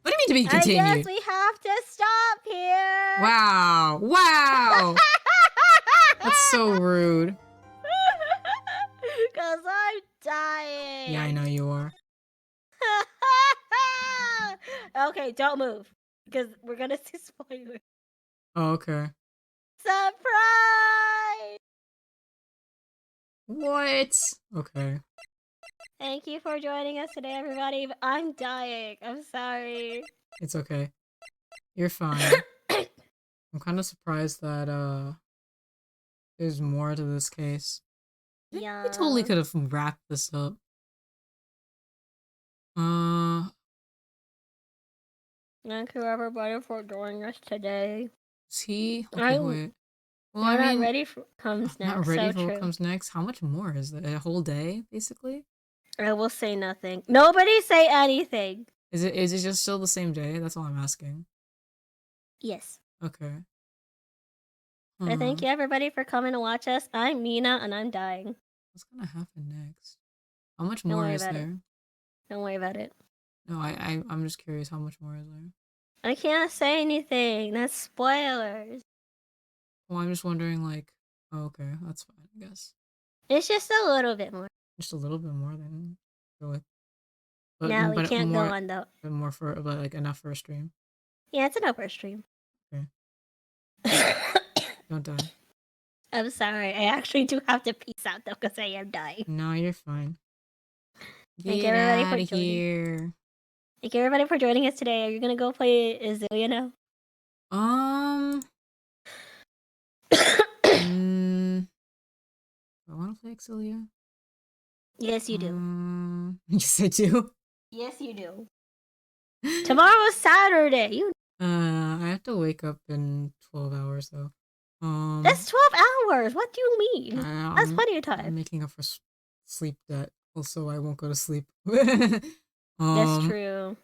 S1: What do you mean to be continued?
S2: I guess we have to stop here.
S1: Wow. Wow. That's so rude.
S2: Because I'm dying.
S1: Yeah, I know you are.
S2: Okay, don't move. Because we're going to see spoilers.
S1: Oh, okay.
S2: Surprise!
S1: What? Okay.
S2: Thank you for joining us today, everybody. I'm dying. I'm sorry.
S1: It's okay. You're fine. I'm kind of surprised that, there's more to this case.
S2: Yeah.
S1: I totally could have wrapped this up.
S2: Thank you, everybody, for joining us today.
S1: Is he? Okay,
S2: I'm
S1: wait. Well,
S2: We're
S1: I
S2: not
S1: mean,
S2: ready for what comes
S1: I'm
S2: next.
S1: not ready
S2: So
S1: for what
S2: true.
S1: comes next. How much more is there? A whole day, basically?
S2: I will say nothing. Nobody say anything.
S1: Is it just still the same day? That's all I'm asking.
S2: Yes.
S1: Okay.
S2: I thank you, everybody, for coming to watch us. I'm Mina, and I'm dying.
S1: What's gonna happen next? How much
S2: Don't
S1: more
S2: worry
S1: is
S2: about
S1: there?
S2: Don't worry about it.
S1: No, I'm just curious. How much more is there?
S2: I can't say anything. That's spoilers.
S1: Well, I'm just wondering, like, oh, okay, that's fine, I guess.
S2: It's just a little bit more.
S1: Just a little bit more than go with.
S2: Now we can't
S1: more,
S2: go on, though.
S1: But more for, but like enough for a stream.
S2: Yeah, it's an upper stream.
S1: Okay. Don't die.
S2: I'm sorry. I actually do have to peace out, though, because I am dying.
S1: No, you're fine.
S2: Thank
S1: Get
S2: everybody
S1: out
S2: for
S1: of
S2: joining.
S1: here.
S2: Thank you, everybody, for joining us today. Are you going to go play Azalea now?
S1: I want to play Exilia.
S2: Yes, you do.
S1: Yes, I do.
S2: Yes, you do. Tomorrow's Saturday.
S1: I have to wake up in 12 hours though.
S2: That's 12 hours. What do you mean? That's plenty of
S1: I'm
S2: time.
S1: making up for sleep debt. Also, I won't go to sleep.
S2: That's true.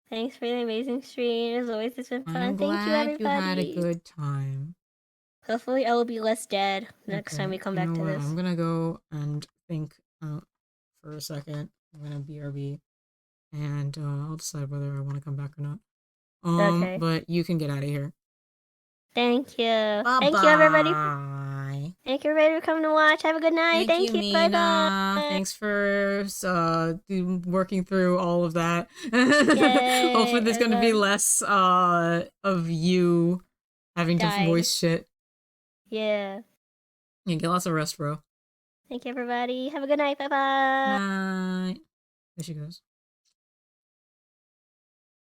S2: Thanks for the amazing stream. As always, it's been fun.
S1: I'm
S2: Thank you,
S1: glad
S2: everybody.
S1: you had a good time.
S2: Hopefully, I will be less dead next time we come back to
S1: what?
S2: this.
S1: I'm gonna go and think for a second. I'm gonna BRB, and I'll decide whether I want to come back or not.
S2: Okay.
S1: But you can get out of here.
S2: Thank you.
S1: Bye-bye.
S2: Thank you, everybody. Thank you, everybody, for coming to watch. Have a good night. Thank you.
S1: Mina.
S2: Bye-bye.
S1: Thanks for working through all of that.
S2: Yay,
S1: Hopefully there's going to be less of you having to
S2: Dying.
S1: voice shit.
S2: Yeah.
S1: You get lots of rest, bro.
S2: Thank you, everybody. Have a good night. Bye-bye.
S1: Night. There she goes.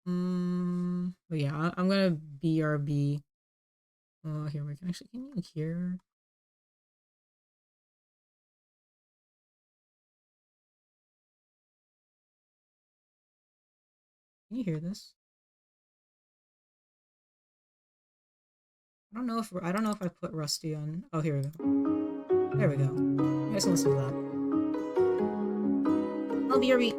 S1: But yeah, I'm gonna BRB. Oh, here we can actually. Can you hear? Can you hear this? I don't know if I put Rusty on. Oh, here we go. There we go. You guys can listen to that. I'll BRB.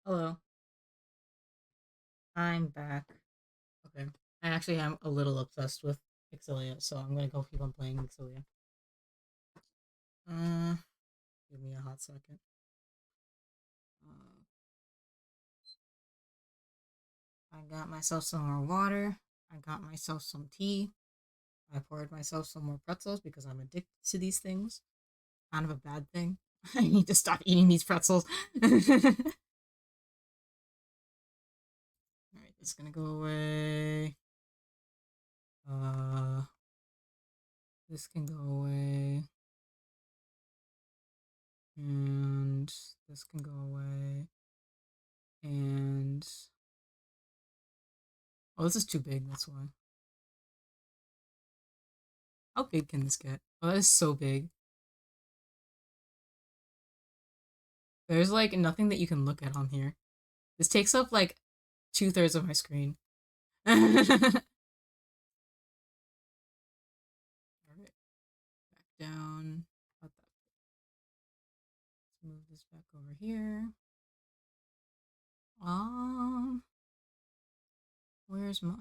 S1: Hello. I'm back. Okay. I actually am a little obsessed with Exilia, so I'm gonna go keep on playing Exilia. Uh, Give me a hot second. I got myself some more water. I got myself some tea. I poured myself some more pretzels because I'm addicted to these things. Kind of a bad thing. I need to stop eating these pretzels. Alright, this is gonna go away. This can go away. And this can go away. And oh, this is too big, that's why. How big can this get? Oh, that is so big. There's like nothing that you can look at on here. This takes up like 2/3 of my screen. Alright. Back down. Let that. Let's move this back over here. Where's my